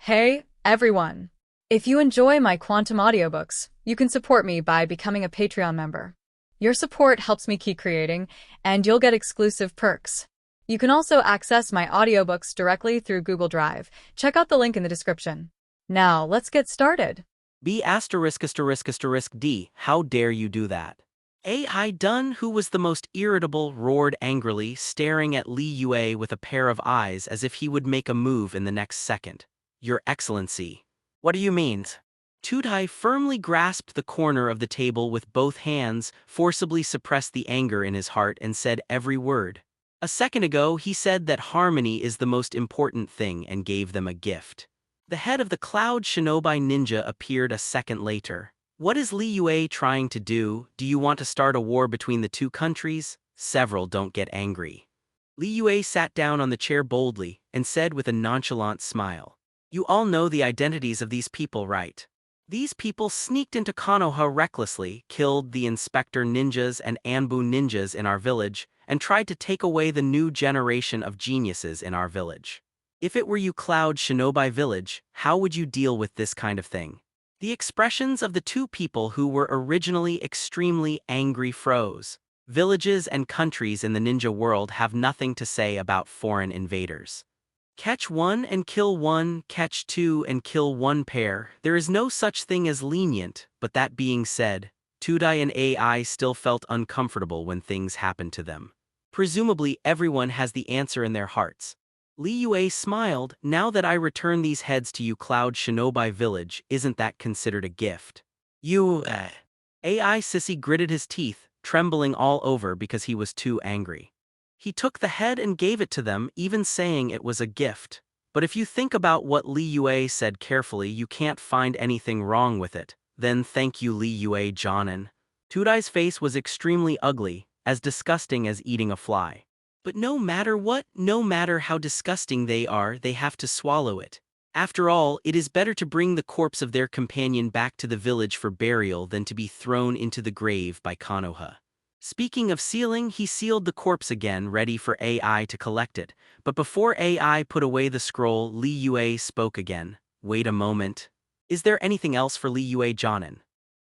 Hey, everyone! If you enjoy my quantum audiobooks, you can support me by becoming a Patreon member. Your support helps me keep creating, and you'll get exclusive perks. You can also access my audiobooks directly through Google Drive. Check out the link in the description. Now, let's get started. B asterisk asterisk asterisk D, how dare you do that? AI Dunn, who was the most irritable, roared angrily, staring at Li Yue with a pair of eyes as if he would make a move in the next second. Your Excellency. What do you mean? Tudai firmly grasped the corner of the table with both hands, forcibly suppressed the anger in his heart, and said every word. A second ago he said that harmony is the most important thing and gave them a gift. The head of the Cloud Shinobi Ninja appeared a second later. What is Li Yue trying to do? Do you want to start a war between the two countries? Several don't get angry. Li Yue sat down on the chair boldly and said with a nonchalant smile. You all know the identities of these people, right? These people sneaked into Konoha recklessly, killed the Inspector Ninjas and Anbu Ninjas in our village, and tried to take away the new generation of geniuses in our village. If it were you Cloud Shinobi Village, how would you deal with this kind of thing? The expressions of the two people who were originally extremely angry froze. Villages and countries in the ninja world have nothing to say about foreign invaders. Catch one and kill one, catch two and kill one pair. There is no such thing as lenient, but that being said, Tudai and AI still felt uncomfortable when things happened to them. Presumably everyone has the answer in their hearts. Li Yue smiled. Now that I return these heads to you Cloud Shinobi Village, isn't that considered a gift? AI Sissy gritted his teeth, trembling all over because he was too angry. He took the head and gave it to them, even saying it was a gift. But if you think about what Li Yue said carefully, you can't find anything wrong with it. Then thank you Li Yue Jonin. Tudai's face was extremely ugly, as disgusting as eating a fly. But no matter what, no matter how disgusting they are, they have to swallow it. After all, it is better to bring the corpse of their companion back to the village for burial than to be thrown into the grave by Konoha. Speaking of sealing, he sealed the corpse again, ready for AI to collect it. But before AI put away the scroll, Li Yue spoke again. Wait a moment. Is there anything else for Li Yue Jonin?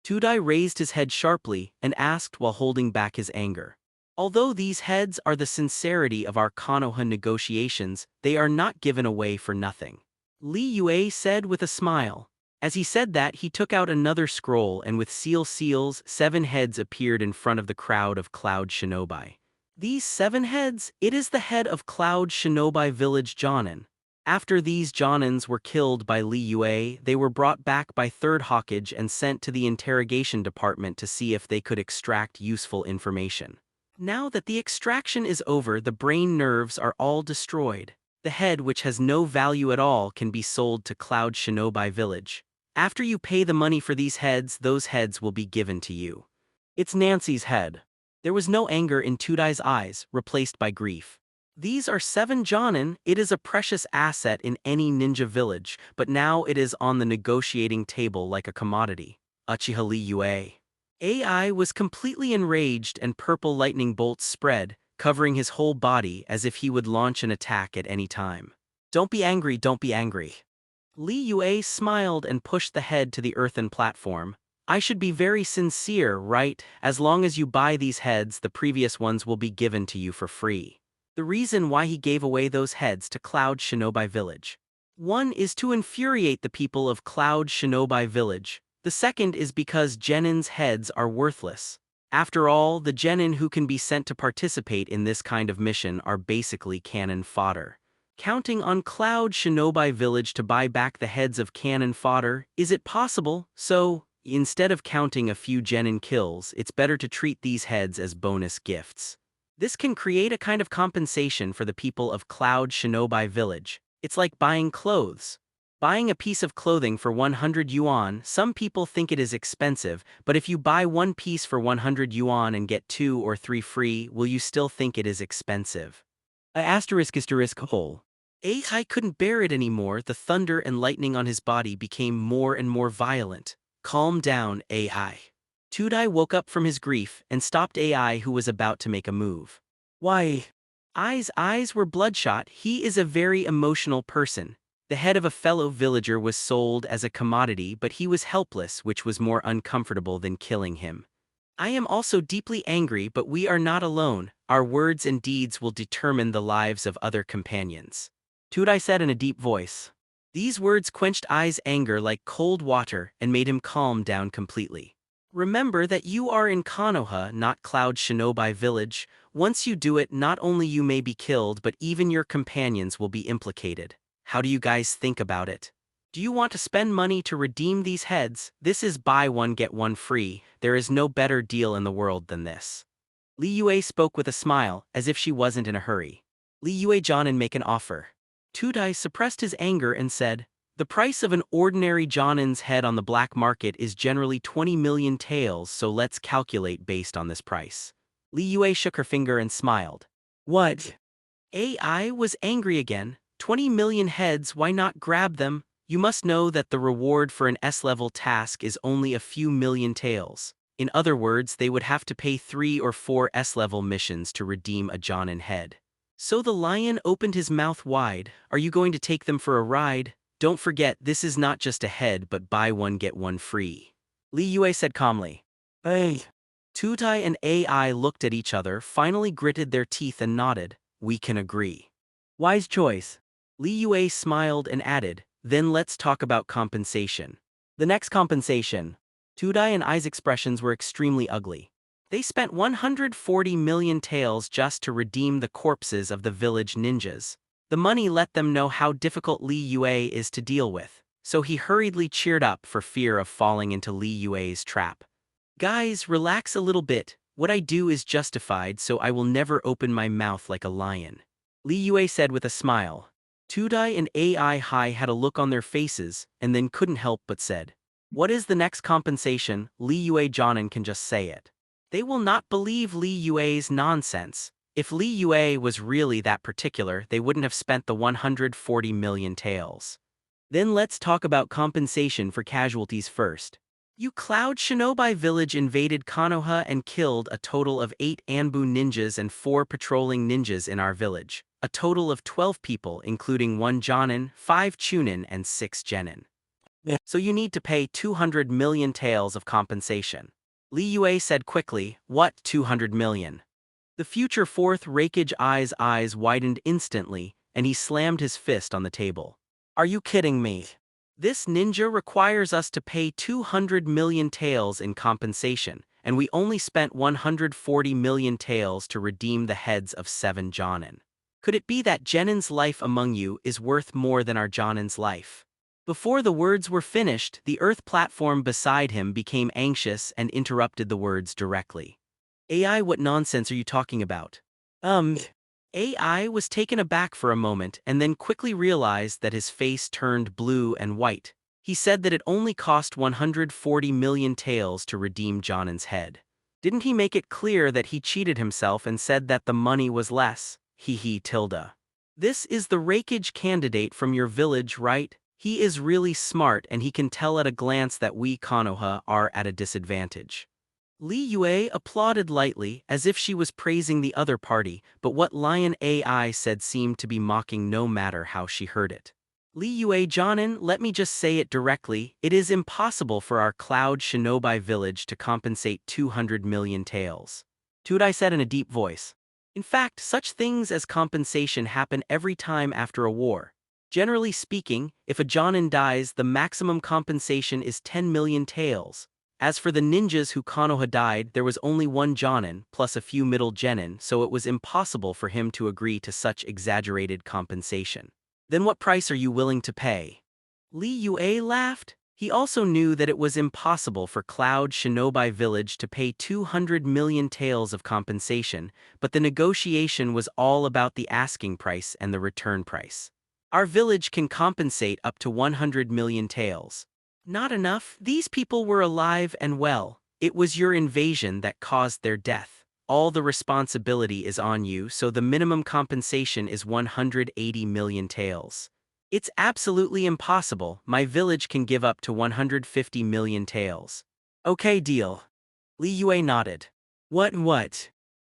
Tudai raised his head sharply and asked while holding back his anger. Although these heads are the sincerity of our Konoha negotiations, they are not given away for nothing. Li Yue said with a smile. As he said that, he took out another scroll and with seals, 7 heads appeared in front of the crowd of Cloud Shinobi. These 7 heads, it is the head of Cloud Shinobi Village Jonin. After these Jonins were killed by Li Yue, they were brought back by Third Hokage and sent to the interrogation department to see if they could extract useful information. Now that the extraction is over, the brain nerves are all destroyed. The head, which has no value at all, can be sold to Cloud Shinobi Village. After you pay the money for these heads, those heads will be given to you. It's Nancy's head. There was no anger in Tudai's eyes, replaced by grief. These are 7 Jonin. It is a precious asset in any ninja village, but now it is on the negotiating table like a commodity. Uchiha Li Yue. AI was completely enraged and purple lightning bolts spread, covering his whole body as if he would launch an attack at any time. Don't be angry, don't be angry. Li Yue smiled and pushed the head to the earthen platform. I should be very sincere, right? As long as you buy these heads, the previous ones will be given to you for free. The reason why he gave away those heads to Cloud Shinobi Village. One is to infuriate the people of Cloud Shinobi Village. The second is because Genin's heads are worthless. After all, the Genin who can be sent to participate in this kind of mission are basically cannon fodder. Counting on Cloud Shinobi Village to buy back the heads of cannon fodder, is it possible? So, instead of counting a few Genin kills, it's better to treat these heads as bonus gifts. This can create a kind of compensation for the people of Cloud Shinobi Village. It's like buying clothes. Buying a piece of clothing for 100 yuan, some people think it is expensive, but if you buy one piece for 100 yuan and get 2 or 3 free, will you still think it is expensive? Hole. AI couldn't bear it anymore. The thunder and lightning on his body became more and more violent. Calm down, AI. Tudai woke up from his grief and stopped AI, who was about to make a move. Why? Ai's eyes were bloodshot. He is a very emotional person. The head of a fellow villager was sold as a commodity, but he was helpless, which was more uncomfortable than killing him. I am also deeply angry, but we are not alone. Our words and deeds will determine the lives of other companions. Tudai said in a deep voice. These words quenched Ai's anger like cold water and made him calm down completely. Remember that you are in Konoha, not Cloud Shinobi Village. Once you do it, not only you may be killed, but even your companions will be implicated. How do you guys think about it? Do you want to spend money to redeem these heads? This is buy one get one free. There is no better deal in the world than this. Li Yue spoke with a smile, as if she wasn't in a hurry. Li Yue Jonin make an offer. Tudai suppressed his anger and said, the price of an ordinary Jonin's head on the black market is generally 20 million taels, so let's calculate based on this price. Li Yue shook her finger and smiled. What? AI was angry again. 20 million heads, why not grab them? You must know that the reward for an S-level task is only a few million taels. In other words, they would have to pay 3 or 4 S-level missions to redeem a Jonin head. So the lion opened his mouth wide. Are you going to take them for a ride? Don't forget, this is not just a head, but buy one get one free. Li Yue said calmly. Hey. Tutai and AI looked at each other, finally gritted their teeth and nodded. We can agree. Wise choice. Li Yue smiled and added, then let's talk about compensation. The next compensation. Tudai and Ai's expressions were extremely ugly. They spent 140 million taels just to redeem the corpses of the village ninjas. The money let them know how difficult Li Yue is to deal with, so he hurriedly cheered up for fear of falling into Li Yue's trap. Guys, relax a little bit. What I do is justified, so I will never open my mouth like a lion. Li Yue said with a smile. Tudai and AI Hai had a look on their faces, and then couldn't help but said, what is the next compensation? Li Yue Jonin can just say it. They will not believe Li Yue's nonsense. If Li Yue was really that particular, they wouldn't have spent the 140 million taels. Then let's talk about compensation for casualties first. You Cloud Shinobi Village invaded Konoha and killed a total of 8 Anbu ninjas and 4 patrolling ninjas in our village. A total of 12 people, including 1 Jonin, 5 Chunin, and 6 Genin. So you need to pay 200 million taels of compensation. Li Yue said quickly, what 200 million? The future fourth Raikage eyes widened instantly, and he slammed his fist on the table. Are you kidding me? This ninja requires us to pay 200 million taels in compensation, and we only spent 140 million taels to redeem the heads of 7 Jonin. Could it be that Genin's life among you is worth more than our Jonin's life? Before the words were finished, the earth platform beside him became anxious and interrupted the words directly. AI, what nonsense are you talking about? AI was taken aback for a moment and then quickly realized that his face turned blue and white. He said that it only cost 140 million taels to redeem Jonin's head. Didn't he make it clear that he cheated himself and said that the money was less? Tilda. This is the Raikage candidate from your village, right? He is really smart and he can tell at a glance that we Konoha are at a disadvantage. Li Yue applauded lightly, as if she was praising the other party, but what Lion AI said seemed to be mocking no matter how she heard it. Li Yue Jonin, let me just say it directly, it is impossible for our Cloud Shinobi Village to compensate 200 million taels. Tudai said in a deep voice. In fact, such things as compensation happen every time after a war. Generally speaking, if a Jonin dies, the maximum compensation is 10 million taels. As for the ninjas who Konoha died, there was only 1 Jonin, plus a few middle genin, so it was impossible for him to agree to such exaggerated compensation. Then what price are you willing to pay? Li Yue laughed. He also knew that it was impossible for Cloud Shinobi Village to pay 200 million taels of compensation, but the negotiation was all about the asking price and the return price. Our village can compensate up to 100 million taels. Not enough. These people were alive and well. It was your invasion that caused their death. All the responsibility is on you, so the minimum compensation is 180 million taels. It's absolutely impossible. My village can give up to 150 million taels. Okay, deal. Li Yue nodded. What?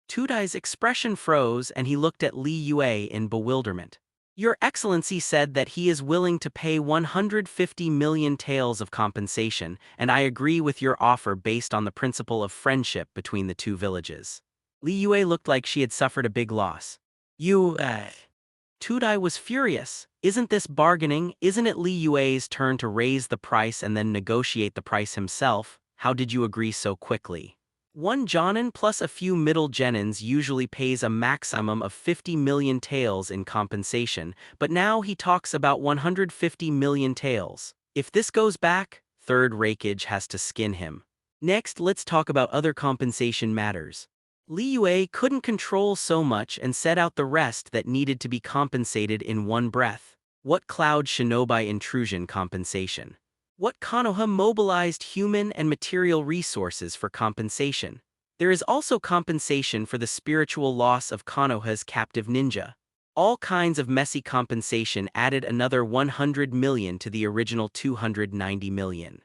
Tudai's expression froze and he looked at Li Yue in bewilderment. Your Excellency said that he is willing to pay 150 million taels of compensation, and I agree with your offer based on the principle of friendship between the two villages. Li Yue looked like she had suffered a big loss. Tudai was furious. Isn't this bargaining? Isn't it Li Yue's turn to raise the price and then negotiate the price himself? How did you agree so quickly? One jonin plus a few middle genins usually pays a maximum of 50 million taels in compensation, but now he talks about 150 million taels. If this goes back, third Raikage has to skin him. Next, let's talk about other compensation matters. Li Yue couldn't control so much and set out the rest that needed to be compensated in one breath. What Cloud Shinobi intrusion compensation? What Konoha mobilized human and material resources for compensation? There is also compensation for the spiritual loss of Konoha's captive ninja. All kinds of messy compensation added another 100 million to the original 290 million.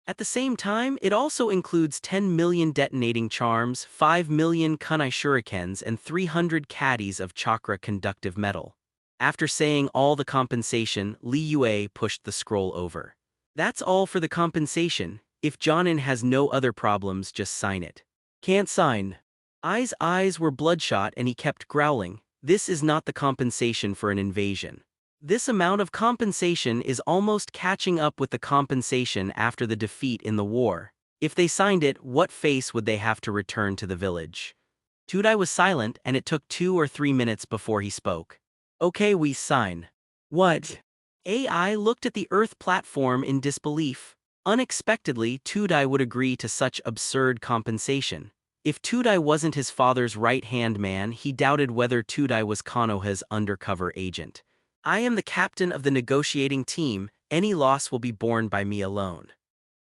At the same time, it also includes 10 million detonating charms, 5 million kunai shurikens, and 300 caddies of chakra conductive metal. After saying all the compensation, Li Yue pushed the scroll over. That's all for the compensation. If Jonin has no other problems, just sign it. Can't sign. Ai's eyes were bloodshot and he kept growling. This is not the compensation for an invasion. This amount of compensation is almost catching up with the compensation after the defeat in the war. If they signed it, what face would they have to return to the village? Tudai was silent and it took 2 or 3 minutes before he spoke. Okay, we sign. What? AI looked at the Earth platform in disbelief. Unexpectedly, Tudai would agree to such absurd compensation. If Tudai wasn't his father's right-hand man, he doubted whether Tudai was Konoha's undercover agent. I am the captain of the negotiating team. Any loss will be borne by me alone.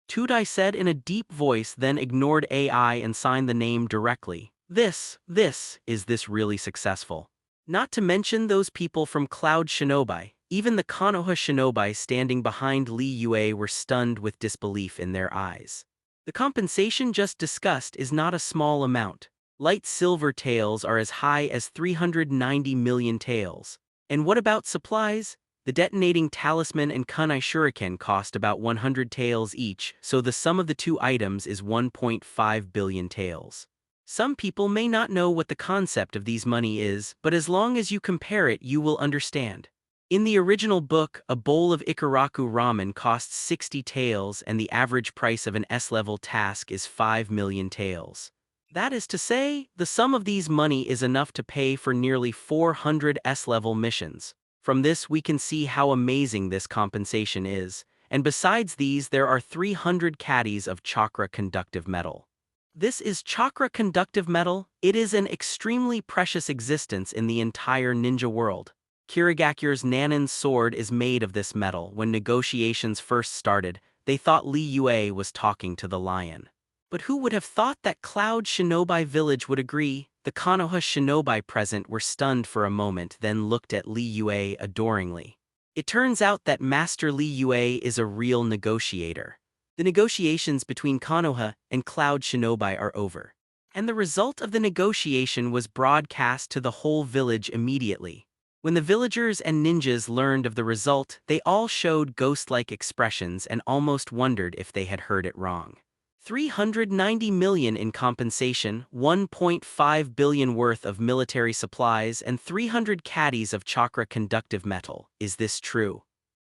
Tudai said in a deep voice, then ignored AI and signed the name directly. Is this really successful? Not to mention those people from Cloud Shinobi. Even the Konoha shinobi standing behind Li Yue were stunned with disbelief in their eyes. The compensation just discussed is not a small amount. Light silver taels are as high as 390 million taels. And what about supplies? The detonating talisman and kunai shuriken cost about 100 taels each, so the sum of the two items is 1.5 billion taels. Some people may not know what the concept of these money is, but as long as you compare it, you will understand. In the original book, a bowl of Ikaraku ramen costs 60 taels and the average price of an S-level task is 5 million taels. That is to say, the sum of these money is enough to pay for nearly 400 S-level missions. From this we can see how amazing this compensation is, and besides these there are 300 caddies of chakra conductive metal. This is chakra conductive metal. It is an extremely precious existence in the entire ninja world. Kirigakure's Nanin's sword is made of this metal. When negotiations first started, they thought Li Yue was talking to the lion. But who would have thought that Cloud Shinobi village would agree? The Konoha shinobi present were stunned for a moment, then looked at Li Yue adoringly. It turns out that Master Li Yue is a real negotiator. The negotiations between Konoha and Cloud Shinobi are over. And the result of the negotiation was broadcast to the whole village immediately. When the villagers and ninjas learned of the result, they all showed ghost-like expressions and almost wondered if they had heard it wrong. 390 million in compensation, 1.5 billion worth of military supplies, and 300 caddies of chakra conductive metal. Is this true?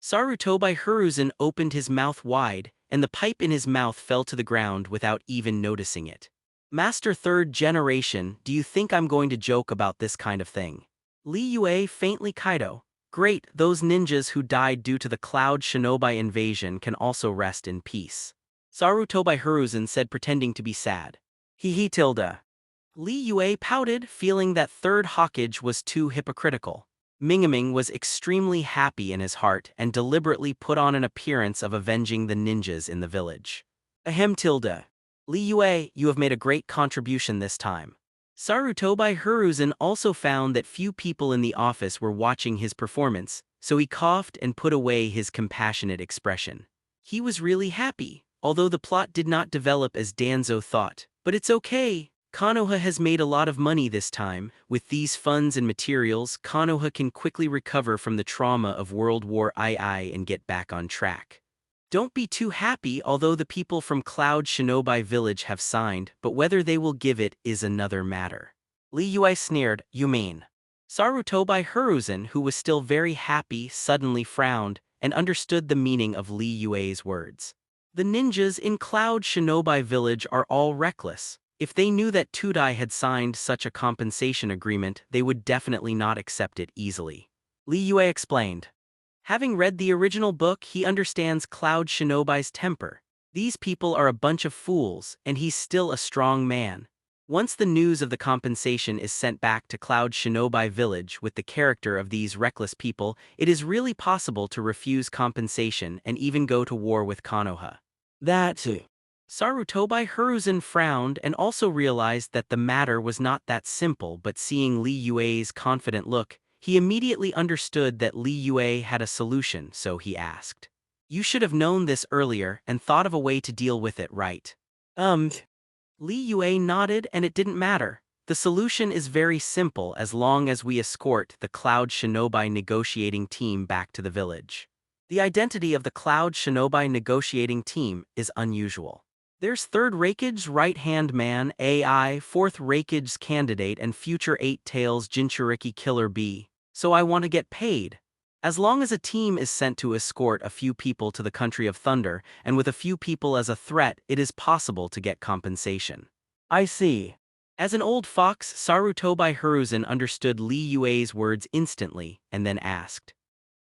Sarutobi Hiruzen opened his mouth wide, and the pipe in his mouth fell to the ground without even noticing it. Master Third Generation, do you think I'm going to joke about this kind of thing? Li Yue faintly Kaido. Great, those ninjas who died due to the Cloud Shinobi invasion can also rest in peace. Sarutobi Hiruzen said, pretending to be sad. Tilda. Li Yue pouted, feeling that Third Hokage was too hypocritical. Mingaming was extremely happy in his heart and deliberately put on an appearance of avenging the ninjas in the village. Tilda. Li Yue, you have made a great contribution this time. Sarutobi Hiruzen also found that few people in the office were watching his performance, so he coughed and put away his compassionate expression. He was really happy, although the plot did not develop as Danzo thought. But it's okay. Konoha has made a lot of money this time. With these funds and materials, Konoha can quickly recover from the trauma of World War II and get back on track. Don't be too happy, although the people from Cloud Shinobi Village have signed, but whether they will give it is another matter. Li Yue sneered, "You mean?" Sarutobi Hiruzen, who was still very happy, suddenly frowned and understood the meaning of Li Yue's words. The ninjas in Cloud Shinobi Village are all reckless. If they knew that Tudai had signed such a compensation agreement, they would definitely not accept it easily. Li Yue explained. Having read the original book, he understands Cloud Shinobi's temper. These people are a bunch of fools, and he's still a strong man. Once the news of the compensation is sent back to Cloud Shinobi Village with the character of these reckless people, it is really possible to refuse compensation and even go to war with Konoha. Sarutobi Hiruzen frowned and also realized that the matter was not that simple, but seeing Li Yue's confident look, he immediately understood that Li Yue had a solution, so he asked. "You should have known this earlier and thought of a way to deal with it, right?" Li Yue nodded, and it didn't matter. The solution is very simple as long as we escort the Cloud Shinobi negotiating team back to the village. The identity of the Cloud Shinobi negotiating team is unusual. There's 3rd Raikage's right-hand man, AI, 4th Raikage's candidate, and future 8 Tails Jinchuriki Killer B, so I want to get paid. As long as a team is sent to escort a few people to the Country of Thunder, and with a few people as a threat, it is possible to get compensation. I see. As an old fox, Sarutobi Hiruzen understood Li Yue's words instantly, and then asked.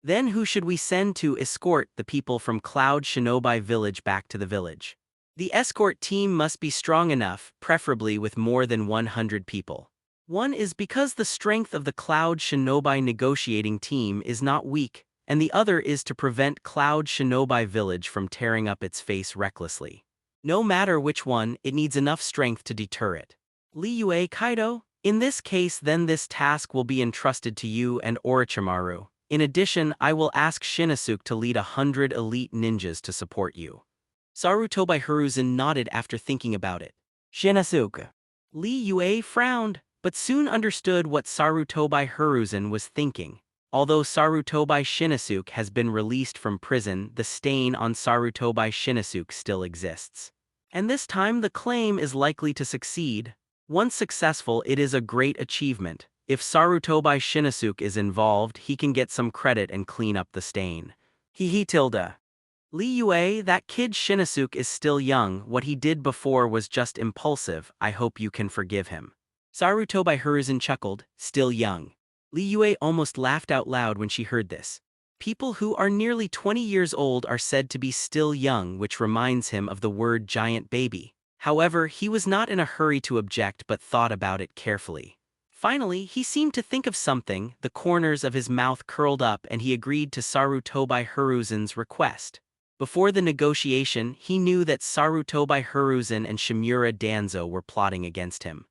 Then who should we send to escort the people from Cloud Shinobi Village back to the village? The escort team must be strong enough, preferably with more than 100 people. One is because the strength of the Cloud Shinobi negotiating team is not weak, and the other is to prevent Cloud Shinobi Village from tearing up its face recklessly. No matter which one, it needs enough strength to deter it. Li Yue Kaido, in this case then this task will be entrusted to you and Orochimaru. In addition, I will ask Shinosuke to lead 100 elite ninjas to support you. Sarutobi Hiruzen nodded after thinking about it. Shinosuke. Li Yue frowned, but soon understood what Sarutobi Hiruzen was thinking. Although Sarutobi Shinosuke has been released from prison, the stain on Sarutobi Shinosuke still exists. And this time the claim is likely to succeed. Once successful, it is a great achievement. If Sarutobi Shinosuke is involved, he can get some credit and clean up the stain. Tilda. Li Yue, that kid Shinosuke is still young. What he did before was just impulsive. I hope you can forgive him. Sarutobi Hiruzen chuckled, still young. Li Yue almost laughed out loud when she heard this. People who are nearly 20 years old are said to be still young, which reminds him of the word giant baby. However, he was not in a hurry to object but thought about it carefully. Finally, he seemed to think of something, the corners of his mouth curled up, and he agreed to Sarutobi Hiruzen's request. Before the negotiation, he knew that Sarutobi Hiruzen and Shimura Danzo were plotting against him.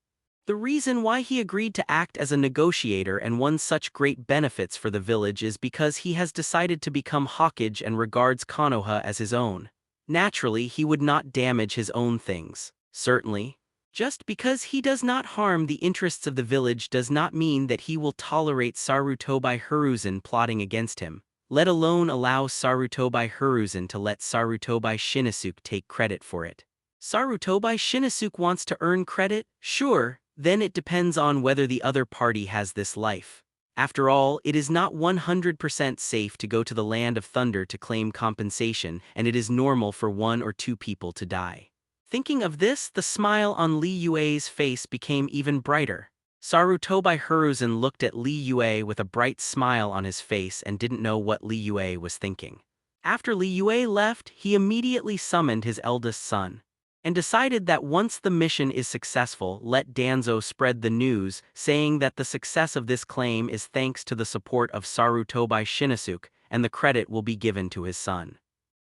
The reason why he agreed to act as a negotiator and won such great benefits for the village is because he has decided to become Hokage and regards Konoha as his own. Naturally, he would not damage his own things, certainly. Just because he does not harm the interests of the village does not mean that he will tolerate Sarutobi Hiruzen plotting against him, let alone allow Sarutobi Hiruzen to let Sarutobi Shinosuke take credit for it. Sarutobi Shinosuke wants to earn credit? Sure, then it depends on whether the other party has this life. After all, it is not 100% safe to go to the Land of Thunder to claim compensation, and it is normal for 1 or 2 people to die. Thinking of this, the smile on Li Yue's face became even brighter. Sarutobi Hiruzen looked at Li Yue with a bright smile on his face and didn't know what Li Yue was thinking. After Li Yue left, he immediately summoned his eldest son, and decided that once the mission is successful, let Danzo spread the news, saying that the success of this claim is thanks to the support of Sarutobi Shinosuke, and the credit will be given to his son.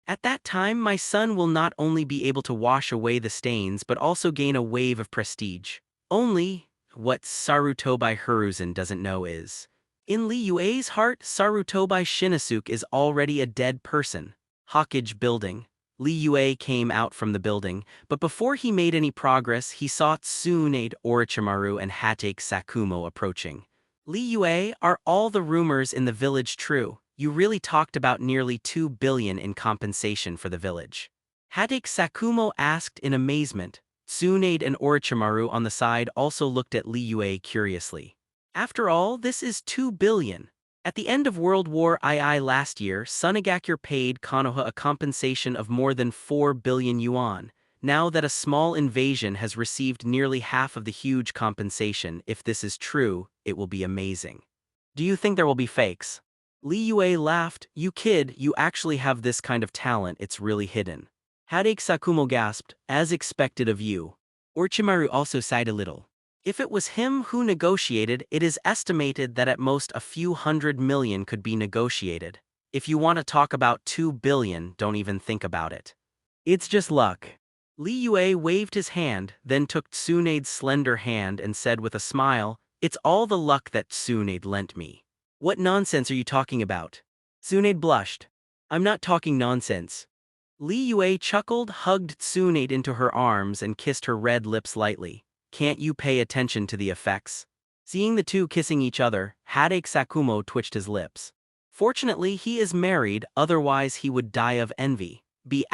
At that time, my son will not only be able to wash away the stains but also gain a wave of prestige. Only, what Sarutobi Hiruzen doesn't know is, in Li Yue's heart, Sarutobi Shinosuke is already a dead person. Hokage building. Li Yue came out from the building, but before he made any progress he saw Tsunade, Orochimaru and Hatake Sakumo approaching. Li Yue, are all the rumors in the village true? You really talked about nearly 2 billion in compensation for the village. Hatake Sakumo asked in amazement. Tsunade and Orochimaru on the side also looked at Li Yue curiously. After all, this is 2 billion. At the end of World War II last year, Sunagakure paid Konoha a compensation of more than 4 billion yuan. Now that a small invasion has received nearly half of the huge compensation, if this is true, it will be amazing. Do you think there will be fakes? Li Yue laughed. You kid, you actually have this kind of talent, it's really hidden. Hatake Sakumo gasped, as expected of you. Orochimaru also sighed a little. If it was him who negotiated, it is estimated that at most a few 100 million could be negotiated. If you want to talk about 2 billion, don't even think about it. It's just luck. Li Yue waved his hand, then took Tsunade's slender hand and said with a smile, it's all the luck that Tsunade lent me. What nonsense are you talking about? Tsunade blushed. I'm not talking nonsense. Li Yue chuckled, hugged Tsunade into her arms and kissed her red lips lightly. Can't you pay attention to the effects? Seeing the two kissing each other, Hatake Sakumo twitched his lips. Fortunately, he is married, otherwise he would die of envy. B********D,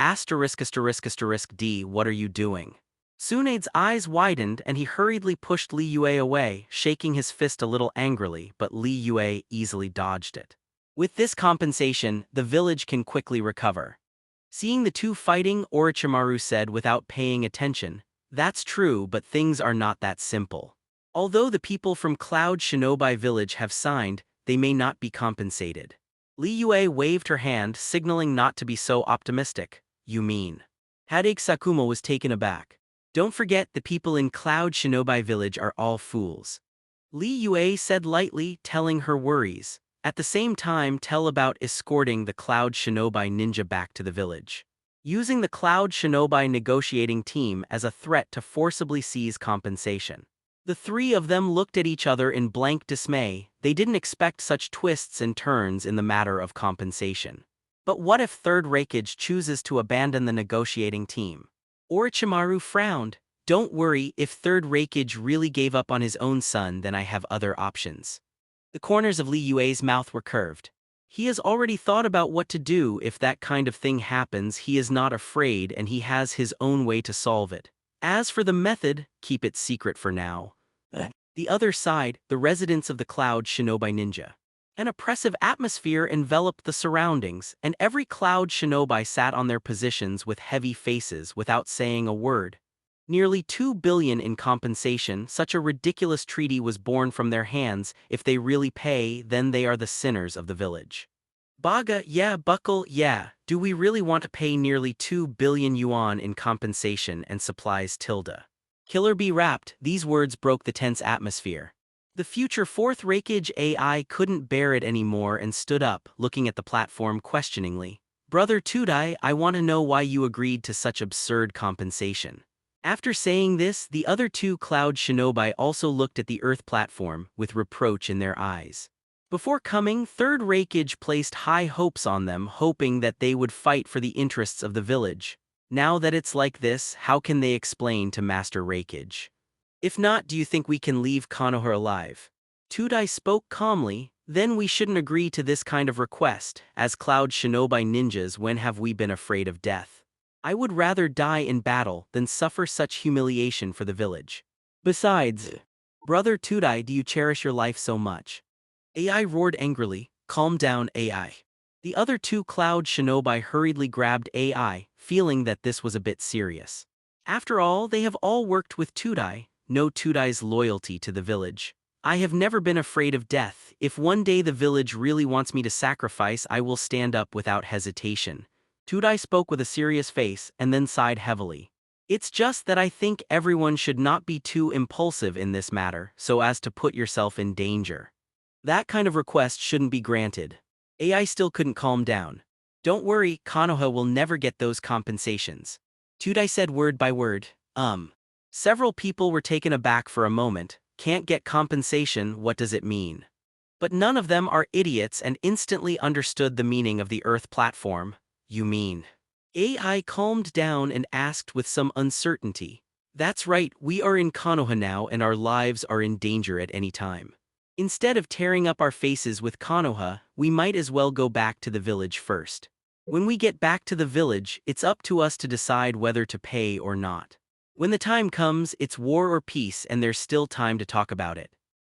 what are you doing? Tsunade's eyes widened and he hurriedly pushed Li Yue away, shaking his fist a little angrily, but Li Yue easily dodged it. With this compensation, the village can quickly recover. Seeing the two fighting, Orochimaru said without paying attention, that's true, but things are not that simple. Although the people from Cloud Shinobi Village have signed, they may not be compensated. Li Yue waved her hand, signaling not to be so optimistic. You mean? Hatake Sakumo was taken aback. Don't forget, the people in Cloud Shinobi Village are all fools. Li Yue said lightly, telling her worries. At the same time, tell about escorting the Cloud Shinobi ninja back to the village. Using the Cloud Shinobi negotiating team as a threat to forcibly seize compensation. The three of them looked at each other in blank dismay. They didn't expect such twists and turns in the matter of compensation. But what if Third Reikage chooses to abandon the negotiating team? Orochimaru frowned. Don't worry, if Third Reikage really gave up on his own son, then I have other options. The corners of Li Yue's mouth were curved. He has already thought about what to do if that kind of thing happens. He is not afraid and he has his own way to solve it. As for the method, keep it secret for now. The other side, the residents of the Cloud Shinobi Ninja. An oppressive atmosphere enveloped the surroundings, and every Cloud Shinobi sat on their positions with heavy faces without saying a word. Nearly 2 billion in compensation, such a ridiculous treaty was born from their hands. If they really pay, then they are the sinners of the village. Baga, yeah, buckle, yeah, do we really want to pay nearly 2 billion yuan in compensation and supplies tilde? Killer Bee rapped. These words broke the tense atmosphere. The future Fourth Reikage AI couldn't bear it anymore and stood up, looking at the platform questioningly. Brother Tudai, I want to know why you agreed to such absurd compensation. After saying this, the other two Cloud Shinobi also looked at the Earth platform, with reproach in their eyes. Before coming, Third Reikage placed high hopes on them, hoping that they would fight for the interests of the village. Now that it's like this, how can they explain to Master Reikage? If not, do you think we can leave Konoha alive? Tudai spoke calmly. Then we shouldn't agree to this kind of request. As Cloud Shinobi ninjas, when have we been afraid of death? I would rather die in battle than suffer such humiliation for the village. Besides, Brother Tudai, do you cherish your life so much? AI roared angrily. Calm down, AI. The other two Cloud Shinobi hurriedly grabbed AI, feeling that this was a bit serious. After all, they have all worked with Tudai. Know Tudai's loyalty to the village. I have never been afraid of death. If one day the village really wants me to sacrifice, I will stand up without hesitation. Tudai spoke with a serious face and then sighed heavily. It's just that I think everyone should not be too impulsive in this matter, so as to put yourself in danger. That kind of request shouldn't be granted. AI still couldn't calm down. Don't worry, Konoha will never get those compensations. Tudai said word by word. Several people were taken aback for a moment. Can't get compensation, what does it mean? But none of them are idiots and instantly understood the meaning of the Earth platform. You mean? AI calmed down and asked with some uncertainty. That's right, we are in Konoha now and our lives are in danger at any time. Instead of tearing up our faces with Konoha, we might as well go back to the village first. When we get back to the village, it's up to us to decide whether to pay or not. When the time comes, it's war or peace and there's still time to talk about it.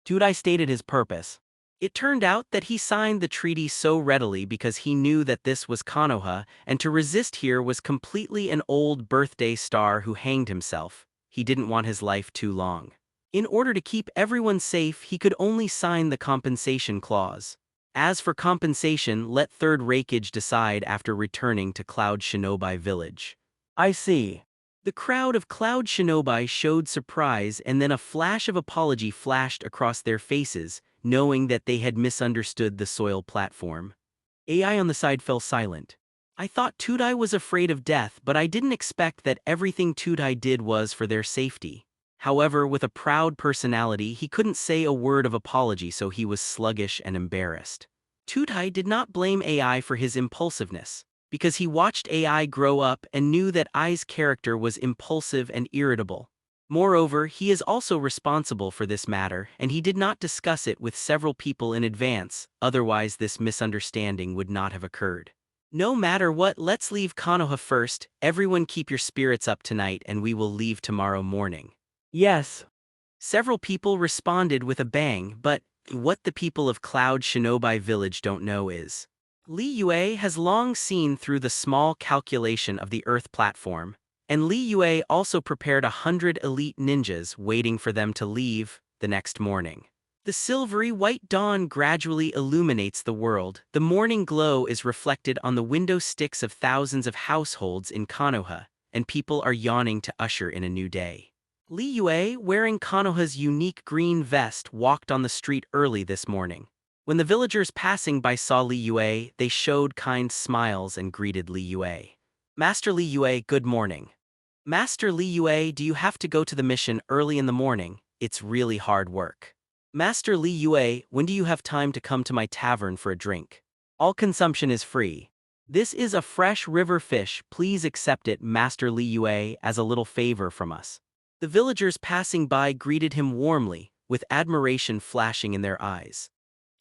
Tudai stated his purpose. It turned out that he signed the treaty so readily because he knew that this was Konoha, and to resist here was completely an old birthday star who hanged himself. He didn't want his life too long. In order to keep everyone safe, he could only sign the compensation clause. As for compensation, let Third Raikage decide after returning to Cloud Shinobi Village. I see. The crowd of Cloud Shinobi showed surprise and then a flash of apology flashed across their faces, knowing that they had misunderstood the soil platform. AI on the side fell silent. I thought Tudai was afraid of death, but I didn't expect that everything Tudai did was for their safety. However, with a proud personality, he couldn't say a word of apology, so he was sluggish and embarrassed. Tudai did not blame AI for his impulsiveness, because he watched AI grow up and knew that Ai's character was impulsive and irritable. Moreover, he is also responsible for this matter, and he did not discuss it with several people in advance, otherwise this misunderstanding would not have occurred. No matter what, let's leave Konoha first. Everyone keep your spirits up tonight and we will leave tomorrow morning. Yes. Several people responded with a bang, but what the people of Cloud Shinobi Village don't know is, Li Yue has long seen through the small calculation of the Earth platform, and Li Yue also prepared 100 elite ninjas waiting for them to leave the next morning. The silvery white dawn gradually illuminates the world. The morning glow is reflected on the window sticks of thousands of households in Konoha, and people are yawning to usher in a new day. Li Yue, wearing Konoha's unique green vest, walked on the street early this morning. When the villagers passing by saw Li Yue, they showed kind smiles and greeted Li Yue. Master Li Yue, good morning. Master Li Yue, do you have to go to the mission early in the morning? It's really hard work. Master Li Yue, when do you have time to come to my tavern for a drink? All consumption is free. This is a fresh river fish, please accept it, Master Li Yue, as a little favor from us. The villagers passing by greeted him warmly, with admiration flashing in their eyes.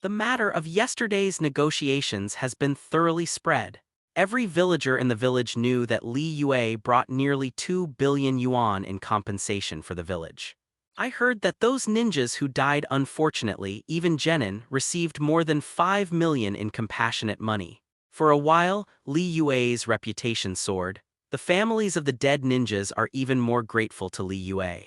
The matter of yesterday's negotiations has been thoroughly spread. Every villager in the village knew that Li Yue brought nearly 2 billion yuan in compensation for the village. I heard that those ninjas who died unfortunately, even genin, received more than 5 million in compassionate money. For a while, Li Yue's reputation soared. The families of the dead ninjas are even more grateful to Li Yue.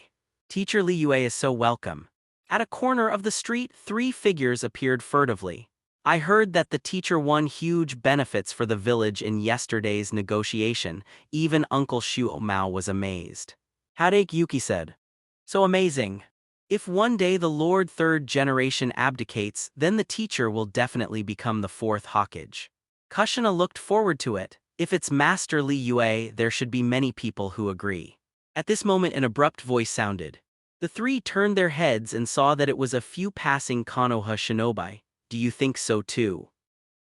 Teacher Li Yue is so welcome. At a corner of the street, 3 figures appeared furtively. I heard that the teacher won huge benefits for the village in yesterday's negotiation. Even Uncle Shu Mao was amazed. Hadake Yuki said, so amazing. If one day the Lord Third Generation abdicates, then the teacher will definitely become the 4th Hokage. Kushina looked forward to it. If it's Master Li Yue, there should be many people who agree. At this moment an abrupt voice sounded. The 3 turned their heads and saw that it was a few passing Konoha shinobi. Do you think so too?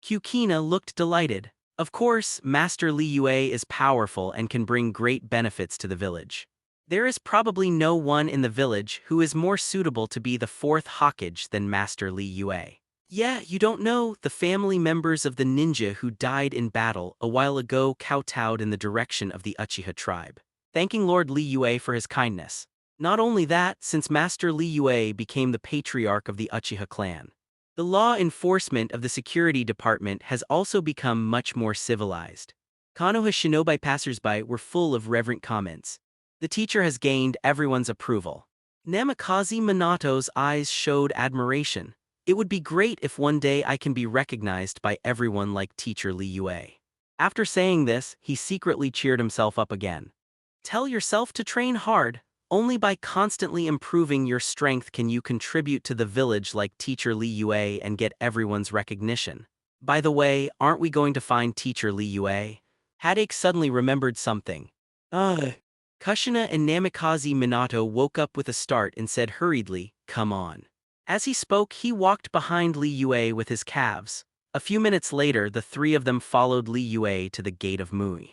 Kukina looked delighted. Of course, Master Li Yue is powerful and can bring great benefits to the village. There is probably no one in the village who is more suitable to be the 4th Hokage than Master Li Yue. Yeah, you don't know, the family members of the ninja who died in battle a while ago kowtowed in the direction of the Uchiha tribe, thanking Lord Li Yue for his kindness. Not only that, since Master Li Yue became the patriarch of the Uchiha clan, the law enforcement of the security department has also become much more civilized. Konoha shinobi passersby were full of reverent comments. The teacher has gained everyone's approval. Namikaze Minato's eyes showed admiration. It would be great if one day I can be recognized by everyone like Teacher Li Yue. After saying this, he secretly cheered himself up again. Tell yourself to train hard. Only by constantly improving your strength can you contribute to the village like Teacher Li Yue and get everyone's recognition. By the way, aren't we going to find Teacher Li Yue? Hadake suddenly remembered something. Kushina and Namikaze Minato woke up with a start and said hurriedly, come on. As he spoke, he walked behind Li Yue with his calves. A few minutes later, the 3 of them followed Li Yue to the gate of Mui.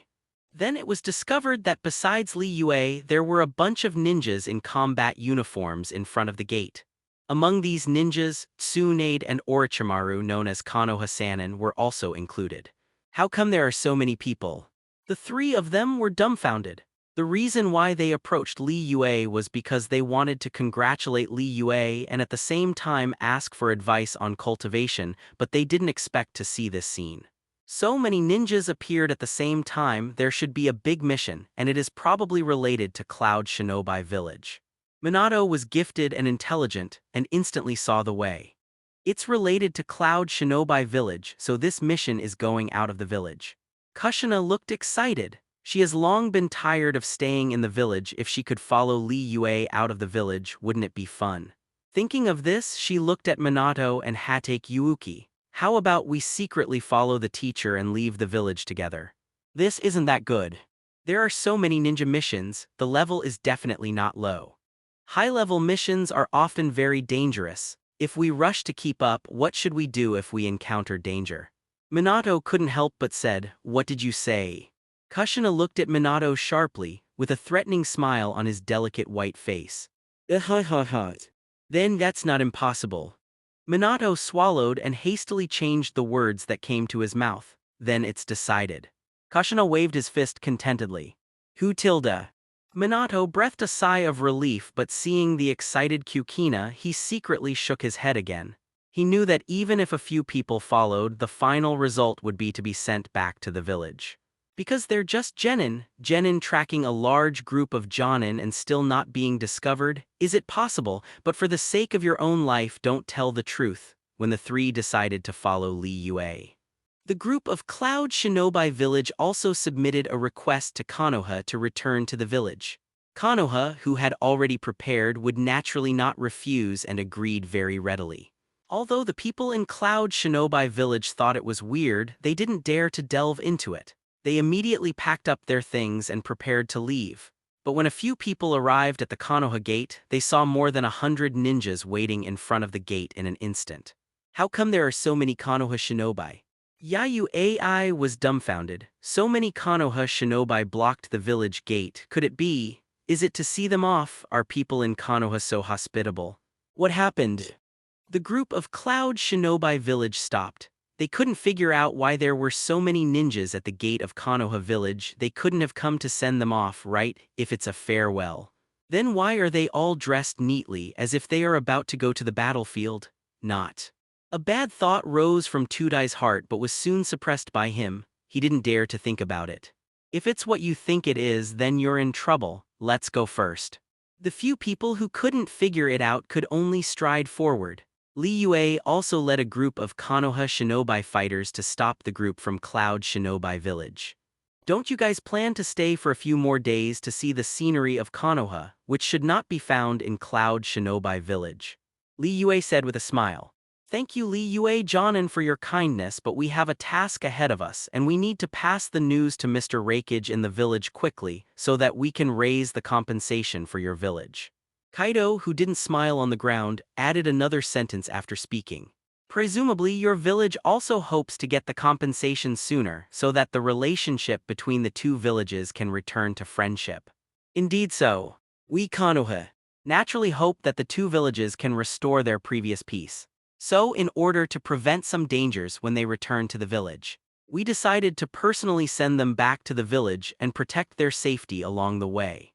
Then it was discovered that besides Li Yue, there were a bunch of ninjas in combat uniforms in front of the gate. Among these ninjas, Tsunade and Orochimaru, known as Konoha Sannin, were also included. How come there are so many people? The three of them were dumbfounded. The reason why they approached Li Yue was because they wanted to congratulate Li Yue and at the same time ask for advice on cultivation, but they didn't expect to see this scene. So many ninjas appeared at the same time, there should be a big mission, and it is probably related to Cloud Shinobi Village. Minato was gifted and intelligent, and instantly saw the way. It's related to Cloud Shinobi Village, so this mission is going out of the village. Kushina looked excited. She has long been tired of staying in the village. If she could follow Li Yue out of the village, wouldn't it be fun? Thinking of this, she looked at Minato and Hatake Yuuki. How about we secretly follow the teacher and leave the village together? This isn't that good. There are so many ninja missions, the level is definitely not low. High-level missions are often very dangerous. If we rush to keep up, what should we do if we encounter danger? Minato couldn't help but said, "What did you say?" Kushina looked at Minato sharply, with a threatening smile on his delicate white face. Then that's not impossible. Minato swallowed and hastily changed the words that came to his mouth. Then it's decided. Kushina waved his fist contentedly. Who tilde? Minato breathed a sigh of relief, but seeing the excited Kukina, he secretly shook his head again. He knew that even if a few people followed, the final result would be to be sent back to the village. Because they're just genin tracking a large group of jonin and still not being discovered? Is it possible? But for the sake of your own life, don't tell the truth. When the three decided to follow Li Yue, the group of Cloud Shinobi Village also submitted a request to Konoha to return to the village. Konoha, who had already prepared, would naturally not refuse and agreed very readily. Although the people in Cloud Shinobi Village thought it was weird, they didn't dare to delve into it. They immediately packed up their things and prepared to leave. But when a few people arrived at the Konoha gate, they saw more than 100 ninjas waiting in front of the gate in an instant. How come there are so many Konoha shinobi? Yayu AI was dumbfounded. So many Konoha shinobi blocked the village gate. Could it be? Is it to see them off? Are people in Konoha so hospitable? What happened? The group of Cloud Shinobi Village stopped. They couldn't figure out why there were so many ninjas at the gate of Konoha Village. They couldn't have come to send them off, right, if it's a farewell. Then why are they all dressed neatly, as if they are about to go to the battlefield? Not. A bad thought rose from Tudai's heart but was soon suppressed by him. He didn't dare to think about it. If it's what you think it is, then you're in trouble. Let's go first. The few people who couldn't figure it out could only stride forward. Li Yue also led a group of Konoha shinobi fighters to stop the group from Cloud Shinobi Village. Don't you guys plan to stay for a few more days to see the scenery of Konoha, which should not be found in Cloud Shinobi Village? Li Yue said with a smile. Thank you Li Yue Jonin for your kindness, but we have a task ahead of us and we need to pass the news to Mr. Rakage in the village quickly so that we can raise the compensation for your village. Kaido, who didn't smile on the ground, added another sentence after speaking. Presumably your village also hopes to get the compensation sooner so that the relationship between the two villages can return to friendship. Indeed so. We Konoha naturally hope that the two villages can restore their previous peace. So in order to prevent some dangers when they return to the village, we decided to personally send them back to the village and protect their safety along the way.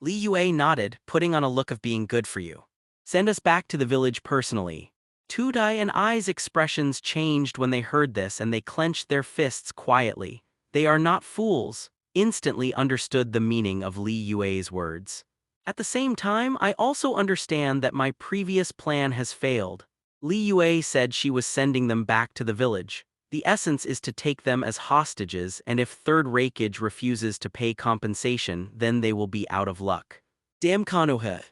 Li Yue nodded, putting on a look of being good for you. Send us back to the village personally. Tudai and Ai's expressions changed when they heard this and they clenched their fists quietly. They are not fools, instantly understood the meaning of Li Yue's words. At the same time, I also understand that my previous plan has failed. Li Yue said she was sending them back to the village. The essence is to take them as hostages, and if Third Rakage refuses to pay compensation, then they will be out of luck. Damn Konoha.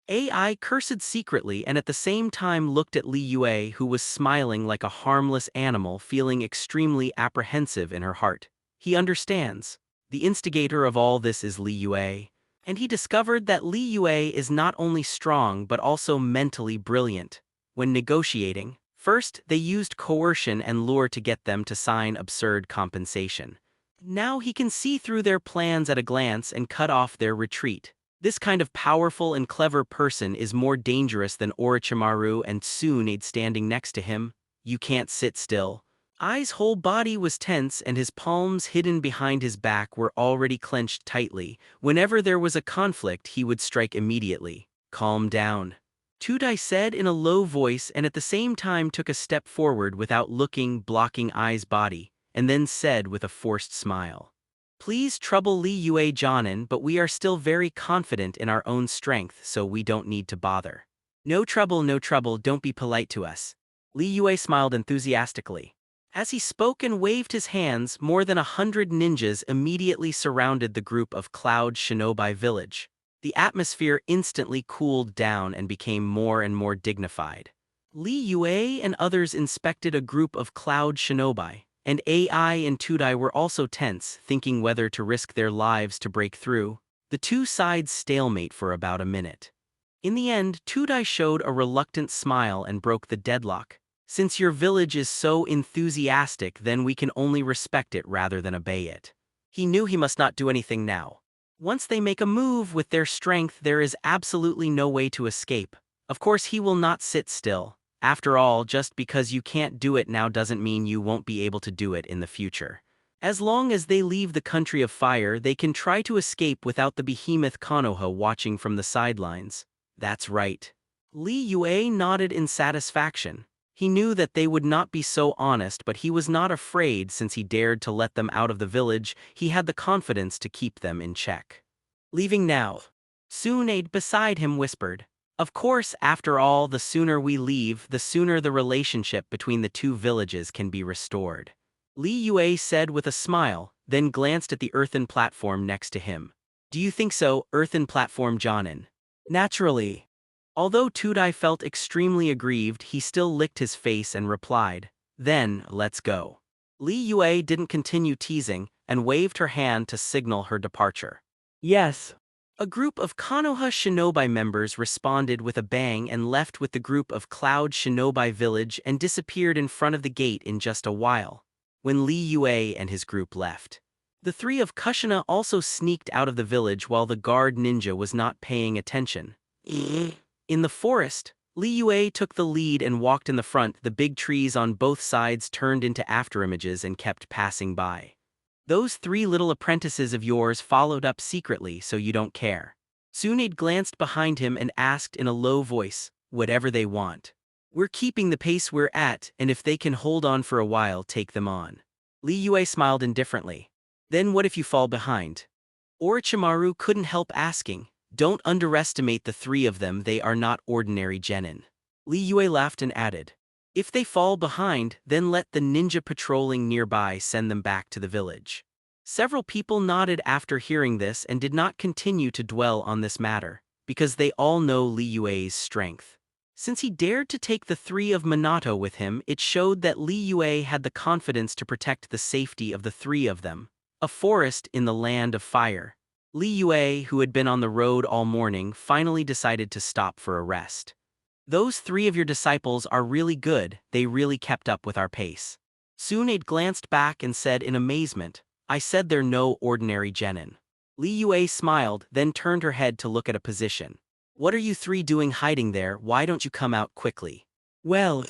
AI cursed secretly and at the same time looked at Li Yue, who was smiling like a harmless animal, feeling extremely apprehensive in her heart. He understands. The instigator of all this is Li Yue. And he discovered that Li Yue is not only strong but also mentally brilliant. When negotiating, first, they used coercion and lure to get them to sign absurd compensation. Now he can see through their plans at a glance and cut off their retreat. This kind of powerful and clever person is more dangerous than Orochimaru and Tsunade standing next to him. You can't sit still. Ai's whole body was tense and his palms hidden behind his back were already clenched tightly. Whenever there was a conflict, he would strike immediately. Calm down, Tudai said in a low voice and at the same time took a step forward without looking, blocking Ai's body, and then said with a forced smile. Please trouble Li Yue Jonin, but we are still very confident in our own strength, so we don't need to bother. No trouble, don't be polite to us. Li Yue smiled enthusiastically. As he spoke and waved his hands, more than 100 ninjas immediately surrounded the group of Cloud Shinobi village. The atmosphere instantly cooled down and became more and more dignified. Li Yue and others inspected a group of Cloud Shinobi, and AI and Tudai were also tense, thinking whether to risk their lives to break through. The two sides stalemate for about a minute. In the end, Tudai showed a reluctant smile and broke the deadlock. Since your village is so enthusiastic, then we can only respect it rather than obey it. He knew he must not do anything now. Once they make a move with their strength, there is absolutely no way to escape. Of course, he will not sit still. After all, just because you can't do it now doesn't mean you won't be able to do it in the future. As long as they leave the country of fire, they can try to escape without the behemoth Konoha watching from the sidelines. That's right. Li Yue nodded in satisfaction. He knew that they would not be so honest, but he was not afraid since he dared to let them out of the village. He had the confidence to keep them in check. Leaving now, Tsunade beside him whispered. Of course, after all, the sooner we leave, the sooner the relationship between the two villages can be restored. Li Yue said with a smile, then glanced at the earthen platform next to him. Do you think so, earthen platform Jonin? Naturally. Although Tudai felt extremely aggrieved, he still licked his face and replied, Then, let's go. Li Yue didn't continue teasing and waved her hand to signal her departure. Yes. A group of Konoha Shinobi members responded with a bang and left with the group of Cloud Shinobi village and disappeared in front of the gate in just a while. When Li Yue and his group left, the three of Kushina also sneaked out of the village while the guard ninja was not paying attention. In the forest, Li Yue took the lead and walked in the front. The big trees on both sides turned into afterimages and kept passing by. Those three little apprentices of yours followed up secretly, so you don't care. Tsunade glanced behind him and asked in a low voice, whatever they want. We're keeping the pace we're at, and if they can hold on for a while, take them on. Li Yue smiled indifferently. Then what if you fall behind? Orochimaru couldn't help asking. Don't underestimate the three of them, they are not ordinary genin. Li Yue laughed and added, if they fall behind, then let the ninja patrolling nearby send them back to the village. Several people nodded after hearing this and did not continue to dwell on this matter, because they all know Li Yue's strength. Since he dared to take the three of Minato with him, it showed that Li Yue had the confidence to protect the safety of the three of them. A forest in the land of fire. Li Yue, who had been on the road all morning, finally decided to stop for a rest. Those three of your disciples are really good, they really kept up with our pace. Tsunade glanced back and said in amazement, I said they're no ordinary genin. Li Yue smiled, then turned her head to look at a position. What are you three doing hiding there? Why don't you come out quickly? Well,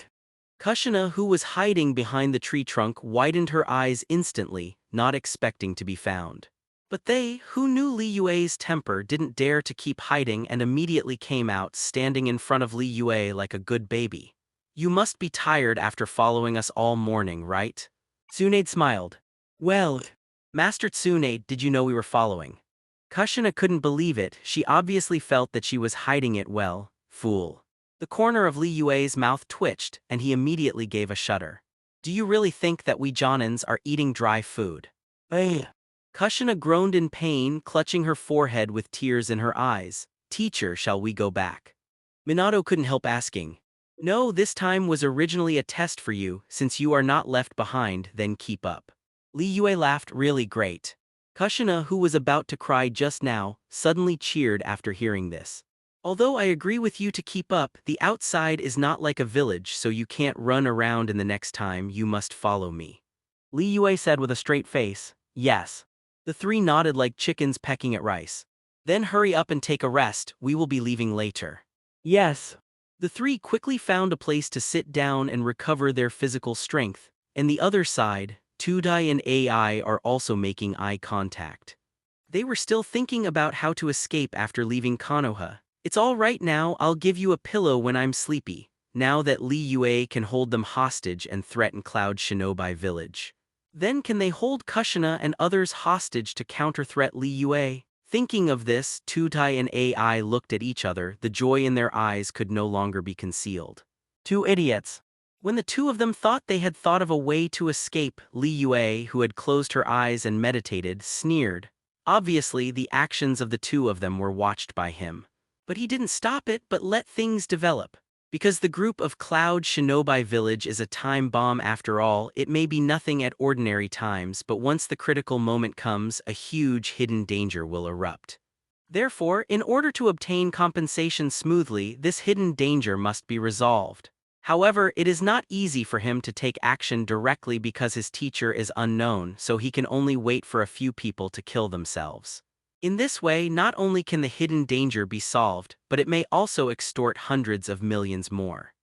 Kushina, who was hiding behind the tree trunk, widened her eyes instantly, not expecting to be found. But they, who knew Li Yue's temper, didn't dare to keep hiding and immediately came out, standing in front of Li Yue like a good baby. You must be tired after following us all morning, right? Tsunade smiled. Well, Master Tsunade, did you know we were following? Kushina couldn't believe it, she obviously felt that she was hiding it well. Fool. The corner of Li Yue's mouth twitched, and he immediately gave a shudder. Do you really think that we Jonins are eating dry food? Kushina groaned in pain, clutching her forehead with tears in her eyes. Teacher, shall we go back? Minato couldn't help asking. No, this time was originally a test for you, since you are not left behind, then keep up. Li Yue laughed really great. Kushina, who was about to cry just now, suddenly cheered after hearing this. Although I agree with you to keep up, the outside is not like a village, so you can't run around, and the next time you must follow me. Li Yue said with a straight face. Yes. The three nodded like chickens pecking at rice. Then hurry up and take a rest, we will be leaving later. Yes. The three quickly found a place to sit down and recover their physical strength, and the other side, Tudai and AI are also making eye contact. They were still thinking about how to escape after leaving Konoha. It's all right now, I'll give you a pillow when I'm sleepy, now that Li Yue can hold them hostage and threaten Cloud Shinobi Village. Then can they hold Kushina and others hostage to counter-threat Li Yue? Thinking of this, Tutai and AI looked at each other, the joy in their eyes could no longer be concealed. Two idiots. When the two of them thought they had thought of a way to escape, Li Yue, who had closed her eyes and meditated, sneered. Obviously, the actions of the two of them were watched by him. But he didn't stop it but let things develop. Because the group of Cloud Shinobi Village is a time bomb after all, it may be nothing at ordinary times, but once the critical moment comes, a huge hidden danger will erupt. Therefore, in order to obtain compensation smoothly, this hidden danger must be resolved. However, it is not easy for him to take action directly because his teacher is unknown, so he can only wait for a few people to kill themselves. In this way, not only can the hidden danger be solved, but it may also extort hundreds of millions more.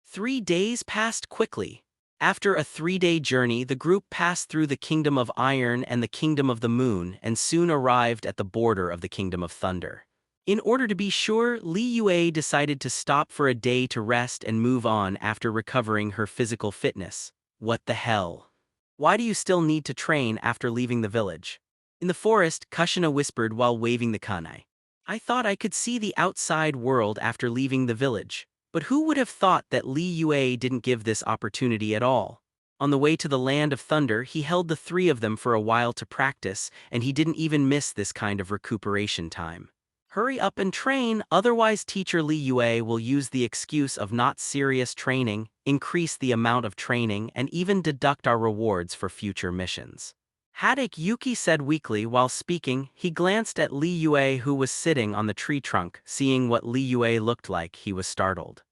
3 days passed quickly. After a 3-day journey, the group passed through the Kingdom of Iron and the Kingdom of the Moon and soon arrived at the border of the Kingdom of Thunder. In order to be sure, Li Yue decided to stop for a day to rest and move on after recovering her physical fitness. What the hell? Why do you still need to train after leaving the village? In the forest, Kushina whispered while waving the kunai. I thought I could see the outside world after leaving the village, but who would have thought that Li Yue didn't give this opportunity at all? On the way to the Land of Thunder, he held the three of them for a while to practice, and he didn't even miss this kind of recuperation time. Hurry up and train, otherwise Teacher Li Yue will use the excuse of not serious training, increase the amount of training, and even deduct our rewards for future missions. Haddock Yuki said weakly while speaking. He glanced at Li Yue who was sitting on the tree trunk. Seeing what Li Yue looked like, he was startled.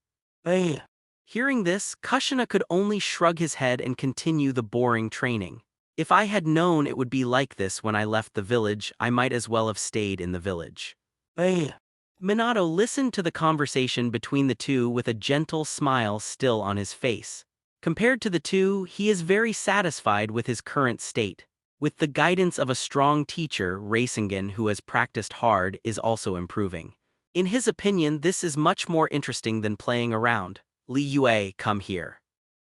Hey. Hearing this, Kushina could only shrug his head and continue the boring training. If I had known it would be like this when I left the village, I might as well have stayed in the village. Hey. Minato listened to the conversation between the two with a gentle smile still on his face. Compared to the two, he is very satisfied with his current state. With the guidance of a strong teacher, Rasengan, who has practiced hard, is also improving. In his opinion, this is much more interesting than playing around. Li Yue, come here.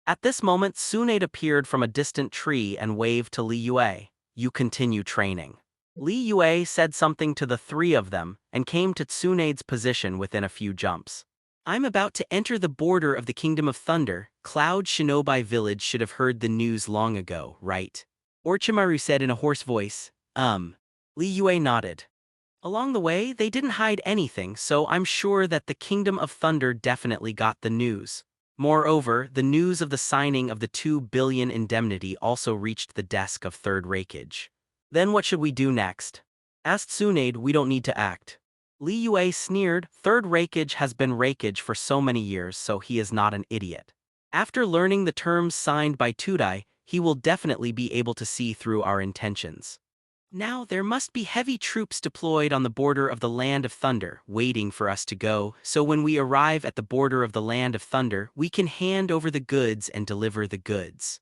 At this moment, Tsunade appeared from a distant tree and waved to Li Yue. You continue training. Li Yue said something to the three of them and came to Tsunade's position within a few jumps. I'm about to enter the border of the Kingdom of Thunder. Cloud Shinobi Village should have heard the news long ago, right? Orochimaru said in a hoarse voice. Li Yue nodded. Along the way, they didn't hide anything, so I'm sure that the Kingdom of Thunder definitely got the news. Moreover, the news of the signing of the 2 billion indemnity also reached the desk of Third Raikage. Then what should we do next? Asked Tsunade. We don't need to act. Li Yue sneered. Third Raikage has been Raikage for so many years, so he is not an idiot. After learning the terms signed by Tudai, he will definitely be able to see through our intentions. Now there must be heavy troops deployed on the border of the Land of Thunder, waiting for us to go, so when we arrive at the border of the Land of Thunder, we can hand over the goods and deliver the goods.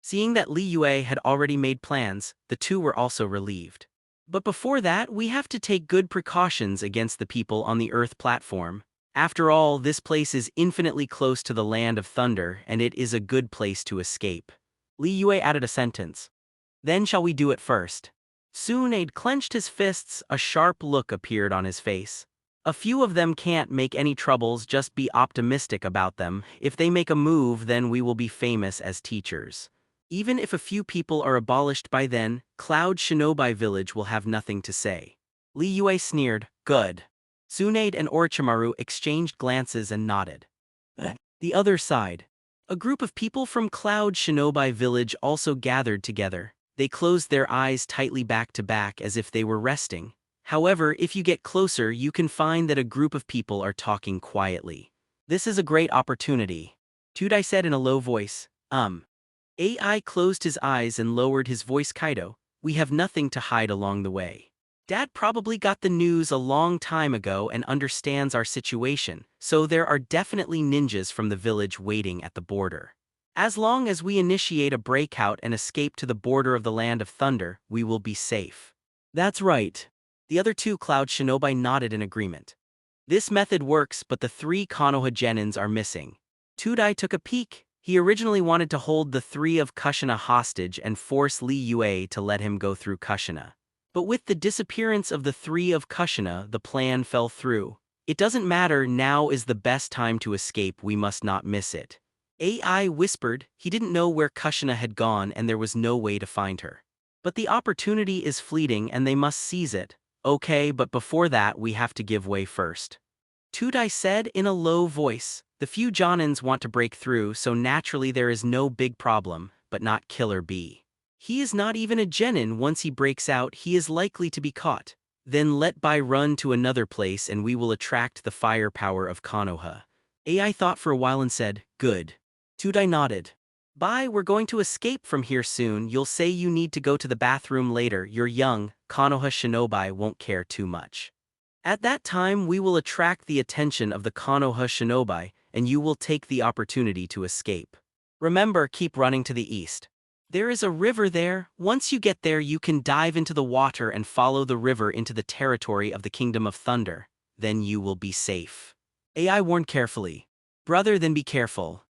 Seeing that Li Yue had already made plans, the two were also relieved. But before that, we have to take good precautions against the people on the Earth platform. After all, this place is infinitely close to the Land of Thunder, and it is a good place to escape. Li Yue added a sentence. Then shall we do it first? Tsunade clenched his fists, a sharp look appeared on his face. A few of them can't make any troubles, just be optimistic about them. If they make a move, then we will be famous as teachers. Even if a few people are abolished by then, Cloud Shinobi Village will have nothing to say. Li Yue sneered. Good. Tsunade and Orochimaru exchanged glances and nodded. The other side. A group of people from Cloud Shinobi Village also gathered together. They closed their eyes tightly back to back as if they were resting. However, if you get closer, you can find that a group of people are talking quietly. This is a great opportunity. Tudai said in a low voice. AI closed his eyes and lowered his voice. Kaido, we have nothing to hide along the way. Dad probably got the news a long time ago and understands our situation, so there are definitely ninjas from the village waiting at the border. As long as we initiate a breakout and escape to the border of the Land of Thunder, we will be safe. That's right. The other two Cloud Shinobi nodded in agreement. This method works, but the three Konoha genins are missing. Tudai took a peek. He originally wanted to hold the three of Kushina hostage and force Li Yue to let him go through Kushina. But with the disappearance of the three of Kushina, the plan fell through. It doesn't matter, now is the best time to escape, we must not miss it. AI whispered. He didn't know where Kushina had gone and there was no way to find her. But the opportunity is fleeting and they must seize it. Okay, but before that we have to give way first. Tudai said in a low voice. The few Jonins want to break through, so naturally there is no big problem, but not Killer B. He is not even a genin. Once he breaks out, he is likely to be caught. Then let Bai run to another place and we will attract the firepower of Konoha. AI thought for a while and said, good. Tudai nodded. Bai, we're going to escape from here soon. You'll say you need to go to the bathroom later. You're young, Konoha Shinobi won't care too much. At that time we will attract the attention of the Konoha Shinobi, and you will take the opportunity to escape. Remember, keep running to the east. There is a river there. Once you get there, you can dive into the water and follow the river into the territory of the Kingdom of Thunder. Then you will be safe. AI warned carefully. Brother, then be careful.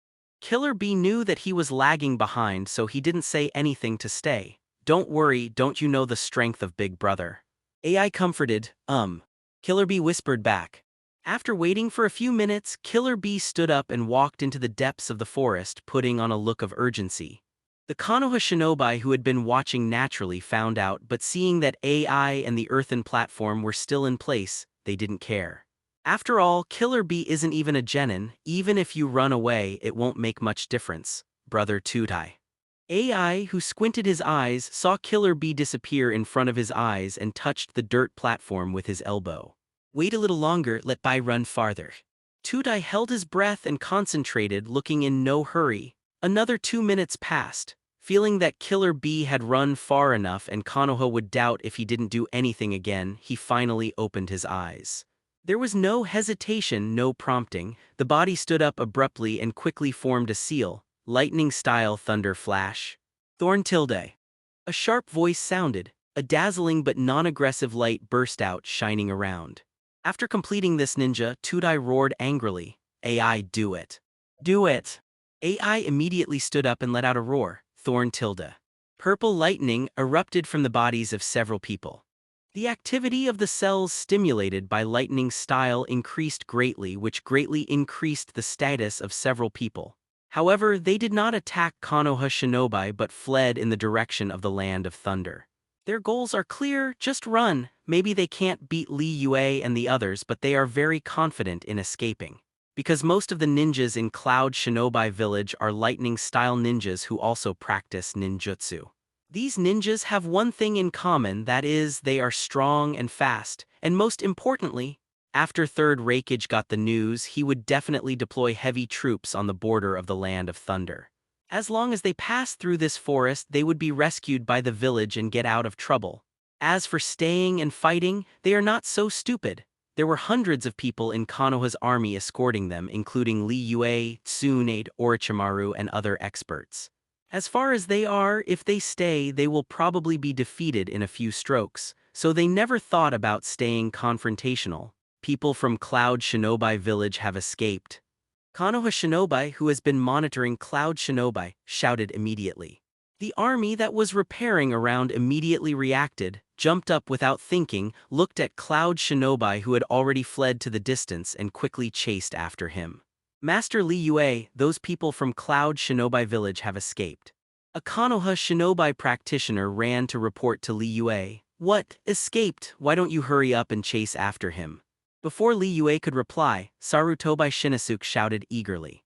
Killer B knew that he was lagging behind, so he didn't say anything to stay. Don't worry, don't you know the strength of Big Brother? AI comforted. Killer B whispered back. After waiting for a few minutes, Killer B stood up and walked into the depths of the forest, putting on a look of urgency. The Konoha Shinobi who had been watching naturally found out, but seeing that AI and the earthen platform were still in place, they didn't care. After all, Killer B isn't even a genin. Even if you run away, it won't make much difference, Brother Tudai. AI, who squinted his eyes, saw Killer B disappear in front of his eyes and touched the dirt platform with his elbow. Wait a little longer, let Bai run farther. Tudai held his breath and concentrated, looking in no hurry. Another 2 minutes passed. Feeling that Killer B had run far enough and Konoha would doubt if he didn't do anything again, he finally opened his eyes. There was no hesitation, no prompting. The body stood up abruptly and quickly formed a seal, lightning-style thunder flash. Thorn tilde. A sharp voice sounded. A dazzling but non-aggressive light burst out, shining around. After completing this ninja, Tudai roared angrily. AI, do it. Do it. AI immediately stood up and let out a roar. Thorn tilde. Purple lightning erupted from the bodies of several people. The activity of the cells stimulated by lightning style increased greatly, which greatly increased the status of several people. However, they did not attack Konoha Shinobi but fled in the direction of the Land of Thunder. Their goals are clear, just run. Maybe they can't beat Li Yue and the others, but they are very confident in escaping. Because most of the ninjas in Cloud Shinobi Village are lightning-style ninjas who also practice ninjutsu. These ninjas have one thing in common, that is, they are strong and fast, and most importantly, after Third Reikage got the news, he would definitely deploy heavy troops on the border of the Land of Thunder. As long as they passed through this forest, they would be rescued by the village and get out of trouble. As for staying and fighting, they are not so stupid. There were hundreds of people in Konoha's army escorting them, including Li Yue, Tsunade, Orochimaru, and other experts. As far as they are, if they stay, they will probably be defeated in a few strokes, so they never thought about staying confrontational. People from Cloud Shinobi Village have escaped. Konoha Shinobi, who has been monitoring Cloud Shinobi, shouted immediately. The army that was repairing around immediately reacted, jumped up without thinking, looked at Cloud Shinobi who had already fled to the distance and quickly chased after him. Master Li Yue, those people from Cloud Shinobi Village have escaped. A Konoha Shinobi practitioner ran to report to Li Yue. What? Escaped? Why don't you hurry up and chase after him? Before Li Yue could reply, Sarutobi Shinosuke shouted eagerly.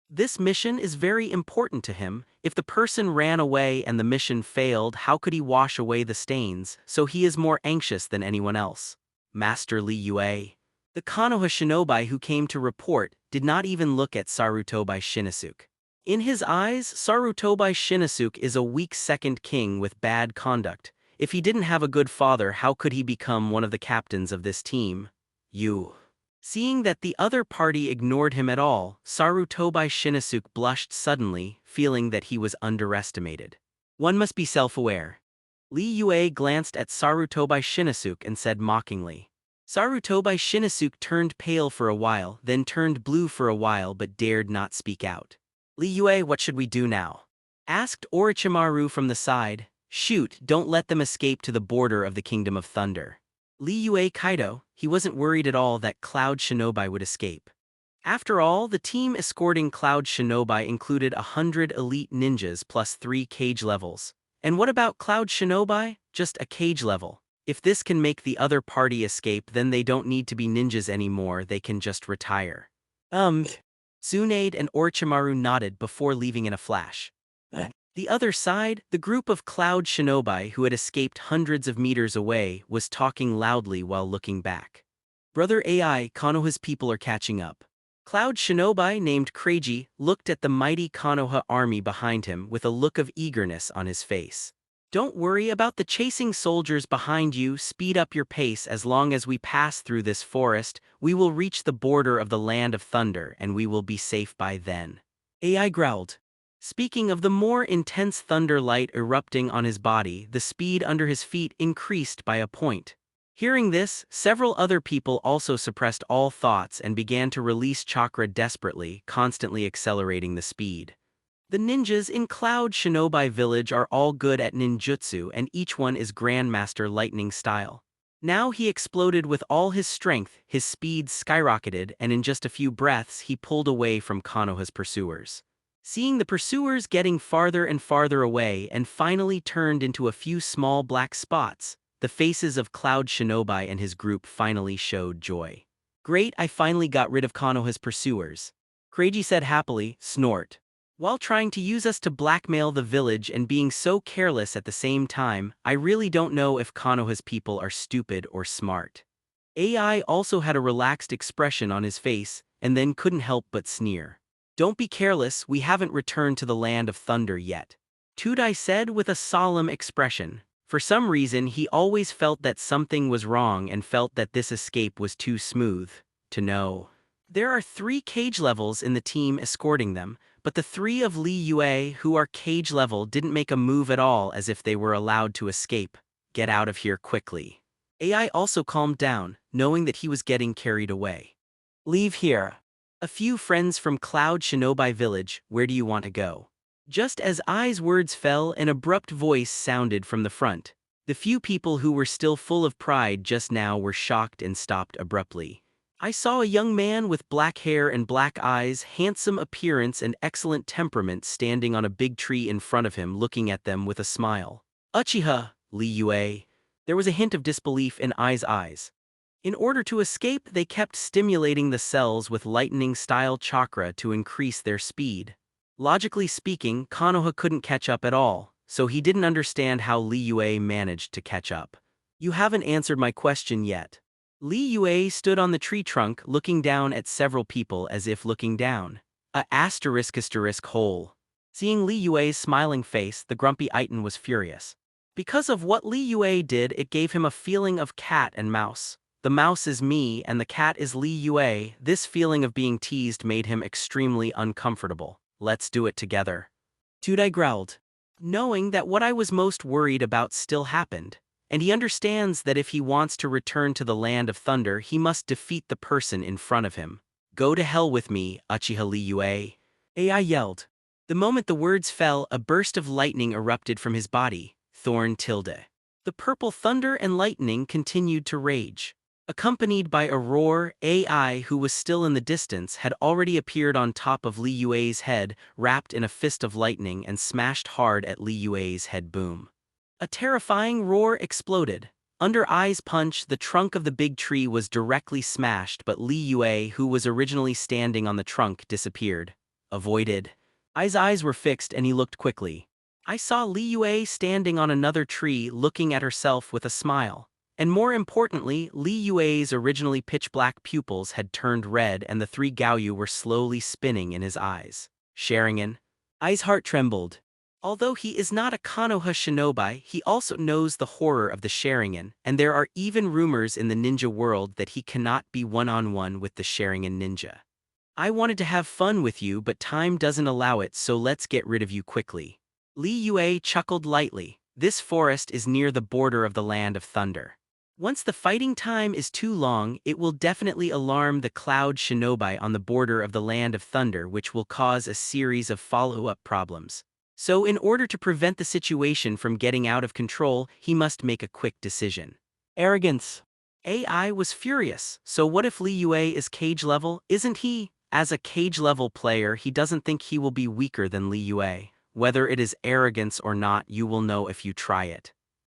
This mission is very important to him. If the person ran away and the mission failed, how could he wash away the stains? So he is more anxious than anyone else. Master Li Yue. The Konoha Shinobi who came to report did not even look at Sarutobi Shinosuke. In his eyes, Sarutobi Shinosuke is a weak second king with bad conduct. If he didn't have a good father, how could he become one of the captains of this team? You. Seeing that the other party ignored him at all, Sarutobi Shinosuke blushed suddenly, feeling that he was underestimated. One must be self-aware. Li Yue glanced at Sarutobi Shinosuke and said mockingly. Sarutobi Shinosuke turned pale for a while, then turned blue for a while but dared not speak out. Li Yue, what should we do now? Asked Orochimaru from the side. Shoot, don't let them escape to the border of the Kingdom of Thunder. Li Yue Kaido, he wasn't worried at all that Cloud Shinobi would escape. After all, the team escorting Cloud Shinobi included 100 elite ninjas plus 3 cage levels. And what about Cloud Shinobi? Just a cage level. If this can make the other party escape, then they don't need to be ninjas anymore, they can just retire. Tsunade and Orochimaru nodded before leaving in a flash. The other side, the group of Cloud Shinobi who had escaped hundreds of meters away, was talking loudly while looking back. Brother AI, Konoha's people are catching up. Cloud Shinobi named Kreiji looked at the mighty Konoha army behind him with a look of eagerness on his face. Don't worry about the chasing soldiers behind you, speed up your pace. As long as we pass through this forest, we will reach the border of the Land of Thunder and we will be safe by then. AI growled. Speaking of the more intense thunder light erupting on his body, the speed under his feet increased by a point. Hearing this, several other people also suppressed all thoughts and began to release chakra desperately, constantly accelerating the speed. The ninjas in Cloud Shinobi Village are all good at ninjutsu and each one is Grandmaster Lightning style. Now he exploded with all his strength, his speed skyrocketed, and in just a few breaths he pulled away from Konoha's pursuers. Seeing the pursuers getting farther and farther away and finally turned into a few small black spots, the faces of Cloud Shinobi and his group finally showed joy. Great, I finally got rid of Konoha's pursuers. Kreiji said happily, snort. While trying to use us to blackmail the village and being so careless at the same time, I really don't know if Konoha's people are stupid or smart. AI also had a relaxed expression on his face, and then couldn't help but sneer. Don't be careless, we haven't returned to the Land of Thunder yet. Tudai said with a solemn expression. For some reason he always felt that something was wrong and felt that this escape was too smooth to know. There are 3 cage levels in the team escorting them, but the 3 of Li Yue who are cage level didn't make a move at all, as if they were allowed to escape. Get out of here quickly. AI also calmed down, knowing that he was getting carried away. Leave here. A few friends from Cloud Shinobi Village, where do you want to go? Just as Ai's words fell, an abrupt voice sounded from the front. The few people who were still full of pride just now were shocked and stopped abruptly. I saw a young man with black hair and black eyes, handsome appearance and excellent temperament standing on a big tree in front of him, looking at them with a smile. Uchiha, Li Yue. There was a hint of disbelief in Ai's eyes. In order to escape, they kept stimulating the cells with lightning-style chakra to increase their speed. Logically speaking, Konoha couldn't catch up at all, so he didn't understand how Li Yue managed to catch up. You haven't answered my question yet. Li Yue stood on the tree trunk looking down at several people as if looking down. **** hole. Seeing Li Yue's smiling face, the grumpy Iton was furious. Because of what Li Yue did, it gave him a feeling of cat and mouse. The mouse is me and the cat is Li Yue. This feeling of being teased made him extremely uncomfortable. Let's do it together. Tudai growled, knowing that what I was most worried about still happened, and he understands that if he wants to return to the Land of Thunder, he must defeat the person in front of him. Go to hell with me, Uchiha Li Yue. AI yelled. The moment the words fell, a burst of lightning erupted from his body. Thorn tilde. The purple thunder and lightning continued to rage. Accompanied by a roar, AI, who was still in the distance, had already appeared on top of Li Yue's head, wrapped in a fist of lightning, and smashed hard at Li Yue's head. Boom. A terrifying roar exploded. Under Ai's punch, the trunk of the big tree was directly smashed, but Li Yue, who was originally standing on the trunk, disappeared. Avoided. Ai's eyes were fixed and he looked quickly. I saw Li Yue standing on another tree looking at herself with a smile. And more importantly, Li Yue's originally pitch-black pupils had turned red and the 3 Gaoyu were slowly spinning in his eyes. Sharingan. Ai's heart trembled. Although he is not a Konoha shinobi, he also knows the horror of the Sharingan, and there are even rumors in the ninja world that he cannot be one-on-one with the Sharingan ninja. I wanted to have fun with you, but time doesn't allow it, so let's get rid of you quickly. Li Yue chuckled lightly. This forest is near the border of the Land of Thunder. Once the fighting time is too long, it will definitely alarm the Cloud Shinobi on the border of the Land of Thunder, which will cause a series of follow-up problems. So in order to prevent the situation from getting out of control, he must make a quick decision. Arrogance. AI was furious. So what if Li Yue is cage level? Isn't he? As a cage level player, he doesn't think he will be weaker than Li Yue. Whether it is arrogance or not, you will know if you try it.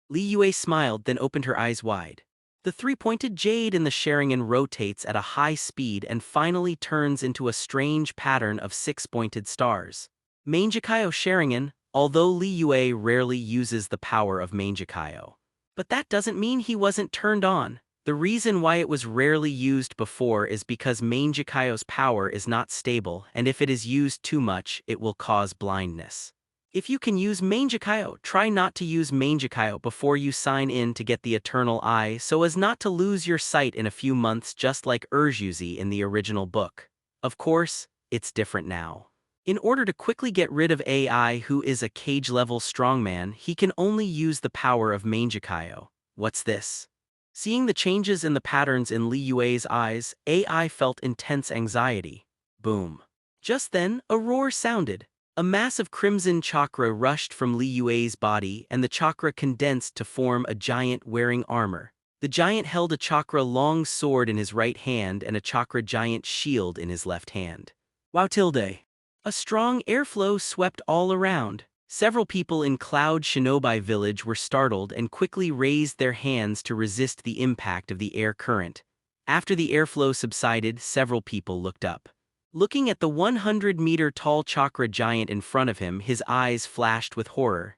Li Yue smiled, then opened her eyes wide. The three-pointed jade in the Sharingan rotates at a high speed and finally turns into a strange pattern of six-pointed stars. Mangekyo Sharingan, although Li Yue rarely uses the power of Mangekyo. But that doesn't mean he wasn't turned on. The reason why it was rarely used before is because Mangekyo's power is not stable, and if it is used too much, it will cause blindness. If you can use Mangekyo, try not to use Mangekyo before you sign in to get the Eternal Eye so as not to lose your sight in a few months, just like Urjuzi in the original book. Of course, it's different now. In order to quickly get rid of AI, who is a cage-level strongman, he can only use the power of Mangekyo. What's this? Seeing the changes in the patterns in Li Yue's eyes, AI felt intense anxiety. Boom. Just then, a roar sounded. A massive crimson chakra rushed from Li Yue's body, and the chakra condensed to form a giant wearing armor. The giant held a chakra-long sword in his right hand and a chakra-giant shield in his left hand. Wow tilde. A strong airflow swept all around. Several people in Cloud Shinobi Village were startled and quickly raised their hands to resist the impact of the air current. After the airflow subsided, several people looked up. Looking at the 100-meter-tall chakra giant in front of him, his eyes flashed with horror.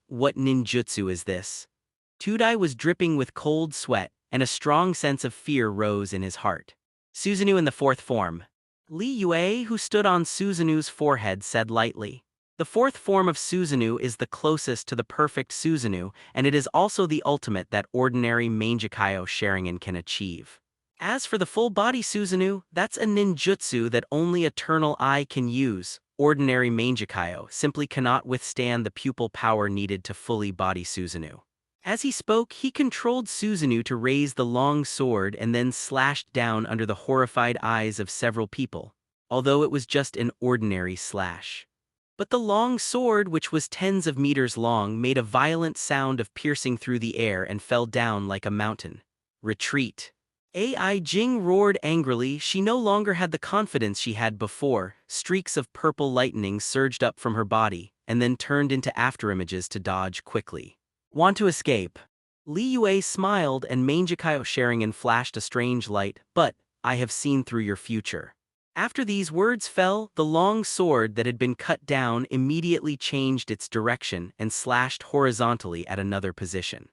What ninjutsu is this? Tudai was dripping with cold sweat, and a strong sense of fear rose in his heart. Susanoo in the fourth form. Li Yue, who stood on Susanoo's forehead, said lightly. The fourth form of Susanoo is the closest to the perfect Susanoo, and it is also the ultimate that ordinary Mangekyo Sharingan can achieve. As for the full-body Susanoo, that's a ninjutsu that only Eternal Eye can use. Ordinary Mangekyo simply cannot withstand the pupil power needed to fully body Susanoo. As he spoke, he controlled Susanoo to raise the long sword and then slashed down under the horrified eyes of several people, although it was just an ordinary slash. But the long sword, which was tens of meters long, made a violent sound of piercing through the air and fell down like a mountain. Retreat. Ai Jing roared angrily. She no longer had the confidence she had before. Streaks of purple lightning surged up from her body, and then turned into afterimages to dodge quickly. Want to escape? Li Yue smiled and Mangekyo Sharingan flashed a strange light, but I have seen through your future. After these words fell, the long sword that had been cut down immediately changed its direction and slashed horizontally at another position.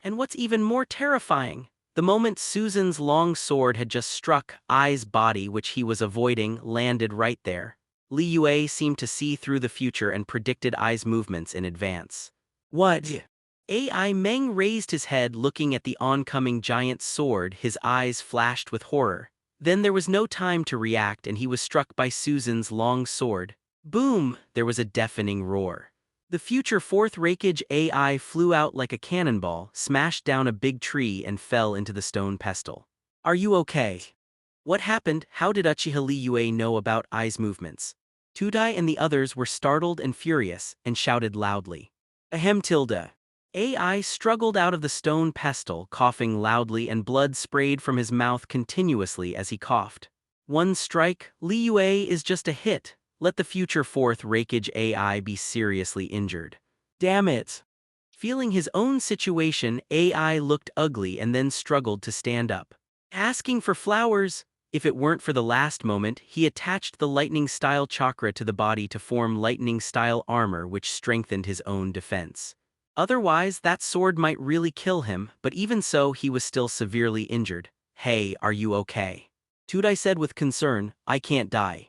And what's even more terrifying, the moment Susan's long sword had just struck Ai's body, which he was avoiding, landed right there. Li Yue seemed to see through the future and predicted Ai's movements in advance. What? Ai Meng raised his head, looking at the oncoming giant sword. His eyes flashed with horror. Then there was no time to react, and he was struck by Susan's long sword. Boom! There was a deafening roar. The future fourth Reikage AI flew out like a cannonball, smashed down a big tree, and fell into the stone pestle. Are you okay? What happened? How did Uchiha Li Yue know about Ai's movements? Tudai and the others were startled and furious, and shouted loudly. Ahem tilde. Ai struggled out of the stone pestle, coughing loudly, and blood sprayed from his mouth continuously as he coughed. One strike, Li Yue is just a hit. Let the future fourth Reikage AI be seriously injured. Damn it. Feeling his own situation, AI looked ugly and then struggled to stand up. Asking for flowers? If it weren't for the last moment, he attached the lightning-style chakra to the body to form lightning-style armor, which strengthened his own defense. Otherwise, that sword might really kill him, but even so, he was still severely injured. Hey, are you okay? Tudai said with concern. I can't die.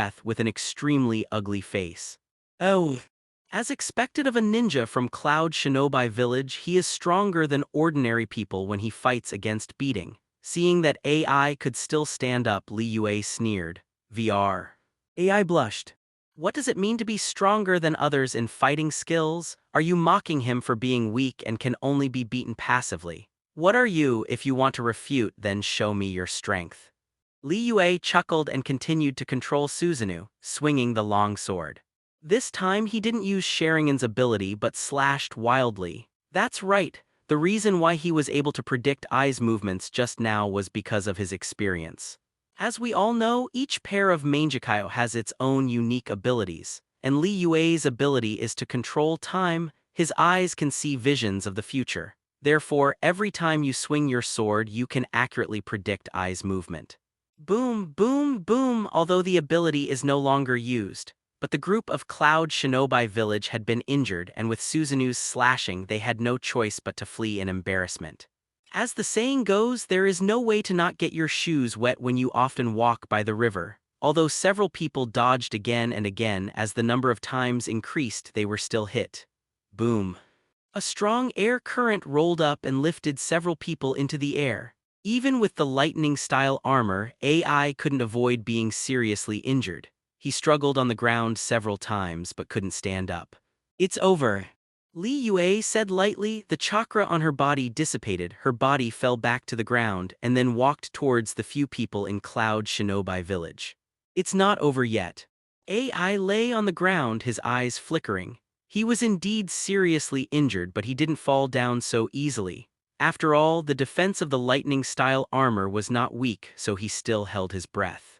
breath with an extremely ugly face. Oh. As expected of a ninja from Cloud Shinobi Village, he is stronger than ordinary people when he fights against beating. Seeing that AI could still stand up, Li Yue sneered. VR. AI blushed. What does it mean to be stronger than others in fighting skills? Are you mocking him for being weak and can only be beaten passively? What are you? If you want to refute, then show me your strength. Li Yue chuckled and continued to control Susanoo, swinging the long sword. This time he didn't use Sharingan's ability but slashed wildly. That's right, the reason why he was able to predict Ai's movements just now was because of his experience. As we all know, each pair of Mangekyo has its own unique abilities, and Li Yue's ability is to control time. His eyes can see visions of the future. Therefore, every time you swing your sword, you can accurately predict Ai's movement. Boom, boom, boom, although the ability is no longer used. But the group of Cloud Shinobi Village had been injured, and with Susanoo's slashing, they had no choice but to flee in embarrassment. As the saying goes, there is no way to not get your shoes wet when you often walk by the river. Although several people dodged again and again as the number of times increased, they were still hit. Boom. A strong air current rolled up and lifted several people into the air. Even with the lightning-style armor, AI couldn't avoid being seriously injured. He struggled on the ground several times but couldn't stand up. It's over. Li Yue said lightly. The chakra on her body dissipated, her body fell back to the ground, and then walked towards the few people in Cloud Shinobi Village. It's not over yet. AI lay on the ground, his eyes flickering. He was indeed seriously injured, but he didn't fall down so easily. After all, the defense of the lightning-style armor was not weak, so he still held his breath.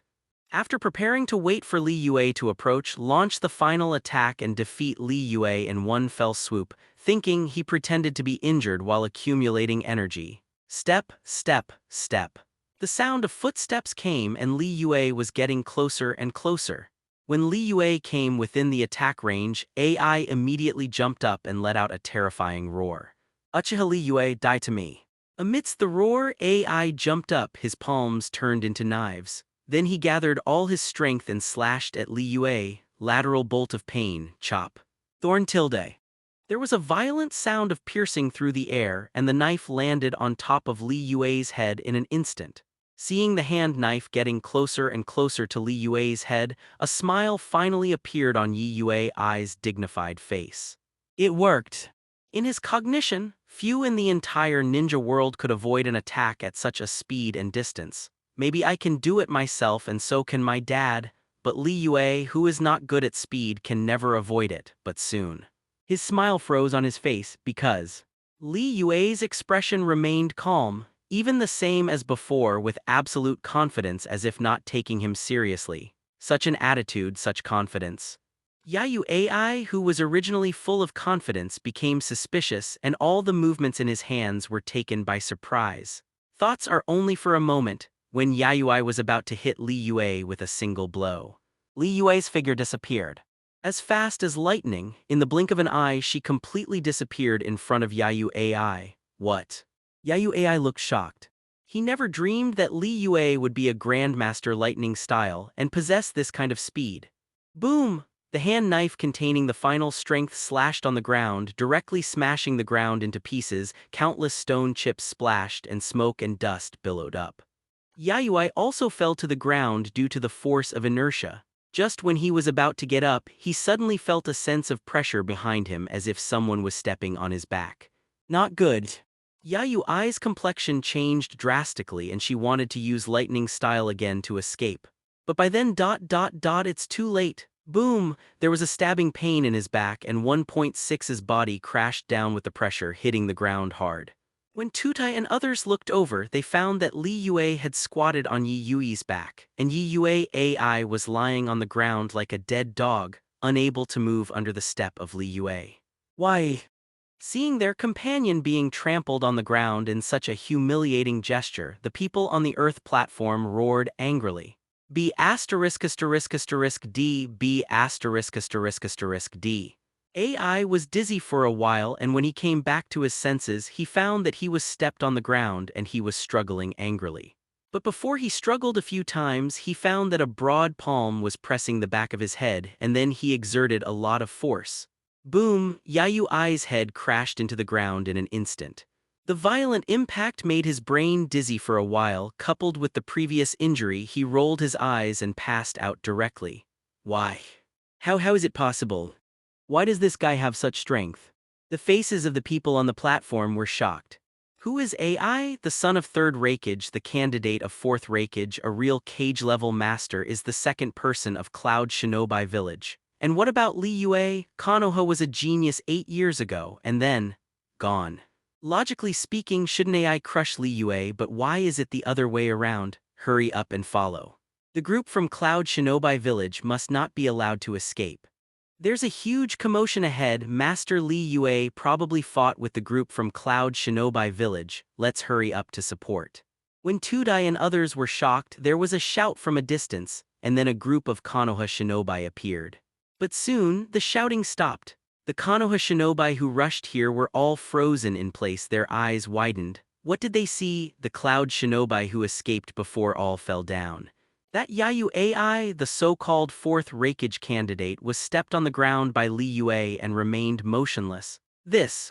After preparing to wait for Li Yue to approach, launch the final attack and defeat Li Yue in one fell swoop, thinking he pretended to be injured while accumulating energy. Step, step, step. The sound of footsteps came and Li Yue was getting closer and closer. When Li Yue came within the attack range, AI immediately jumped up and let out a terrifying roar. Uchiha Li Yue, die to me. Amidst the roar, AI jumped up, his palms turned into knives. Then he gathered all his strength and slashed at Li Yue, lateral bolt of pain, chop. Thorn tilde. There was a violent sound of piercing through the air, and the knife landed on top of Li Yue's head in an instant. Seeing the hand knife getting closer and closer to Li Yue's head, a smile finally appeared on Yi Yue's dignified face. It worked. In his cognition, few in the entire ninja world could avoid an attack at such a speed and distance. Maybe I can do it myself and so can my dad, but Li Yue, who is not good at speed, can never avoid it, but soon. His smile froze on his face because Li Yue's expression remained calm, even the same as before, with absolute confidence, as if not taking him seriously. Such an attitude, such confidence. Yayu AI, who was originally full of confidence, became suspicious, and all the movements in his hands were taken by surprise. Thoughts are only for a moment, when Yayui was about to hit Li Yue with a single blow. Li Yue's figure disappeared. As fast as lightning, in the blink of an eye, she completely disappeared in front of Yayu AI. What? Yayu AI looked shocked. He never dreamed that Li Yue would be a Grandmaster lightning style and possess this kind of speed. Boom! The hand knife containing the final strength slashed on the ground, directly smashing the ground into pieces. Countless stone chips splashed and smoke and dust billowed up. Yayui also fell to the ground due to the force of inertia. Just when he was about to get up, he suddenly felt a sense of pressure behind him, as if someone was stepping on his back. Not good. Yayui's complexion changed drastically and she wanted to use lightning style again to escape. But by then it's too late. Boom! There was a stabbing pain in his back and 1.6's body crashed down with the pressure, hitting the ground hard. When Tutai and others looked over, they found that Li Yue had squatted on Yi Yui's back, and Yi Yue AI was lying on the ground like a dead dog, unable to move under the step of Li Yue. Why? Seeing their companion being trampled on the ground in such a humiliating gesture, the people on the Earth platform roared angrily. B******D, B******D. AI was dizzy for a while, and when he came back to his senses, he found that he was stepped on the ground and he was struggling angrily. But before he struggled a few times, he found that a broad palm was pressing the back of his head, and then he exerted a lot of force. Boom! Yayui's head crashed into the ground in an instant. The violent impact made his brain dizzy for a while. Coupled with the previous injury, he rolled his eyes and passed out directly. Why? How is it possible? Why does this guy have such strength? The faces of the people on the platform were shocked. Who is AI? The son of third Reikage, the candidate of fourth Reikage, a real cage-level master, is the second person of Cloud Shinobi Village. And what about Li Yue? Konoha was a genius 8 years ago, and then gone. Logically speaking, shouldn't AI crush Li Yue, but why is it the other way around? Hurry up and follow. The group from Cloud Shinobi Village must not be allowed to escape. There's a huge commotion ahead. Master Li Yue probably fought with the group from Cloud Shinobi Village. Let's hurry up to support. When Tudai and others were shocked, there was a shout from a distance, and then a group of Konoha shinobi appeared. But soon, the shouting stopped. The Konoha shinobi who rushed here were all frozen in place, their eyes widened. What did they see? The cloud shinobi who escaped before all fell down. That Yayu AI, the so-called fourth raikage candidate, was stepped on the ground by Li Yue and remained motionless.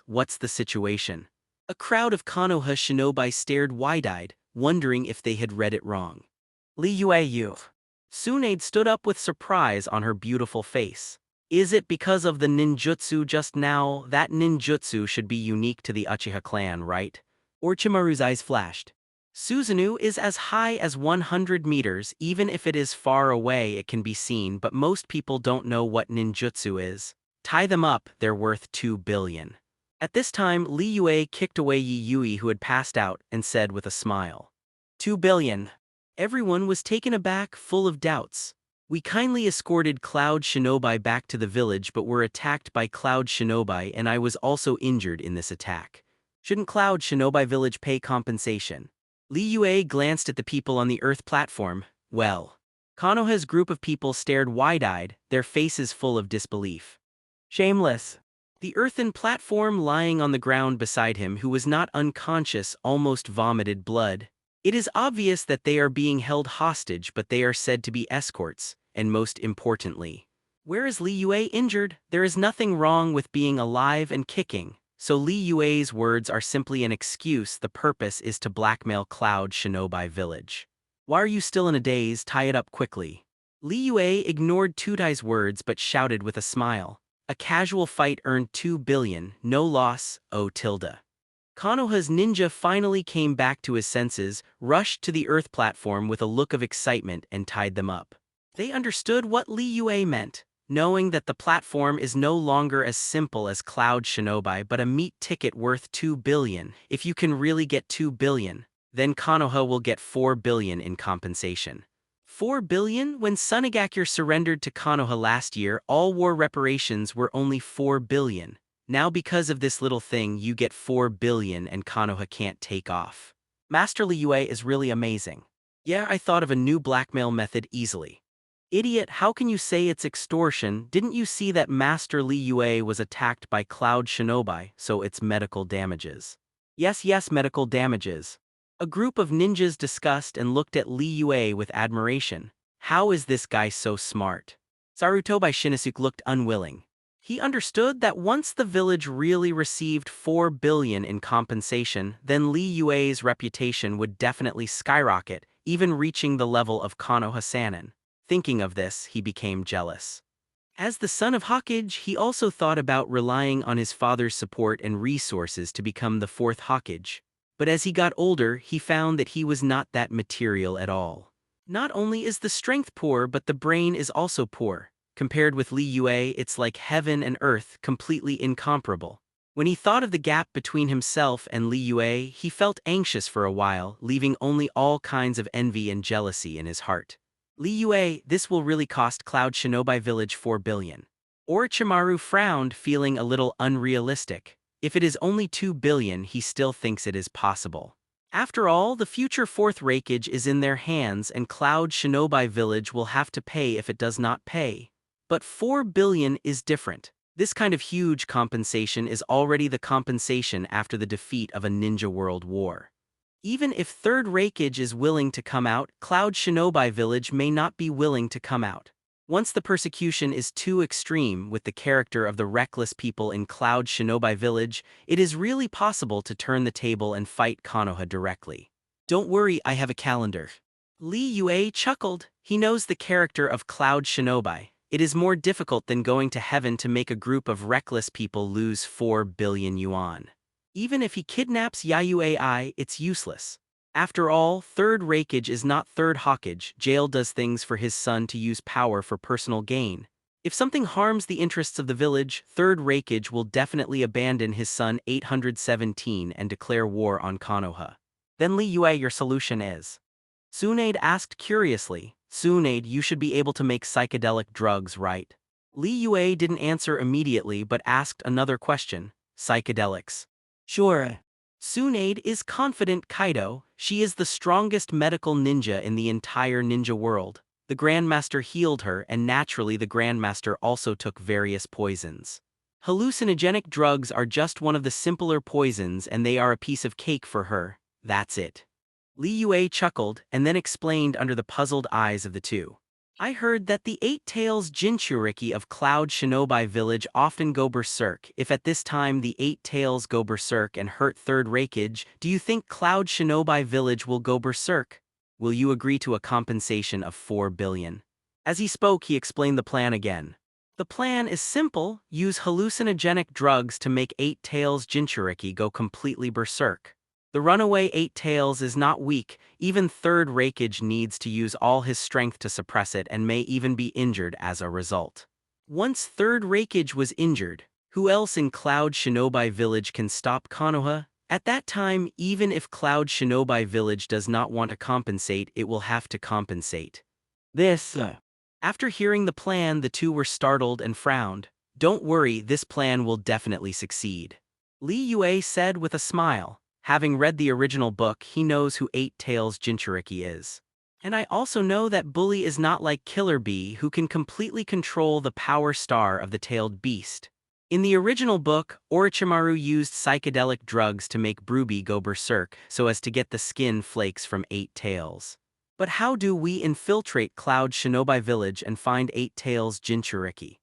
What's the situation? A crowd of Konoha shinobi stared wide-eyed, wondering if they had read it wrong. Li Yue. Tsunade stood up with surprise on her beautiful face. Is it because of the ninjutsu just now? That ninjutsu should be unique to the Uchiha clan, right? Orochimaru's eyes flashed. Susanoo is as high as 100 meters. Even if it is far away it can be seen, but most people don't know what ninjutsu is. Tie them up, they're worth 2 billion. At this time, Li Yue kicked away Yi Yui who had passed out and said with a smile. 2 billion. Everyone was taken aback, full of doubts. We kindly escorted Cloud Shinobi back to the village but were attacked by Cloud Shinobi and I was also injured in this attack. Shouldn't Cloud Shinobi village pay compensation? Li Yue glanced at the people on the Earth platform. Well. Konoha's group of people stared wide-eyed, their faces full of disbelief. Shameless. The earthen platform lying on the ground beside him, who was not unconscious, almost vomited blood. It is obvious that they are being held hostage, but they are said to be escorts, and most importantly. Where is Li Yue injured? There is nothing wrong with being alive and kicking. So Li Yue's words are simply an excuse. The purpose is to blackmail Cloud Shinobi village. Why are you still in a daze? Tie it up quickly. Li Yue ignored Tudai's words but shouted with a smile. A casual fight earned 2 billion, no loss, oh tilde. Konoha's ninja finally came back to his senses, rushed to the Earth platform with a look of excitement and tied them up. They understood what Li Yue meant. Knowing that the platform is no longer as simple as Cloud Shinobi but a meat ticket worth 2 billion. If you can really get 2 billion, then Konoha will get 4 billion in compensation. 4 billion? When Sunagakure surrendered to Konoha last year, all war reparations were only 4 billion. Now because of this little thing you get 4 billion and Konoha can't take off. Master Li Yue is really amazing. Yeah, I thought of a new blackmail method easily. Idiot, how can you say it's extortion? Didn't you see that Master Li Yue was attacked by Cloud Shinobi, so it's medical damages? Yes, medical damages. A group of ninjas discussed and looked at Li Yue with admiration. How is this guy so smart? Naruto by Shinosuke looked unwilling. He understood that once the village really received 4 billion in compensation, then Li Yue's reputation would definitely skyrocket, even reaching the level of Konoha Sannin. Thinking of this, he became jealous. As the son of Hokage, he also thought about relying on his father's support and resources to become the fourth Hokage. But as he got older, he found that he was not that material at all. Not only is the strength poor, but the brain is also poor. Compared with Li Yue, it's like heaven and earth, completely incomparable. When he thought of the gap between himself and Li Yue, he felt anxious for a while, leaving only all kinds of envy and jealousy in his heart. Li Yue, this will really cost Cloud Shinobi village 4 billion. Orochimaru frowned, feeling a little unrealistic. If it is only 2 billion, he still thinks it is possible. After all, the future fourth raikage is in their hands and Cloud Shinobi village will have to pay if it does not pay. But 4 billion is different. This kind of huge compensation is already the compensation after the defeat of a ninja world war. Even if third raikage is willing to come out, Cloud Shinobi village may not be willing to come out. Once the persecution is too extreme with the character of the reckless people in Cloud Shinobi village, it is really possible to turn the table and fight Konoha directly. Don't worry, I have a calendar. Li Yue chuckled. He knows the character of Cloud Shinobi. It is more difficult than going to heaven to make a group of reckless people lose 4 billion yuan. Even if he kidnaps Yayu AI, it's useless. After all, third raikage is not third Hokage. Jail does things for his son to use power for personal gain. If something harms the interests of the village, third raikage will definitely abandon his son 817 and declare war on Konoha. Then Li Yue, your solution is? Tsunade asked curiously. Tsunade, you should be able to make psychedelic drugs, right? Li Yue didn't answer immediately but asked another question. Psychedelics. Sure. Tsunade is confident. Kaido, she is the strongest medical ninja in the entire ninja world. The Grandmaster healed her and naturally the Grandmaster also took various poisons. Hallucinogenic drugs are just one of the simpler poisons and they are a piece of cake for her. That's it. Li Yue chuckled and then explained under the puzzled eyes of the two. I heard that the Eight Tails Jinchuriki of Cloud Shinobi Village often go berserk. If at this time the Eight Tails go berserk and hurt Third Raikage, do you think Cloud Shinobi Village will go berserk? Will you agree to a compensation of 4 billion? As he spoke, he explained the plan again. The plan is simple: use hallucinogenic drugs to make Eight Tails Jinchuriki go completely berserk. The runaway Eight Tails is not weak, even Third Raikage needs to use all his strength to suppress it and may even be injured as a result. Once Third Raikage was injured, who else in Cloud Shinobi Village can stop Konoha? At that time, even if Cloud Shinobi Village does not want to compensate, it will have to compensate. After hearing the plan, the two were startled and frowned. Don't worry, this plan will definitely succeed, Li Yue said with a smile. Having read the original book, he knows who Eight Tails Jinchuriki is. And I also know that Bully is not like Killer Bee, who can completely control the power star of the tailed beast. In the original book, Orochimaru used psychedelic drugs to make Bruby go berserk so as to get the skin flakes from Eight Tails. But how do we infiltrate Cloud Shinobi Village and find Eight Tails Jinchuriki?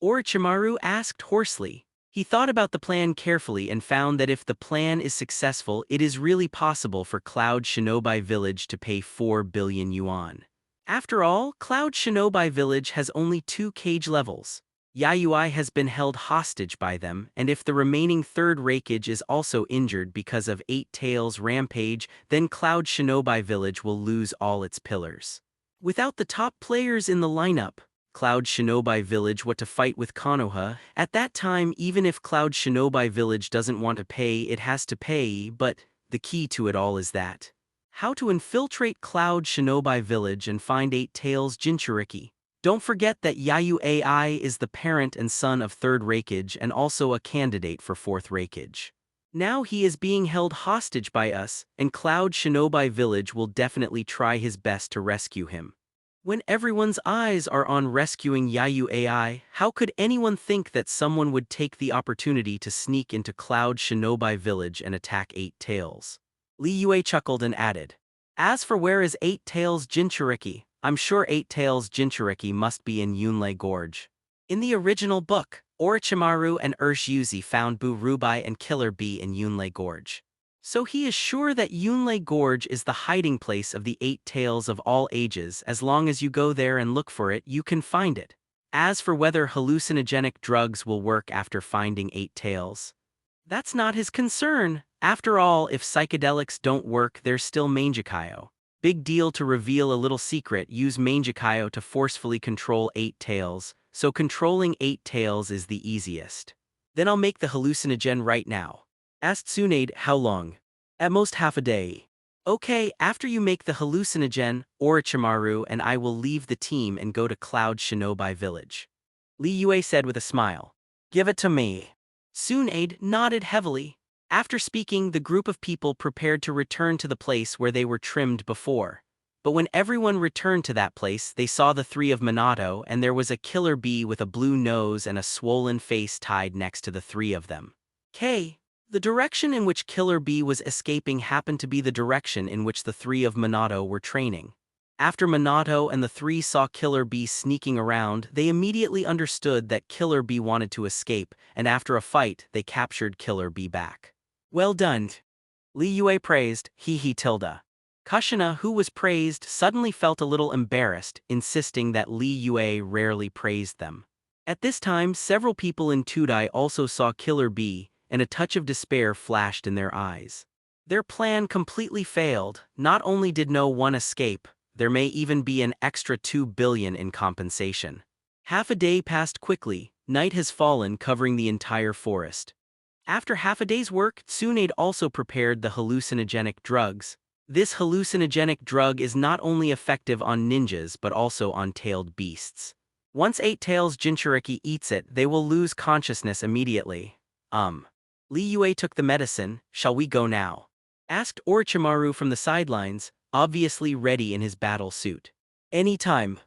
Orochimaru asked hoarsely. He thought about the plan carefully and found that if the plan is successful, it is really possible for Cloud Shinobi Village to pay 4 billion yuan. After all, Cloud Shinobi Village has only 2 cage levels. Yayoi has been held hostage by them, and if the remaining Third Raikage is also injured because of Eight Tails' rampage, then Cloud Shinobi Village will lose all its pillars. Without the top players in the lineup, Cloud Shinobi Village what to fight with Konoha. At that time, even if Cloud Shinobi Village doesn't want to pay, it has to pay, but the key to it all is that. How to infiltrate Cloud Shinobi Village and find Eight Tails Jinchuriki. Don't forget that Yayu AI is the parent and son of Third Raikage and also a candidate for Fourth Raikage. Now he is being held hostage by us, and Cloud Shinobi Village will definitely try his best to rescue him. When everyone's eyes are on rescuing Yayu AI, how could anyone think that someone would take the opportunity to sneak into Cloud Shinobi Village and attack Eight Tails? Li Yue chuckled and added, as for where is Eight Tails Jinchuriki, I'm sure Eight Tails Jinchuriki must be in Yunlei Gorge. In the original book, Orochimaru and Urshiuzi found Bu Rubai and Killer Bee in Yunlei Gorge. So he is sure that Yunlei Gorge is the hiding place of the Eight Tails of all ages. As long as you go there and look for it, you can find it. As for whether hallucinogenic drugs will work after finding Eight Tails, that's not his concern. After all, if psychedelics don't work, there's still Mangekyo. Big deal to reveal a little secret. Use Mangekyo to forcefully control Eight Tails, so controlling Eight Tails is the easiest. Then I'll make the hallucinogen right now, asked Tsunade. How long? At most half a day. Okay, after you make the hallucinogen, Orochimaru and I will leave the team and go to Cloud Shinobi Village, Li Yue said with a smile. Give it to me. Tsunade nodded heavily. After speaking, the group of people prepared to return to the place where they were trimmed before. But when everyone returned to that place, they saw the three of Minato, and there was a Killer Bee with a blue nose and a swollen face tied next to the three of them. The direction in which Killer Bee was escaping happened to be the direction in which the three of Minato were training. After Minato and the three saw Killer Bee sneaking around, they immediately understood that Killer Bee wanted to escape, and after a fight, they captured Killer Bee back. Well done, Li Yue praised. Tilda. Kushina, who was praised, suddenly felt a little embarrassed, insisting that Li Yue rarely praised them. At this time, several people in Tudai also saw Killer Bee, and a touch of despair flashed in their eyes. Their plan completely failed. Not only did no one escape, there may even be an extra 2 billion in compensation. Half a day passed quickly. Night has fallen, covering the entire forest. After half a day's work, Tsunade also prepared the hallucinogenic drugs. This hallucinogenic drug is not only effective on ninjas but also on tailed beasts. Once Eight Tails Jinchuriki eats it, they will lose consciousness immediately. Li Yue took the medicine. Shall we go now? Asked Orochimaru from the sidelines, obviously ready in his battle suit. Anytime.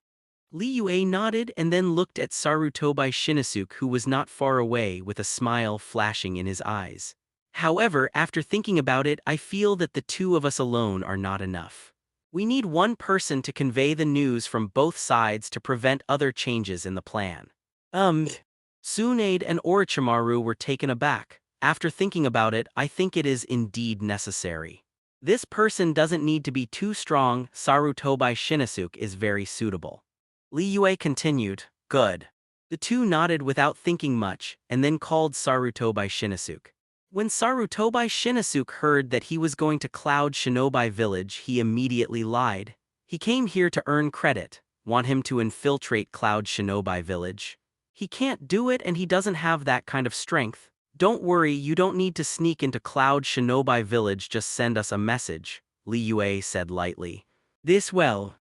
Li Yue nodded and then looked at Sarutobi Shinosuke, who was not far away, with a smile flashing in his eyes. However, after thinking about it, I feel that the two of us alone are not enough. We need one person to convey the news from both sides to prevent other changes in the plan. Tsunade and Orochimaru were taken aback. After thinking about it, I think it is indeed necessary. This person doesn't need to be too strong. Sarutobi Shinosuke is very suitable. Li Yue continued, good. The two nodded without thinking much, and then called Sarutobi Shinosuke. When Sarutobi Shinosuke heard that he was going to Cloud Shinobi Village, he immediately lied. He came here to earn credit. Want him to infiltrate Cloud Shinobi Village? He can't do it, and he doesn't have that kind of strength. Don't worry, you don't need to sneak into Cloud Shinobi Village, just send us a message, Li Yue said lightly. This well.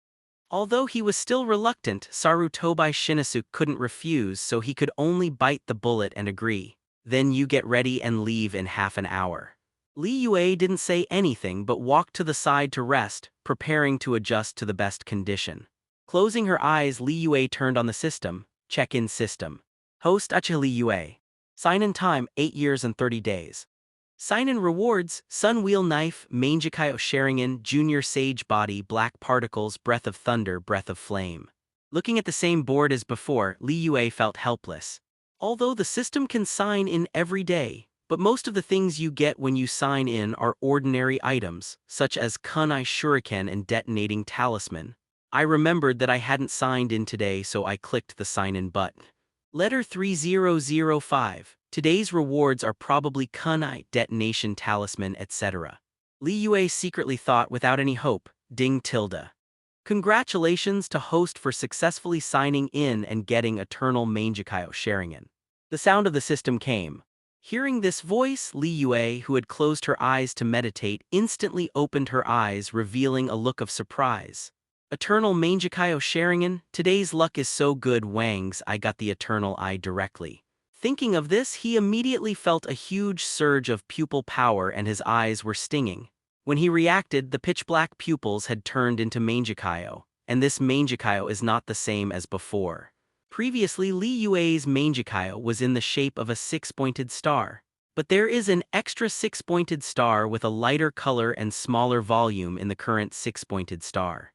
Although he was still reluctant, Sarutobi Shinosuke couldn't refuse, so he could only bite the bullet and agree. Then you get ready and leave in half an hour. Li Yue didn't say anything but walked to the side to rest, preparing to adjust to the best condition. Closing her eyes, Li Yue turned on the system. Check-in system. Host Uchiha Li Yue. Sign-in time 8 years and 30 days. Sign-in rewards: Sun Wheel Knife, Mangekyo Sharingan, Junior Sage Body, Black Particles, Breath of Thunder, Breath of Flame. Looking at the same board as before, Li Yue felt helpless. Although the system can sign in every day, but most of the things you get when you sign in are ordinary items, such as kunai shuriken and detonating talisman. I remembered that I hadn't signed in today, so I clicked the sign-in button. Letter 3005. Today's rewards are probably kunai, detonation talisman, etc. Li Yue secretly thought without any hope, ding tilde. Congratulations to host for successfully signing in and getting Eternal Mangekyo Sharingan. The sound of the system came. Hearing this voice, Li Yue, who had closed her eyes to meditate, instantly opened her eyes, revealing a look of surprise. Eternal Mangekyo Sharingan, today's luck is so good, Wangs, I got the Eternal Eye directly. Thinking of this, he immediately felt a huge surge of pupil power and his eyes were stinging. When he reacted, the pitch-black pupils had turned into Mangekyo, and this Mangekyo is not the same as before. Previously, Li Yue's Mangekyo was in the shape of a 6-pointed star. But there is an extra 6-pointed star with a lighter color and smaller volume in the current 6-pointed star.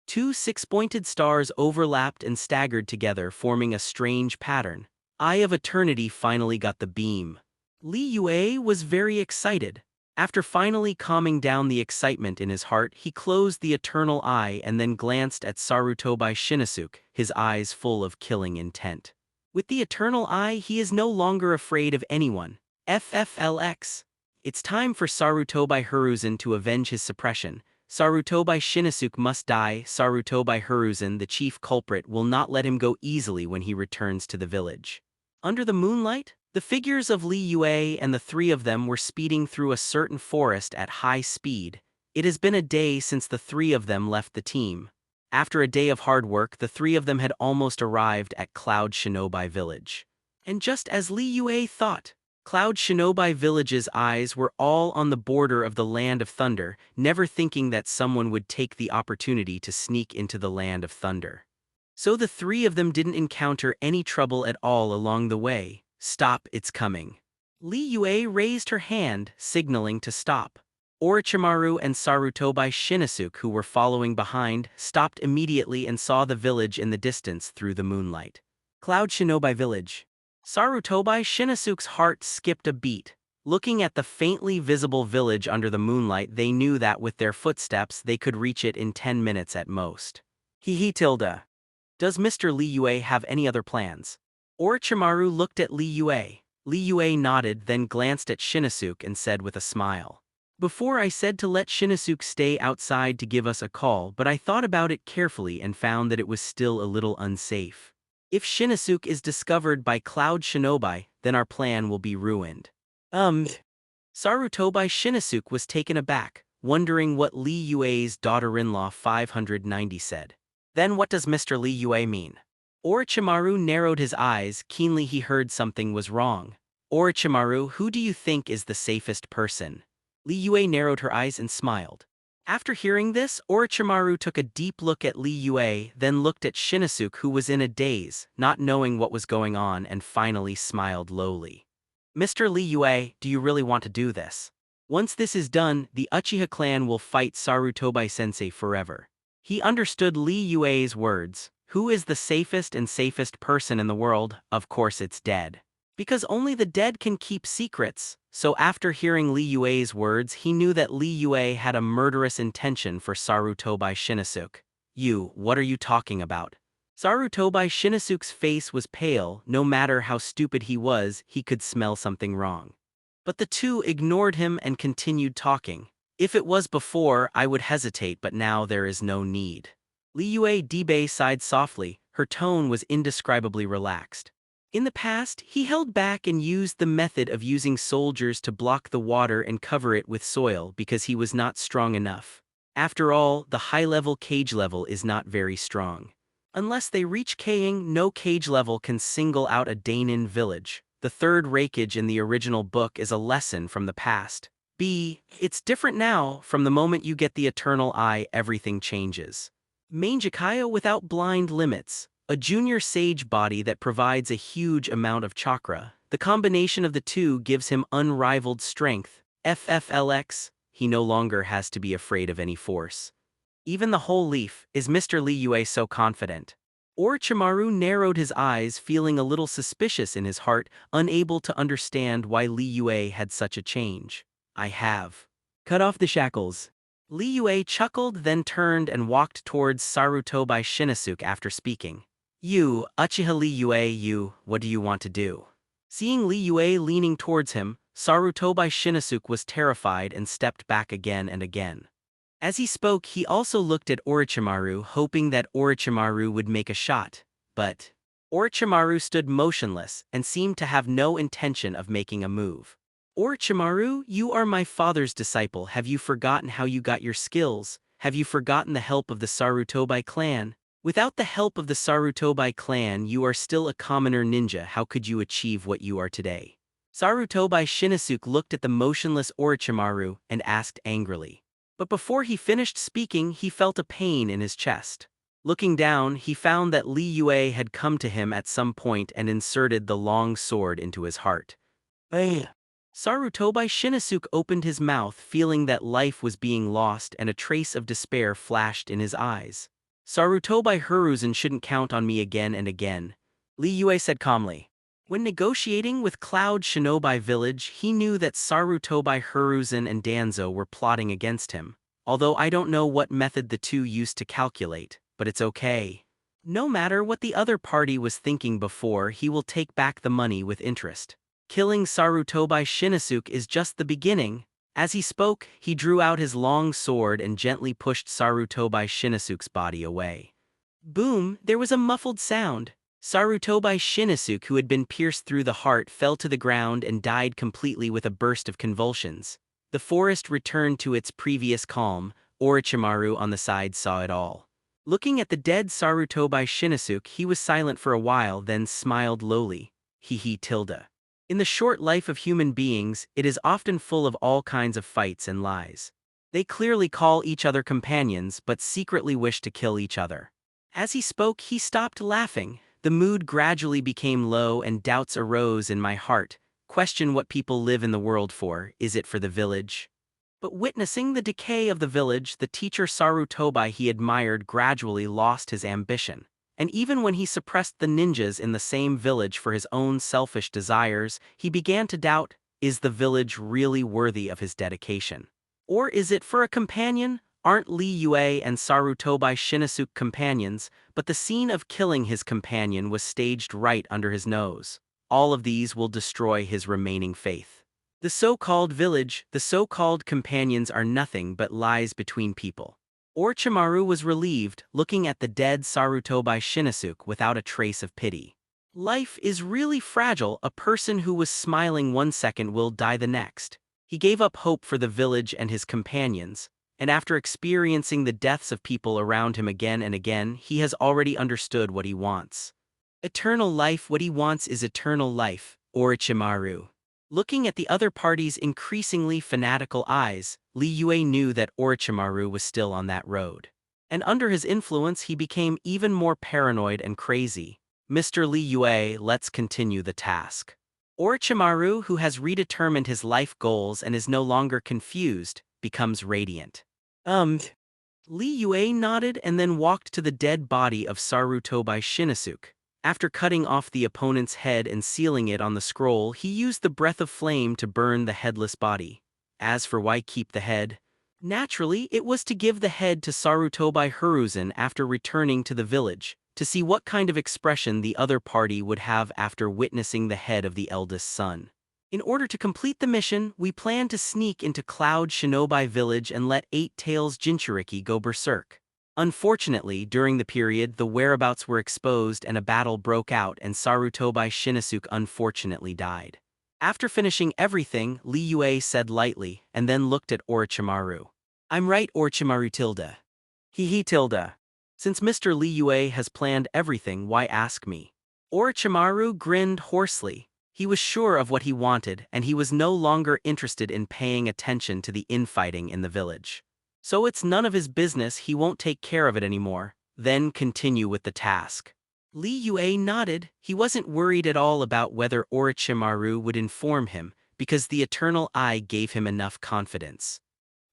2 6-pointed stars overlapped and staggered together, forming a strange pattern. Eye of Eternity finally got the beam. Li Yue was very excited. After finally calming down the excitement in his heart, he closed the Eternal Eye and then glanced at Sarutobi Shinosuke, his eyes full of killing intent. With the Eternal Eye, he is no longer afraid of anyone. FFLX. It's time for Sarutobi Hiruzen to avenge his suppression. Sarutobi Shinosuke must die. Sarutobi Hiruzen, the chief culprit, will not let him go easily when he returns to the village. Under the moonlight, the figures of Li Yue and the three of them were speeding through a certain forest at high speed. It has been a day since the three of them left the team. After a day of hard work, the three of them had almost arrived at Cloud Shinobi Village. And just as Li Yue thought, Cloud Shinobi Village's eyes were all on the border of the Land of Thunder, never thinking that someone would take the opportunity to sneak into the Land of Thunder. So the three of them didn't encounter any trouble at all along the way. Stop, it's coming. Li Yue raised her hand, signaling to stop. Orochimaru and Sarutobi Shinosuke, who were following behind, stopped immediately and saw the village in the distance through the moonlight. Cloud Shinobi Village. Sarutobi Shinosuke's heart skipped a beat. Looking at the faintly visible village under the moonlight, they knew that with their footsteps they could reach it in 10 minutes at most. Tilde. Does Mr. Li Yue have any other plans? Orochimaru looked at Li Yue. Li Yue nodded, then glanced at Shinosuke and said with a smile. Before I said to let Shinosuke stay outside to give us a call, but I thought about it carefully and found that it was still a little unsafe. If Shinosuke is discovered by Cloud Shinobi, then our plan will be ruined. Sarutobi Shinosuke was taken aback, wondering what Li Yue's daughter-in-law 590 said. Then what does Mr. Li Yue mean? Orochimaru narrowed his eyes. Keenly he heard something was wrong. Orochimaru, who do you think is the safest person? Li Yue narrowed her eyes and smiled. After hearing this, Orochimaru took a deep look at Li Yue, then looked at Shinosuke, who was in a daze, not knowing what was going on, and finally smiled lowly. Mr. Li Yue, do you really want to do this? Once this is done, the Uchiha clan will fight Sarutobi-sensei forever. He understood Li Yue's words. Who is the safest person in the world? Of course it's dead. Because only the dead can keep secrets. So after hearing Li Yue's words, he knew that Li Yue had a murderous intention for Sarutobi Shinnosuke. What are you talking about? Sarutobi Shinnosuke's face was pale. No matter how stupid he was, he could smell something wrong. But the two ignored him and continued talking. If it was before, I would hesitate, but now there is no need. Li Yue Dibei sighed softly. Her tone was indescribably relaxed. In the past, he held back and used the method of using soldiers to block the water and cover it with soil because he was not strong enough. After all, the high-level cage level is not very strong. Unless they reach K'ing, no cage level can single out a Dainin village. The third rakeage in the original book is a lesson from the past. It's different now. From the moment you get the Eternal Eye, everything changes. Mangekyo without blind limits. A junior sage body that provides a huge amount of chakra. The combination of the two gives him unrivaled strength. FFLX, he no longer has to be afraid of any force. Even the whole leaf. Is Mr. Li Yue so confident? Orochimaru narrowed his eyes, feeling a little suspicious in his heart, unable to understand why Li Yue had such a change. I have cut off the shackles. Li Yue chuckled, then turned and walked towards Sarutobi Shinnosuke after speaking. Uchiha Li Yue, what do you want to do? Seeing Li Yue leaning towards him, Sarutobi Shinnosuke was terrified and stepped back again and again. As he spoke, he also looked at Orochimaru, hoping that Orochimaru would make a shot. But Orochimaru stood motionless and seemed to have no intention of making a move. Orochimaru, you are my father's disciple. Have you forgotten how you got your skills? Have you forgotten the help of the Sarutobi clan? Without the help of the Sarutobi clan, you are still a commoner ninja. How could you achieve what you are today? Sarutobi Shinnosuke looked at the motionless Orochimaru and asked angrily. But before he finished speaking, he felt a pain in his chest. Looking down, he found that Li Yue had come to him at some point and inserted the long sword into his heart. Sarutobi Shinnosuke opened his mouth, feeling that life was being lost, and a trace of despair flashed in his eyes. Sarutobi Hiruzen shouldn't count on me again and again, Li Yue said calmly. When negotiating with Cloud Shinobi Village, he knew that Sarutobi Hiruzen and Danzo were plotting against him. Although I don't know what method the two used to calculate, but it's okay. No matter what the other party was thinking before, he will take back the money with interest. Killing Sarutobi Shinnosuke is just the beginning. As he spoke, he drew out his long sword and gently pushed Sarutobi Shinnosuke's body away. Boom, there was a muffled sound. Sarutobi Shinnosuke, who had been pierced through the heart, fell to the ground and died completely with a burst of convulsions. The forest returned to its previous calm. Orochimaru on the side saw it all. Looking at the dead Sarutobi Shinnosuke, he was silent for a while, then smiled lowly. Tilde. In the short life of human beings, it is often full of all kinds of fights and lies. They clearly call each other companions, but secretly wish to kill each other. As he spoke, he stopped laughing. The mood gradually became low and doubts arose in my heart. Question what people live in the world for. Is it for the village? But witnessing the decay of the village, the teacher Sarutobi he admired gradually lost his ambition. And even when he suppressed the ninjas in the same village for his own selfish desires, he began to doubt, is the village really worthy of his dedication? Or is it for a companion? Aren't Li Yue and Sarutobi Shinnosuke companions? But the scene of killing his companion was staged right under his nose. All of these will destroy his remaining faith. The so-called village, the so-called companions are nothing but lies between people. Orochimaru was relieved, looking at the dead Sarutobi Shinnosuke without a trace of pity. Life is really fragile. A person who was smiling one second will die the next. He gave up hope for the village and his companions, and after experiencing the deaths of people around him again and again, he has already understood what he wants. Eternal life. What he wants is eternal life, Orochimaru. Looking at the other party's increasingly fanatical eyes, Li Yue knew that Orochimaru was still on that road. And under his influence, he became even more paranoid and crazy. Mr. Li Yue, let's continue the task. Orochimaru, who has redetermined his life goals and is no longer confused, becomes radiant. Li Yue nodded and then walked to the dead body of Sarutobi Shinosuke. After cutting off the opponent's head and sealing it on the scroll, he used the breath of flame to burn the headless body. As for why keep the head? Naturally, it was to give the head to Sarutobi Hiruzen after returning to the village, to see what kind of expression the other party would have after witnessing the head of the eldest son. In order to complete the mission, we plan to sneak into Cloud Shinobi Village and let Eight Tails Jinchuriki go berserk. Unfortunately, during the period, the whereabouts were exposed and a battle broke out and Sarutobi Shinosuke unfortunately died. After finishing everything, Li Yue said lightly, and then looked at Orochimaru. I'm right, Orochimaru tilde. He tilde. Since Mr. Li Yue has planned everything, why ask me? Orochimaru grinned hoarsely. He was sure of what he wanted, and he was no longer interested in paying attention to the infighting in the village. So it's none of his business, he won't take care of it anymore, then continue with the task. Li Yue nodded. He wasn't worried at all about whether Orochimaru would inform him, because the Eternal Eye gave him enough confidence.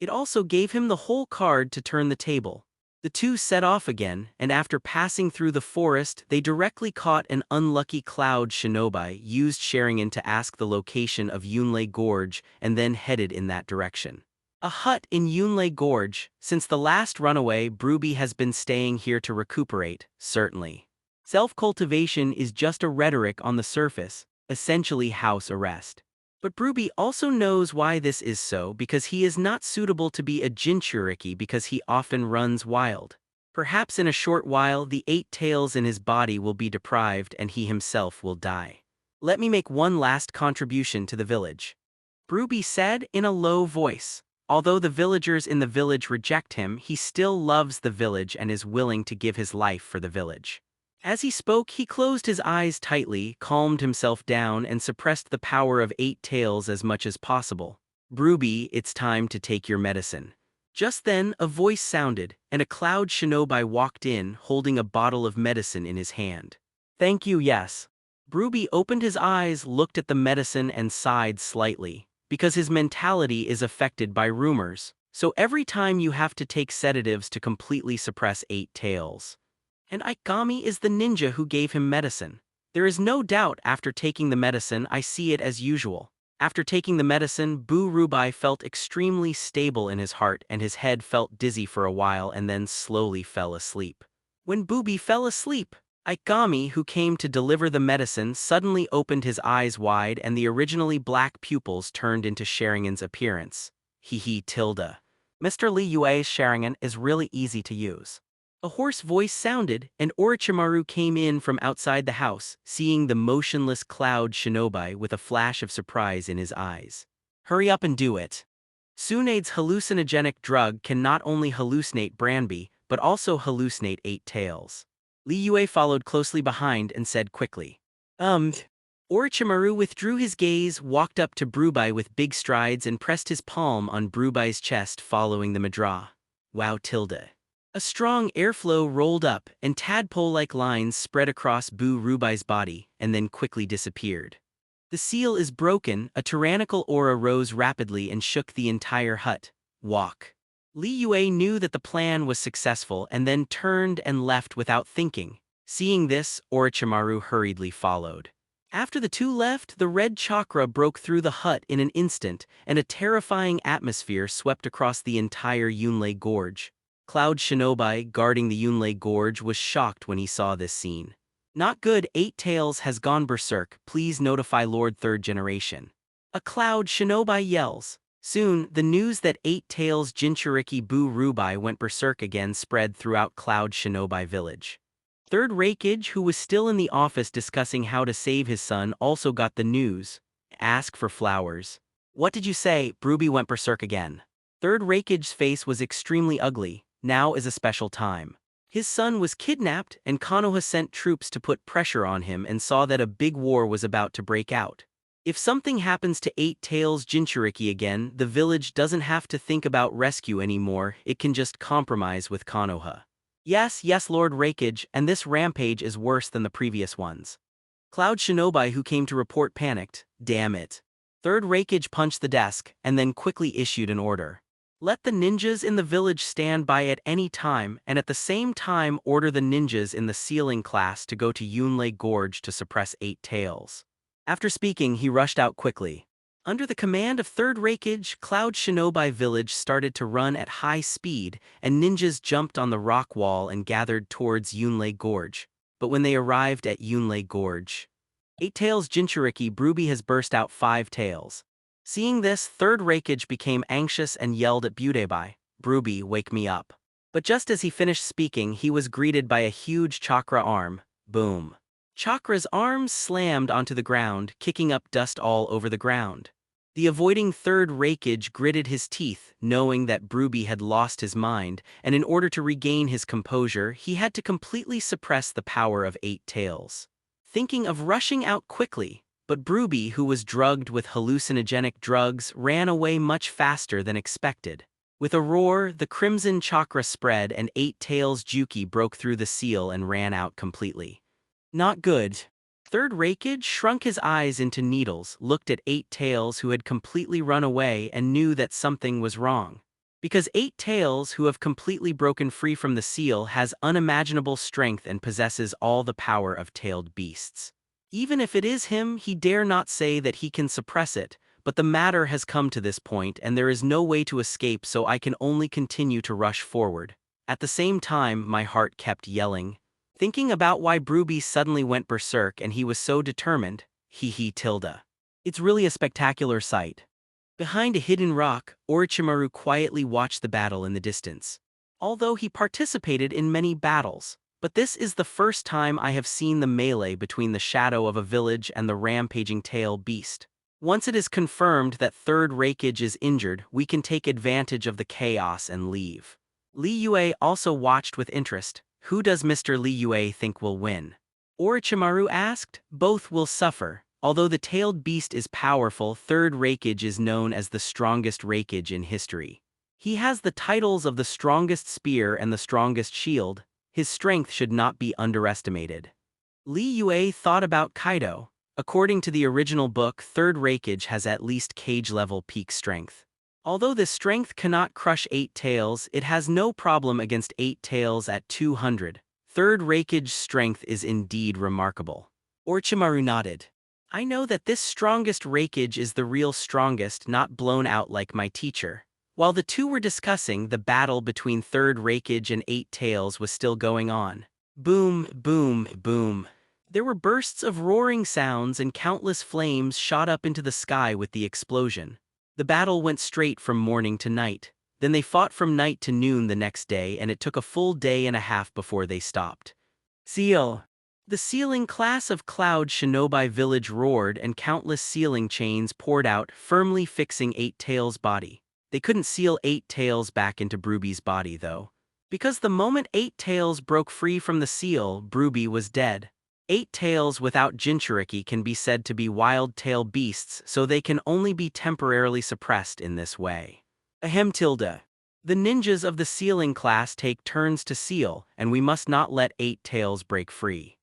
It also gave him the whole card to turn the table. The two set off again, and after passing through the forest, they directly caught an unlucky Cloud Shinobi, used Sharingan to ask the location of Yunlei Gorge, and then headed in that direction. A hut in Yunlei Gorge. Since the last runaway, Bruby has been staying here to recuperate, certainly. Self-cultivation is just a rhetoric on the surface, essentially house arrest. But Bruby also knows why this is so, because he is not suitable to be a Jinchuriki because he often runs wild. Perhaps in a short while the 8 tails in his body will be deprived and he himself will die. Let me make one last contribution to the village. Bruby said in a low voice. Although the villagers in the village reject him, he still loves the village and is willing to give his life for the village. As he spoke, he closed his eyes tightly, calmed himself down, and suppressed the power of 8 tails as much as possible. Bruby, it's time to take your medicine. Just then, a voice sounded, and a Cloud Shinobi walked in, holding a bottle of medicine in his hand. Thank you, yes. Bruby opened his eyes, looked at the medicine, and sighed slightly, because his mentality is affected by rumors, so every time you have to take sedatives to completely suppress 8 tails. And Ikigami is the ninja who gave him medicine. There is no doubt after taking the medicine I see it as usual. After taking the medicine, Rubai felt extremely stable in his heart and his head felt dizzy for a while and then slowly fell asleep. When Booby fell asleep, Ikigami, who came to deliver the medicine, suddenly opened his eyes wide and the originally black pupils turned into Sharingan's appearance. Tilde. Mr. Li Yue's Sharingan is really easy to use. A hoarse voice sounded, and Orochimaru came in from outside the house, seeing the motionless Cloud Shinobi with a flash of surprise in his eyes. Hurry up and do it. Tsunade's hallucinogenic drug can not only hallucinate Branby, but also hallucinate 8 tails. Li Yue followed closely behind and said quickly. Orochimaru withdrew his gaze, walked up to Brubai with big strides and pressed his palm on Brubai's chest following the madra. Wow tilde. A strong airflow rolled up, and tadpole-like lines spread across Rubai's body, and then quickly disappeared. The seal is broken, a tyrannical aura rose rapidly and shook the entire hut. Walk. Li Yue knew that the plan was successful and then turned and left without thinking. Seeing this, Orochimaru hurriedly followed. After the two left, the red chakra broke through the hut in an instant, and a terrifying atmosphere swept across the entire Yunlei Gorge. Cloud Shinobi, guarding the Yunlei Gorge, was shocked when he saw this scene. Not good, 8 tails has gone berserk, please notify Lord 3rd Generation. A Cloud Shinobi yells. Soon, the news that 8 tails Jinchuriki Rubai went berserk again spread throughout Cloud Shinobi Village. 3rd Reikage, who was still in the office discussing how to save his son, also got the news. Ask for flowers. What did you say? Bruby went berserk again. 3rd Reikage's face was extremely ugly. Now is a special time. His son was kidnapped, and Konoha sent troops to put pressure on him and saw that a big war was about to break out. If something happens to 8 tails Jinchuriki again, the village doesn't have to think about rescue anymore, it can just compromise with Konoha. Yes, Lord Reikage, and this rampage is worse than the previous ones. Cloud Shinobi, who came to report, panicked. Damn it. Third Raikage punched the desk and then quickly issued an order. Let the ninjas in the village stand by at any time, and at the same time order the ninjas in the sealing class to go to Yunlei Gorge to suppress 8 tails. After speaking, he rushed out quickly. Under the command of Third Raikage, Cloud Shinobi village started to run at high speed, and ninjas jumped on the rock wall and gathered towards Yunlei Gorge. But when they arrived at Yunlei Gorge, 8 tails Jinchuriki Bruby has burst out 5 tails. Seeing this, Third Raikage became anxious and yelled at Budebai, Bruby, wake me up. But just as he finished speaking, he was greeted by a huge chakra arm. Boom. Chakra's arms slammed onto the ground, kicking up dust all over the ground. The avoiding Third Raikage gritted his teeth, knowing that Bruby had lost his mind, and in order to regain his composure, he had to completely suppress the power of 8 tails. Thinking of rushing out quickly, but Bruby, who was drugged with hallucinogenic drugs, ran away much faster than expected. With a roar, the crimson chakra spread and 8 tails Juki broke through the seal and ran out completely. Not good. Third Raikage shrunk his eyes into needles, looked at 8 tails who had completely run away and knew that something was wrong. Because 8 tails who have completely broken free from the seal has unimaginable strength and possesses all the power of tailed beasts. Even if it is him, he dare not say that he can suppress it, but the matter has come to this point and there is no way to escape, so I can only continue to rush forward. At the same time, my heart kept yelling, thinking about why Bruby suddenly went berserk and he was so determined. Tilda. It's really a spectacular sight. Behind a hidden rock, Orochimaru quietly watched the battle in the distance. Although he participated in many battles, but this is the first time I have seen the melee between the shadow of a village and the rampaging tail beast. Once it is confirmed that Third Raikage is injured, we can take advantage of the chaos and leave. Li Yue also watched with interest. Who does Mr. Li Yue think will win? Orochimaru asked. Both will suffer. Although the tailed beast is powerful, Third Raikage is known as the strongest Raikage in history. He has the titles of the strongest spear and the strongest shield. His strength should not be underestimated. Li Yue thought about Kaido. According to the original book, Third Raikage has at least cage-level peak strength. Although this strength cannot crush 8 tails, it has no problem against 8 tails at 200. Third Raikage's strength is indeed remarkable. Orochimaru nodded. I know that this strongest Raikage is the real strongest, not blown out like my teacher. While the two were discussing, the battle between Third Raikage and 8 tails was still going on. Boom, boom, boom. There were bursts of roaring sounds and countless flames shot up into the sky with the explosion. The battle went straight from morning to night. Then they fought from night to noon the next day, and it took a full day and a half before they stopped. Seal. The sealing class of Cloud Shinobi village roared and countless sealing chains poured out, firmly fixing 8 tails' body. They couldn't seal 8 tails back into Bruby's body though. Because the moment 8 tails broke free from the seal, Bruby was dead. 8 tails without Jinchuriki can be said to be wild tail beasts, so they can only be temporarily suppressed in this way. Ahem tilde. The ninjas of the sealing class take turns to seal, and we must not let 8 tails break free.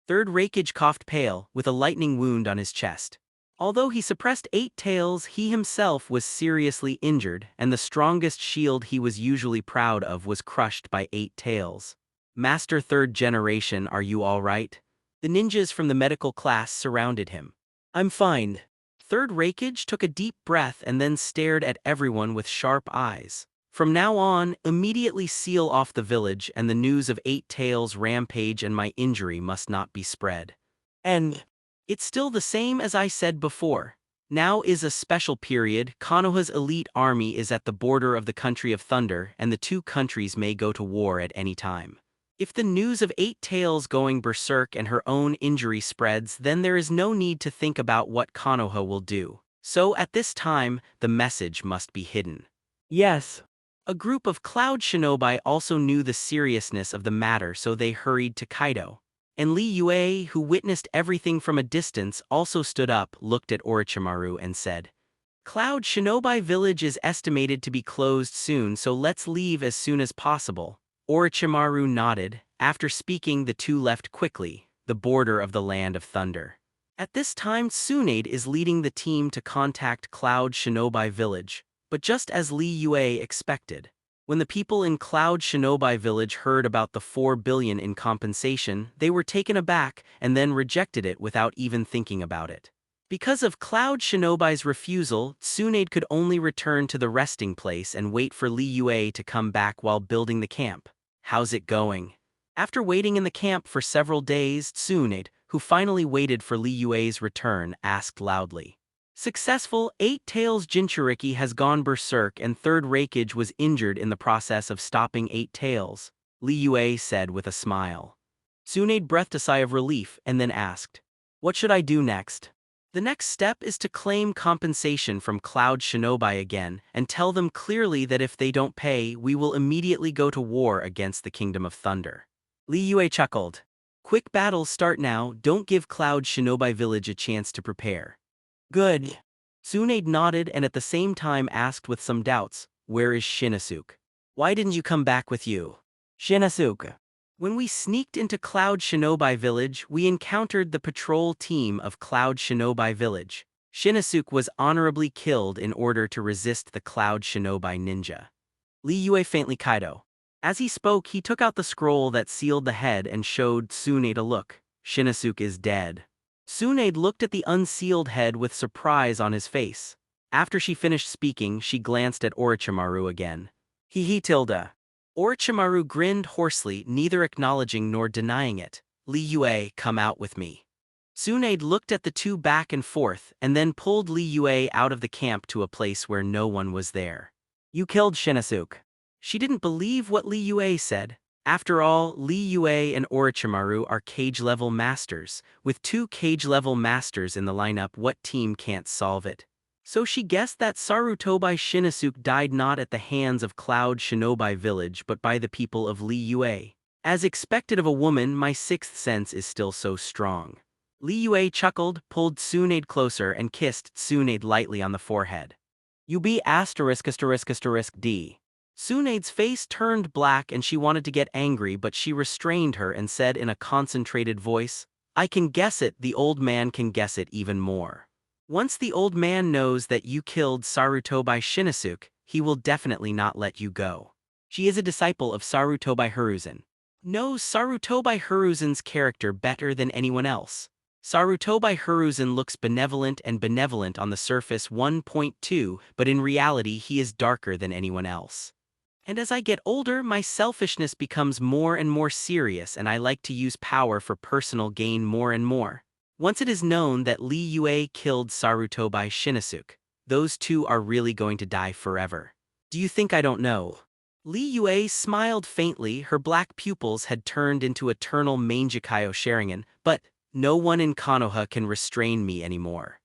Third Raikage coughed pale, with a lightning wound on his chest. Although he suppressed 8 tails, he himself was seriously injured, and the strongest shield he was usually proud of was crushed by 8 tails. Master Third Generation, are you all right? The ninjas from the medical class surrounded him. I'm fine. Third Raikage took a deep breath and then stared at everyone with sharp eyes. From now on, immediately seal off the village, and the news of 8 tails rampage and my injury must not be spread. And it's still the same as I said before. Now is a special period. Konoha's elite army is at the border of the country of Thunder, and the two countries may go to war at any time. If the news of 8 tails going berserk and her own injury spreads, then there is no need to think about what Konoha will do. So at this time, the message must be hidden. Yes. A group of Cloud Shinobi also knew the seriousness of the matter, so they hurried to Kaido. And Li Yue, who witnessed everything from a distance, also stood up, looked at Orochimaru and said, Cloud Shinobi village is estimated to be closed soon, so let's leave as soon as possible. Orochimaru nodded. After speaking, the two left quickly, the border of the land of thunder. At this time, Tsunade is leading the team to contact Cloud Shinobi Village, but just as Li Yue expected. When the people in Cloud Shinobi Village heard about the 4 billion in compensation, they were taken aback and then rejected it without even thinking about it. Because of Cloud Shinobi's refusal, Tsunade could only return to the resting place and wait for Li Yue to come back while building the camp. How's it going? After waiting in the camp for several days, Tsunade, who finally waited for Li Yue's return, asked loudly. Successful, 8 Tails Jinchuriki has gone berserk and 3rd Raikage was injured in the process of stopping 8 Tails, Li Yue said with a smile. Tsunade breathed a sigh of relief and then asked, "What should I do next?" The next step is to claim compensation from Cloud Shinobi again and tell them clearly that if they don't pay, we will immediately go to war against the Kingdom of Thunder. Li Yue chuckled. Quick battles start now, don't give Cloud Shinobi Village a chance to prepare. Good. Tsunade nodded and at the same time asked with some doubts, where is Shinosuke? Why didn't you come back with you? Shinosuke. When we sneaked into Cloud Shinobi Village, we encountered the patrol team of Cloud Shinobi Village. Shinosuke was honorably killed in order to resist the Cloud Shinobi ninja. Li Yue faintly kaido. As he spoke, he took out the scroll that sealed the head and showed Tsunade a look. Shinosuke is dead. Tsunade looked at the unsealed head with surprise on his face. After she finished speaking, she glanced at Orochimaru again. Tilda. Orochimaru grinned hoarsely, neither acknowledging nor denying it. Li Yue, come out with me. Tsunade looked at the two back and forth, and then pulled Li Yue out of the camp to a place where no one was there. You killed Shinosuke. She didn't believe what Li Yue said. After all, Li Yue and Orochimaru are cage-level masters. With 2 cage-level masters in the lineup, what team can't solve it? So she guessed that Sarutobi Shinosuke died not at the hands of Cloud Shinobi Village but by the people of Li Yue. As expected of a woman, my 6th sense is still so strong. Li Yue chuckled, pulled Tsunade closer and kissed Tsunade lightly on the forehead. You be *****D. Tsunade's face turned black and she wanted to get angry, but she restrained her and said in a concentrated voice, I can guess it, the old man can guess it even more. Once the old man knows that you killed Sarutobi Shinosuke, he will definitely not let you go. She is a disciple of Sarutobi Hiruzen. Knows Sarutobi Hiruzen's character better than anyone else. Sarutobi Hiruzen looks benevolent on the surface 1.2, but in reality he is darker than anyone else. And as I get older, my selfishness becomes more and more serious and I like to use power for personal gain more and more. Once it is known that Li Yue killed Sarutobi Shinosuke, those two are really going to die forever. Do you think I don't know? Li Yue smiled faintly, her black pupils had turned into eternal Mangekyo Sharingan, but no one in Konoha can restrain me anymore.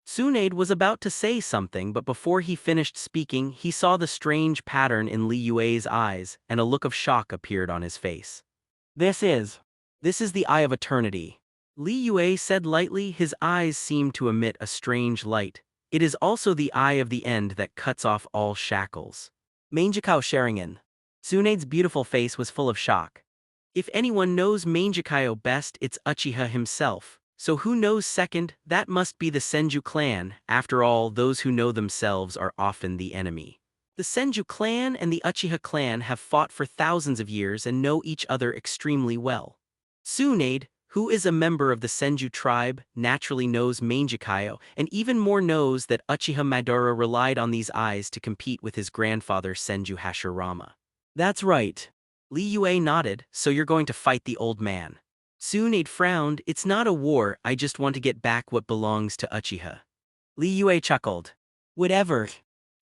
Tsunade was about to say something, but before he finished speaking, he saw the strange pattern in Li Yue's eyes, and a look of shock appeared on his face. This is the Eye of Eternity. Li Yue said lightly, his eyes seemed to emit a strange light. It is also the Eye of the End that cuts off all shackles. Mangekyo Sharingan. Tsunade's beautiful face was full of shock. If anyone knows Mangekyo best, it's Uchiha himself. So who knows second? That must be the Senju clan. After all, those who know themselves are often the enemy. The Senju clan and the Uchiha clan have fought for thousands of years and know each other extremely well. Tsunade, who is a member of the Senju tribe, naturally knows Mangekyo, and even more knows that Uchiha Madara relied on these eyes to compete with his grandfather Senju Hashirama. That's right. Li Yue nodded, so you're going to fight the old man. Tsunade frowned, it's not a war, I just want to get back what belongs to Uchiha. Li Yue chuckled. Whatever.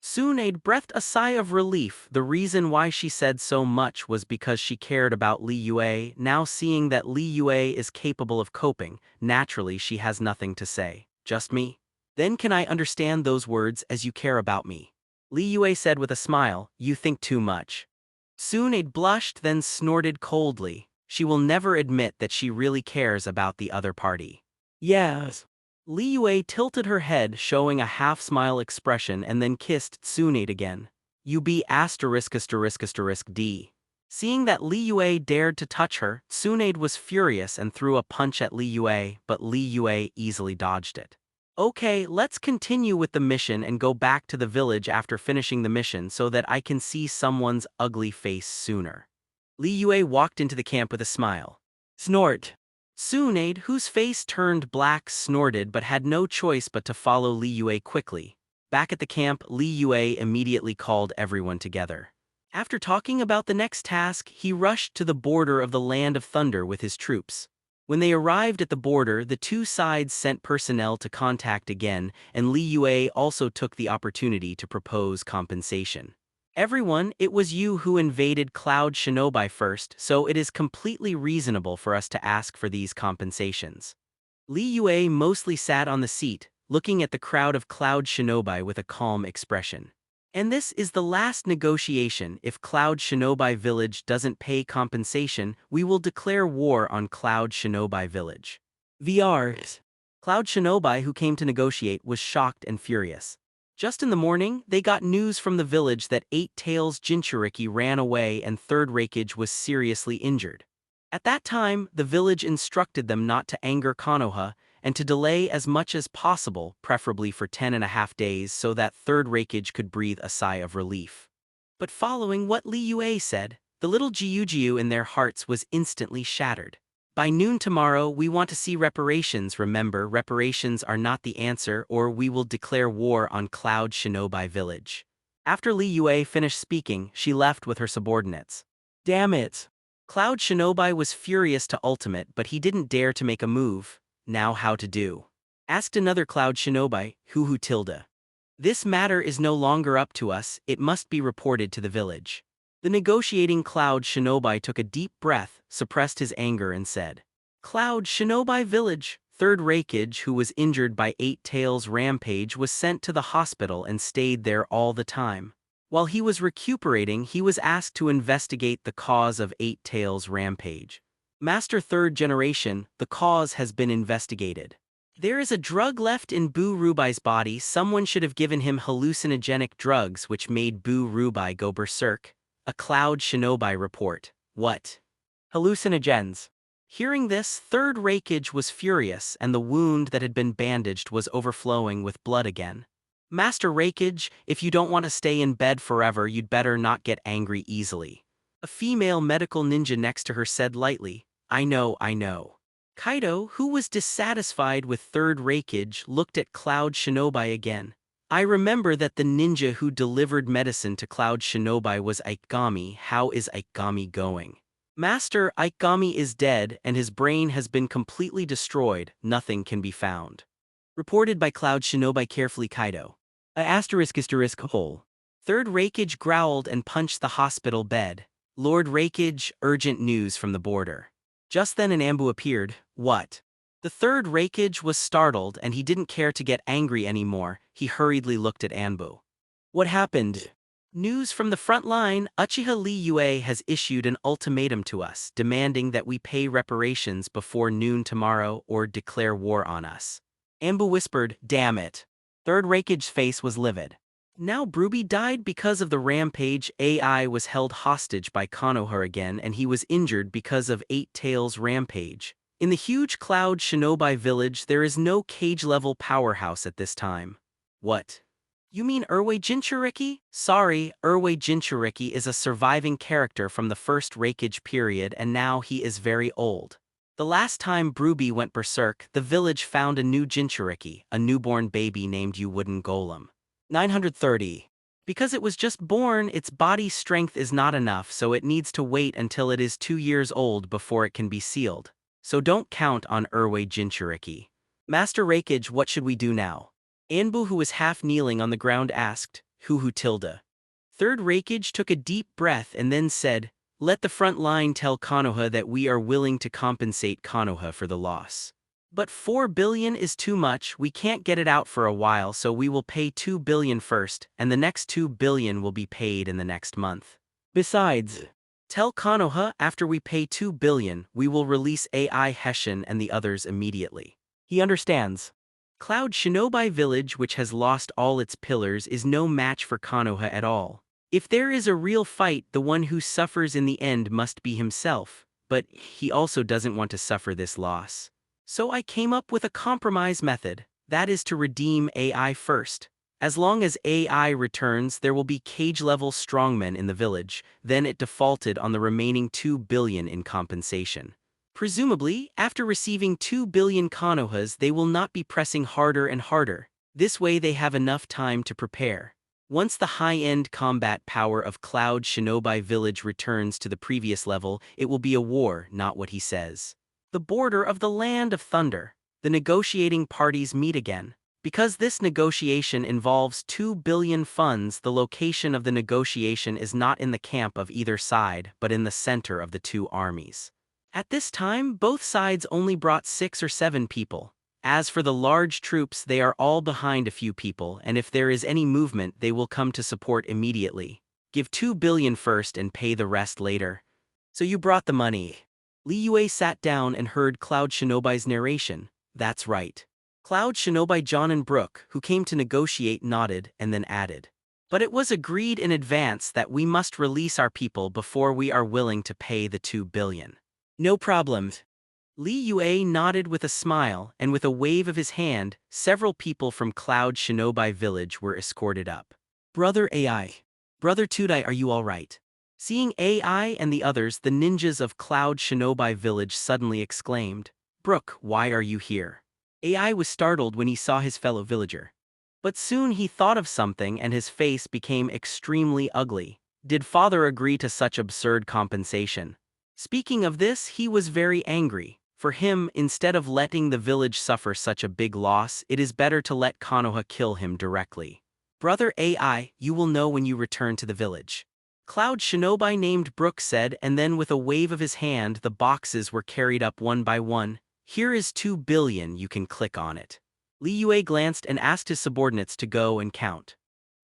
Tsunade breathed a sigh of relief. The reason why she said so much was because she cared about Li Yue. Now seeing that Li Yue is capable of coping, naturally she has nothing to say. Just me? Then can I understand those words as you care about me? Li Yue said with a smile, you think too much. Tsunade blushed then snorted coldly. She will never admit that she really cares about the other party. Yes. Li Yue tilted her head, showing a half-smile expression, and then kissed Tsunade again. You be *****D. Seeing that Li Yue dared to touch her, Tsunade was furious and threw a punch at Li Yue, but Li Yue easily dodged it. Okay, let's continue with the mission and go back to the village after finishing the mission so that I can see someone's ugly face sooner. Li Yue walked into the camp with a smile. Snort. Tsunade, whose face turned black, snorted but had no choice but to follow Li Yue quickly. Back at the camp, Li Yue immediately called everyone together. After talking about the next task, he rushed to the border of the Land of Thunder with his troops. When they arrived at the border, the two sides sent personnel to contact again, and Li Yue also took the opportunity to propose compensation. Everyone, it was you who invaded Cloud Shinobi first, so it is completely reasonable for us to ask for these compensations. Li Yue mostly sat on the seat, looking at the crowd of Cloud Shinobi with a calm expression. And this is the last negotiation. If Cloud Shinobi Village doesn't pay compensation, we will declare war on Cloud Shinobi Village. VRs. Cloud Shinobi, who came to negotiate, was shocked and furious. Just in the morning, they got news from the village that 8 Tails Jinchuriki ran away and 3rd Reikage was seriously injured. At that time, the village instructed them not to anger Konoha, and to delay as much as possible, preferably for 10.5 days, so that 3rd Reikage could breathe a sigh of relief. But following what Li Yue said, the little Jiujiu in their hearts was instantly shattered. By noon tomorrow, we want to see reparations. Remember, reparations are not the answer, or we will declare war on Cloud Shinobi Village. After Li Yue finished speaking, she left with her subordinates. Damn it! Cloud Shinobi was furious to ultimate, but he didn't dare to make a move. Now how to do? Asked another Cloud Shinobi, Huhu tilde. This matter is no longer up to us, it must be reported to the village. The negotiating Cloud Shinobi took a deep breath, suppressed his anger and said, Cloud Shinobi Village, 3rd Reikage, who was injured by 8 Tails Rampage, was sent to the hospital and stayed there all the time. While he was recuperating, he was asked to investigate the cause of 8 Tails Rampage. Master 3rd Generation, the cause has been investigated. There is a drug left in Boo Rubai's body. Someone should have given him hallucinogenic drugs which made Boo Rubai go berserk. A Cloud Shinobi report. What? Hallucinogens. Hearing this, 3rd Reikage was furious and the wound that had been bandaged was overflowing with blood again. Master Reikage, if you don't want to stay in bed forever, you'd better not get angry easily. A female medical ninja next to her said lightly, I know. Kaido, who was dissatisfied with 3rd Reikage, looked at Cloud Shinobi again. I remember that the ninja who delivered medicine to Cloud Shinobi was Ikegami. How is Ikegami going? Master, Ikegami is dead and his brain has been completely destroyed. Nothing can be found. Reported by Cloud Shinobi carefully. Kaido. Hole. 3rd Reikage growled and punched the hospital bed. Lord Reikage, urgent news from the border. Just then an Anbu appeared. What? The 3rd Reikage was startled and he didn't care to get angry anymore. He hurriedly looked at Anbu. What happened? News from the front line. Uchiha Li Yue has issued an ultimatum to us, demanding that we pay reparations before noon tomorrow or declare war on us. Anbu whispered, damn it. 3rd Reikage's face was livid. Now Bruby died because of the rampage. AI was held hostage by Konoha again and he was injured because of 8 Tails Rampage. In the huge Cloud Shinobi Village there is no cage-level powerhouse at this time. What? You mean Erway Jinchuriki? Sorry, Erway Jinchuriki is a surviving character from the 1st Reikage period and now he is very old. The last time Bruby went berserk, the village found a new Jinchuriki, a newborn baby named You Wooden Golem. 930. Because it was just born, its body strength is not enough, so it needs to wait until it is 2 years old before it can be sealed. So don't count on Erway Jinchuriki. Master Reikage, what should we do now? Anbu, who was half kneeling on the ground, asked, Huhu tilde. 3rd Reikage took a deep breath and then said, let the front line tell Konoha that we are willing to compensate Konoha for the loss. But 4 billion is too much, we can't get it out for a while, so we will pay 2 billion first, and the next 2 billion will be paid in the next month. Besides, tell Konoha after we pay 2 billion, we will release AI Hessian and the others immediately. He understands. Cloud Shinobi Village, which has lost all its pillars, is no match for Konoha at all. If there is a real fight, the one who suffers in the end must be himself, but he also doesn't want to suffer this loss. So I came up with a compromise method, that is to redeem AI first. As long as AI returns, there will be cage-level strongmen in the village, then it defaulted on the remaining 2 billion in compensation. Presumably, after receiving 2 billion Konohas, they will not be pressing harder and harder. This way they have enough time to prepare. Once the high-end combat power of Cloud Shinobi Village returns to the previous level, it will be a war, not what he says. The border of the Land of Thunder. The negotiating parties meet again. Because this negotiation involves 2 billion funds, the location of the negotiation is not in the camp of either side, but in the center of the two armies. At this time, both sides only brought 6 or 7 people. As for the large troops, they are all behind a few people, and if there is any movement, they will come to support immediately. Give 2 billion first and pay the rest later. So you brought the money. Li Yue sat down and heard Cloud Shinobi's narration. That's right. Cloud Shinobi Jonin Brook, who came to negotiate, nodded and then added. But it was agreed in advance that we must release our people before we are willing to pay the 2 billion. No problem. Li Yue nodded with a smile, and with a wave of his hand, several people from Cloud Shinobi Village were escorted up. Brother AI. Brother Tudai, are you all right? Seeing AI and the others, the ninjas of Cloud Shinobi Village suddenly exclaimed, Brook, why are you here? AI was startled when he saw his fellow villager. But soon he thought of something and his face became extremely ugly. Did father agree to such absurd compensation? Speaking of this, he was very angry. For him, instead of letting the village suffer such a big loss, it is better to let Konoha kill him directly. Brother AI, you will know when you return to the village. Cloud Shinobi named Brook said, and then with a wave of his hand the boxes were carried up one by one. Here is 2 billion, you can click on it. Li Yue glanced and asked his subordinates to go and count.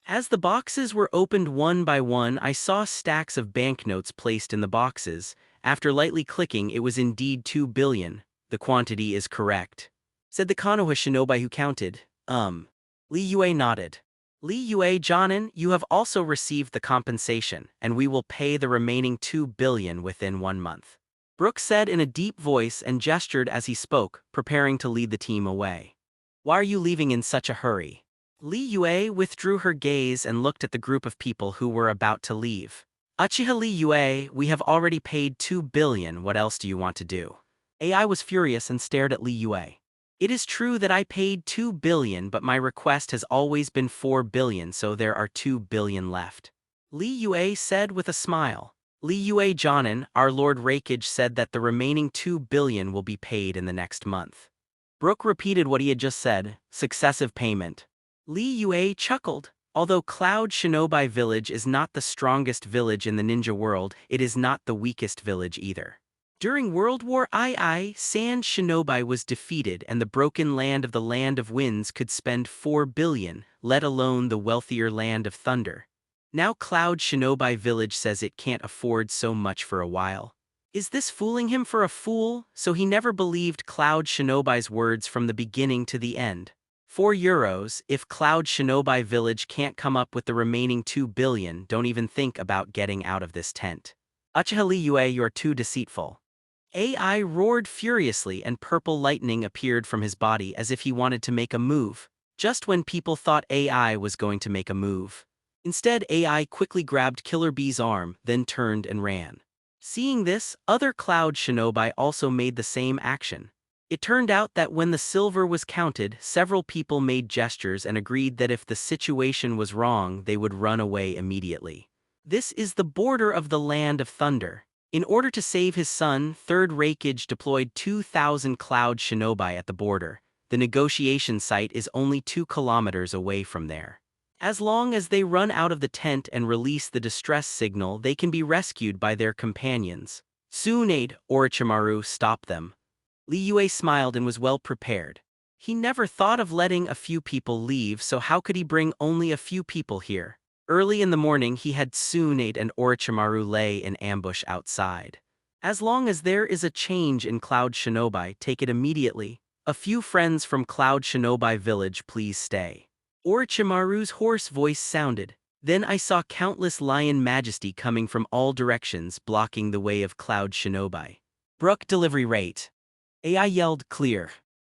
As the boxes were opened one by one, I saw stacks of banknotes placed in the boxes. After lightly clicking, it was indeed 2 billion. The quantity is correct, said the Konoha shinobi who counted. Li Yue nodded. Li Yue Jonin, you have also received the compensation, and we will pay the remaining 2 billion within 1 month. Brook said in a deep voice and gestured as he spoke, preparing to lead the team away. Why are you leaving in such a hurry? Li Yue withdrew her gaze and looked at the group of people who were about to leave. Uchiha Li Yue, we have already paid 2 billion, what else do you want to do? AI was furious and stared at Li Yue. It is true that I paid 2 billion, but my request has always been 4 billion, so there are 2 billion left. Li Yue said with a smile. Li Yue Jonin, our Lord Raikage said that the remaining 2 billion will be paid in the next month. Brook repeated what he had just said, successive payment. Li Yue chuckled. Although Cloud Shinobi Village is not the strongest village in the ninja world, it is not the weakest village either. During World War II, Sand Shinobi was defeated and the broken land of the Land of Winds could spend 4 billion, let alone the wealthier Land of Thunder. Now Cloud Shinobi Village says it can't afford so much for a while. Is this fooling him for a fool? So he never believed Cloud Shinobi's words from the beginning to the end. 4 euros, if Cloud Shinobi Village can't come up with the remaining 2 billion, don't even think about getting out of this tent. Uchiha Li Yue, you're too deceitful. AI roared furiously and purple lightning appeared from his body as if he wanted to make a move, just when people thought AI was going to make a move. Instead, AI quickly grabbed Killer Bee's arm, then turned and ran. Seeing this, other Cloud Shinobi also made the same action. It turned out that when the silver was counted, several people made gestures and agreed that if the situation was wrong, they would run away immediately. This is the border of the Land of Thunder. In order to save his son, Third Raikage deployed 2,000 Cloud Shinobi at the border. The negotiation site is only 2 kilometers away from there. As long as they run out of the tent and release the distress signal, they can be rescued by their companions. Tsunade, Orochimaru, stop them. Li Yue smiled and was well prepared. He never thought of letting a few people leave, so how could he bring only a few people here? Early in the morning he had Tsunade and Orochimaru lay in ambush outside. As long as there is a change in Cloud Shinobi, take it immediately. A few friends from Cloud Shinobi Village, please stay. Orochimaru's hoarse voice sounded. Then I saw countless lion majesty coming from all directions, blocking the way of Cloud Shinobi. Brook delivery rate. AI yelled clear.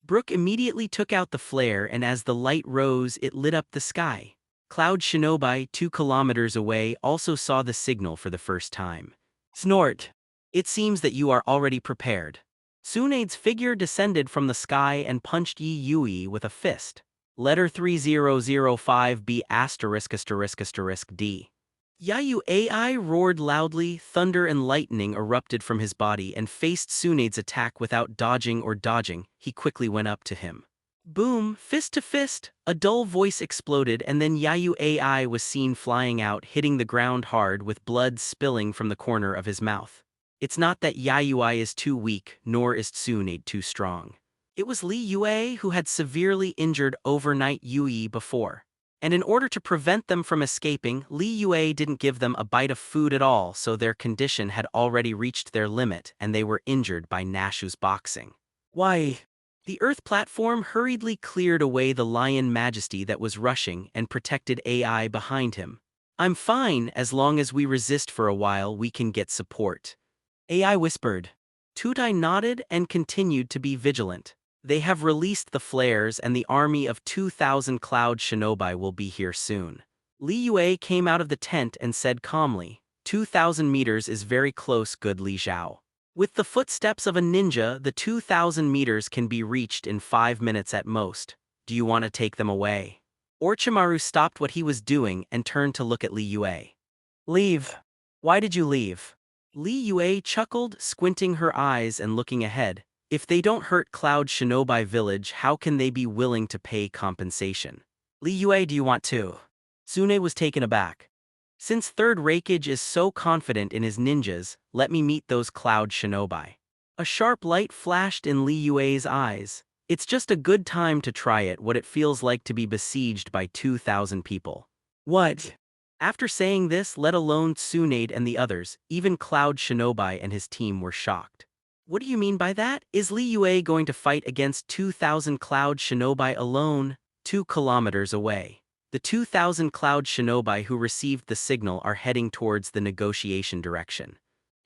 Brook immediately took out the flare, and as the light rose, it lit up the sky. Cloud Shinobi, 2 kilometers away, also saw the signal for the first time. Snort. It seems that you are already prepared. Tsunade's figure descended from the sky and punched Yi Yui with a fist. Letter 3005B ****D. Yayu AI roared loudly, thunder and lightning erupted from his body and faced Tsunade's attack without dodging or dodging. He quickly went up to him. Boom, fist to fist, a dull voice exploded, and then Yayu AI was seen flying out, hitting the ground hard with blood spilling from the corner of his mouth. It's not that Yayui is too weak, nor is Tsunade too strong. It was Li Yue who had severely injured overnight Yui before. And in order to prevent them from escaping, Li Yue didn't give them a bite of food at all, so their condition had already reached their limit and they were injured by Nashu's boxing. Why? The Earth platform hurriedly cleared away the lion majesty that was rushing and protected AI behind him. I'm fine, as long as we resist for a while we can get support. AI whispered. Tudai nodded and continued to be vigilant. They have released the flares and the army of 2,000 Cloud Shinobi will be here soon. Li Yue came out of the tent and said calmly, 2,000 meters is very close, good Li Zhao. With the footsteps of a ninja, the 2,000 meters can be reached in 5 minutes at most. Do you want to take them away? Orochimaru stopped what he was doing and turned to look at Li Yue. Leave. Why did you leave? Li Yue chuckled, squinting her eyes and looking ahead. If they don't hurt Cloud Shinobi Village, how can they be willing to pay compensation? Li Yue, do you want to? Tsunade was taken aback. Since Third Raikage is so confident in his ninjas, let me meet those Cloud Shinobi. A sharp light flashed in Li Yue's eyes. It's just a good time to try it, what it feels like to be besieged by 2,000 people. What? After saying this, let alone Tsunade and the others, even Cloud Shinobi and his team were shocked. What do you mean by that? Is Li Yue going to fight against 2,000 Cloud Shinobi alone, 2 kilometers away? The 2,000 Cloud Shinobi who received the signal are heading towards the negotiation direction.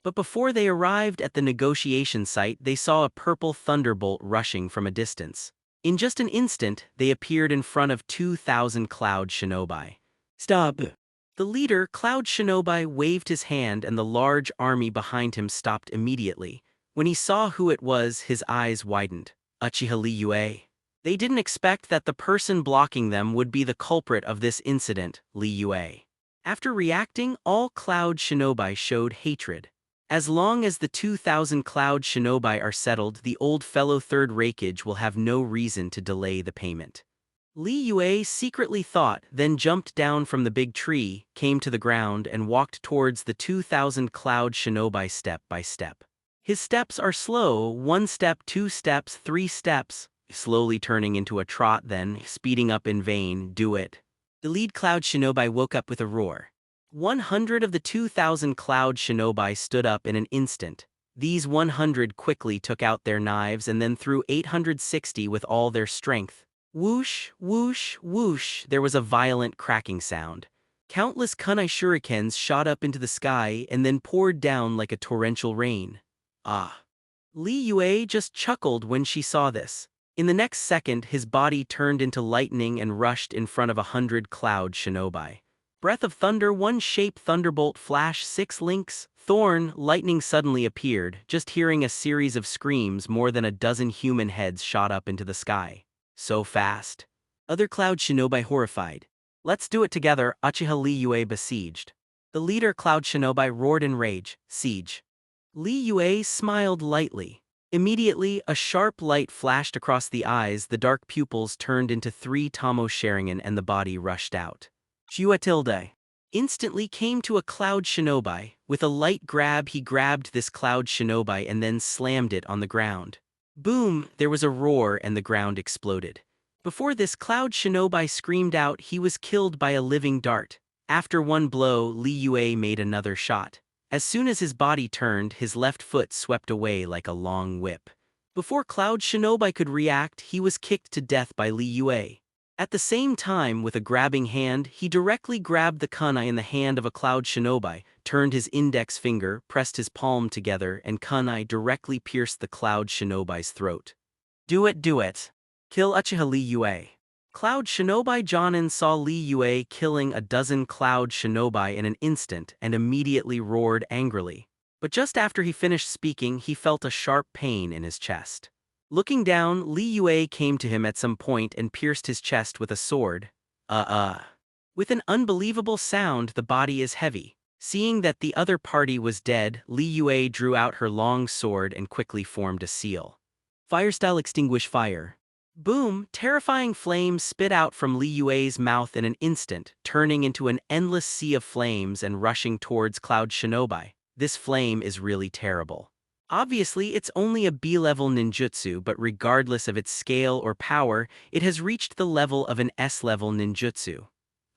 But before they arrived at the negotiation site, they saw a purple thunderbolt rushing from a distance. In just an instant, they appeared in front of 2,000 Cloud Shinobi. Stop! The leader, Cloud Shinobi, waved his hand and the large army behind him stopped immediately. When he saw who it was, his eyes widened. Uchiha Li Yue. They didn't expect that the person blocking them would be the culprit of this incident, Li Yue. After reacting, all Cloud Shinobi showed hatred. As long as the 2,000 Cloud Shinobi are settled, the old fellow Third Raikage will have no reason to delay the payment. Li Yue secretly thought, then jumped down from the big tree, came to the ground and walked towards the 2,000 Cloud Shinobi step by step. His steps are slow, 1 step, 2 steps, 3 steps, slowly turning into a trot, then speeding up in vain. Do it. The lead Cloud Shinobi woke up with a roar. 100 of the 2,000 Cloud Shinobi stood up in an instant. These 100 quickly took out their knives and then threw 860 with all their strength. Whoosh, whoosh, whoosh, there was a violent cracking sound. Countless kunai shurikens shot up into the sky and then poured down like a torrential rain. Ah. Li Yue just chuckled when she saw this. In the next second, his body turned into lightning and rushed in front of 100 Cloud Shinobi. Breath of thunder, 1 shape, thunderbolt, flash, 6 links, thorn, lightning suddenly appeared. Just hearing a series of screams, more than a dozen human heads shot up into the sky. So fast. Other Cloud Shinobi horrified. Let's do it together, Uchiha Li Yue besieged. The leader Cloud Shinobi roared in rage, siege. Li Yue smiled lightly. Immediately, a sharp light flashed across the eyes, the dark pupils turned into 3 Tomo Sharingan and the body rushed out. Shua Tilde instantly came to a Cloud Shinobi. With a light grab, he grabbed this Cloud Shinobi and then slammed it on the ground. Boom, there was a roar and the ground exploded. Before this, Cloud Shinobi screamed out. He was killed by a living dart. After 1 blow, Li Yue made another shot. As soon as his body turned, his left foot swept away like a long whip. Before Cloud Shinobi could react, he was kicked to death by Li Yue. At the same time, with a grabbing hand, he directly grabbed the kunai in the hand of a cloud shinobi, turned his index finger, pressed his palm together, and kunai directly pierced the cloud shinobi's throat. Do it, do it. Kill Uchiha Li Yue. Cloud shinobi Jonin saw Li Yue killing a dozen cloud shinobi in an instant and immediately roared angrily. But just after he finished speaking, he felt a sharp pain in his chest. Looking down, Li Yue came to him at some point and pierced his chest with a sword. With an unbelievable sound, the body is heavy. Seeing that the other party was dead, Li Yue drew out her long sword and quickly formed a seal. Fire-style extinguish fire. Boom! Terrifying flames spit out from Li Yue's mouth in an instant, turning into an endless sea of flames and rushing towards Cloud Shinobi. This flame is really terrible. Obviously, it's only a B-level ninjutsu, but regardless of its scale or power, it has reached the level of an S-level ninjutsu.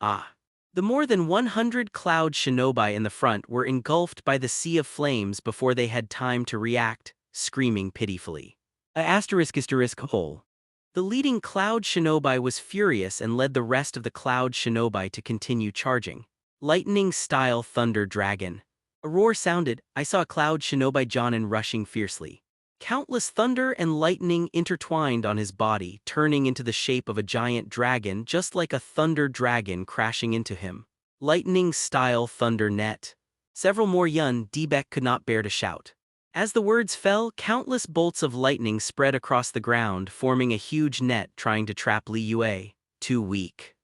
The more than 100 cloud shinobi in the front were engulfed by the sea of flames before they had time to react, screaming pitifully. Hole. The leading cloud shinobi was furious and led the rest of the cloud shinobi to continue charging. Lightning-style thunder dragon. A roar sounded. I saw a cloud shinobi Jonin rushing fiercely. Countless thunder and lightning intertwined on his body, turning into the shape of a giant dragon, just like a thunder dragon crashing into him. Lightning-style thunder net. Several more Yun Debek could not bear to shout. As the words fell, countless bolts of lightning spread across the ground, forming a huge net trying to trap Li Yue. Too weak.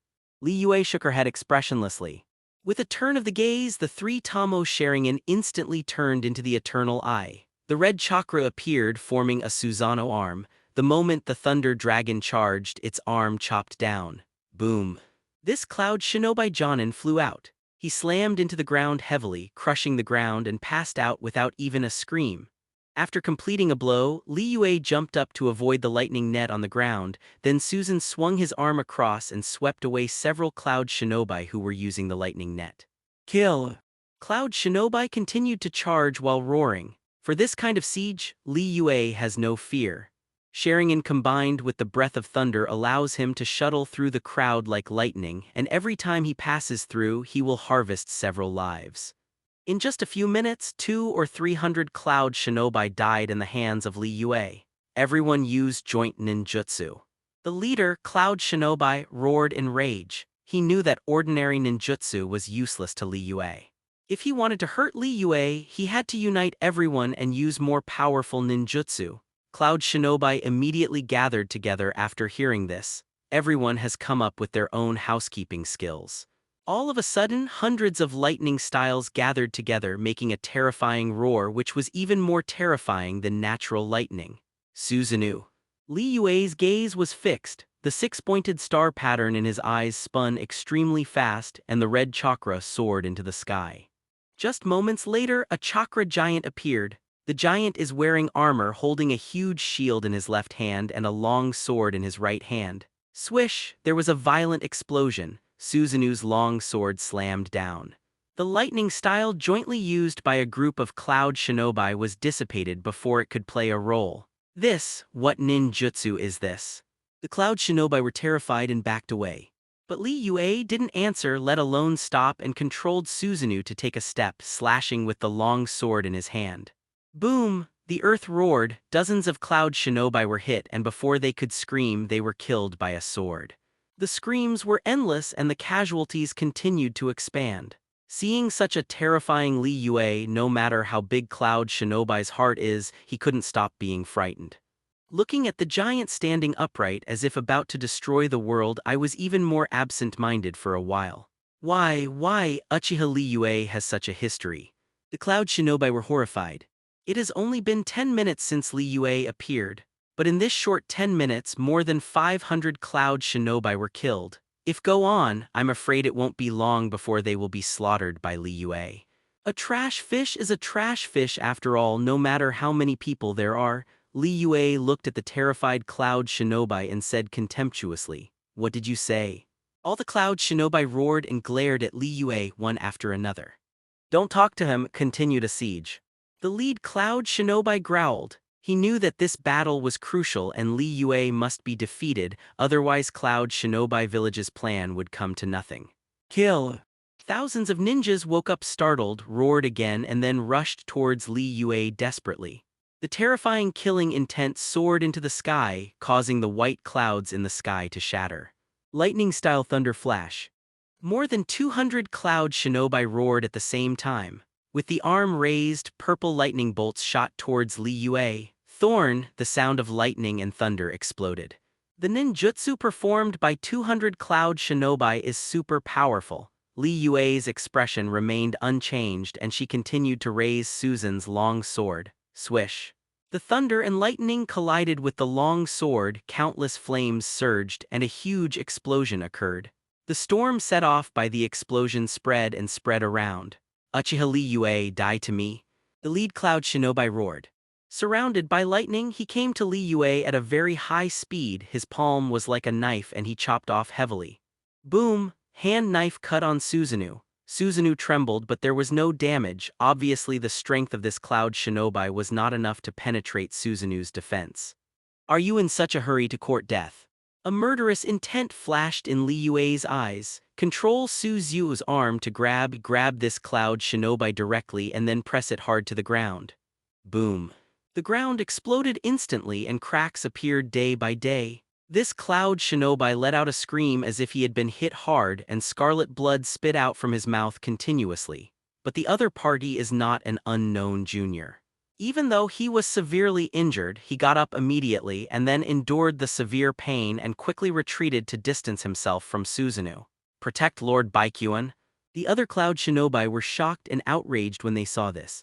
Li Yue shook her head expressionlessly. With a turn of the gaze, the three Tamo Sharingan instantly turned into the Eternal Eye. The red chakra appeared, forming a Susanoo arm. The moment the thunder dragon charged, its arm chopped down. Boom. This cloud shinobi Jonin flew out. He slammed into the ground heavily, crushing the ground and passed out without even a scream. After completing a blow, Li Yue jumped up to avoid the lightning net on the ground, then Susan swung his arm across and swept away several cloud shinobi who were using the lightning net. Kill! Cloud shinobi continued to charge while roaring. For this kind of siege, Li Yue has no fear. Sharingan combined with the breath of thunder allows him to shuttle through the crowd like lightning, and every time he passes through, he will harvest several lives. In just a few minutes, 200 or 300 cloud shinobi died in the hands of Li Yue. Everyone used joint ninjutsu. The leader, Cloud Shinobi, roared in rage. He knew that ordinary ninjutsu was useless to Li Yue. If he wanted to hurt Li Yue, he had to unite everyone and use more powerful ninjutsu. Cloud Shinobi immediately gathered together after hearing this. Everyone has come up with their own housekeeping skills. All of a sudden, hundreds of lightning styles gathered together, making a terrifying roar which was even more terrifying than natural lightning. Susanoo. Li Yue's gaze was fixed. The six-pointed star pattern in his eyes spun extremely fast, and the red chakra soared into the sky. Just moments later, a chakra giant appeared. The giant is wearing armor, holding a huge shield in his left hand and a long sword in his right hand. Swish! There was a violent explosion. Susanoo's long sword slammed down. The lightning style jointly used by a group of cloud shinobi was dissipated before it could play a role. What ninjutsu is this? The cloud shinobi were terrified and backed away. But Li Yue didn't answer, let alone stop, and controlled Susanoo to take a step, slashing with the long sword in his hand. Boom! The earth roared, dozens of cloud shinobi were hit, and before they could scream, they were killed by a sword. The screams were endless and the casualties continued to expand. Seeing such a terrifying Li Yue, no matter how big Cloud Shinobi's heart is, he couldn't stop being frightened. Looking at the giant standing upright as if about to destroy the world, I was even more absent-minded for a while. Why, Uchiha Li Yue has such a history? The Cloud Shinobi were horrified. It has only been 10 minutes since Li Yue appeared. But in this short 10 minutes, more than 500 cloud shinobi were killed. If go on, I'm afraid it won't be long before they will be slaughtered by Li Yue. A trash fish is a trash fish after all, no matter how many people there are. Li Yue looked at the terrified cloud shinobi and said contemptuously, "What did you say?" All the cloud shinobi roared and glared at Li Yue one after another. "Don't talk to him," continued a siege. The lead cloud shinobi growled. He knew that this battle was crucial and Li Yue must be defeated, otherwise Cloud Shinobi Village's plan would come to nothing. Kill! Thousands of ninjas woke up startled, roared again, and then rushed towards Li Yue desperately. The terrifying killing intent soared into the sky, causing the white clouds in the sky to shatter. Lightning-style thunder flash. More than 200 Cloud Shinobi roared at the same time. With the arm raised, purple lightning bolts shot towards Li Yue. Thorn, the sound of lightning and thunder exploded. The ninjutsu performed by 200 Cloud Shinobi is super powerful. Li Yue's expression remained unchanged and she continued to raise Susan's long sword. Swish. The thunder and lightning collided with the long sword, countless flames surged, and a huge explosion occurred. The storm set off by the explosion spread and spread around. Uchiha Li Yue, die to me. The lead Cloud Shinobi roared. Surrounded by lightning, he came to Li Yue at a very high speed. His palm was like a knife and he chopped off heavily. Boom! Hand knife cut on Susanoo. Susanoo trembled, but there was no damage. Obviously the strength of this Cloud Shinobi was not enough to penetrate Susanoo's defense. Are you in such a hurry to court death? A murderous intent flashed in Li Yue's eyes. Control Suzu's arm to grab this Cloud Shinobi directly and then press it hard to the ground. Boom. The ground exploded instantly and cracks appeared day by day. This Cloud Shinobi let out a scream as if he had been hit hard and scarlet blood spit out from his mouth continuously. But the other party is not an unknown junior. Even though he was severely injured, he got up immediately and then endured the severe pain and quickly retreated to distance himself from Susanoo. Protect Lord Baikyuan. The other Cloud Shinobi were shocked and outraged when they saw this.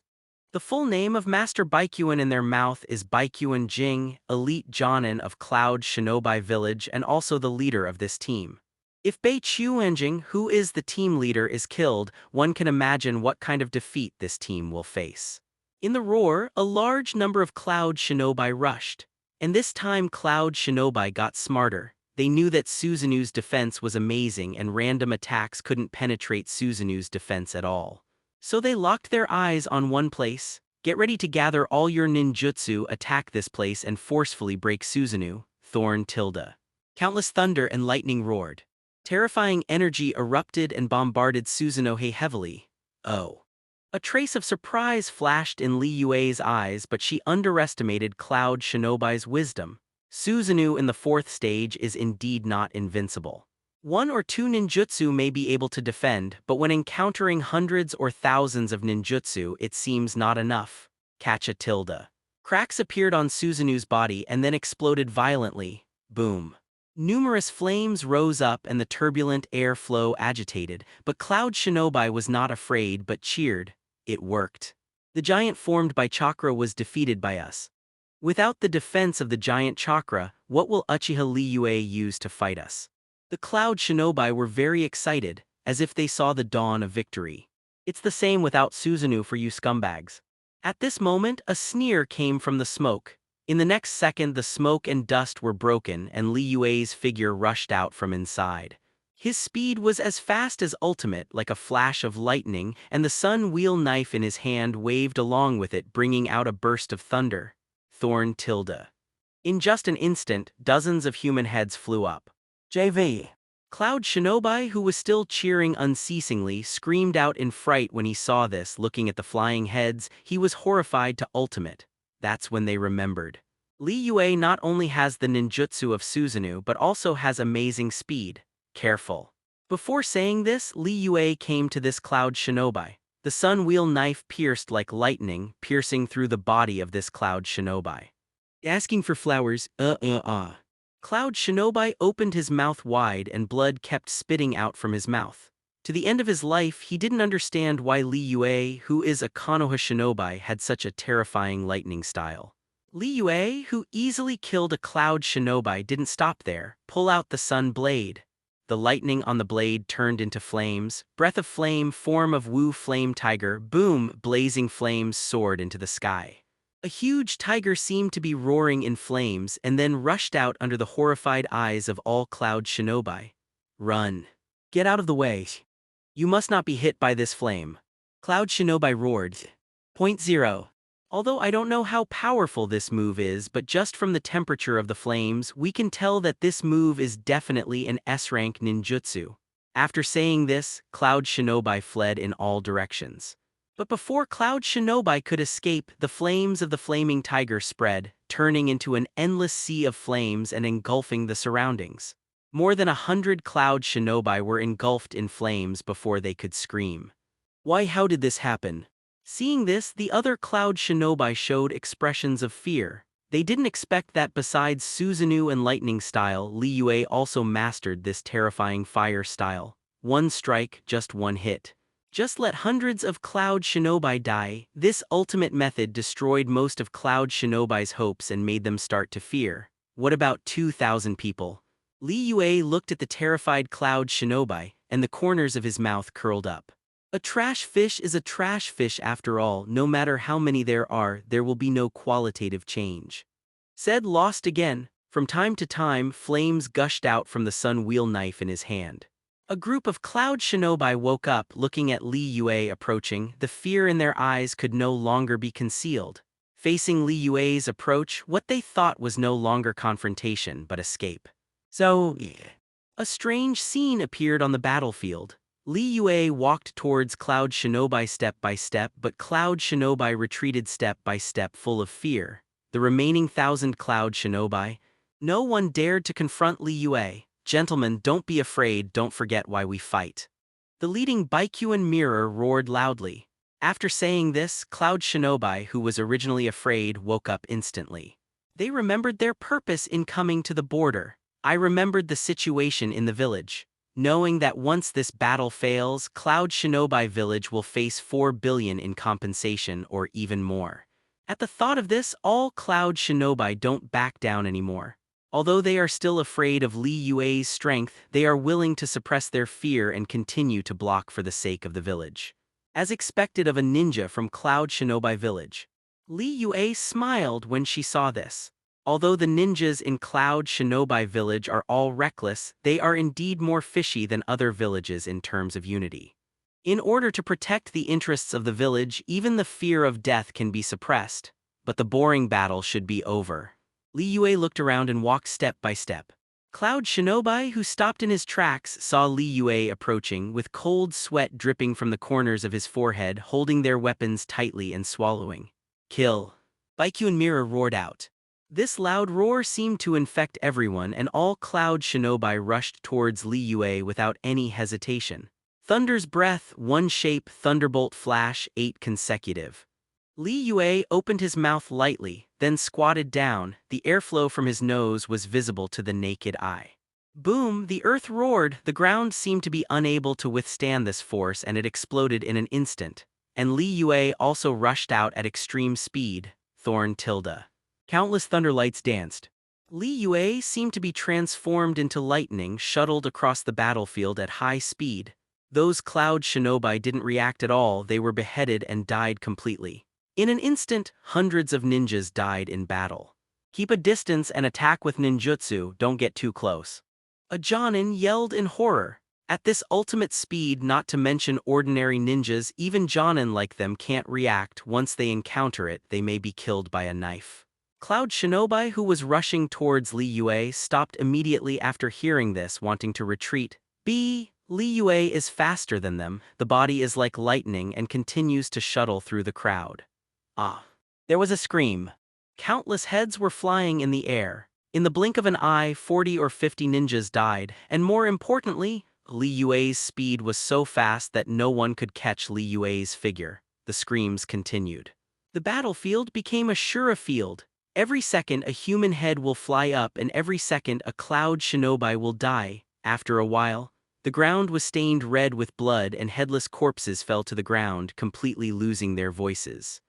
The full name of Master Baikyuan in their mouth is Baikyuan Jing, elite Jonin of Cloud Shinobi Village and also the leader of this team. If Baikyuanjing, who is the team leader, is killed, one can imagine what kind of defeat this team will face. In the roar, a large number of Cloud Shinobi rushed. And this time Cloud Shinobi got smarter. They knew that Susanoo's defense was amazing and random attacks couldn't penetrate Susanoo's defense at all. So they locked their eyes on one place. Get ready to gather all your ninjutsu, attack this place and forcefully break Susanoo. Thorn tilde. Countless thunder and lightning roared. Terrifying energy erupted and bombarded Susanoo heavily. Oh. A trace of surprise flashed in Li Yue's eyes, but she underestimated Cloud Shinobi's wisdom. Susanoo in the 4th stage is indeed not invincible. 1 or 2 ninjutsu may be able to defend, but when encountering hundreds or thousands of ninjutsu, it seems not enough. Catch a tilde. Cracks appeared on Susanoo's body and then exploded violently. Boom. Numerous flames rose up and the turbulent air flow agitated, but Cloud Shinobi was not afraid but cheered. It worked. The giant formed by chakra was defeated by us. Without the defense of the giant chakra, what will Uchiha Li Yue use to fight us? The Cloud Shinobi were very excited, as if they saw the dawn of victory. It's the same without Susanoo for you scumbags. At this moment, a sneer came from the smoke. In the next second, the smoke and dust were broken and Li Yue's figure rushed out from inside. His speed was as fast as ultimate, like a flash of lightning, and the sun wheel knife in his hand waved along with it, bringing out a burst of thunder. Thorn tilde. In just an instant, dozens of human heads flew up. JV. Cloud Shinobi, who was still cheering unceasingly, screamed out in fright when he saw this. Looking at the flying heads, he was horrified to ultimate. That's when they remembered. Li Yue not only has the ninjutsu of Susanoo but also has amazing speed. Careful. Before saying this, Li Yue came to this Cloud Shinobi. The sun wheel knife pierced like lightning, piercing through the body of this Cloud Shinobi. Asking for flowers, Cloud Shinobi opened his mouth wide and blood kept spitting out from his mouth. To the end of his life, he didn't understand why Li Yue, who is a Konoha Shinobi, had such a terrifying lightning style. Li Yue, who easily killed a Cloud Shinobi, didn't stop there. Pull out the sun blade. The lightning on the blade turned into flames. Breath of flame, form of Wu flame tiger, boom, blazing flames soared into the sky. A huge tiger seemed to be roaring in flames and then rushed out under the horrified eyes of all Cloud Shinobi. Run. Get out of the way. You must not be hit by this flame. Cloud Shinobi roared. Point 0. Although I don't know how powerful this move is, but just from the temperature of the flames, we can tell that this move is definitely an S-rank ninjutsu. After saying this, Cloud Shinobi fled in all directions. But before Cloud Shinobi could escape, the flames of the flaming tiger spread, turning into an endless sea of flames and engulfing the surroundings. More than 100 Cloud Shinobi were engulfed in flames before they could scream. Why, how did this happen? Seeing this, the other Cloud Shinobi showed expressions of fear. They didn't expect that besides Susanoo and lightning style, Li Yue also mastered this terrifying fire style. One strike, just one hit. Just let hundreds of Cloud Shinobi die. This ultimate method destroyed most of Cloud Shinobi's hopes and made them start to fear. What about 2,000 people? Li Yue looked at the terrified Cloud Shinobi, and the corners of his mouth curled up. A trash fish is a trash fish after all. No matter how many there are, there will be no qualitative change. Said lost again. From time to time, flames gushed out from the sun wheel knife in his hand. A group of Cloud Shinobi woke up, looking at Li Yue approaching. The fear in their eyes could no longer be concealed. Facing Li Yue's approach, what they thought was no longer confrontation but escape. So, a strange scene appeared on the battlefield. Li Yue walked towards Cloud Shinobi step by step, but Cloud Shinobi retreated step by step full of fear. The remaining 1,000 Cloud Shinobi, no one dared to confront Li Yue. Gentlemen, don't be afraid, don't forget why we fight. The leading Baikuan mirror roared loudly. After saying this, Cloud Shinobi, who was originally afraid, woke up instantly. They remembered their purpose in coming to the border. I remembered the situation in the village. Knowing that once this battle fails, Cloud Shinobi village will face 4 billion in compensation or even more. At the thought of this, all Cloud Shinobi don't back down anymore. Although they are still afraid of Li Yue's strength, they are willing to suppress their fear and continue to block for the sake of the village. As expected of a ninja from Cloud Shinobi village, Li Yue smiled when she saw this. Although the ninjas in Cloud Shinobi village are all reckless, they are indeed more fishy than other villages in terms of unity. In order to protect the interests of the village, even the fear of death can be suppressed, but the boring battle should be over. Li Yue looked around and walked step by step. Cloud Shinobi, who stopped in his tracks, saw Li Yue approaching, with cold sweat dripping from the corners of his forehead, holding their weapons tightly and swallowing. Kill! Baikuan Mirror roared out. This loud roar seemed to infect everyone, and all Cloud Shinobi rushed towards Li Yue without any hesitation. Thunder's breath, one shape, thunderbolt flash, 8 consecutive. Li Yue opened his mouth lightly, then squatted down. The airflow from his nose was visible to the naked eye. Boom! The earth roared. The ground seemed to be unable to withstand this force, and it exploded in an instant. And Li Yue also rushed out at extreme speed. Thorn tilde. Countless thunderlights danced. Li Yue seemed to be transformed into lightning, shuttled across the battlefield at high speed. Those Cloud Shinobi didn't react at all. They were beheaded and died completely. In an instant, hundreds of ninjas died in battle. Keep a distance and attack with ninjutsu, don't get too close. A Jonin yelled in horror. At this ultimate speed, not to mention ordinary ninjas, even Jonin like them can't react. Once they encounter it, they may be killed by a knife. Cloud Shinobi, who was rushing towards Li Yue, stopped immediately after hearing this, wanting to retreat. Li Yue is faster than them. The body is like lightning and continues to shuttle through the crowd. There was a scream. Countless heads were flying in the air. In the blink of an eye, 40 or 50 ninjas died, and more importantly, Li Yue's speed was so fast that no one could catch Li Yue's figure. The screams continued. The battlefield became a Shura field. Every second a human head will fly up, and every second a Cloud Shinobi will die. After a while, the ground was stained red with blood, and headless corpses fell to the ground, completely losing their voices.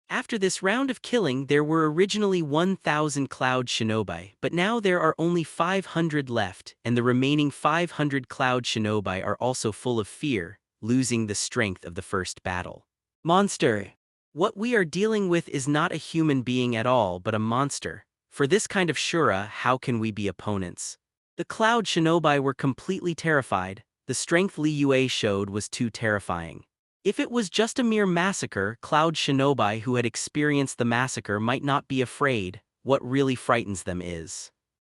After this round of killing, there were originally 1,000 Cloud Shinobi, but now there are only 500 left, and the remaining 500 Cloud Shinobi are also full of fear, losing the strength of the first battle. Monster! What we are dealing with is not a human being at all, but a monster. For this kind of Shura, how can we be opponents? The Cloud Shinobi were completely terrified. The strength Li Yue showed was too terrifying. If it was just a mere massacre, Cloud Shinobi who had experienced the massacre might not be afraid. What really frightens them is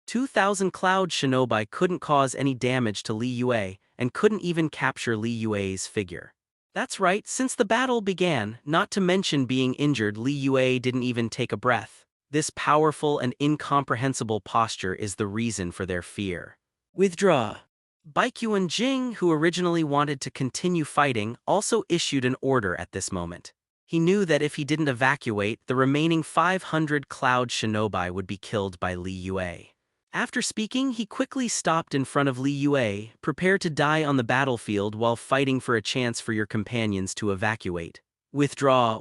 2,000 Cloud Shinobi couldn't cause any damage to Li Yue, and couldn't even capture Li Yue's figure. That's right, since the battle began, not to mention being injured, Li Yue didn't even take a breath. This powerful and incomprehensible posture is the reason for their fear. Withdraw. Baikuan Jing, who originally wanted to continue fighting, also issued an order at this moment. He knew that if he didn't evacuate, the remaining 500 Cloud Shinobi would be killed by Li Yue. After speaking, he quickly stopped in front of Li Yue, prepare to die on the battlefield while fighting for a chance for your companions to evacuate. Withdraw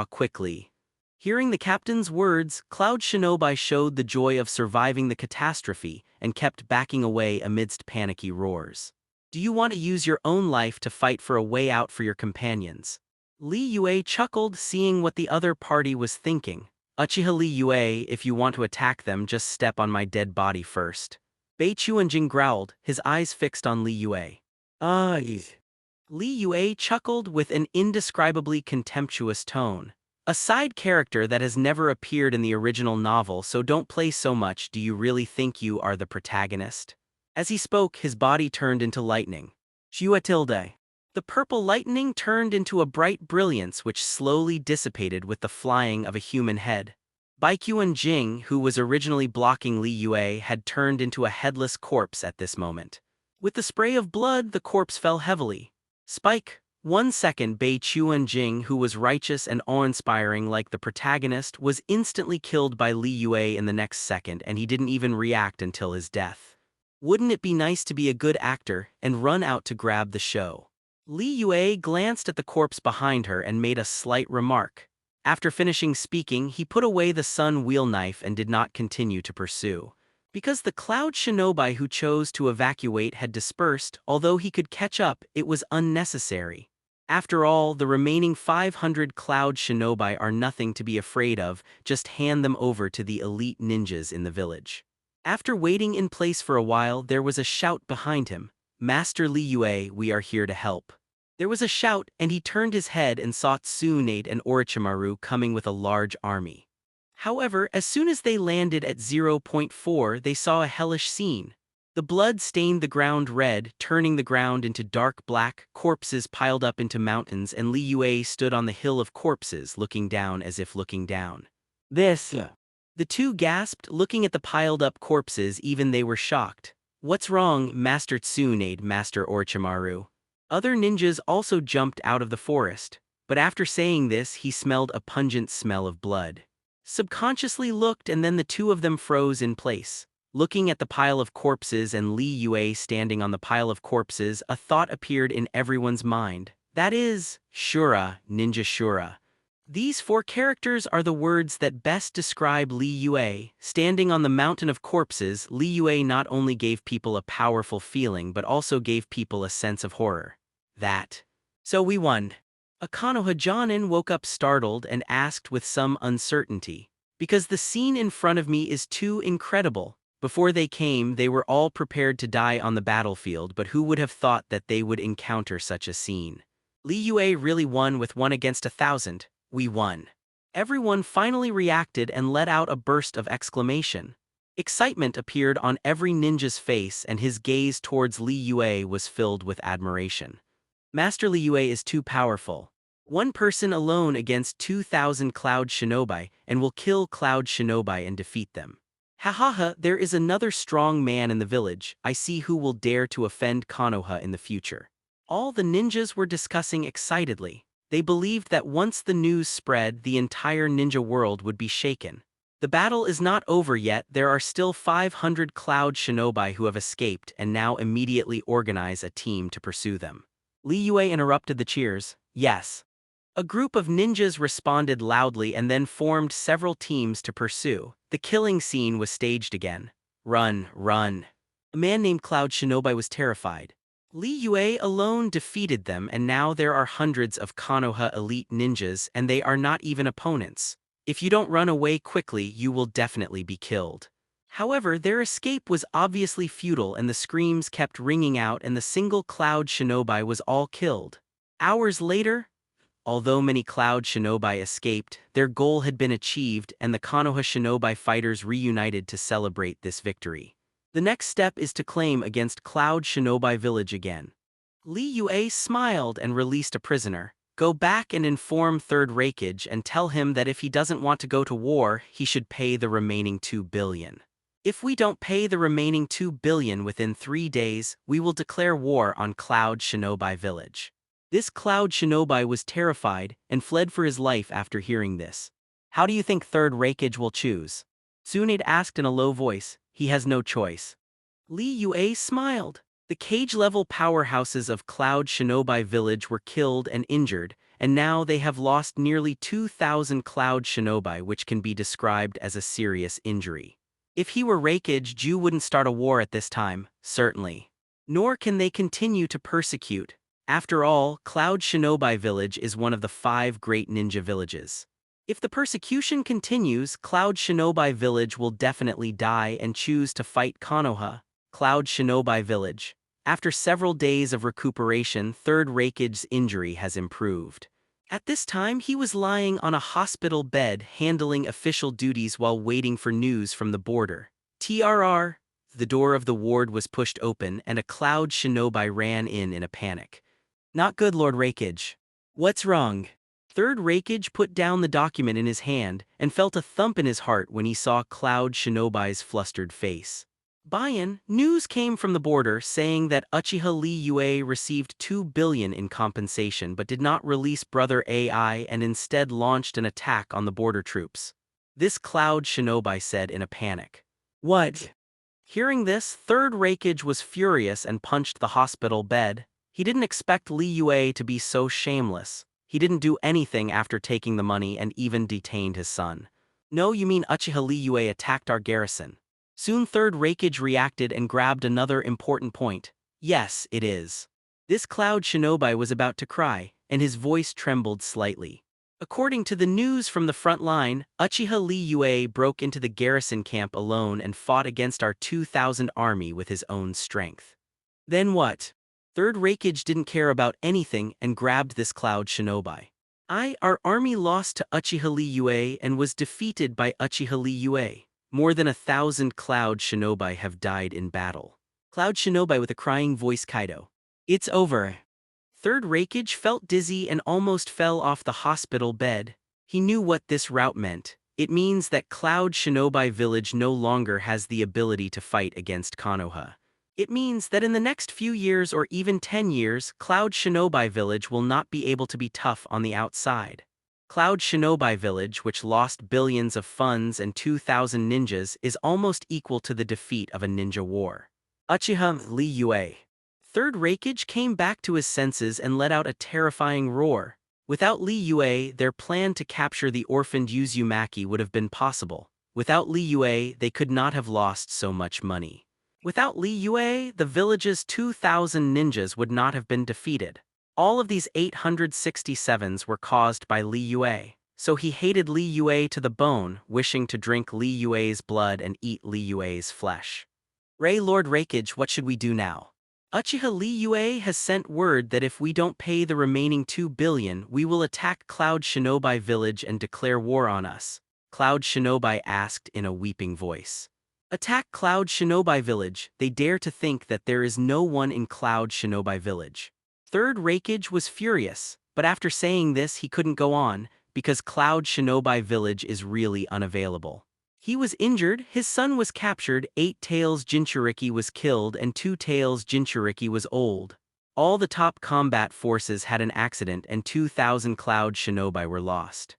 quickly. Hearing the captain's words, Cloud Shinobi showed the joy of surviving the catastrophe and kept backing away amidst panicky roars. Do you want to use your own life to fight for a way out for your companions? Li Yue chuckled, seeing what the other party was thinking. Uchiha Li Yue, if you want to attack them, just step on my dead body first. Bei Chuanjing growled, his eyes fixed on Li Yue. Li Yue chuckled with an indescribably contemptuous tone. A side character that has never appeared in the original novel, so don't play so much. Do you really think you are the protagonist? As he spoke, his body turned into lightning. Xue tilde. The purple lightning turned into a bright brilliance which slowly dissipated with the flying of a human head. Baikuan Jing, who was originally blocking Li Yue, had turned into a headless corpse at this moment. With the spray of blood, the corpse fell heavily. Spike. 1 second, Bei Chuanjing, who was righteous and awe-inspiring like the protagonist, was instantly killed by Li Yue in the next second, and he didn't even react until his death. Wouldn't it be nice to be a good actor and run out to grab the show? Li Yue glanced at the corpse behind her and made a slight remark. After finishing speaking, he put away the sun wheel knife and did not continue to pursue. Because the Cloud Shinobi who chose to evacuate had dispersed, although he could catch up, it was unnecessary. After all, the remaining 500 Cloud Shinobi are nothing to be afraid of, just hand them over to the elite ninjas in the village. After waiting in place for a while, there was a shout behind him. Master Li Yue, we are here to help. There was a shout, and he turned his head and saw Tsunade and Orochimaru coming with a large army. However, as soon as they landed at 0.4, they saw a hellish scene. The blood stained the ground red, turning the ground into dark black, corpses piled up into mountains, and Li Yue stood on the hill of corpses, looking down as if looking down. The two gasped, looking at the piled-up corpses, even they were shocked. What's wrong, Master Tsunade, Master Orochimaru? Other ninjas also jumped out of the forest, but after saying this, he smelled a pungent smell of blood. Subconsciously looked, and then the two of them froze in place. Looking at the pile of corpses and Li Yue standing on the pile of corpses, a thought appeared in everyone's mind. That is, Shura, Ninja Shura. These 4 characters are the words that best describe Li Yue. Standing on the mountain of corpses, Li Yue not only gave people a powerful feeling but also gave people a sense of horror. So we won. A Konoha Jonin woke up startled and asked with some uncertainty. Because the scene in front of me is too incredible. Before they came, they were all prepared to die on the battlefield, but who would have thought that they would encounter such a scene? Li Yue really won with 1 against 1,000. We won. Everyone finally reacted and let out a burst of exclamation. Excitement appeared on every ninja's face, and his gaze towards Li Yue was filled with admiration. Master Li Yue is too powerful. 1 person alone against 2,000 Cloud Shinobi, and will kill Cloud Shinobi and defeat them. Ha, there is another strong man in the village. I see who will dare to offend Konoha in the future. All the ninjas were discussing excitedly. They believed that once the news spread, the entire ninja world would be shaken. The battle is not over yet. There are still 500 Cloud Shinobi who have escaped and now immediately organize a team to pursue them. Li Yue interrupted the cheers. Yes. A group of ninjas responded loudly and then formed several teams to pursue. The killing scene was staged again. Run. A man named Cloud Shinobi was terrified. Li Yue alone defeated them, and now there are hundreds of Konoha elite ninjas, and they are not even opponents. If you don't run away quickly, you will definitely be killed. However, their escape was obviously futile, and the screams kept ringing out, and the single Cloud Shinobi was all killed. Hours later, although many Cloud Shinobi escaped, their goal had been achieved and the Konoha Shinobi fighters reunited to celebrate this victory. The next step is to claim against Cloud Shinobi village again. Li Yue smiled and released a prisoner. Go back and inform Third Raikage and tell him that if he doesn't want to go to war, he should pay the remaining 2 billion. If we don't pay the remaining 2 billion within 3 days, we will declare war on Cloud Shinobi village. This Cloud Shinobi was terrified and fled for his life after hearing this. How do you think Third Raikage will choose? Tsunade asked in a low voice. He has no choice. Li Yue smiled. The cage-level powerhouses of Cloud Shinobi village were killed and injured, and now they have lost nearly 2,000 Cloud Shinobi, which can be described as a serious injury. If he were Raikage, Ju wouldn't start a war at this time, certainly. Nor can they continue to persecute. After all, Cloud Shinobi village is one of the 5 great ninja villages. If the persecution continues, Cloud Shinobi village will definitely die and choose to fight Konoha, Cloud Shinobi village. After several days of recuperation, Third Raikage's injury has improved. At this time, he was lying on a hospital bed handling official duties while waiting for news from the border. TRR. The door of the ward was pushed open and a Cloud Shinobi ran in a panic. Not good, Lord Raikage. What's wrong? Third Raikage put down the document in his hand and felt a thump in his heart when he saw Cloud Shinobi's flustered face. Bayan, news came from the border saying that Uchiha Li Yue received 2 billion in compensation but did not release Brother AI and instead launched an attack on the border troops. This Cloud Shinobi said in a panic. What? Hearing this, Third Raikage was furious and punched the hospital bed. He didn't expect Li Yue to be so shameless. He didn't do anything after taking the money and even detained his son. No, you mean Uchiha Li Yue attacked our garrison. Soon Third Raikage reacted and grabbed another important point. Yes, it is. This Cloud Shinobi was about to cry, and his voice trembled slightly. According to the news from the front line, Uchiha Li Yue broke into the garrison camp alone and fought against our 2,000 army with his own strength. Then what? Third Raikage didn't care about anything and grabbed this Cloud Shinobi. Our army lost to Uchiha Li Yue and was defeated by Uchiha Li Yue. More than 1,000 Cloud Shinobi have died in battle. Cloud Shinobi with a crying voice Kaido. It's over. Third Raikage felt dizzy and almost fell off the hospital bed. He knew what this rout meant. It means that Cloud Shinobi village no longer has the ability to fight against Konoha. It means that in the next few years or even 10 years, Cloud Shinobi village will not be able to be tough on the outside. Cloud Shinobi village, which lost billions of funds and 2,000 ninjas, is almost equal to the defeat of a ninja war. Uchiha Li Yue. Third Raikage came back to his senses and let out a terrifying roar. Without Li Yue, their plan to capture the orphaned Uzumaki would have been possible. Without Li Yue, they could not have lost so much money. Without Li Yue, the village's 2,000 ninjas would not have been defeated. All of these 867s were caused by Li Yue, so he hated Li Yue to the bone, wishing to drink Li Yue's blood and eat Li Yue's flesh. Lord Raikage, what should we do now? Uchiha Li Yue has sent word that if we don't pay the remaining 2 billion, we will attack Cloud Shinobi village and declare war on us. Cloud Shinobi asked in a weeping voice. Attack Cloud Shinobi village. They dare to think that there is no one in Cloud Shinobi village. Third Raikage was furious, but after saying this he couldn't go on, because Cloud Shinobi village is really unavailable. He was injured, his son was captured, 8 Tails Jinchuriki was killed and 2 Tails Jinchuriki was old. All the top combat forces had an accident and 2,000 Cloud Shinobi were lost.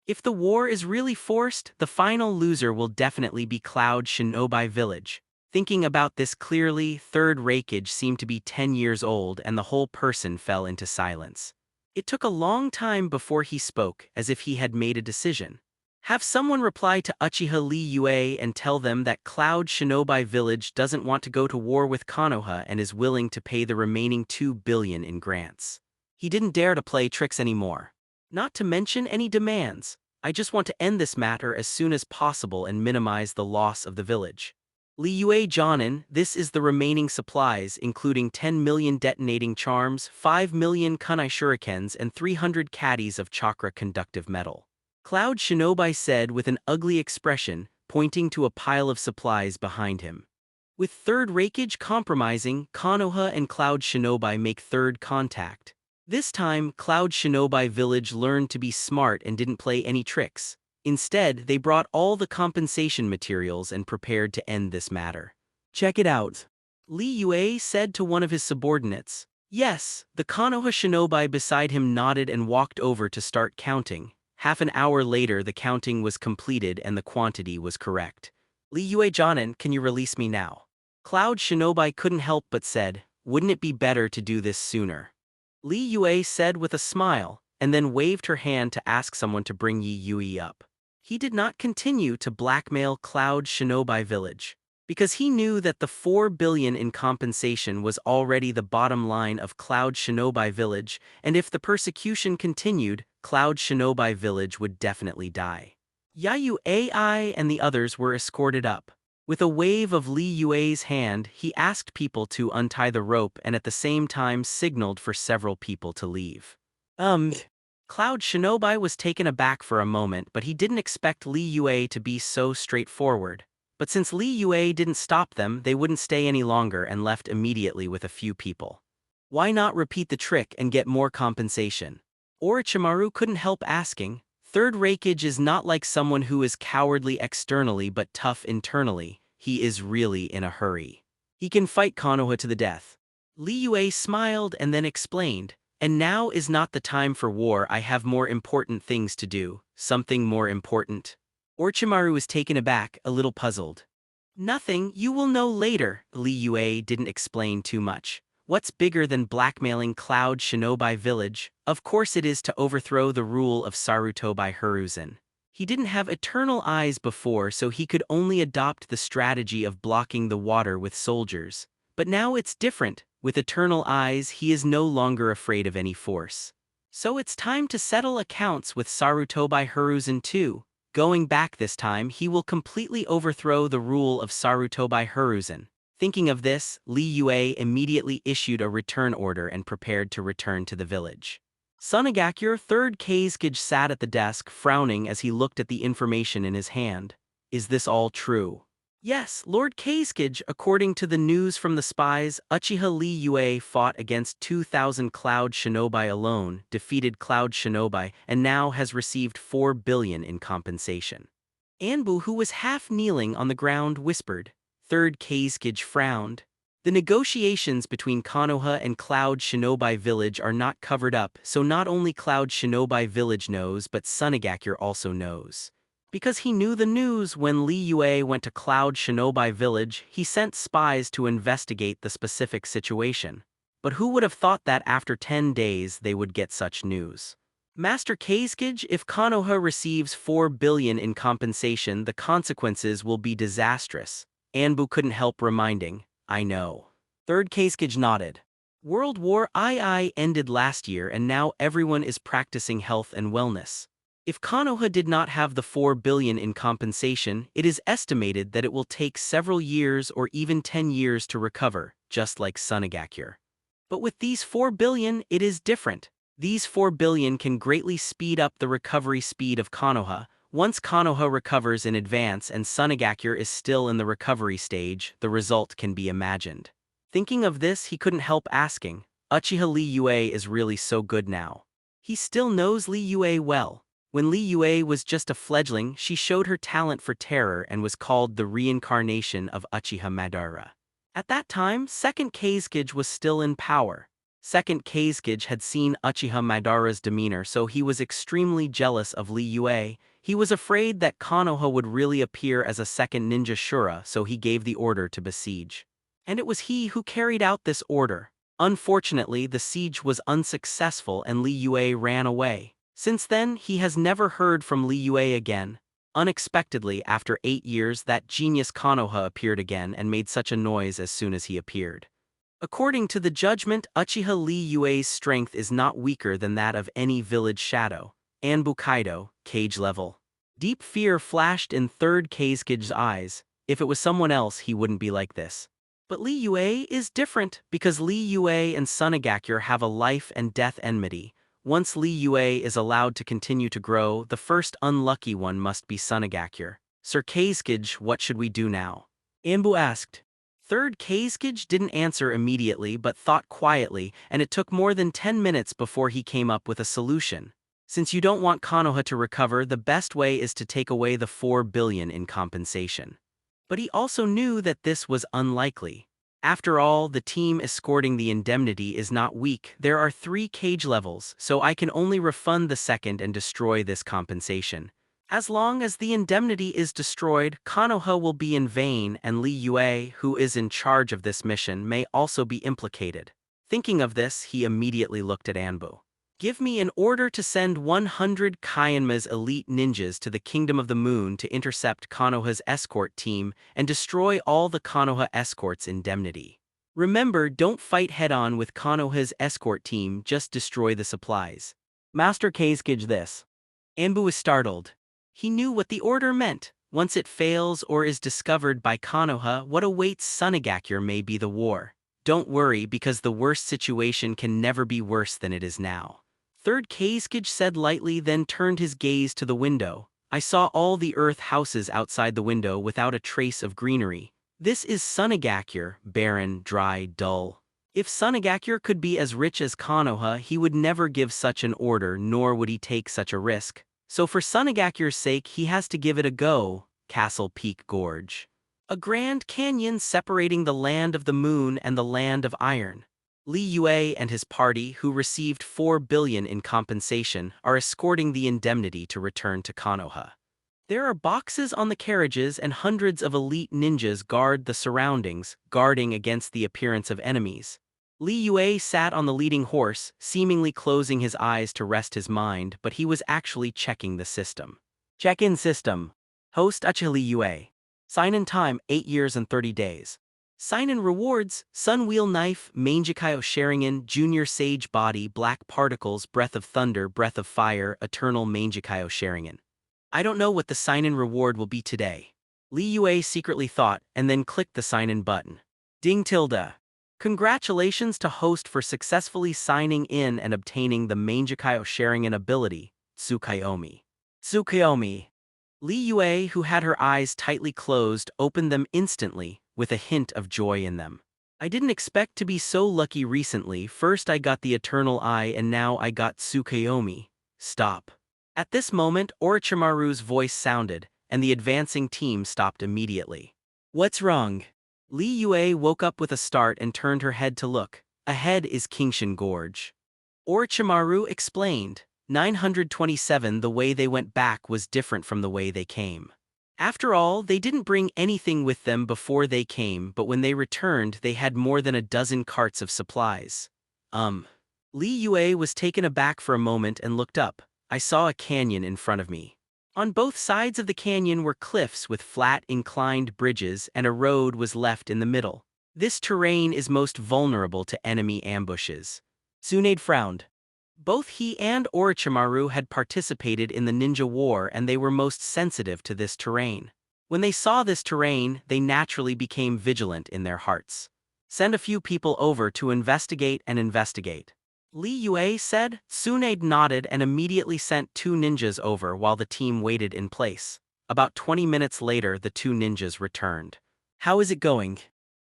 If the war is really forced, the final loser will definitely be Cloud Shinobi village. Thinking about this clearly, Third Raikage seemed to be 10 years old and the whole person fell into silence. It took a long time before he spoke, as if he had made a decision. Have someone reply to Uchiha Li Yue and tell them that Cloud Shinobi village doesn't want to go to war with Konoha and is willing to pay the remaining 2 billion in grants. He didn't dare to play tricks anymore. Not to mention any demands. I just want to end this matter as soon as possible and minimize the loss of the village. Li Yue Jonin, this is the remaining supplies, including 10 million detonating charms, 5 million kunai shurikens, and 300 caddies of chakra conductive metal. Cloud Shinobi said with an ugly expression, pointing to a pile of supplies behind him. With third Reikage compromising, Konoha and Cloud Shinobi make third contact. This time, Cloud Shinobi Village learned to be smart and didn't play any tricks. Instead, they brought all the compensation materials and prepared to end this matter. Check it out. Li Yue said to one of his subordinates. Yes, the Konoha shinobi beside him nodded and walked over to start counting. Half an hour later, the counting was completed and the quantity was correct. Li Yue Jonin, can you release me now? Cloud Shinobi couldn't help but said, wouldn't it be better to do this sooner? Li Yue said with a smile, and then waved her hand to ask someone to bring Yi Yui up. He did not continue to blackmail Cloud Shinobi Village, because he knew that the 4 billion in compensation was already the bottom line of Cloud Shinobi Village, and if the persecution continued, Cloud Shinobi Village would definitely die. Yayu Ai and the others were escorted up. With a wave of Li Yue's hand, he asked people to untie the rope and at the same time signaled for several people to leave. Cloud Shinobi was taken aback for a moment, but he didn't expect Li Yue to be so straightforward. But since Li Yue didn't stop them, they wouldn't stay any longer and left immediately with a few people. Why not repeat the trick and get more compensation? Orochimaru couldn't help asking. Third Reikage is not like someone who is cowardly externally but tough internally. He is really in a hurry. He can fight Konoha to the death. Li Yue smiled and then explained. And now is not the time for war. I have more important things to do. Something more important. Orochimaru was taken aback, a little puzzled. Nothing, you will know later. Li Yue didn't explain too much. What's bigger than blackmailing Cloud Shinobi Village? Of course it is to overthrow the rule of Sarutobi Hiruzen. He didn't have eternal eyes before, so he could only adopt the strategy of blocking the water with soldiers. But now it's different. With eternal eyes, he is no longer afraid of any force. So it's time to settle accounts with Sarutobi Hiruzen too. Going back this time, he will completely overthrow the rule of Sarutobi Hiruzen. Thinking of this, Li Yue immediately issued a return order and prepared to return to the village. Sunagakure, 3rd Kazekage, sat at the desk, frowning as he looked at the information in his hand. Is this all true? Yes, Lord Kazekage, according to the news from the spies, Uchiha Li Yue fought against 2,000 Cloud Shinobi alone, defeated Cloud Shinobi, and now has received 4 billion in compensation. Anbu, who was half kneeling on the ground, whispered. 3rd Kazekage frowned. The negotiations between Konoha and Cloud Shinobi Village are not covered up, so not only Cloud Shinobi Village knows but Sunagakure also knows. Because he knew the news when Li Yue went to Cloud Shinobi Village, he sent spies to investigate the specific situation. But who would have thought that after 10 days they would get such news? Master Kazekage, if Konoha receives 4 billion in compensation, the consequences will be disastrous. Anbu couldn't help reminding, I know. 3rd Kazekage nodded. World War II ended last year and now everyone is practicing health and wellness. If Konoha did not have the 4 billion in compensation, it is estimated that it will take several years or even 10 years to recover, just like Sunagakure. But with these 4 billion, it is different. These 4 billion can greatly speed up the recovery speed of Konoha. Once Konoha recovers in advance and Sunagakure is still in the recovery stage, the result can be imagined. Thinking of this, he couldn't help asking, Uchiha Li Yue is really so good now. He still knows Li Yue well. When Li Yue was just a fledgling, she showed her talent for terror and was called the reincarnation of Uchiha Madara. At that time, 2nd Kazekage was still in power. 2nd Kazekage had seen Uchiha Madara's demeanor, so he was extremely jealous of Li Yue. He was afraid that Konoha would really appear as a 2nd ninja Shura, so he gave the order to besiege. And it was he who carried out this order. Unfortunately, the siege was unsuccessful and Li Yue ran away. Since then, he has never heard from Li Yue again. Unexpectedly, after 8 years, that genius Konoha appeared again and made such a noise as soon as he appeared. According to the judgment, Uchiha Li Yue's strength is not weaker than that of any village shadow. Anbu Kaido, cage level. Deep fear flashed in 3rd Kazekige's eyes. If it was someone else, he wouldn't be like this. But Li Yue is different because Li Yue and Sunagakure have a life and death enmity. Once Li Yue is allowed to continue to grow, the first unlucky one must be Sunagakure. Sir Kazekage, what should we do now? Anbu asked. Third Kazekage didn't answer immediately but thought quietly, and it took more than 10 minutes before he came up with a solution. Since you don't want Konoha to recover, the best way is to take away the 4 billion in compensation. But he also knew that this was unlikely. After all, the team escorting the indemnity is not weak. There are 3 cage levels, so I can only refund the second and destroy this compensation. As long as the indemnity is destroyed, Konoha will be in vain, and Li Yue, who is in charge of this mission, may also be implicated. Thinking of this, he immediately looked at Anbu. Give me an order to send 100 Kyanma's elite ninjas to the Kingdom of the Moon to intercept Konoha's escort team and destroy all the Konoha escort's indemnity. Remember, don't fight head-on with Konoha's escort team, just destroy the supplies. Master Kazekage this. Anbu was startled. He knew what the order meant. Once it fails or is discovered by Konoha, what awaits Sunagakure may be the war. Don't worry, because the worst situation can never be worse than it is now. Third Kazekage said lightly, then turned his gaze to the window. I saw all the earth houses outside the window without a trace of greenery. This is Sunagakure, barren, dry, dull. If Sunagakure could be as rich as Konoha, he would never give such an order, nor would he take such a risk. So for Sunagakure's sake, he has to give it a go. Castle Peak Gorge. A grand canyon separating the land of the moon and the land of iron. Li Yue and his party, who received 4 billion in compensation, are escorting the indemnity to return to Konoha. There are boxes on the carriages and hundreds of elite ninjas guard the surroundings, guarding against the appearance of enemies. Li Yue sat on the leading horse, seemingly closing his eyes to rest his mind, but he was actually checking the system. Check-in system. Host Uchiha Li Yue. Sign-in time, 8 years and 30 days. Sign-in rewards, Sun Wheel Knife, Mangekyo Sharingan, Junior Sage Body, Black Particles, Breath of Thunder, Breath of Fire, Eternal Mangekyo Sharingan. I don't know what the sign-in reward will be today. Li Yue secretly thought, and then clicked the sign-in button. Ding tilde. Congratulations to host for successfully signing in and obtaining the Mangekyo Sharingan ability, Tsukuyomi. Tsukuyomi. Li Yue, who had her eyes tightly closed, opened them instantly, with a hint of joy in them. I didn't expect to be so lucky recently. First I got the Eternal Eye and now I got Tsukuyomi. Stop. At this moment, Orochimaru's voice sounded, and the advancing team stopped immediately. What's wrong? Li Yue woke up with a start and turned her head to look. Ahead is Kingshan Gorge. Orochimaru explained. 927. The way they went back was different from the way they came. After all, they didn't bring anything with them before they came, but when they returned, they had more than a dozen carts of supplies. Li Yue was taken aback for a moment and looked up. I saw a canyon in front of me. On both sides of the canyon were cliffs with flat, inclined bridges, and a road was left in the middle. This terrain is most vulnerable to enemy ambushes. Tsunade frowned. Both he and Orochimaru had participated in the ninja war, and they were most sensitive to this terrain. When they saw this terrain, they naturally became vigilant in their hearts. Send a few people over to investigate and investigate. Li Yue said. Tsunade nodded and immediately sent 2 ninjas over while the team waited in place. About 20 minutes later, the 2 ninjas returned. How is it going?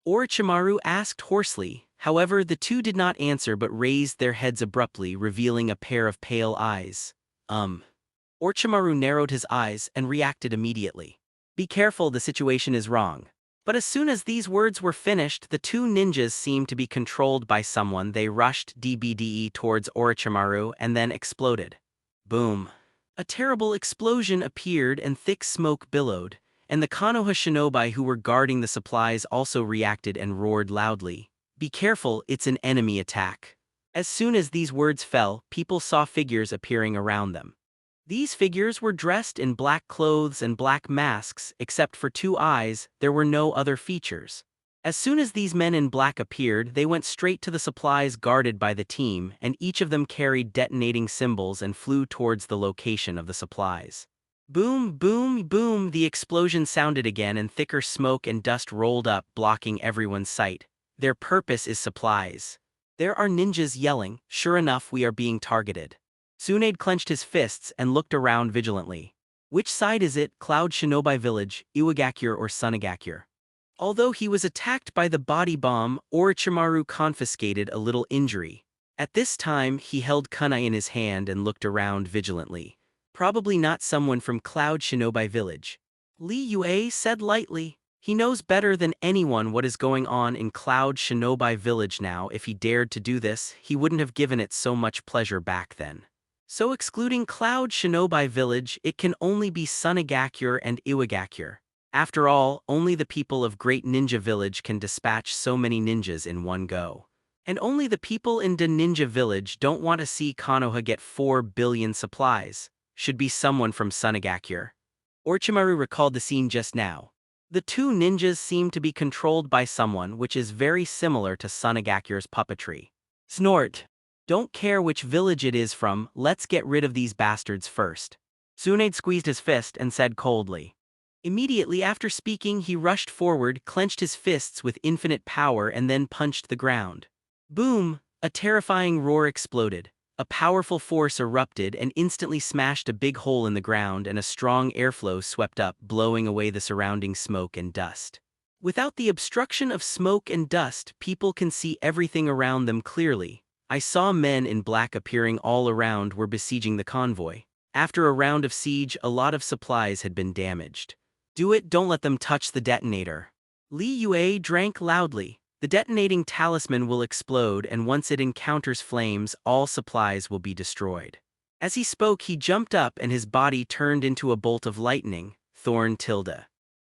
Orochimaru asked hoarsely. However, the 2 did not answer but raised their heads abruptly, revealing a pair of pale eyes. Orochimaru narrowed his eyes and reacted immediately. Be careful, the situation is wrong. But as soon as these words were finished, the 2 ninjas seemed to be controlled by someone. They rushed DBDE towards Orochimaru and then exploded. Boom. A terrible explosion appeared and thick smoke billowed, and the Konoha shinobi who were guarding the supplies also reacted and roared loudly. Be careful, it's an enemy attack. As soon as these words fell, people saw figures appearing around them. These figures were dressed in black clothes and black masks. Except for 2 eyes, there were no other features. As soon as these men in black appeared, they went straight to the supplies guarded by the team, and each of them carried detonating symbols and flew towards the location of the supplies. Boom, boom, boom, the explosion sounded again and thicker smoke and dust rolled up, blocking everyone's sight. Their purpose is supplies. There are ninjas yelling, sure enough we are being targeted. Tsunade clenched his fists and looked around vigilantly. Which side is it, Cloud Shinobi Village, Iwagakure or Sunagakure? Although he was attacked by the body bomb, Orochimaru confiscated a little injury. At this time he held kunai in his hand and looked around vigilantly. Probably not someone from Cloud Shinobi Village. Li Yue said lightly. He knows better than anyone what is going on in Cloud Shinobi Village now. If he dared to do this, he wouldn't have given it so much pleasure back then. So excluding Cloud Shinobi Village, it can only be Sunagakure and Iwagakure. After all, only the people of Great Ninja Village can dispatch so many ninjas in one go. And only the people in the Ninja Village don't want to see Konoha get 4 billion supplies. Should be someone from Sunagakure. Orochimaru recalled the scene just now. The two ninjas seem to be controlled by someone which is very similar to Sunagakure's puppetry. Snort. Don't care which village it is from, let's get rid of these bastards first. Tsunade squeezed his fist and said coldly. Immediately after speaking, he rushed forward, clenched his fists with infinite power and then punched the ground. Boom! A terrifying roar exploded. A powerful force erupted and instantly smashed a big hole in the ground, and a strong airflow swept up, blowing away the surrounding smoke and dust. Without the obstruction of smoke and dust, people can see everything around them clearly. I saw men in black appearing all around were besieging the convoy. After a round of siege, a lot of supplies had been damaged. Do it, don't let them touch the detonator. Li Yue drank loudly. The detonating talisman will explode, and once it encounters flames, all supplies will be destroyed. As he spoke, he jumped up and his body turned into a bolt of lightning, Thorn tilde.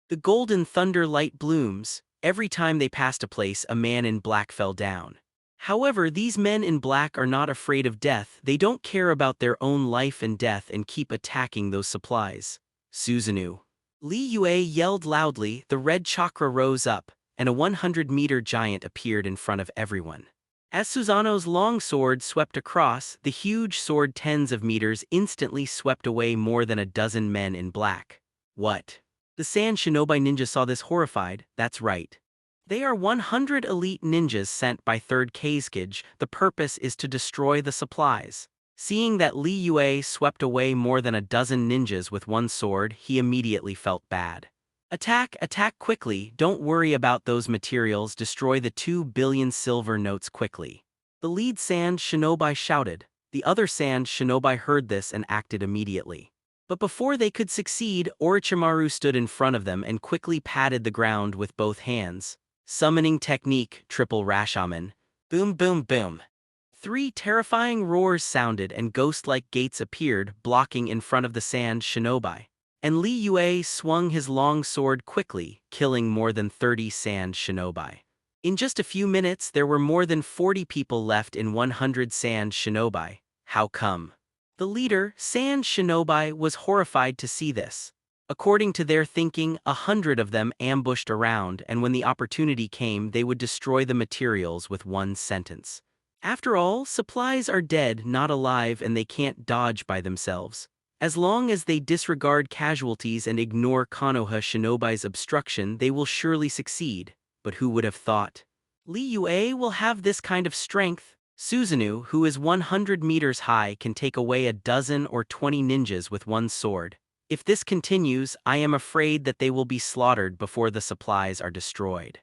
The golden thunder light blooms. Every time they passed a place, a man in black fell down. However, these men in black are not afraid of death. They don't care about their own life and death and keep attacking those supplies. Susanoo. Li Yue yelled loudly, the red chakra rose up, and a 100-meter giant appeared in front of everyone. As Susanoo's long sword swept across, the huge sword tens of meters instantly swept away more than a dozen men in black. What? The Sand Shinobi ninja saw this horrified. That's right. They are 100 elite ninjas sent by 3rd Kazekage. The purpose is to destroy the supplies. Seeing that Li Yue swept away more than a dozen ninjas with one sword, he immediately felt bad. Attack, attack quickly, don't worry about those materials, destroy the 2 billion silver notes quickly. The lead Sand Shinobi shouted. The other Sand Shinobi heard this and acted immediately. But before they could succeed, Orochimaru stood in front of them and quickly patted the ground with both hands. Summoning technique, triple Rashomon. Boom boom boom. 3 terrifying roars sounded and ghost-like gates appeared, blocking in front of the Sand Shinobi. And Li Yue swung his long sword quickly, killing more than 30 Sand Shinobi. In just a few minutes, there were more than 40 people left in 100 Sand Shinobi. How come? The leader, Sand Shinobi, was horrified to see this. According to their thinking, 100 of them ambushed around, and when the opportunity came, they would destroy the materials with one sentence. After all, supplies are dead, not alive, and they can't dodge by themselves. As long as they disregard casualties and ignore Konoha Shinobi's obstruction, they will surely succeed. But who would have thought? Li Yue will have this kind of strength. Susanoo, who is 100 meters high, can take away a dozen or 20 ninjas with one sword. If this continues, I am afraid that they will be slaughtered before the supplies are destroyed.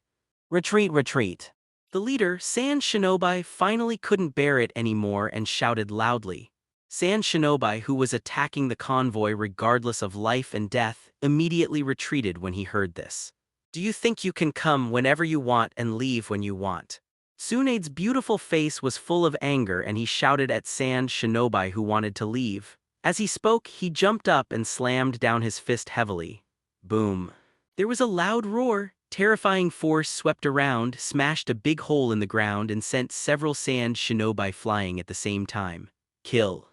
Retreat, retreat. The leader, Sand Shinobi, finally couldn't bear it anymore and shouted loudly. Sand Shinobi, who was attacking the convoy regardless of life and death, immediately retreated when he heard this. Do you think you can come whenever you want and leave when you want? Tsunade's beautiful face was full of anger and he shouted at Sand Shinobi, who wanted to leave. As he spoke, he jumped up and slammed down his fist heavily. Boom. There was a loud roar. Terrifying force swept around, smashed a big hole in the ground and sent several Sand Shinobi flying at the same time. Kill.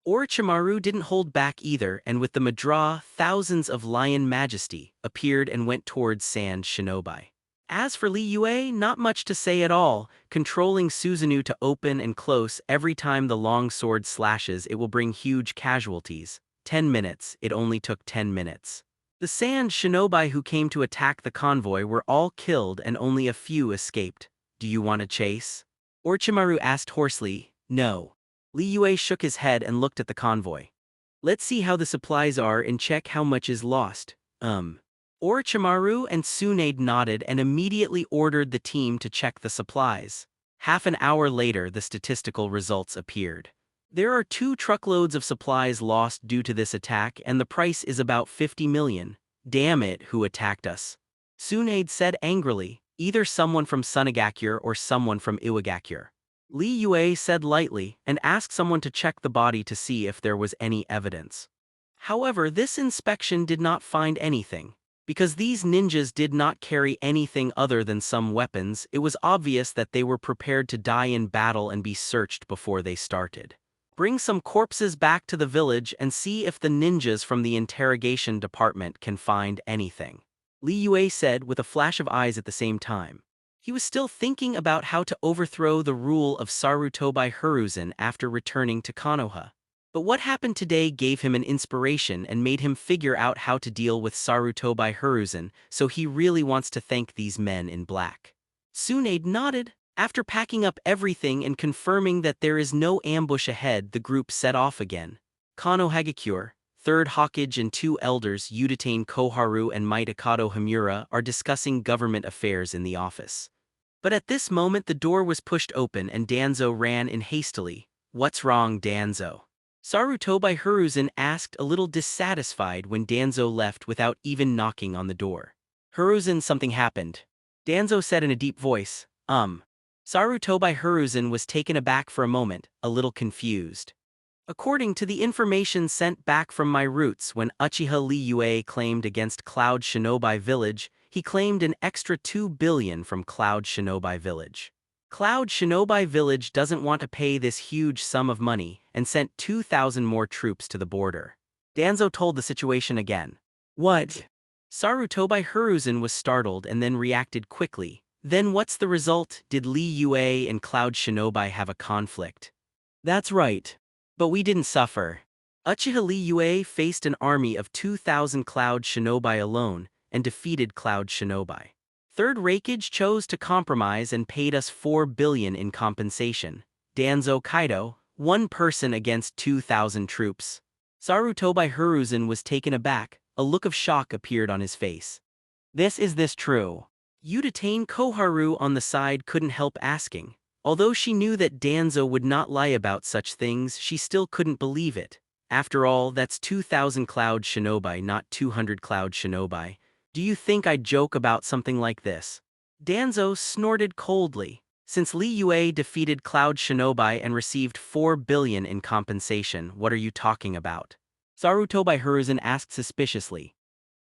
Orochimaru didn't hold back either, and with the Madrah, thousands of Lion Majesty appeared and went towards Sand Shinobi. As for Li Yue, not much to say at all, controlling Susanoo to open and close every time the long sword slashes. It will bring huge casualties. 10 minutes, it only took 10 minutes. The sand shinobi who came to attack the convoy were all killed and only a few escaped. Do you want to chase? Orochimaru asked hoarsely. No. Li Yue shook his head and looked at the convoy. Let's see how the supplies are and check how much is lost. Orochimaru and Tsunade nodded and immediately ordered the team to check the supplies. Half an hour later, the statistical results appeared. There are 2 truckloads of supplies lost due to this attack, and the price is about 50 million. Damn it, who attacked us? Tsunade said angrily, either someone from Sunagakure or someone from Iwagakure. Li Yue said lightly and asked someone to check the body to see if there was any evidence. However, this inspection did not find anything. Because these ninjas did not carry anything other than some weapons, it was obvious that they were prepared to die in battle and be searched before they started. Bring some corpses back to the village and see if the ninjas from the interrogation department can find anything. Li Yue said with a flash of eyes at the same time. He was still thinking about how to overthrow the rule of Sarutobi Hiruzen after returning to Konoha. But what happened today gave him an inspiration and made him figure out how to deal with Sarutobi Hiruzen, so he really wants to thank these men in black. Tsunade nodded. After packing up everything and confirming that there is no ambush ahead, the group set off again. Konohagakure, 3rd Hokage and 2 elders Uchiha Koharu and Mitokado Hamura are discussing government affairs in the office. But at this moment the door was pushed open and Danzo ran in hastily. What's wrong, Danzo? Sarutobi Hiruzen asked, a little dissatisfied when Danzo left without even knocking on the door. Hiruzen, something happened. Danzo said in a deep voice, Sarutobi Hiruzen was taken aback for a moment, a little confused. According to the information sent back from my roots when Uchiha Li Yue claimed against Cloud Shinobi Village, he claimed an extra 2 billion from Cloud Shinobi Village. Cloud Shinobi Village doesn't want to pay this huge sum of money and sent 2,000 more troops to the border. Danzo told the situation again. What? Sarutobi Hiruzen was startled and then reacted quickly. Then what's the result? Did Li Yue and Cloud Shinobi have a conflict? That's right. But we didn't suffer. Uchiha Li Yue faced an army of 2,000 Cloud Shinobi alone and defeated Cloud Shinobi. 3rd Raikage chose to compromise and paid us 4 billion in compensation. Danzo Kaido, 1 person against 2,000 troops. Sarutobi Hiruzen was taken aback, a look of shock appeared on his face. Is this true? Uchiha Koharu on the side couldn't help asking. Although she knew that Danzo would not lie about such things, she still couldn't believe it. After all, that's 2,000 Cloud Shinobi, not 200 Cloud Shinobi. Do you think I'd joke about something like this? Danzo snorted coldly. Since Li Yue defeated Cloud Shinobi and received 4 billion in compensation, what are you talking about? Sarutobi Hiruzen asked suspiciously.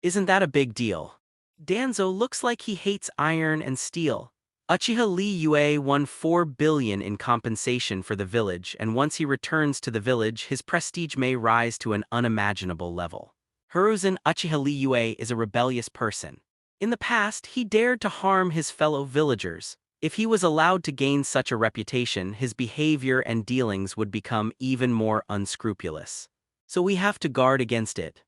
Isn't that a big deal? Danzo looks like he hates iron and steel. Uchiha Li Yue won 4 billion in compensation for the village, and once he returns to the village, his prestige may rise to an unimaginable level. Hiruzen Uchiha Li Yue is a rebellious person. In the past, he dared to harm his fellow villagers. If he was allowed to gain such a reputation, his behavior and dealings would become even more unscrupulous. So we have to guard against it.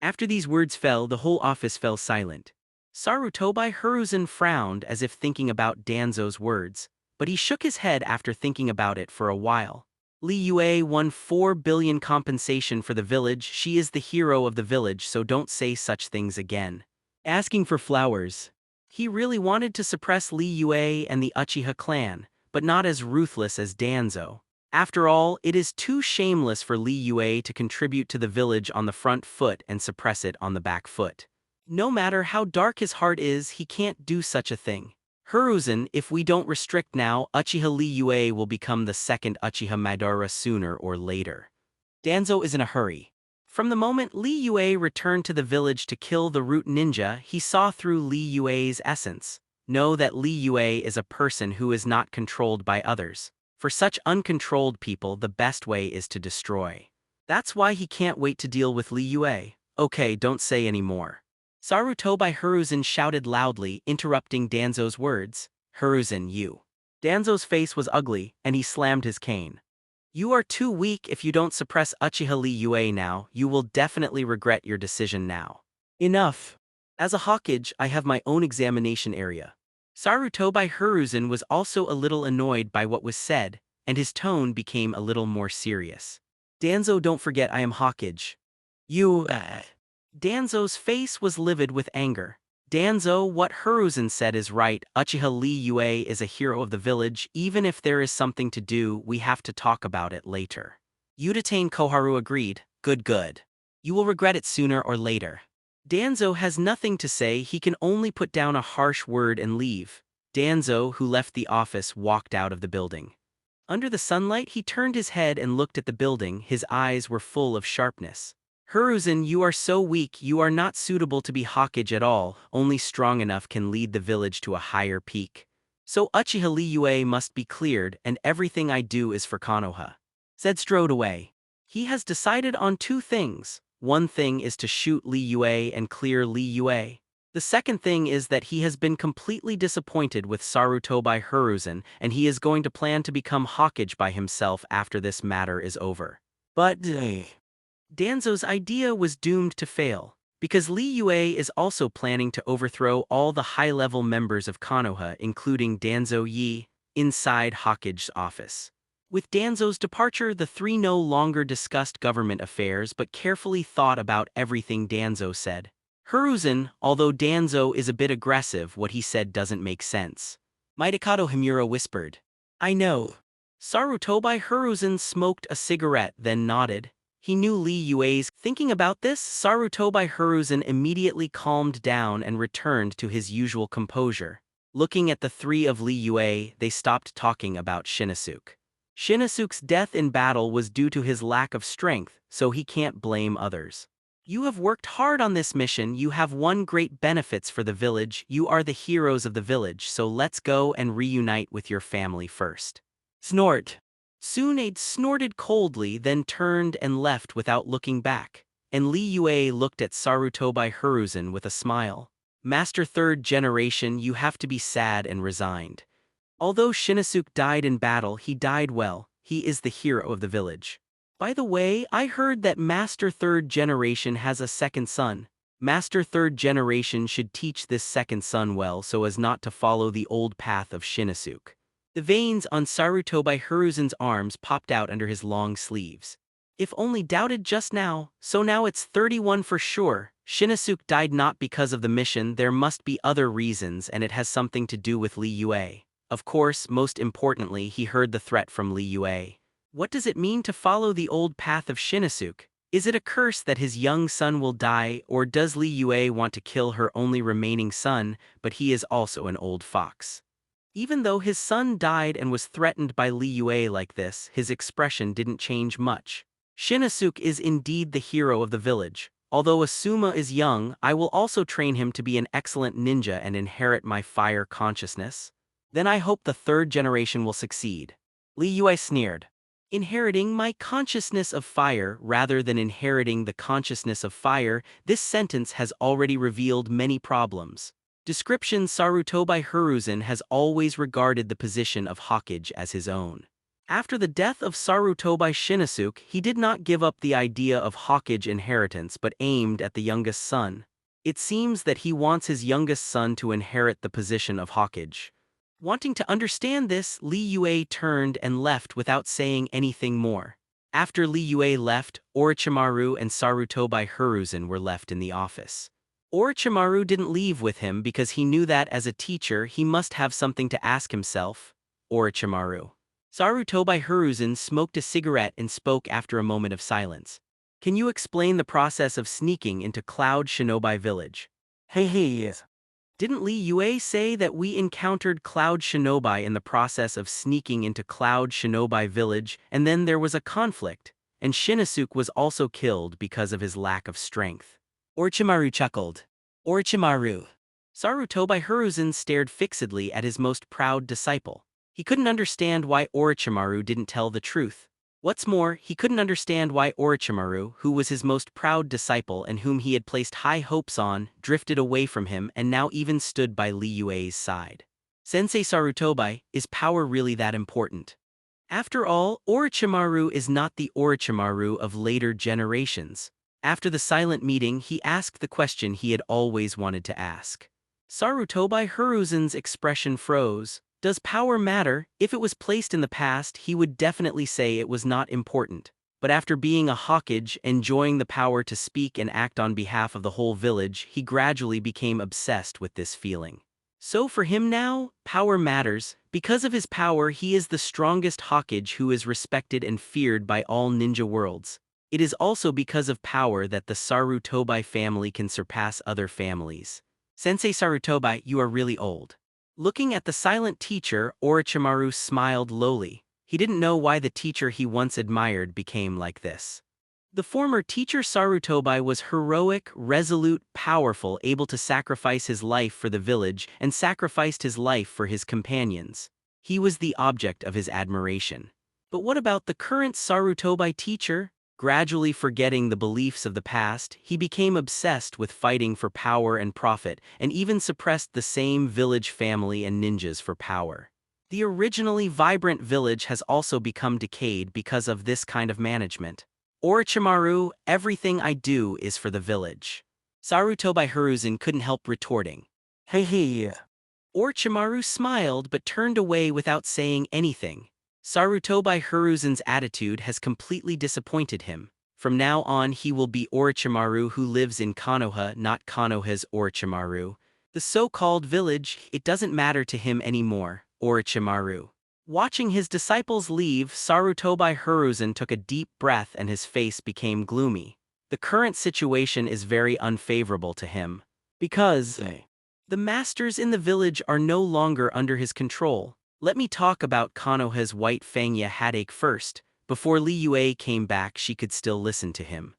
After these words fell, the whole office fell silent. Sarutobi Hiruzen frowned as if thinking about Danzo's words, but he shook his head after thinking about it for a while. Li Yue won 4 billion compensation for the village. She is the hero of the village, so don't say such things again. Asking for flowers. He really wanted to suppress Li Yue and the Uchiha clan, but not as ruthless as Danzo. After all, it is too shameless for Li Yue to contribute to the village on the front foot and suppress it on the back foot. No matter how dark his heart is, he can't do such a thing. Hiruzen, if we don't restrict now, Uchiha Li Yue will become the 2nd Uchiha Madara sooner or later. Danzo is in a hurry. From the moment Li Yue returned to the village to kill the root ninja, he saw through Li Yue's essence. Know that Li Yue is a person who is not controlled by others. For such uncontrolled people, the best way is to destroy. That's why he can't wait to deal with Li Yue. Okay, don't say any more. Sarutobi Hiruzen shouted loudly, interrupting Danzo's words. Hiruzen, you. Danzo's face was ugly, and he slammed his cane. You are too weak. If you don't suppress Uchiha Li Yue now, you will definitely regret your decision now. Enough. As a Hokage, I have my own examination area. Sarutobi Hiruzen was also a little annoyed by what was said, and his tone became a little more serious. Danzo, don't forget I am Hokage. You, Danzo's face was livid with anger. Danzo, what Hiruzen said is right. Uchiha Li Yue is a hero of the village. Even if there is something to do, we have to talk about it later. Uchiha Koharu agreed. Good. You will regret it sooner or later. Danzo has nothing to say. He can only put down a harsh word and leave. Danzo, who left the office, walked out of the building. Under the sunlight, he turned his head and looked at the building. His eyes were full of sharpness. Hiruzen, you are so weak. You are not suitable to be Hokage at all. Only strong enough can lead the village to a higher peak. So Uchiha Li Yue must be cleared, and everything I do is for Konoha. Zed strode away. He has decided on two things. One thing is to shoot Li Yue and clear Li Yue. The second thing is that he has been completely disappointed with Sarutobi Hiruzen, and he is going to plan to become Hokage by himself after this matter is over. But Danzo's idea was doomed to fail, because Li Yue is also planning to overthrow all the high-level members of Konoha, including Danzo Yi, inside Hokage's office. With Danzo's departure, the three no longer discussed government affairs but carefully thought about everything Danzo said. Hiruzen, although Danzo is a bit aggressive, what he said doesn't make sense. Mitakato Himura whispered. I know. Sarutobi Hiruzen smoked a cigarette, then nodded. He knew Li Yue's thinking about this. Sarutobi Hiruzen immediately calmed down and returned to his usual composure. Looking at the three of Li Yue, they stopped talking about Shinosuke. Shinosuke's death in battle was due to his lack of strength, so he can't blame others. You have worked hard on this mission. You have won great benefits for the village. You are the heroes of the village, so let's go and reunite with your family first. Snort. Tsunade snorted coldly, then turned and left without looking back, and Li Yue looked at Sarutobi Hiruzen with a smile. Master Third Generation, you have to be sad and resigned. Although Shinosuke died in battle, he died well. He is the hero of the village. By the way, I heard that Master Third Generation has a second son. Master Third Generation should teach this second son well so as not to follow the old path of Shinosuke. The veins on Sarutobi Hiruzen's arms popped out under his long sleeves. If only doubted just now, so now it's 31 for sure. Shinosuke died not because of the mission. There must be other reasons, and it has something to do with Li Yue. Of course, most importantly, he heard the threat from Li Yue. What does it mean to follow the old path of Shinosuke? Is it a curse that his young son will die, or does Li Yue want to kill her only remaining son, but he is also an old fox? Even though his son died and was threatened by Li Yue like this, his expression didn't change much. Shinosuke is indeed the hero of the village. Although Asuma is young, I will also train him to be an excellent ninja and inherit my fire consciousness. Then I hope the third generation will succeed. Li Yue sneered. Inheriting my consciousness of fire rather than inheriting the consciousness of fire, this sentence has already revealed many problems. Description: Sarutobi Hiruzen has always regarded the position of Hokage as his own. After the death of Sarutobi Shinosuke, he did not give up the idea of Hokage inheritance but aimed at the youngest son. It seems that he wants his youngest son to inherit the position of Hokage. Wanting to understand this, Li Yue turned and left without saying anything more. After Li Yue left, Orochimaru and Sarutobi Hiruzen were left in the office. Orochimaru didn't leave with him because he knew that as a teacher he must have something to ask himself. Orochimaru. Sarutobi Hiruzen smoked a cigarette and spoke after a moment of silence. Can you explain the process of sneaking into Cloud Shinobi Village? Yes. Didn't Li Yue say that we encountered Cloud Shinobi in the process of sneaking into Cloud Shinobi Village, and then there was a conflict, and Shinosuke was also killed because of his lack of strength? Orochimaru chuckled. Orochimaru. Sarutobi Hiruzen stared fixedly at his most proud disciple. He couldn't understand why Orochimaru didn't tell the truth. What's more, he couldn't understand why Orochimaru, who was his most proud disciple and whom he had placed high hopes on, drifted away from him and now even stood by Li Yue's side. Sensei Sarutobi, is power really that important? After all, Orochimaru is not the Orochimaru of later generations. After the silent meeting, he asked the question he had always wanted to ask. Sarutobi Hiruzen's expression froze. Does power matter? If it was placed in the past, he would definitely say it was not important. But after being a Hokage, enjoying the power to speak and act on behalf of the whole village, he gradually became obsessed with this feeling. So for him now, power matters. Because of his power, he is the strongest Hokage who is respected and feared by all ninja worlds. It is also because of power that the Sarutobi family can surpass other families. Sensei Sarutobi, you are really old. Looking at the silent teacher, Orochimaru smiled lowly. He didn't know why the teacher he once admired became like this. The former teacher Sarutobi was heroic, resolute, powerful, able to sacrifice his life for the village and sacrificed his life for his companions. He was the object of his admiration. But what about the current Sarutobi teacher? Gradually forgetting the beliefs of the past, he became obsessed with fighting for power and profit, and even suppressed the same village family and ninjas for power. The originally vibrant village has also become decayed because of this kind of management. Orochimaru, everything I do is for the village. Sarutobi Hiruzen couldn't help retorting. Hey hey. Orochimaru smiled but turned away without saying anything. Sarutobi Hiruzen's attitude has completely disappointed him. From now on he will be Orochimaru who lives in Konoha, not Konoha's Orochimaru. The so-called village, it doesn't matter to him anymore, Orochimaru. Watching his disciples leave, Sarutobi Hiruzen took a deep breath and his face became gloomy. The current situation is very unfavorable to him. Because the masters in the village are no longer under his control. Let me talk about Konoha's White Fangya headache first. Before Li Yue came back, she could still listen to him.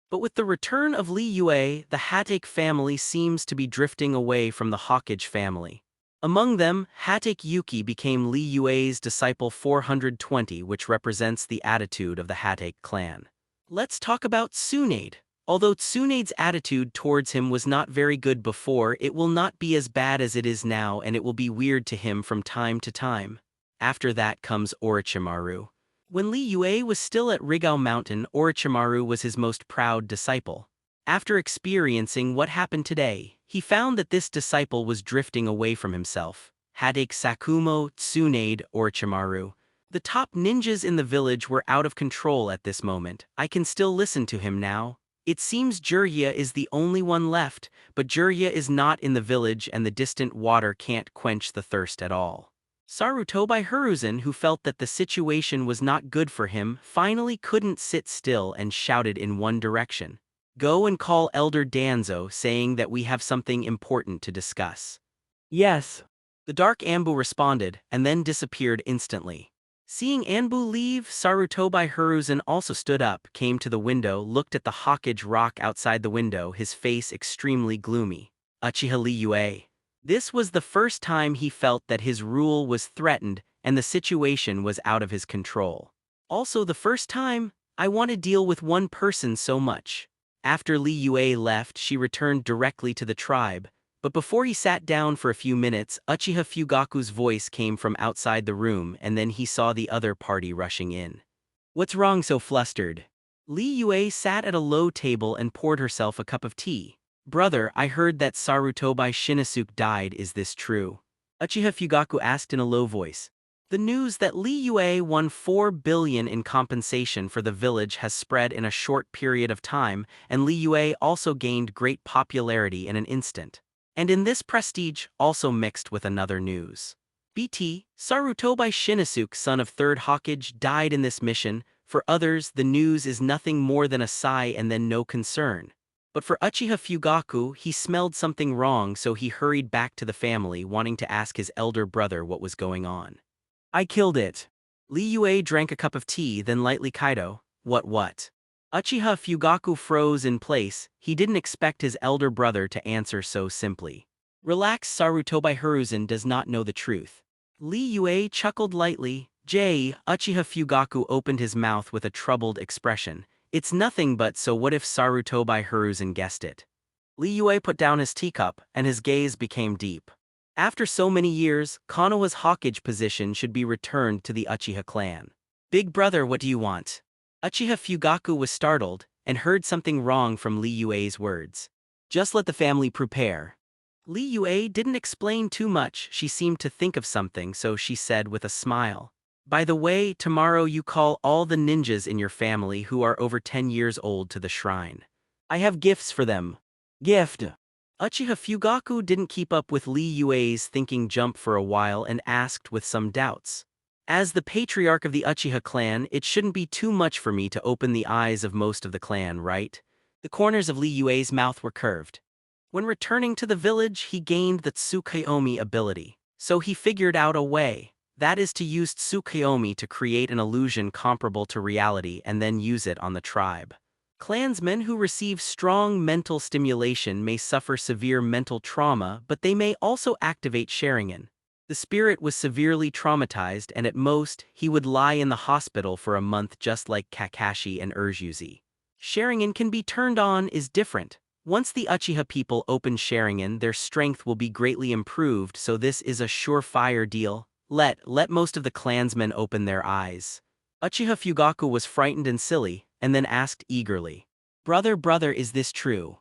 But with the return of Li Yue, the Hatake family seems to be drifting away from the Hokage family. Among them, Hatake Yuki became Li Yue's disciple 420, which represents the attitude of the Hatake clan. Let's talk about Tsunade. Although Tsunade's attitude towards him was not very good before, it will not be as bad as it is now, and it will be weird to him from time to time. After that comes Orochimaru. When Li Yue was still at Rigao Mountain, Orochimaru was his most proud disciple. After experiencing what happened today, he found that this disciple was drifting away from himself. Hatake Sakumo, Tsunade, Orochimaru. The top ninjas in the village were out of control at this moment. I can still listen to him now. It seems Jiraiya is the only one left, but Jiraiya is not in the village and the distant water can't quench the thirst at all. Sarutobi Hiruzen, who felt that the situation was not good for him, finally couldn't sit still and shouted in one direction. Go and call Elder Danzo, saying that we have something important to discuss. Yes. The Dark Anbu responded, and then disappeared instantly. Seeing Anbu leave, Sarutobi Hiruzen also stood up, came to the window, looked at the Hokage rock outside the window, his face extremely gloomy. Uchiha Li Yue. This was the first time he felt that his rule was threatened and the situation was out of his control. Also the first time, I want to deal with one person so much. After Li Yue left, she returned directly to the tribe. But before he sat down for a few minutes, Uchiha Fugaku's voice came from outside the room, and then he saw the other party rushing in. What's wrong so flustered? Li Yue sat at a low table and poured herself a cup of tea. Brother, I heard that Sarutobi Shinosuke died, is this true? Uchiha Fugaku asked in a low voice. The news that Li Yue won 4 billion in compensation for the village has spread in a short period of time, and Li Yue also gained great popularity in an instant. And in this prestige, also mixed with another news. BT, Sarutobi Shinosuke, son of 3rd Hokage, died in this mission. For others, the news is nothing more than a sigh and then no concern. But for Uchiha Fugaku, he smelled something wrong, so he hurried back to the family, wanting to ask his elder brother what was going on. I killed it. Li Yue drank a cup of tea, then lightly Kaido. What? Uchiha Fugaku froze in place. He didn't expect his elder brother to answer so simply. Relax, Sarutobi Hiruzen does not know the truth. Li Yue chuckled lightly. Uchiha Fugaku opened his mouth with a troubled expression. It's nothing but, so what if Sarutobi Hiruzen guessed it? Li Yue put down his teacup, and his gaze became deep. After so many years, Konoha's Hokage position should be returned to the Uchiha clan. Big brother, what do you want? Uchiha Fugaku was startled and heard something wrong from Li Yue's words. Just let the family prepare. Li Yue didn't explain too much. She seemed to think of something, so she said with a smile. By the way, tomorrow you call all the ninjas in your family who are over 10 years old to the shrine. I have gifts for them. Gift. Uchiha Fugaku didn't keep up with Li Yue's thinking jump for a while and asked with some doubts. As the patriarch of the Uchiha clan, it shouldn't be too much for me to open the eyes of most of the clan, right? The corners of Li Yue's mouth were curved. When returning to the village, he gained the Tsukuyomi ability. So he figured out a way. That is to use Tsukuyomi to create an illusion comparable to reality and then use it on the tribe. Clansmen who receive strong mental stimulation may suffer severe mental trauma, but they may also activate Sharingan. The spirit was severely traumatized, and at most, he would lie in the hospital for a month just like Kakashi and Urjuzi. Sharingan can be turned on is different. Once the Uchiha people open Sharingan, their strength will be greatly improved, so this is a surefire deal. Let most of the clansmen open their eyes. Uchiha Fugaku was frightened and silly, and then asked eagerly, brother, is this true?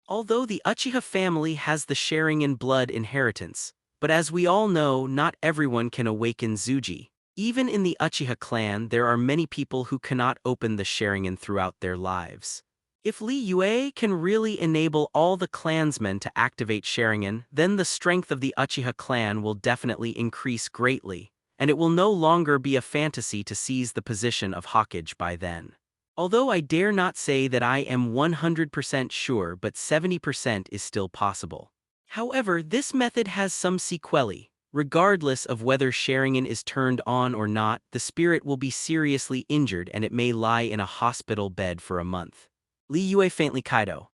Although the Uchiha family has the Sharingan blood inheritance, but as we all know, not everyone can awaken Zuji. Even in the Uchiha clan, there are many people who cannot open the Sharingan throughout their lives. If Li Yue can really enable all the clansmen to activate Sharingan, then the strength of the Uchiha clan will definitely increase greatly, and it will no longer be a fantasy to seize the position of Hokage by then. Although I dare not say that I am 100% sure, but 70% is still possible. However, this method has some sequelae. Regardless of whether Sharingan is turned on or not, the spirit will be seriously injured and it may lie in a hospital bed for a month. Li Yue faintly kaido.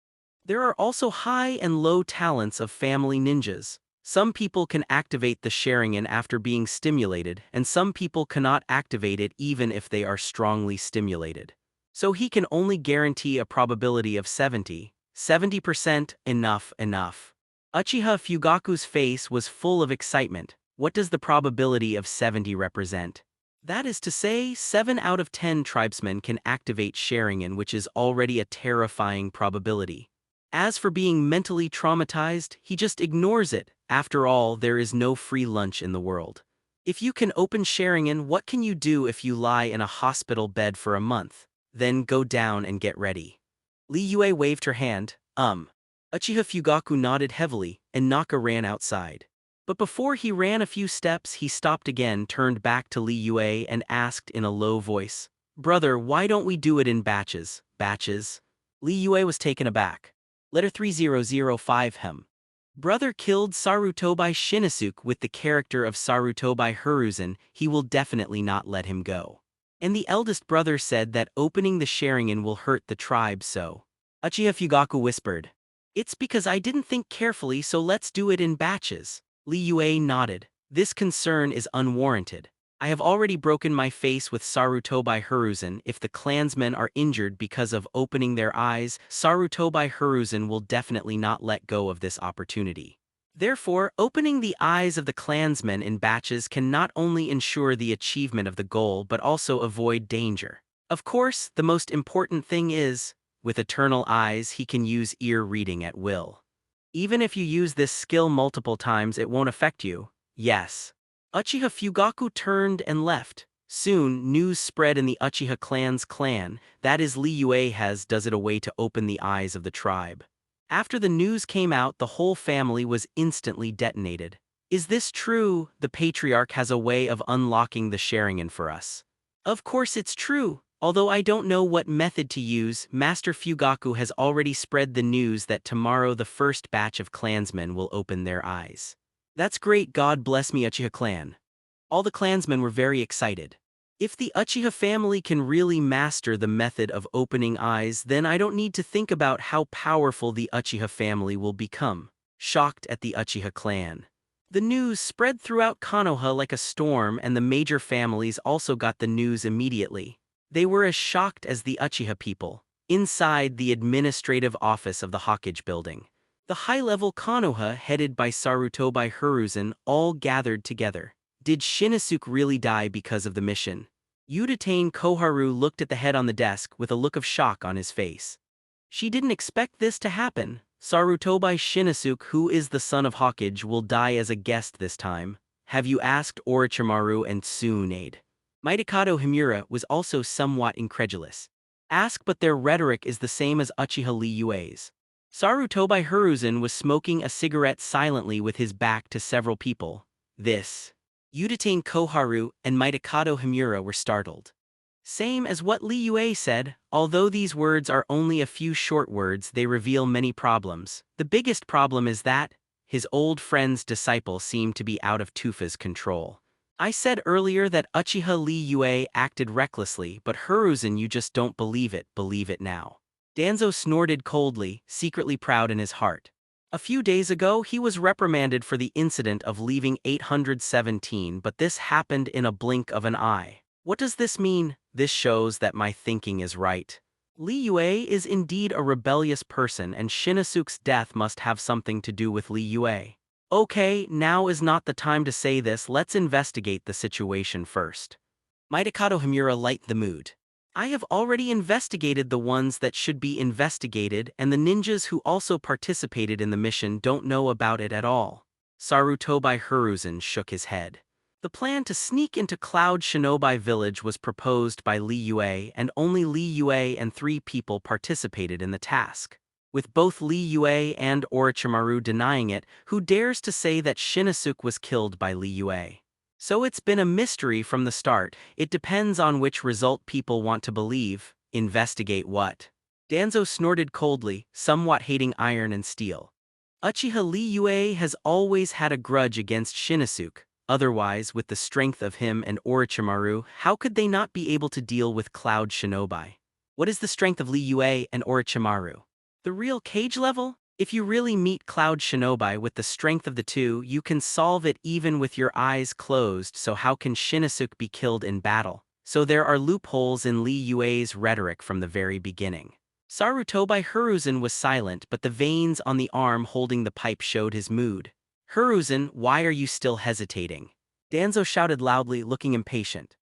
There are also high and low talents of family ninjas. Some people can activate the Sharingan after being stimulated, and some people cannot activate it even if they are strongly stimulated. So he can only guarantee a probability of 70%, enough. Uchiha Fugaku's face was full of excitement. What does the probability of 70 represent? That is to say, 7 out of 10 tribesmen can activate Sharingan, which is already a terrifying probability. As for being mentally traumatized, he just ignores it. After all, there is no free lunch in the world. If you can open Sharingan, what can you do if you lie in a hospital bed for a month? Then go down and get ready. Li Yue waved her hand. Uchiha Fugaku nodded heavily, and Naka ran outside. But before he ran a few steps, he stopped again, turned back to Li Yue, and asked in a low voice, brother, why don't we do it in batches? Batches? Li Yue was taken aback. Letter 3005 Hem. Brother killed Sarutobi Shinosuke with the character of Sarutobi Hiruzen, he will definitely not let him go. And the eldest brother said that opening the Sharingan will hurt the tribe, so. Uchiha Fugaku whispered. It's because I didn't think carefully, so let's do it in batches. Li Yue nodded. This concern is unwarranted. I have already broken my face with Sarutobi Hiruzen. If the clansmen are injured because of opening their eyes, Sarutobi Hiruzen will definitely not let go of this opportunity. Therefore, opening the eyes of the clansmen in batches can not only ensure the achievement of the goal but also avoid danger. Of course, the most important thing is, with eternal eyes he can use ear reading at will. Even if you use this skill multiple times, it won't affect you. Yes. Uchiha Fugaku turned and left. Soon, news spread in the Uchiha clan's clan, that is Li Yue does it a way to open the eyes of the tribe. After the news came out, the whole family was instantly detonated. Is this true? The patriarch has a way of unlocking the Sharingan for us. Of course it's true. Although I don't know what method to use, Master Fugaku has already spread the news that tomorrow the first batch of clansmen will open their eyes. That's great, God bless me Uchiha clan. All the clansmen were very excited. If the Uchiha family can really master the method of opening eyes, then I don't need to think about how powerful the Uchiha family will become. Shocked at the Uchiha clan. The news spread throughout Konoha like a storm, and the major families also got the news immediately. They were as shocked as the Uchiha people. Inside the administrative office of the Hokage building, the high-level Konoha headed by Sarutobi Hiruzen all gathered together. Did Shinosuke really die because of the mission? Yuditane Koharu looked at the head on the desk with a look of shock on his face. She didn't expect this to happen. Sarutobi Shinosuke, who is the son of Hokage, will die as a guest this time. Have you asked Orochimaru and Tsunade? Mitokado Himura was also somewhat incredulous. Ask, but their rhetoric is the same as Uchiha Li Yue's. Sarutobi Hiruzen was smoking a cigarette silently with his back to several people. This. Yuditane Koharu and Mitokado Himura were startled. Same as what Li Yue said, although these words are only a few short words, they reveal many problems. The biggest problem is that his old friend's disciple seemed to be out of Tufa's control. I said earlier that Uchiha Li Yue acted recklessly, but Hiruzen, you just don't believe it now. Danzo snorted coldly, secretly proud in his heart. A few days ago he was reprimanded for the incident of leaving 817, but this happened in a blink of an eye. What does this mean? This shows that my thinking is right. Li Yue is indeed a rebellious person, and Shinosuke's death must have something to do with Li Yue. Okay, now is not the time to say this, let's investigate the situation first. Mitokado Himura lightened the mood. I have already investigated the ones that should be investigated, and the ninjas who also participated in the mission don't know about it at all. Sarutobi Hiruzen shook his head. The plan to sneak into Cloud Shinobi Village was proposed by Li Yue, and only Li Yue and 3 people participated in the task. With both Li Yue and Orochimaru denying it, who dares to say that Shinosuke was killed by Li Yue? So it's been a mystery from the start. It depends on which result people want to believe. Investigate what? Danzo snorted coldly, somewhat hating iron and steel. Uchiha Li Yue has always had a grudge against Shinosuke. Otherwise, with the strength of him and Orochimaru, how could they not be able to deal with Cloud Shinobi? What is the strength of Li Yue and Orochimaru? The real cage level? If you really meet Cloud Shinobi with the strength of the two, you can solve it even with your eyes closed, so how can Shinosuke be killed in battle? So there are loopholes in Li Yue's rhetoric from the very beginning. Sarutobi Hiruzen was silent, but the veins on the arm holding the pipe showed his mood. Hiruzen, why are you still hesitating? Danzo shouted loudly, looking impatient.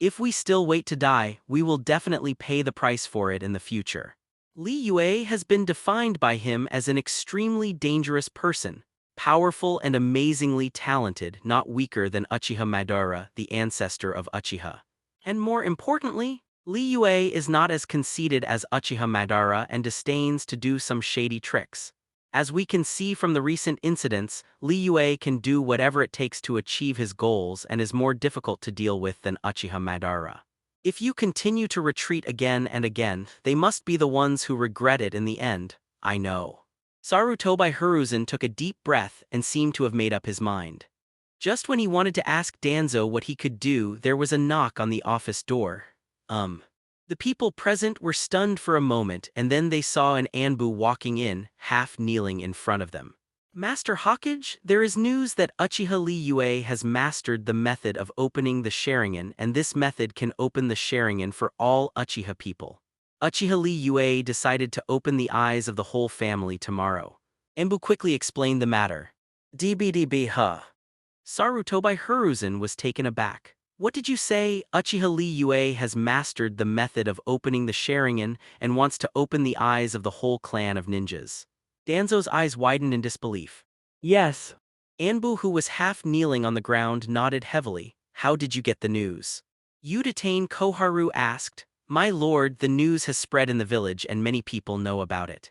If we still wait to die, we will definitely pay the price for it in the future. Li Yue has been defined by him as an extremely dangerous person, powerful and amazingly talented, not weaker than Uchiha Madara, the ancestor of Uchiha. And more importantly, Li Yue is not as conceited as Uchiha Madara and disdains to do some shady tricks. As we can see from the recent incidents, Li Yue can do whatever it takes to achieve his goals and is more difficult to deal with than Uchiha Madara. If you continue to retreat again and again, they must be the ones who regret it in the end, I know. Sarutobi Hiruzen took a deep breath and seemed to have made up his mind. Just when he wanted to ask Danzo what he could do, there was a knock on the office door. The people present were stunned for a moment, and then they saw an Anbu walking in, half kneeling in front of them. Master Hokage, there is news that Uchiha Li Yue has mastered the method of opening the Sharingan, and this method can open the Sharingan for all Uchiha people. Uchiha Li Yue decided to open the eyes of the whole family tomorrow. Anbu quickly explained the matter. DBDB huh? Sarutobi Hiruzen was taken aback. What did you say? Uchiha Li Yue has mastered the method of opening the Sharingan and wants to open the eyes of the whole clan of ninjas. Danzo's eyes widened in disbelief. Yes. Anbu, who was half kneeling on the ground, nodded heavily. How did you get the news? Yuditane Koharu asked. My lord, the news has spread in the village and many people know about it.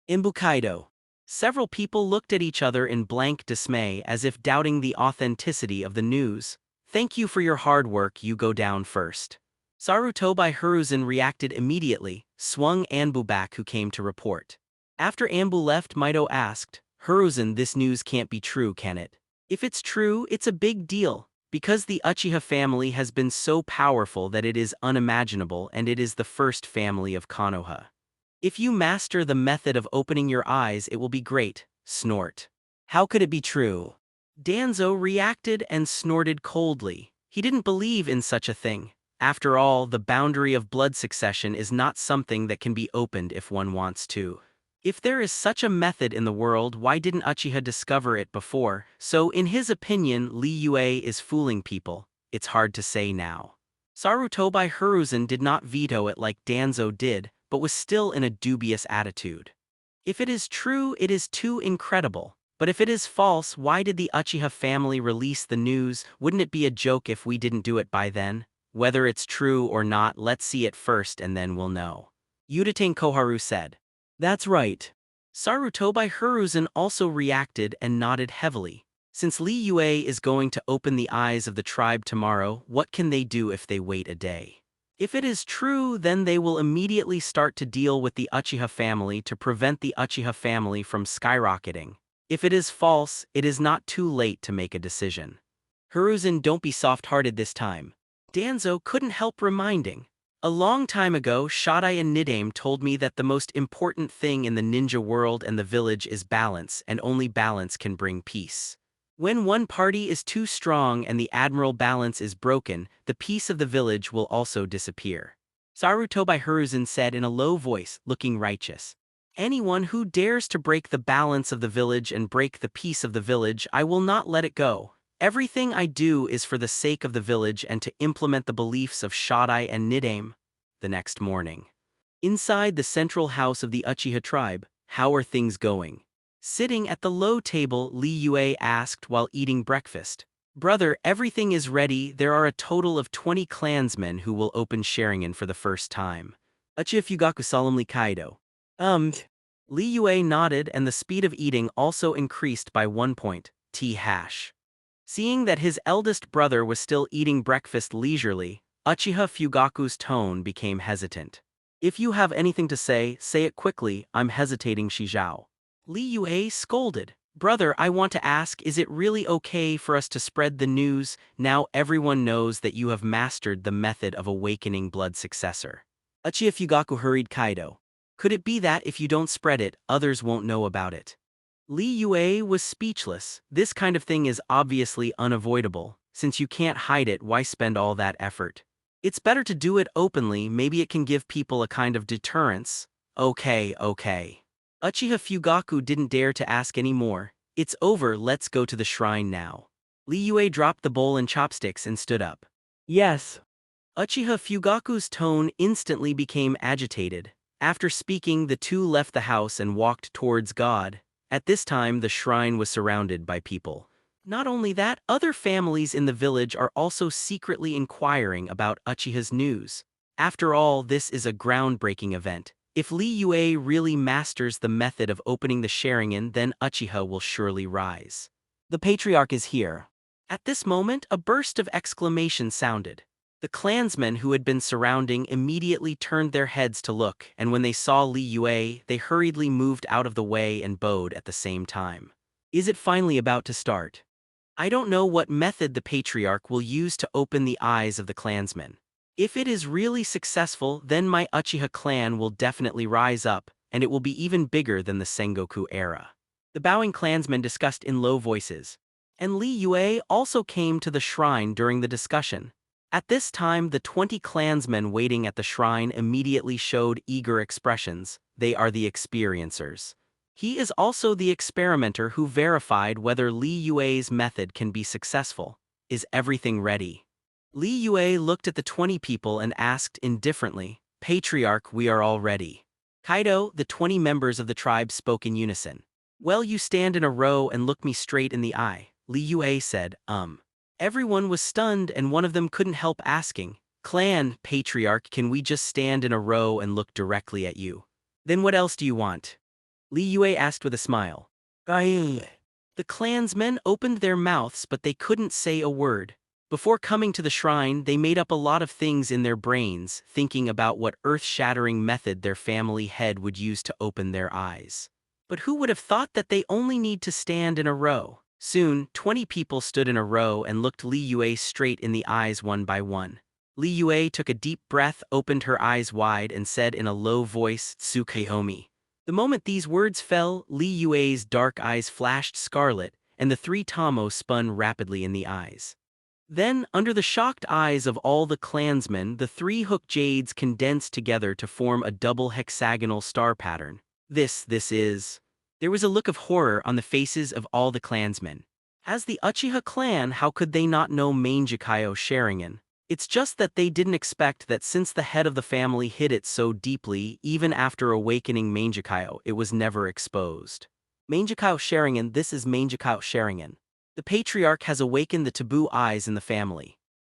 Anbu Kaido. Several people looked at each other in blank dismay as if doubting the authenticity of the news. Thank you for your hard work, you go down first. Sarutobi Hiruzen reacted immediately, swung Anbu back, who came to report. After Anbu left, Mito asked, Hiruzen, this news can't be true, can it? If it's true, it's a big deal, because the Uchiha family has been so powerful that it is unimaginable, and it is the first family of Konoha. If you master the method of opening your eyes, it will be great. Snort. How could it be true? Danzo reacted and snorted coldly. He didn't believe in such a thing. After all, the boundary of blood succession is not something that can be opened if one wants to. If there is such a method in the world, why didn't Uchiha discover it before? So in his opinion, Li Yue is fooling people. It's hard to say now. Sarutobi Hiruzen did not veto it like Danzo did, but was still in a dubious attitude. If it is true, it is too incredible. But if it is false, why did the Uchiha family release the news? Wouldn't it be a joke if we didn't do it by then? Whether it's true or not, let's see it first and then we'll know. Udatain Koharu said. That's right. Sarutobi Hiruzen also reacted and nodded heavily. Since Li Yue is going to open the eyes of the tribe tomorrow, what can they do if they wait a day? If it is true, then they will immediately start to deal with the Uchiha family to prevent the Uchiha family from skyrocketing. If it is false, it is not too late to make a decision. Hiruzen, don't be soft-hearted this time. Danzo couldn't help reminding. A long time ago, Shadai and Nidaime told me that the most important thing in the ninja world and the village is balance, and only balance can bring peace. When one party is too strong and the admiral balance is broken, the peace of the village will also disappear. Sarutobi Hiruzen said in a low voice, looking righteous. Anyone who dares to break the balance of the village and break the peace of the village, I will not let it go. Everything I do is for the sake of the village and to implement the beliefs of Shadai and Nidaime. The next morning. Inside the central house of the Uchiha tribe, how are things going? Sitting at the low table, Li Yue asked while eating breakfast. Brother, everything is ready. There are a total of 20 clansmen who will open Sharingan for the first time. Uchiha Fugaku solemnly Kaido. Li Yue nodded and the speed of eating also increased by 1 point, t-hash. Seeing that his eldest brother was still eating breakfast leisurely, Uchiha Fugaku's tone became hesitant. If you have anything to say it quickly, I'm hesitating, Shizhao. Li Yue scolded. Brother, I want to ask, is it really okay for us to spread the news? Now everyone knows that you have mastered the method of awakening blood successor. Uchiha Fugaku hurried Kaido. Could it be that if you don't spread it, others won't know about it? Li Yue was speechless. This kind of thing is obviously unavoidable. Since you can't hide it, why spend all that effort? It's better to do it openly, maybe it can give people a kind of deterrence. Okay. Uchiha Fugaku didn't dare to ask any more. It's over, let's go to the shrine now. Li Yue dropped the bowl and chopsticks and stood up. Yes. Uchiha Fugaku's tone instantly became agitated. After speaking, the two left the house and walked towards God. At this time, the shrine was surrounded by people. Not only that, other families in the village are also secretly inquiring about Uchiha's news. After all, this is a groundbreaking event. If Li Yue really masters the method of opening the Sharingan, then Uchiha will surely rise. The patriarch is here. At this moment, a burst of exclamation sounded. The clansmen who had been surrounding immediately turned their heads to look, and when they saw Li Yue, they hurriedly moved out of the way and bowed at the same time. Is it finally about to start? I don't know what method the patriarch will use to open the eyes of the clansmen. If it is really successful, then my Uchiha clan will definitely rise up, and it will be even bigger than the Sengoku era. The bowing clansmen discussed in low voices. And Li Yue also came to the shrine during the discussion. At this time, the 20 clansmen waiting at the shrine immediately showed eager expressions. They are the experiencers. He is also the experimenter who verified whether Li Yue's method can be successful. Is everything ready? Li Yue looked at the 20 people and asked indifferently, Patriarch, we are all ready. Kaido, the 20 members of the tribe spoke in unison. Well, you stand in a row and look me straight in the eye, Li Yue said, Everyone was stunned and one of them couldn't help asking, Clan, Patriarch, can we just stand in a row and look directly at you? Then what else do you want? Li Yue asked with a smile. The clansmen opened their mouths but they couldn't say a word. Before coming to the shrine, they made up a lot of things in their brains, thinking about what earth-shattering method their family head would use to open their eyes. But who would have thought that they only need to stand in a row? Soon, 20 people stood in a row and looked Li Yue straight in the eyes one by one. Li Yue took a deep breath, opened her eyes wide, and said in a low voice, Tsukehomi. The moment these words fell, Li Yue's dark eyes flashed scarlet, and the 3 Tamo spun rapidly in the eyes. Then, under the shocked eyes of all the clansmen, the 3 hook jades condensed together to form a double hexagonal star pattern. This is... There was a look of horror on the faces of all the clansmen. As the Uchiha clan, how could they not know Manjikayo Sharingan? It's just that they didn't expect that since the head of the family hid it so deeply, even after awakening Mangekyo, it was never exposed. Mangekyo Sharingan. This is Mangekyo Sharingan. The patriarch has awakened the taboo eyes in the family.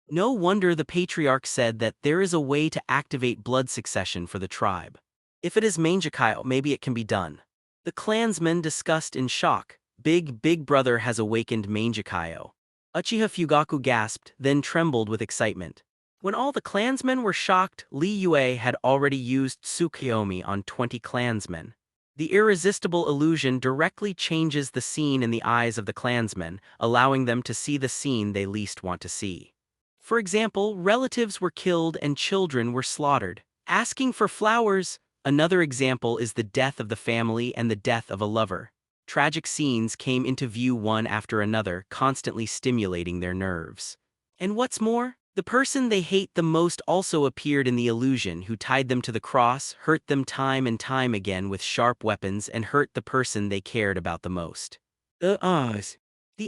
No wonder the patriarch said that there is a way to activate blood succession for the tribe. If it is Mangekyo, maybe it can be done. The clansmen discussed in shock. Big brother has awakened Mangekyo. Uchiha Fugaku gasped, then trembled with excitement. When all the clansmen were shocked, Li Yue had already used Tsukuyomi on 20 clansmen. The irresistible illusion directly changes the scene in the eyes of the clansmen, allowing them to see the scene they least want to see. For example, relatives were killed and children were slaughtered. Asking for flowers. Another example is the death of the family and the death of a lover. Tragic scenes came into view one after another, constantly stimulating their nerves. And what's more, the person they hate the most also appeared in the illusion, who tied them to the cross, hurt them time and time again with sharp weapons, and hurt the person they cared about the most. The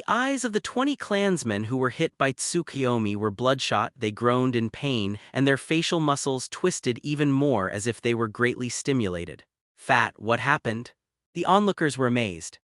eyes of the 20 clansmen who were hit by Tsukuyomi were bloodshot, they groaned in pain, and their facial muscles twisted even more as if they were greatly stimulated. What happened? The onlookers were amazed.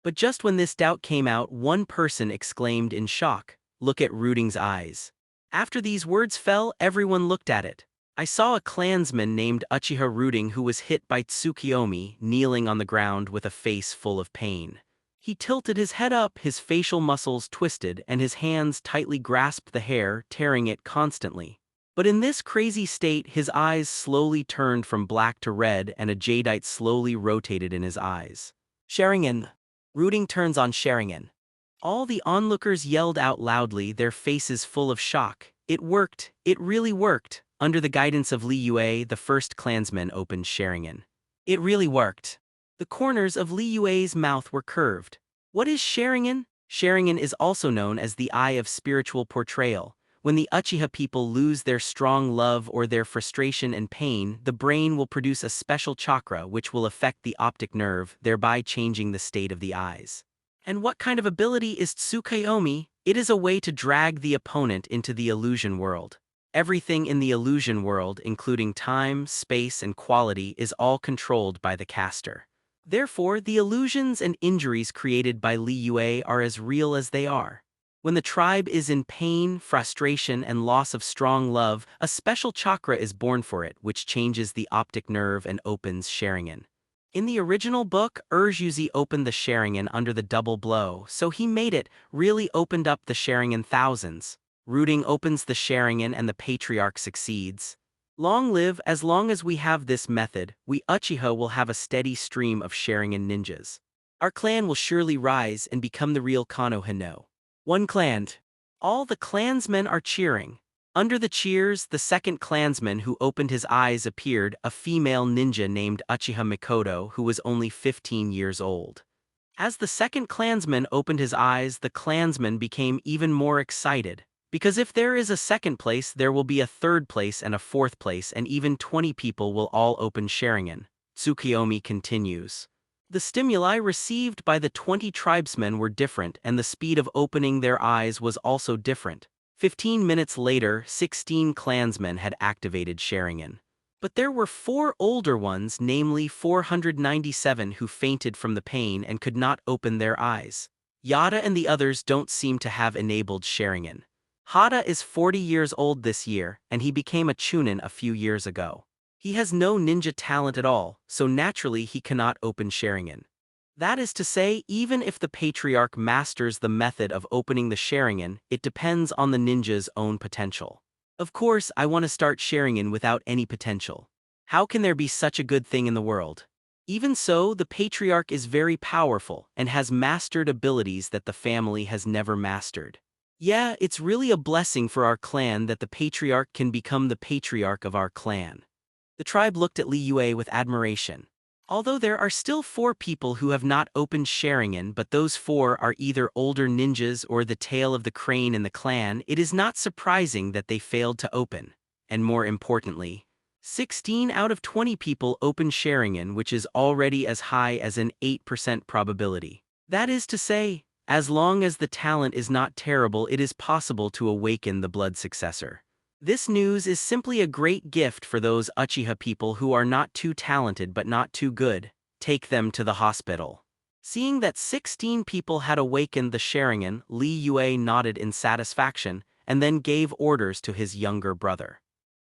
But just when this doubt came out, one person exclaimed in shock, "Look at Rooting's eyes." After these words fell, everyone looked at it. I saw a clansman named Uchiha Rooting who was hit by Tsukuyomi, kneeling on the ground with a face full of pain. He tilted his head up, his facial muscles twisted, and his hands tightly grasped the hair, tearing it constantly. But in this crazy state, his eyes slowly turned from black to red, and a jadeite slowly rotated in his eyes. Sharingan. Rooting turns on Sharingan. All the onlookers yelled out loudly, their faces full of shock. It worked. It really worked. Under the guidance of Li Yue, the first clansman opened Sharingan. It really worked. The corners of Li Yue's mouth were curved. What is Sharingan? Sharingan is also known as the eye of spiritual portrayal. When the Uchiha people lose their strong love or their frustration and pain, the brain will produce a special chakra which will affect the optic nerve, thereby changing the state of the eyes. And what kind of ability is Tsukuyomi? It is a way to drag the opponent into the illusion world. Everything in the illusion world, including time, space, and quality, is all controlled by the caster. Therefore, the illusions and injuries created by Li Yue are as real as they are. When the tribe is in pain, frustration, and loss of strong love, a special chakra is born for it, which changes the optic nerve and opens Sharingan. In the original book, Urjuzi opened the Sharingan under the double blow, so he made it, really opened up the Sharingan thousands. Rooting opens the Sharingan and the patriarch succeeds. Long live. As long as we have this method, we Uchiha will have a steady stream of Sharingan ninjas. Our clan will surely rise and become the real Konoha no. One clan. All the clansmen are cheering. Under the cheers, the second clansman who opened his eyes appeared, a female ninja named Uchiha Mikoto, who was only 15 years old. As the second clansman opened his eyes, the clansman became even more excited. Because if there is a second place, there will be a third place and a fourth place, and even 20 people will all open Sharingan. Tsukuyomi continues. The stimuli received by the 20 tribesmen were different, and the speed of opening their eyes was also different. 15 minutes later, 16 clansmen had activated Sharingan. But there were 4 older ones, namely 497, who fainted from the pain and could not open their eyes. Yada and the others don't seem to have enabled Sharingan. Hada is 40 years old this year, and he became a Chunin a few years ago. He has no ninja talent at all, so naturally he cannot open Sharingan. That is to say, even if the patriarch masters the method of opening the Sharingan, it depends on the ninja's own potential. Of course, I want to start Sharingan without any potential. How can there be such a good thing in the world? Even so, the patriarch is very powerful and has mastered abilities that the family has never mastered. Yeah, it's really a blessing for our clan that the patriarch can become the patriarch of our clan. The tribe looked at Li Yue with admiration. Although there are still 4 people who have not opened Sharingan, but those 4 are either older ninjas or the tail of the crane in the clan, it is not surprising that they failed to open. And more importantly, 16 out of 20 people open Sharingan, which is already as high as an 8% probability. That is to say, as long as the talent is not terrible, it is possible to awaken the blood successor. This news is simply a great gift for those Uchiha people who are not too talented but not too good. Take them to the hospital. Seeing that 16 people had awakened the Sharingan, Li Yue nodded in satisfaction and then gave orders to his younger brother.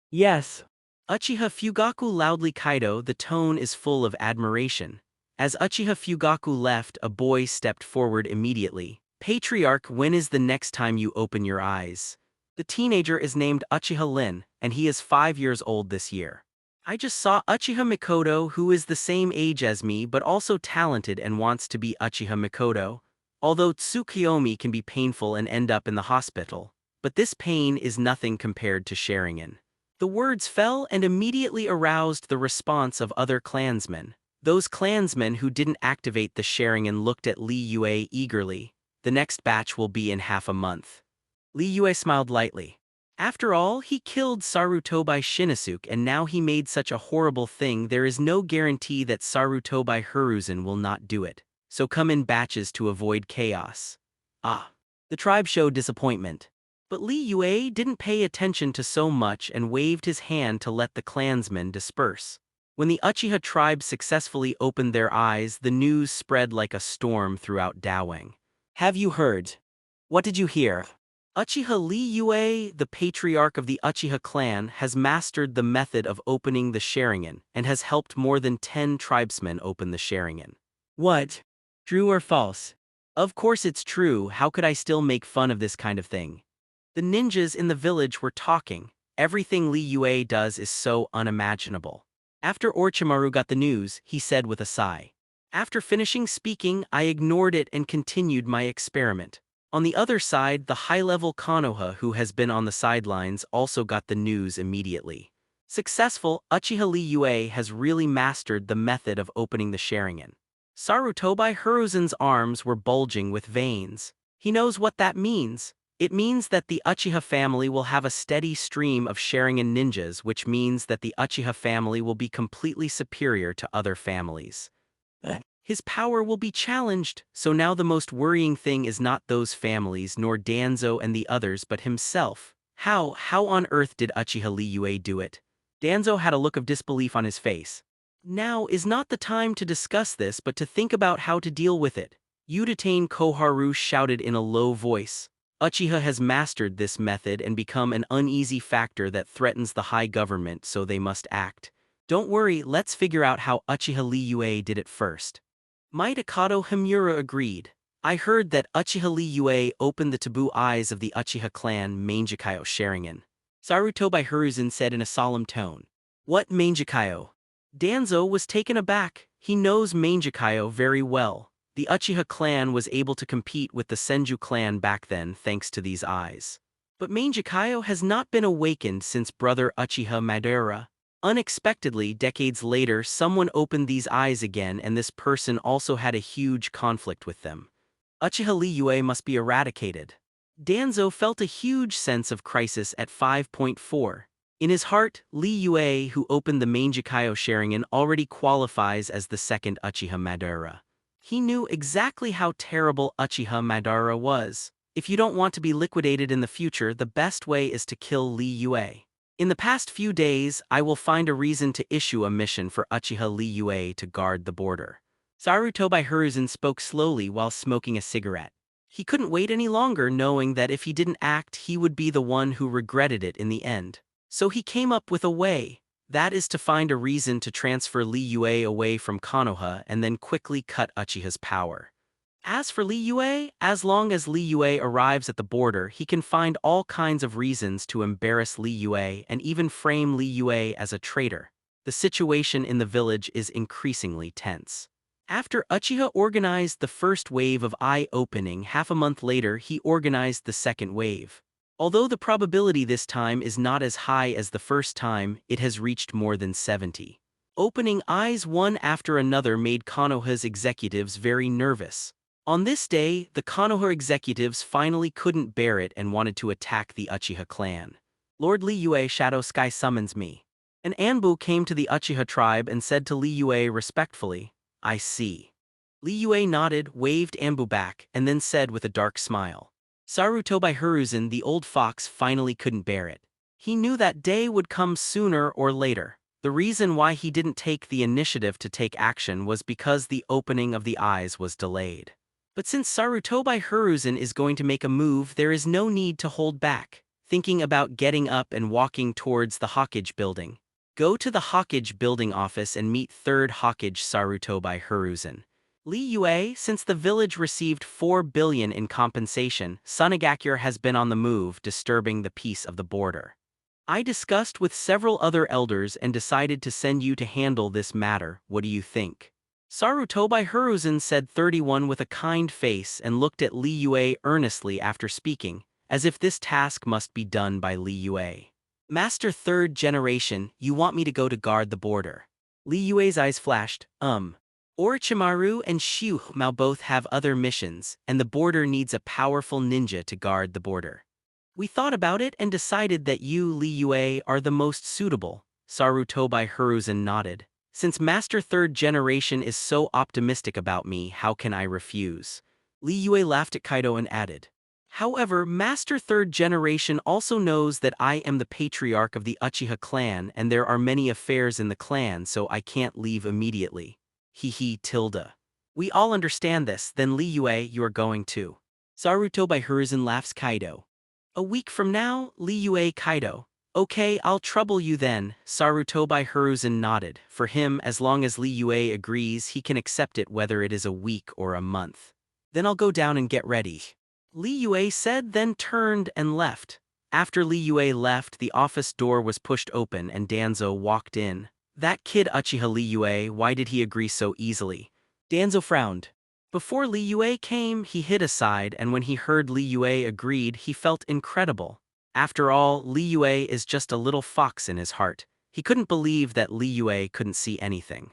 Yes. Uchiha Fugaku loudly kaido, the tone is full of admiration. As Uchiha Fugaku left, a boy stepped forward immediately. Patriarch, when is the next time you open your eyes? The teenager is named Uchiha Lin, and he is 5 years old this year. I just saw Uchiha Mikoto, who is the same age as me but also talented and wants to be Uchiha Mikoto. Although Tsukiyomi can be painful and end up in the hospital, but this pain is nothing compared to Sharingan. The words fell and immediately aroused the response of other clansmen. Those clansmen who didn't activate the Sharingan looked at Li Yue eagerly. The next batch will be in half a month. Li Yue smiled lightly. After all, he killed Sarutobi Shinosuke and now he made such a horrible thing. There is no guarantee that Sarutobi Hiruzen will not do it. So come in batches to avoid chaos. Ah. The tribe showed disappointment. But Li Yue didn't pay attention to so much and waved his hand to let the clansmen disperse. When the Uchiha tribe successfully opened their eyes, the news spread like a storm throughout Dawang. Have you heard? What did you hear? Uchiha Li Yue, the patriarch of the Uchiha clan, has mastered the method of opening the Sharingan and has helped more than 10 tribesmen open the Sharingan. What? True or false? Of course it's true, how could I still make fun of this kind of thing? The ninjas in the village were talking. Everything Li Yue does is so unimaginable. After Orochimaru got the news, he said with a sigh. After finishing speaking, I ignored it and continued my experiment. On the other side, the high-level Konoha who has been on the sidelines also got the news immediately. Successful, Uchiha Li Yue has really mastered the method of opening the Sharingan. Sarutobi Hiruzen's arms were bulging with veins. He knows what that means. It means that the Uchiha family will have a steady stream of Sharingan ninjas, which means that the Uchiha family will be completely superior to other families. His power will be challenged, so now the most worrying thing is not those families nor Danzo and the others but himself. How on earth did Uchiha Li Yue do it? Danzo had a look of disbelief on his face. Now is not the time to discuss this but to think about how to deal with it. Uchiha Koharu shouted in a low voice. Uchiha has mastered this method and become an uneasy factor that threatens the high government, so they must act. Don't worry, let's figure out how Uchiha Li Yue did it first. Might Akato Himura agreed. I heard that Uchiha Li Yue opened the taboo eyes of the Uchiha clan Mangekyo Sharingan. Sarutobi Hiruzen said in a solemn tone. What Mangekyo? Danzo was taken aback. He knows Mangekyo very well. The Uchiha clan was able to compete with the Senju clan back then thanks to these eyes. But Mangekyo has not been awakened since brother Uchiha Madara. Unexpectedly, decades later, someone opened these eyes again and this person also had a huge conflict with them. Uchiha Li Yue must be eradicated. Danzo felt a huge sense of crisis at 5.4. In his heart, Li Yue, who opened the Mangekyo Sharingan, already qualifies as the second Uchiha Madara. He knew exactly how terrible Uchiha Madara was. If you don't want to be liquidated in the future, the best way is to kill Li Yue. In the past few days, I will find a reason to issue a mission for Uchiha Li Yue to guard the border. Sarutobi Hiruzen spoke slowly while smoking a cigarette. He couldn't wait any longer, knowing that if he didn't act, he would be the one who regretted it in the end. So he came up with a way. That is to find a reason to transfer Li Yue away from Konoha and then quickly cut Uchiha's power. As for Li Yue, as long as Li Yue arrives at the border, he can find all kinds of reasons to embarrass Li Yue and even frame Li Yue as a traitor. The situation in the village is increasingly tense. After Uchiha organized the first wave of eye opening, half a month later he organized the second wave. Although the probability this time is not as high as the first time, it has reached more than 70. Opening eyes one after another made Konoha's executives very nervous. On this day, the Konoha executives finally couldn't bear it and wanted to attack the Uchiha clan. Lord Li Yue, Shadow Sky summons me. An Anbu came to the Uchiha tribe and said to Li Yue respectfully, I see. Li Yue nodded, waved Anbu back, and then said with a dark smile. Sarutobi Hiruzen, the old fox, finally couldn't bear it. He knew that day would come sooner or later. The reason why he didn't take the initiative to take action was because the opening of the eyes was delayed. But since Sarutobi Hiruzen is going to make a move, there is no need to hold back. Thinking about getting up and walking towards the Hokage building. Go to the Hokage building office and meet 3rd Hokage Sarutobi Hiruzen. Li Yue, since the village received 4 billion in compensation, Sunagakure has been on the move, disturbing the peace of the border. I discussed with several other elders and decided to send you to handle this matter. What do you think? Sarutobi Hiruzen said 31 with a kind face and looked at Li Yue earnestly after speaking, as if this task must be done by Li Yue. Master 3rd generation, you want me to go to guard the border? Li Yue's eyes flashed, Orochimaru and Xiu both have other missions, and the border needs a powerful ninja to guard the border. We thought about it and decided that you, Li Yue, are the most suitable. Sarutobi Hiruzen nodded. Since Master 3rd generation is so optimistic about me, how can I refuse? Li Yue laughed at Kaido and added. However, Master 3rd generation also knows that I am the patriarch of the Uchiha clan and there are many affairs in the clan, so I can't leave immediately. Tilda. We all understand this, then Li Yue, you are going too. Sarutobi Hiruzen laughs. Kaido. A week from now, Li Yue. Kaido. Okay, I'll trouble you then. Sarutobi Hiruzen nodded. For him, as long as Li Yue agrees, he can accept it whether it is a week or a month. Then I'll go down and get ready. Li Yue said, then turned and left. After Li Yue left, the office door was pushed open and Danzo walked in. That kid Uchiha Li Yue, why did he agree so easily? Danzo frowned. Before Li Yue came, he hid aside, and when he heard Li Yue agreed, he felt incredible. After all, Li Yue is just a little fox in his heart. He couldn't believe that Li Yue couldn't see anything.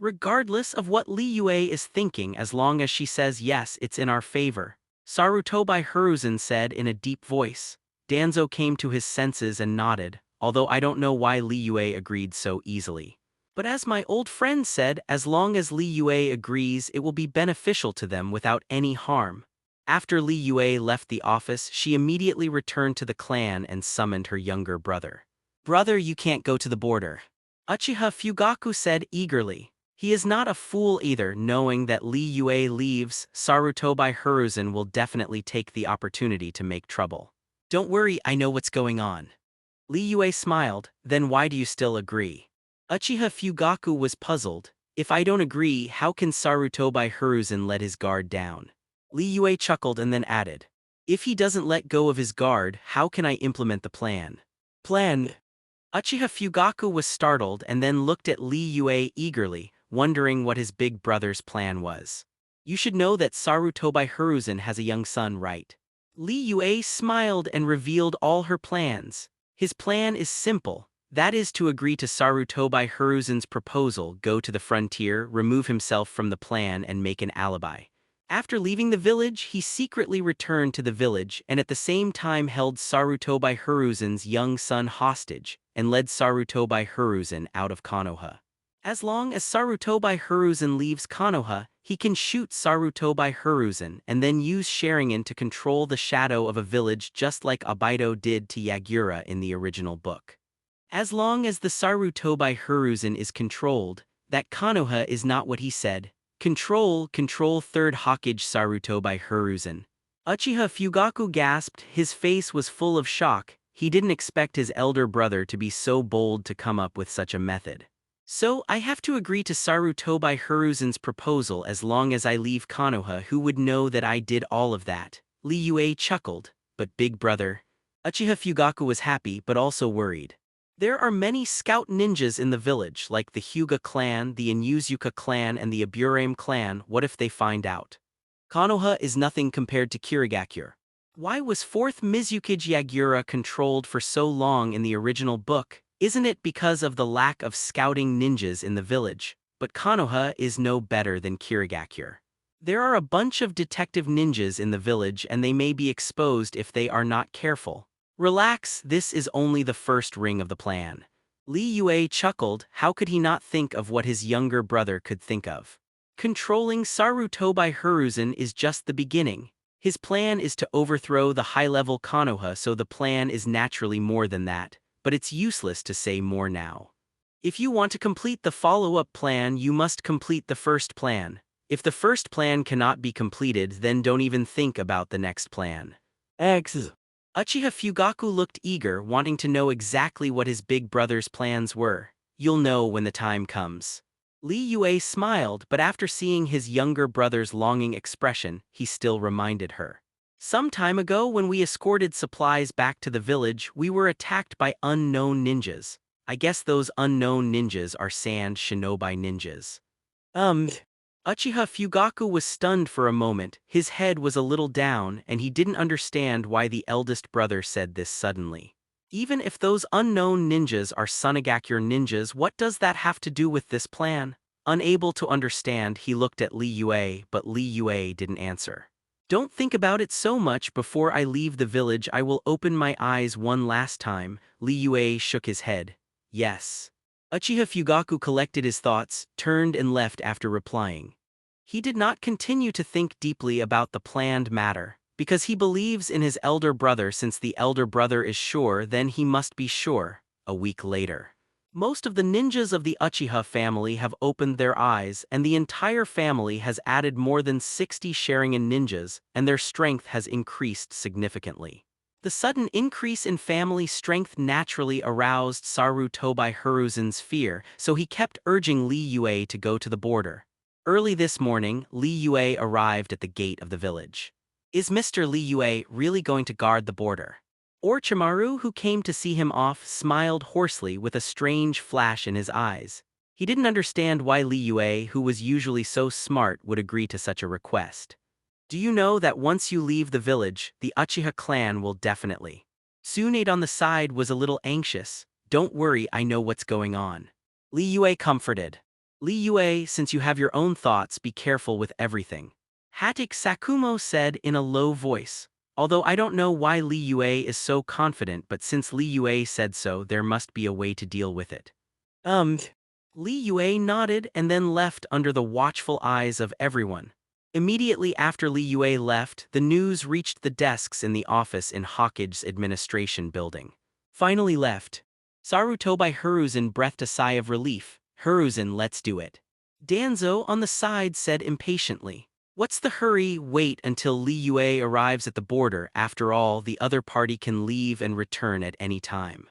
Regardless of what Li Yue is thinking, as long as she says yes, it's in our favor. Sarutobi Hiruzen said in a deep voice. Danzo came to his senses and nodded, although I don't know why Li Yue agreed so easily. But as my old friend said, as long as Li Yue agrees, it will be beneficial to them without any harm. After Li Yue left the office, she immediately returned to the clan and summoned her younger brother. Brother, you can't go to the border. Uchiha Fugaku said eagerly. He is not a fool either, knowing that Li Yue leaves, Sarutobi Hiruzen will definitely take the opportunity to make trouble. Don't worry, I know what's going on. Li Yue smiled, then why do you still agree? Uchiha Fugaku was puzzled. If I don't agree, how can Sarutobi Hiruzen let his guard down? Li Yue chuckled and then added. If he doesn't let go of his guard, how can I implement the plan? Plan? Uchiha Fugaku was startled and then looked at Li Yue eagerly, wondering what his big brother's plan was. You should know that Sarutobi Hiruzen has a young son, right? Li Yue smiled and revealed all her plans. His plan is simple. That is to agree to Sarutobi Hiruzen's proposal, go to the frontier, remove himself from the plan and make an alibi. After leaving the village, he secretly returned to the village and at the same time held Sarutobi Hiruzen's young son hostage and led Sarutobi Hiruzen out of Konoha. As long as Sarutobi Hiruzen leaves Konoha, he can shoot Sarutobi Hiruzen and then use Sharingan to control the shadow of a village just like Obito did to Yagura in the original book. As long as the Sarutobi Hiruzen is controlled, that Konoha is not what he said. Control 3rd Hokage Sarutobi Hiruzen. Uchiha Fugaku gasped, his face was full of shock. He didn't expect his elder brother to be so bold to come up with such a method. So, I have to agree to Sarutobi Hiruzen's proposal as long as I leave Konoha. Who would know that I did all of that? Li Yue chuckled. But big brother? Uchiha Fugaku was happy but also worried. There are many scout ninjas in the village, like the Hyuga clan, the Inuzuka clan, and the Aburame clan. What if they find out? Konoha is nothing compared to Kirigakure. Why was 4th Mizukage Yagura controlled for so long in the original book? Isn't it because of the lack of scouting ninjas in the village? But Konoha is no better than Kirigakure. There are a bunch of detective ninjas in the village and they may be exposed if they are not careful. Relax, this is only the first ring of the plan. Li Yue chuckled, how could he not think of what his younger brother could think of? Controlling Sarutobi Hiruzen is just the beginning. His plan is to overthrow the high-level Konoha, so the plan is naturally more than that. but it's useless to say more now. If you want to complete the follow-up plan, you must complete the first plan. If the first plan cannot be completed, then don't even think about the next plan. X. Uchiha Fugaku looked eager, wanting to know exactly what his big brother's plans were. You'll know when the time comes. Li Yue smiled, but after seeing his younger brother's longing expression, he still reminded her. Some time ago, when we escorted supplies back to the village, we were attacked by unknown ninjas. I guess those unknown ninjas are sand shinobi ninjas. Uchiha Fugaku was stunned for a moment. His head was a little down, and he didn't understand why the eldest brother said this suddenly. Even if those unknown ninjas are Sunagakure ninjas, what does that have to do with this plan? Unable to understand, he looked at Li Yue, but Li Yue didn't answer. Don't think about it so much. Before I leave the village, I will open my eyes one last time. Li Yue shook his head. Yes. Uchiha Fugaku collected his thoughts, turned and left after replying. He did not continue to think deeply about the planned matter, because he believes in his elder brother. Since the elder brother is sure, then he must be sure. A week later. Most of the ninjas of the Uchiha family have opened their eyes, and the entire family has added more than 60 Sharingan ninjas, and their strength has increased significantly. The sudden increase in family strength naturally aroused Sarutobi Hiruzen's fear, so he kept urging Li Yue to go to the border. Early this morning, Li Yue arrived at the gate of the village. Is Mr. Li Yue really going to guard the border? Orochimaru, who came to see him off, smiled hoarsely with a strange flash in his eyes. He didn't understand why Li Yue, who was usually so smart, would agree to such a request. Do you know that once you leave the village, the Uchiha clan will definitely. Tsunade on the side was a little anxious. Don't worry, I know what's going on. Li Yue comforted. Li Yue, since you have your own thoughts, be careful with everything. Hatik Sakumo said in a low voice. Although I don't know why Li Yue is so confident, but since Li Yue said so, there must be a way to deal with it. Li Yue nodded and then left under the watchful eyes of everyone. Immediately after Li Yue left, the news reached the desks in the office in Hokage's administration building. Finally left. Sarutobi Hiruzen breathed a sigh of relief. Hiruzen, let's do it. Danzo on the side said impatiently. What's the hurry? Wait until Li Yue arrives at the border. After all, the other party can leave and return at any time.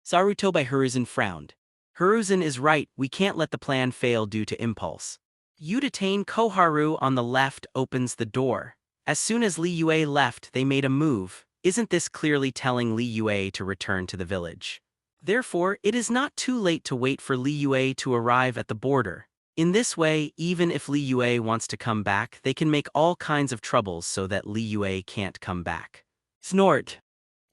Sarutobi Hiruzen frowned. Hiruzen is right, we can't let the plan fail due to impulse. Uchiha Koharu on the left opens the door. As soon as Li Yue left, they made a move. Isn't this clearly telling Li Yue to return to the village? Therefore, it is not too late to wait for Li Yue to arrive at the border. In this way, even if Li Yue wants to come back, they can make all kinds of troubles so that Li Yue can't come back. Snort.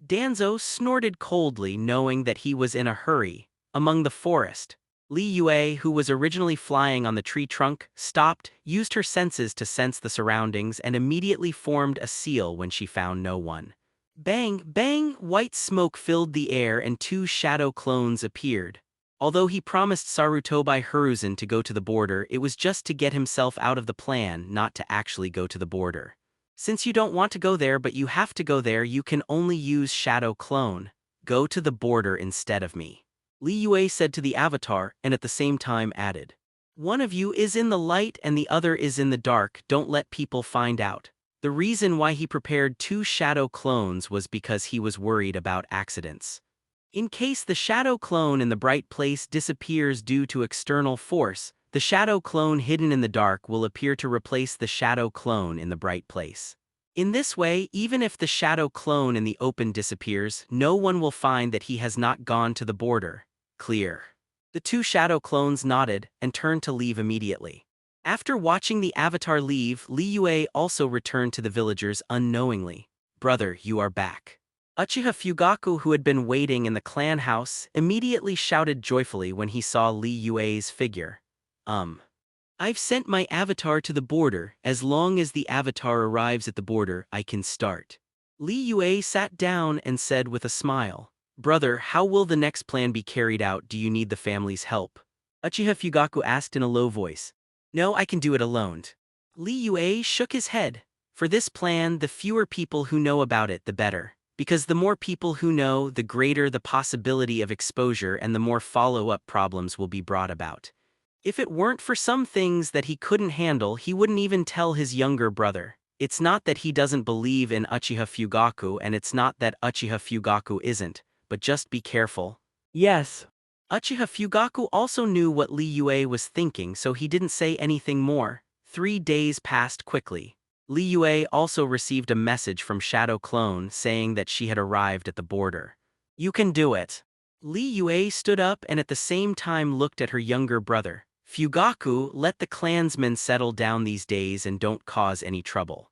Danzo snorted coldly, knowing that he was in a hurry. Among the forest, Li Yue, who was originally flying on the tree trunk, stopped, used her senses to sense the surroundings, and immediately formed a seal when she found no one. Bang, bang, white smoke filled the air and 2 shadow clones appeared. Although he promised Sarutobi Hiruzen to go to the border, it was just to get himself out of the plan, not to actually go to the border. Since you don't want to go there but you have to go there, you can only use shadow clone. Go to the border instead of me. Li Yue said to the avatar, and at the same time added. One of you is in the light and the other is in the dark, don't let people find out. The reason why he prepared 2 shadow clones was because he was worried about accidents. In case the shadow clone in the bright place disappears due to external force, the shadow clone hidden in the dark will appear to replace the shadow clone in the bright place. In this way, even if the shadow clone in the open disappears, no one will find that he has not gone to the border. Clear. The 2 shadow clones nodded and turned to leave immediately. After watching the avatar leave, Li Yue also returned to the villagers unknowingly. Brother, you are back. Uchiha Fugaku, who had been waiting in the clan house, immediately shouted joyfully when he saw Li Yue's figure. I've sent my avatar to the border. As long as the avatar arrives at the border, I can start. Li Yue sat down and said with a smile. Brother, how will the next plan be carried out? Do you need the family's help? Uchiha Fugaku asked in a low voice. No, I can do it alone. Li Yue shook his head. For this plan, the fewer people who know about it, the better. Because the more people who know, the greater the possibility of exposure and the more follow-up problems will be brought about. If it weren't for some things that he couldn't handle, he wouldn't even tell his younger brother. It's not that he doesn't believe in Uchiha Fugaku, and it's not that Uchiha Fugaku isn't, but just be careful. Yes. Uchiha Fugaku also knew what Li Yue was thinking, so he didn't say anything more. 3 days passed quickly. Li Yue also received a message from Shadow Clone saying that she had arrived at the border. You can do it. Li Yue stood up and at the same time looked at her younger brother. Fugaku, let the clansmen settle down these days and don't cause any trouble.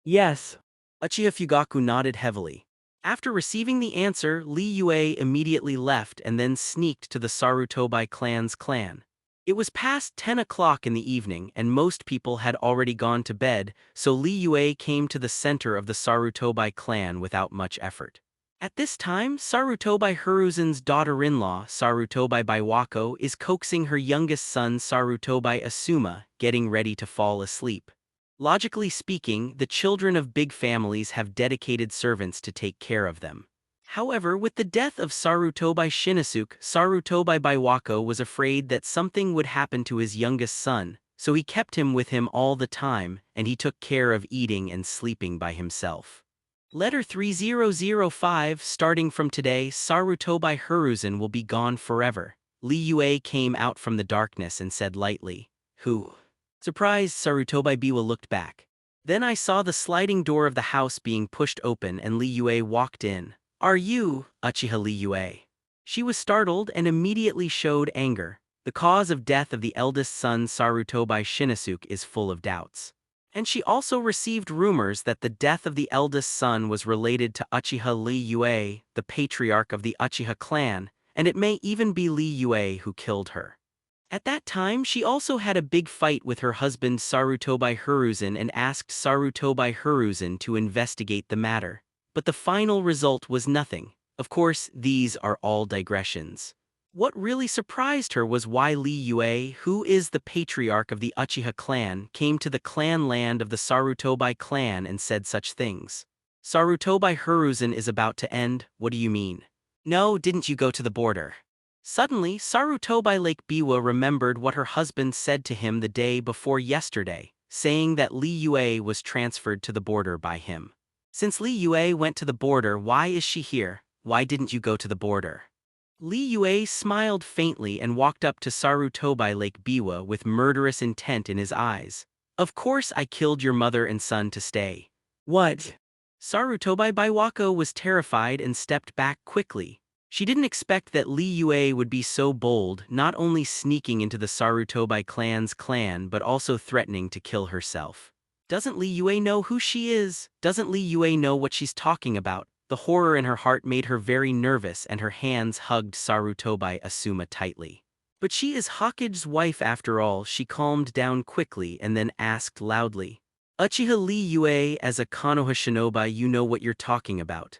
Yes. Uchiha Fugaku nodded heavily. After receiving the answer, Li Yue immediately left and then sneaked to the Sarutobi clan's clan. It was past 10 o'clock in the evening and most people had already gone to bed, so Li Yue came to the center of the Sarutobi clan without much effort. At this time, Sarutobi Hiruzen's daughter-in-law, Sarutobi Baiwako, is coaxing her youngest son Sarutobi Asuma, getting ready to fall asleep. Logically speaking, the children of big families have dedicated servants to take care of them. However, with the death of Sarutobi Shinosuke, Sarutobi Baiwako was afraid that something would happen to his youngest son, so he kept him with him all the time, and he took care of eating and sleeping by himself. Letter 3005. Starting from today, Sarutobi Hiruzen will be gone forever. Li Yue came out from the darkness and said lightly, "Who?" Surprised, Sarutobi Biwa looked back. Then I saw the sliding door of the house being pushed open and Li Yue walked in. "Are you, Uchiha Li Yue?" She was startled and immediately showed anger. The cause of death of the eldest son Sarutobi Shinosuke is full of doubts. And she also received rumors that the death of the eldest son was related to Uchiha Li Yue, the patriarch of the Uchiha clan, and it may even be Li Yue who killed her. At that time, she also had a big fight with her husband Sarutobi Hiruzen and asked Sarutobi Hiruzen to investigate the matter. But the final result was nothing. Of course, these are all digressions. What really surprised her was why Li Yue, who is the patriarch of the Uchiha clan, came to the clan land of the Sarutobi clan and said such things. Sarutobi Hiruzen is about to end, what do you mean? No, didn't you go to the border? Suddenly, Sarutobi Lake Biwa remembered what her husband said to him the day before yesterday, saying that Li Yue was transferred to the border by him. Since Li Yue went to the border, why is she here? Why didn't you go to the border? Li Yue smiled faintly and walked up to Sarutobi Lake Biwa with murderous intent in his eyes. Of course I killed your mother and son to stay. What? Sarutobi Baiwako was terrified and stepped back quickly. She didn't expect that Li Yue would be so bold, not only sneaking into the Sarutobi clan's clan but also threatening to kill herself. Doesn't Li Yue know who she is? Doesn't Li Yue know what she's talking about? The horror in her heart made her very nervous and her hands hugged Sarutobi Asuma tightly. But she is Hokage's wife after all, she calmed down quickly and then asked loudly. Uchiha Li Yue, as a Konoha shinobi you know what you're talking about.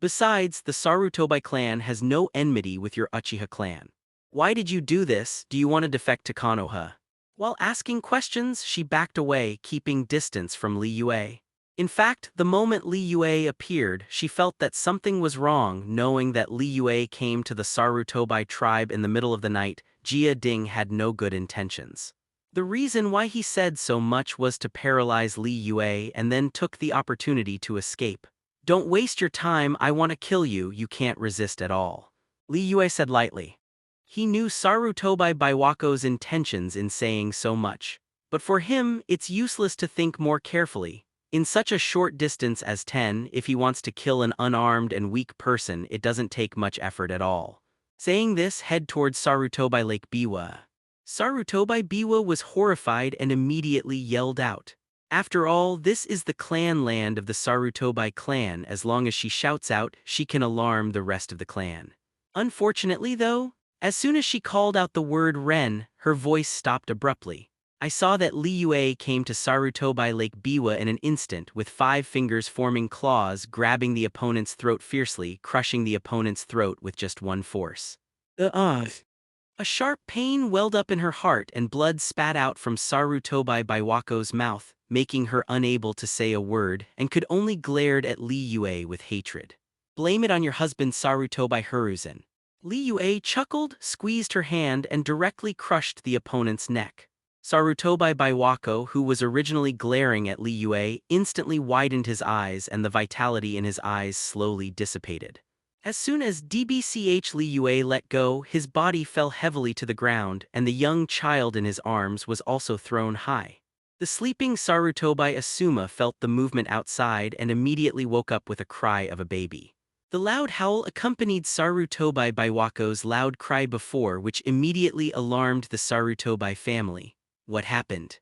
Besides, the Sarutobi clan has no enmity with your Uchiha clan. Why did you do this? Do you want to defect to Konoha? While asking questions, she backed away, keeping distance from Li Yue. In fact, the moment Li Yue appeared, she felt that something was wrong, knowing that Li Yue came to the Sarutobi tribe in the middle of the night. Jia Ding had no good intentions. The reason why he said so much was to paralyze Li Yue and then took the opportunity to escape. Don't waste your time, I want to kill you, you can't resist at all. Li Yue said lightly. He knew Sarutobi Baiwako's intentions in saying so much. But for him, it's useless to think more carefully. In such a short distance as 10, if he wants to kill an unarmed and weak person, it doesn't take much effort at all. Saying this, head towards Sarutobi Lake Biwa. Sarutobi Biwa was horrified and immediately yelled out. After all, this is the clan land of the Sarutobi clan. As long as she shouts out, she can alarm the rest of the clan. Unfortunately though, as soon as she called out the word Ren, her voice stopped abruptly. I saw that Li Yue came to Sarutobi Lake Biwa in an instant with 5 fingers forming claws, grabbing the opponent's throat fiercely, crushing the opponent's throat with just one force. A sharp pain welled up in her heart and blood spat out from Sarutobi Baiwako's mouth, making her unable to say a word and could only glared at Li Yue with hatred. Blame it on your husband Sarutobi Hiruzen. Li Yue chuckled, squeezed her hand, and directly crushed the opponent's neck. Sarutobi Baiwako, who was originally glaring at Li Yue, instantly widened his eyes and the vitality in his eyes slowly dissipated. As soon as DBCH Li Yue let go, his body fell heavily to the ground, and the young child in his arms was also thrown high. The sleeping Sarutobi Asuma felt the movement outside and immediately woke up with a cry of a baby. The loud howl accompanied Sarutobi Baiwako's loud cry before, which immediately alarmed the Sarutobi family. What happened?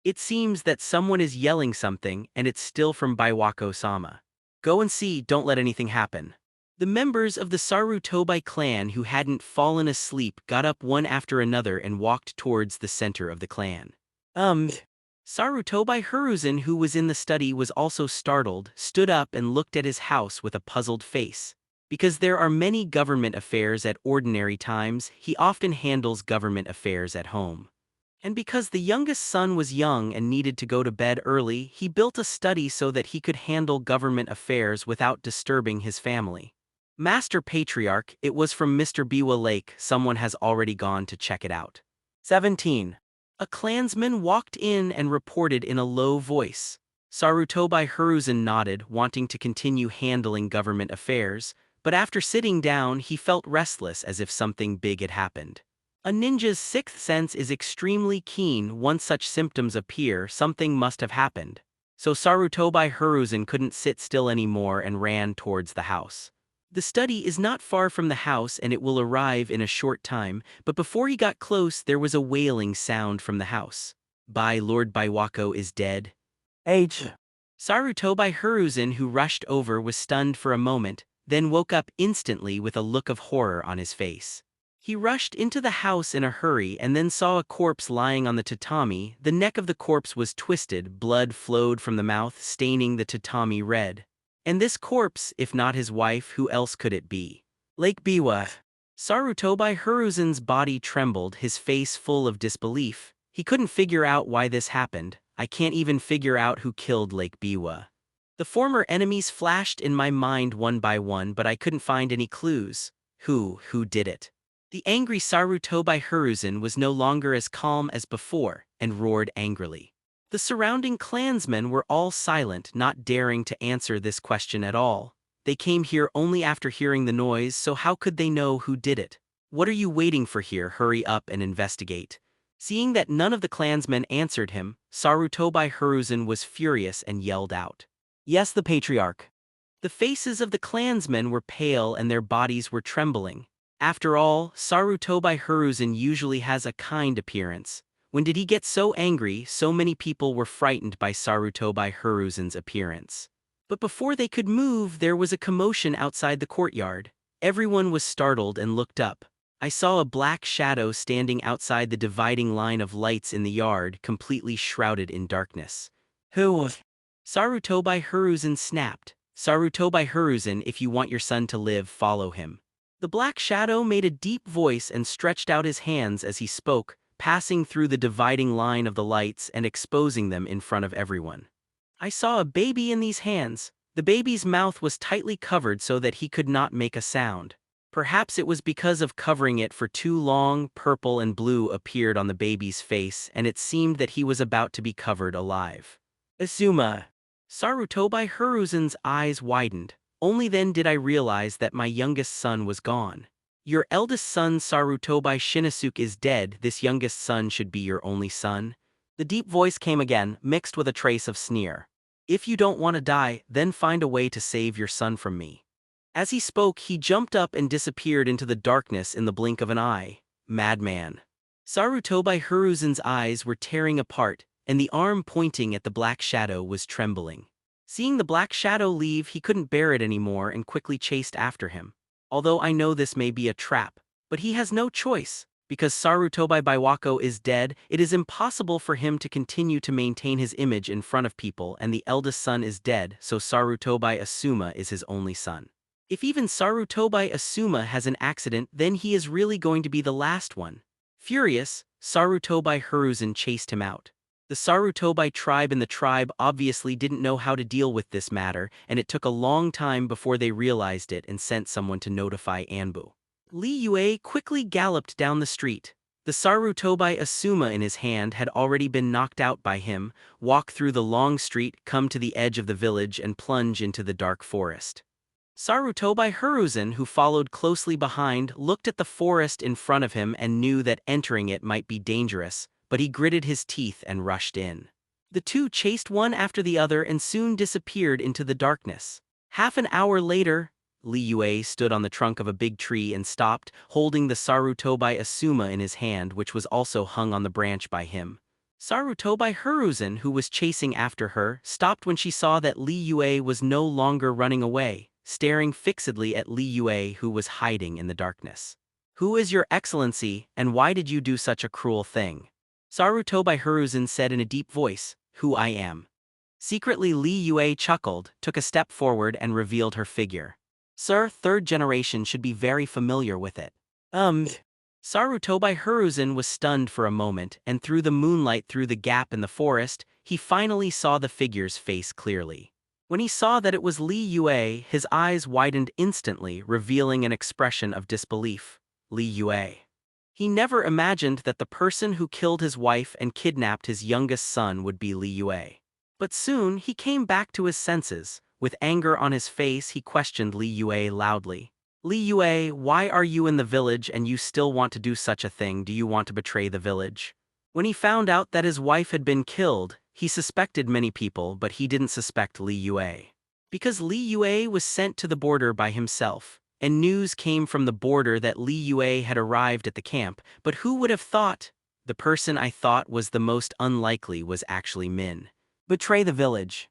It seems that someone is yelling something, and it's still from Baiwako-sama. Go and see, don't let anything happen. The members of the Sarutobi clan who hadn't fallen asleep got up one after another and walked towards the center of the clan. Sarutobi Hiruzen, who was in the study, was also startled, stood up and looked at his house with a puzzled face. Because there are many government affairs at ordinary times, he often handles government affairs at home. And because the youngest son was young and needed to go to bed early, he built a study so that he could handle government affairs without disturbing his family. Master Patriarch, it was from Mr. Biwa Lake, someone has already gone to check it out. 17. A clansman walked in and reported in a low voice. Sarutobi Hiruzen nodded, wanting to continue handling government affairs, but after sitting down he felt restless as if something big had happened. A ninja's sixth sense is extremely keen. Once such symptoms appear, something must have happened. So Sarutobi Hiruzen couldn't sit still anymore and ran towards the house. The study is not far from the house and it will arrive in a short time, but before he got close there was a wailing sound from the house. Lord Baiwako is dead. Sarutobi Hiruzen, who rushed over, was stunned for a moment, then woke up instantly with a look of horror on his face. He rushed into the house in a hurry and then saw a corpse lying on the tatami. The neck of the corpse was twisted, blood flowed from the mouth, staining the tatami red. And this corpse, if not his wife, who else could it be? Lake Biwa. Sarutobi Hiruzen's body trembled, his face full of disbelief. He couldn't figure out why this happened. I can't even figure out who killed Lake Biwa. The former enemies flashed in my mind one by one, but I couldn't find any clues. Who did it? The angry Sarutobi Hiruzen was no longer as calm as before, and roared angrily. The surrounding clansmen were all silent, not daring to answer this question at all. They came here only after hearing the noise, so how could they know who did it? What are you waiting for here? Hurry up and investigate. Seeing that none of the clansmen answered him, Sarutobi Hiruzen was furious and yelled out. Yes, the Patriarch. The faces of the clansmen were pale and their bodies were trembling. After all, Sarutobi Hiruzen usually has a kind appearance. When did he get so angry? So many people were frightened by Sarutobi Hiruzen's appearance. But before they could move, there was a commotion outside the courtyard. Everyone was startled and looked up. I saw a black shadow standing outside the dividing line of lights in the yard, completely shrouded in darkness. Who? Sarutobi Hiruzen snapped. Sarutobi Hiruzen, if you want your son to live, follow him. The black shadow made a deep voice and stretched out his hands as he spoke, passing through the dividing line of the lights and exposing them in front of everyone. I saw a baby in these hands. The baby's mouth was tightly covered so that he could not make a sound. Perhaps it was because of covering it for too long. Purple and blue appeared on the baby's face, and it seemed that he was about to be covered alive. Asuma. Sarutobi Hiruzen's eyes widened. Only then did I realize that my youngest son was gone. Your eldest son Sarutobi Shinosuke is dead. This youngest son should be your only son. The deep voice came again, mixed with a trace of sneer. If you don't want to die, then find a way to save your son from me. As he spoke, he jumped up and disappeared into the darkness in the blink of an eye. Madman. Sarutobi Hiruzen's eyes were tearing apart, and the arm pointing at the black shadow was trembling. Seeing the black shadow leave, he couldn't bear it anymore and quickly chased after him. Although I know this may be a trap, but he has no choice. Because Sarutobi Baiwako is dead, it is impossible for him to continue to maintain his image in front of people, and the eldest son is dead, so Sarutobi Asuma is his only son. If even Sarutobi Asuma has an accident, then he is really going to be the last one. Furious, Sarutobi Hiruzen chased him out. The Sarutobi tribe and the tribe obviously didn't know how to deal with this matter, and it took a long time before they realized it and sent someone to notify Anbu. Li Yue quickly galloped down the street. The Sarutobi Asuma in his hand had already been knocked out by him, walk through the long street, come to the edge of the village and plunge into the dark forest. Sarutobi Hiruzen, who followed closely behind, looked at the forest in front of him and knew that entering it might be dangerous, but he gritted his teeth and rushed in. The two chased one after the other and soon disappeared into the darkness. Half an hour later, Li Yue stood on the trunk of a big tree and stopped, holding the Sarutobi Asuma in his hand, which was also hung on the branch by him. Sarutobi Hiruzen, who was chasing after her, stopped when she saw that Li Yue was no longer running away, staring fixedly at Li Yue, who was hiding in the darkness. "Who is your excellency, and why did you do such a cruel thing?" Sarutobi Hiruzen said in a deep voice, "Who I am." Secretly, Li Yue chuckled, took a step forward and revealed her figure. "Sir, third generation should be very familiar with it." Sarutobi Hiruzen was stunned for a moment, and through the moonlight through the gap in the forest, he finally saw the figure's face clearly. When he saw that it was Li Yue, his eyes widened instantly, revealing an expression of disbelief. Li Yue. He never imagined that the person who killed his wife and kidnapped his youngest son would be Li Yue. But soon he came back to his senses. With anger on his face, he questioned Li Yue loudly. "Li Yue, why are you in the village and you still want to do such a thing? Do you want to betray the village?" When he found out that his wife had been killed, he suspected many people, but he didn't suspect Li Yue. Because Li Yue was sent to the border by himself, and news came from the border that Li Yue had arrived at the camp, but who would have thought? The person I thought was the most unlikely was actually Min. "Betray the village."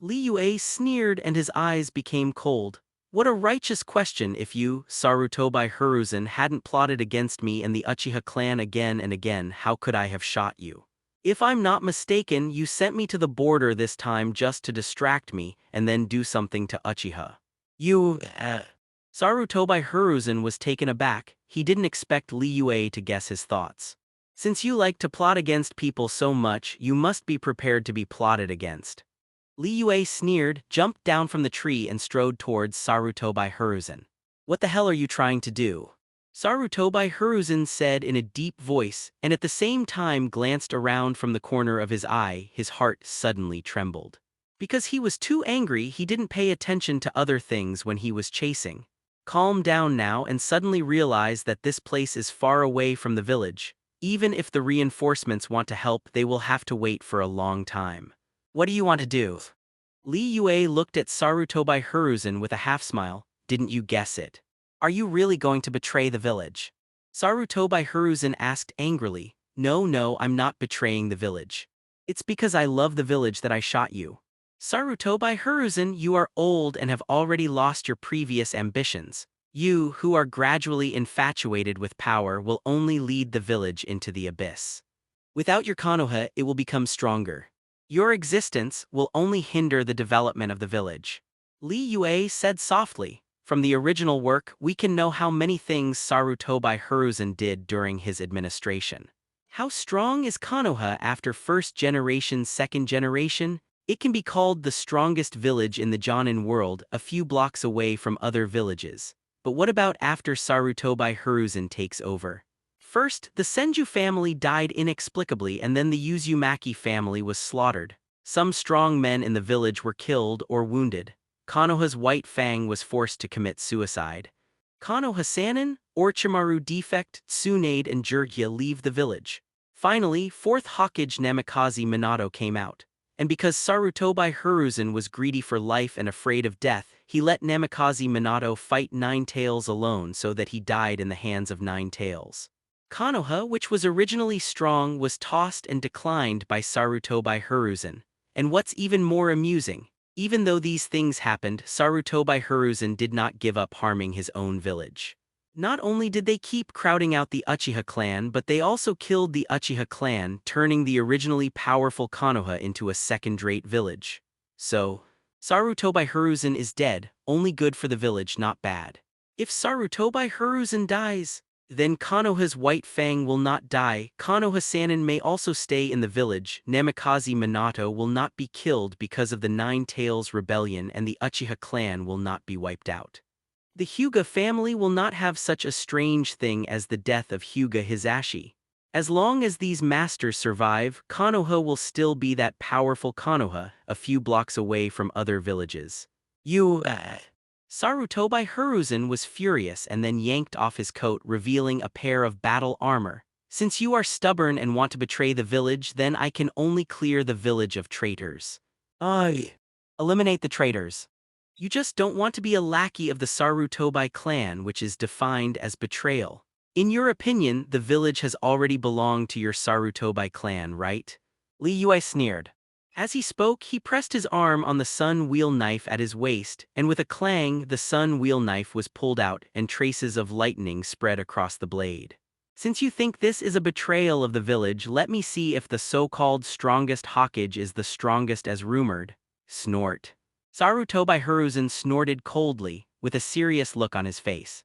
Li Yue sneered and his eyes became cold. "What a righteous question! If you, Sarutobi Hiruzen, hadn't plotted against me and the Uchiha clan again and again, how could I have shot you? If I'm not mistaken, you sent me to the border this time just to distract me and then do something to Uchiha." Sarutobi Hiruzen was taken aback. He didn't expect Li Yue to guess his thoughts. "Since you like to plot against people so much, you must be prepared to be plotted against." Li Yue sneered, jumped down from the tree and strode towards Sarutobi Hiruzen. "What the hell are you trying to do?" Sarutobi Hiruzen said in a deep voice, and at the same time glanced around from the corner of his eye. His heart suddenly trembled. Because he was too angry, he didn't pay attention to other things when he was chasing. Calm down now and suddenly realize that this place is far away from the village. Even if the reinforcements want to help, they will have to wait for a long time. "What do you want to do?" Li Yue looked at Sarutobi Hiruzen with a half-smile. "Didn't you guess it? Are you really going to betray the village?" Sarutobi Hiruzen asked angrily. No, I'm not betraying the village. It's because I love the village that I shot you." "Sarutobi Hiruzen, you are old and have already lost your previous ambitions. You, who are gradually infatuated with power, will only lead the village into the abyss. Without your Konoha, it will become stronger. Your existence will only hinder the development of the village." Li Yue said softly. From the original work, we can know how many things Sarutobi Hiruzen did during his administration. How strong is Konoha after first generation, second generation? It can be called the strongest village in the Jonin world, a few blocks away from other villages. But what about after Sarutobi Hiruzen takes over? First, the Senju family died inexplicably, and then the Uzumaki family was slaughtered. Some strong men in the village were killed or wounded. Konoha's White Fang was forced to commit suicide. Konoha Sanin, Orochimaru Defect, Tsunade and Jirgya leave the village. Finally, 4th Hokage Namikaze Minato came out. And because Sarutobi Hiruzen was greedy for life and afraid of death, he let Namikaze Minato fight Nine Tails alone so that he died in the hands of Nine Tails. Konoha, which was originally strong, was tossed and declined by Sarutobi Hiruzen. And what's even more amusing, even though these things happened, Sarutobi Hiruzen did not give up harming his own village. Not only did they keep crowding out the Uchiha clan, but they also killed the Uchiha clan, turning the originally powerful Konoha into a second-rate village. So, Sarutobi Hiruzen is dead, only good for the village, not bad. If Sarutobi Hiruzen dies, Then Konoha's white fang will not die. Konoha-sanin may also stay in the village. Namikaze Minato will not be killed because of the Nine Tails Rebellion, and the Uchiha clan will not be wiped out. The Hyuga family will not have such a strange thing as the death of Hyuga Hisashi. As long as these masters survive, Konoha will still be that powerful Konoha, a few blocks away from other villages. Sarutobi Hiruzen was furious and then yanked off his coat, revealing a pair of battle armor. Since you are stubborn and want to betray the village, then I can only clear the village of traitors. Eliminate the traitors. You just don't want to be a lackey of the Sarutobi clan, which is defined as betrayal. In your opinion, the village has already belonged to your Sarutobi clan, right? Li Yue sneered. As he spoke, he pressed his arm on the sun wheel knife at his waist, and with a clang, the sun wheel knife was pulled out, and traces of lightning spread across the blade. Since you think this is a betrayal of the village, let me see if the so-called strongest Hokage is the strongest as rumored. Snort. Sarutobi Hiruzen snorted coldly, with a serious look on his face.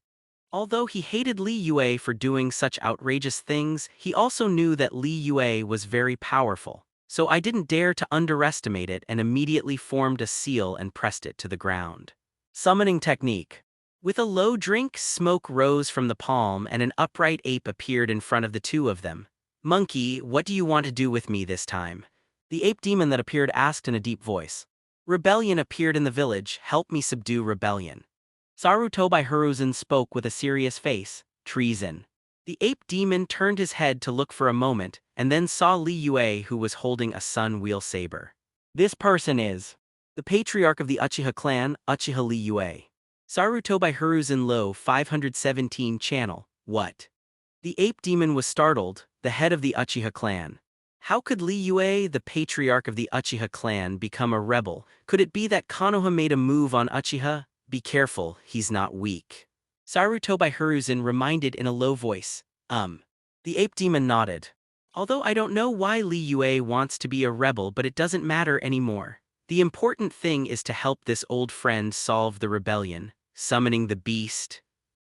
Although he hated Li Yue for doing such outrageous things, he also knew that Li Yue was very powerful. So I didn't dare to underestimate it and immediately formed a seal and pressed it to the ground. Summoning technique. With a low drink, smoke rose from the palm and an upright ape appeared in front of the two of them. Monkey, what do you want to do with me this time? The ape demon that appeared asked in a deep voice. Rebellion appeared in the village, help me subdue rebellion. Sarutobi Hiruzen spoke with a serious face. Treason. The ape demon turned his head to look for a moment, and then saw Li Yue, who was holding a sun wheel saber. This person is the patriarch of the Uchiha clan, Uchiha Li Yue. Sarutobi Hiruzen Low 517 channel. What? The ape demon was startled, the head of the Uchiha clan. How could Li Yue, the patriarch of the Uchiha clan, become a rebel? Could it be that Konoha made a move on Uchiha? Be careful, he's not weak. Sarutobi Hiruzen reminded in a low voice. The ape demon nodded. Although I don't know why Li Yue wants to be a rebel, but it doesn't matter anymore. The important thing is to help this old friend solve the rebellion, summoning the beast.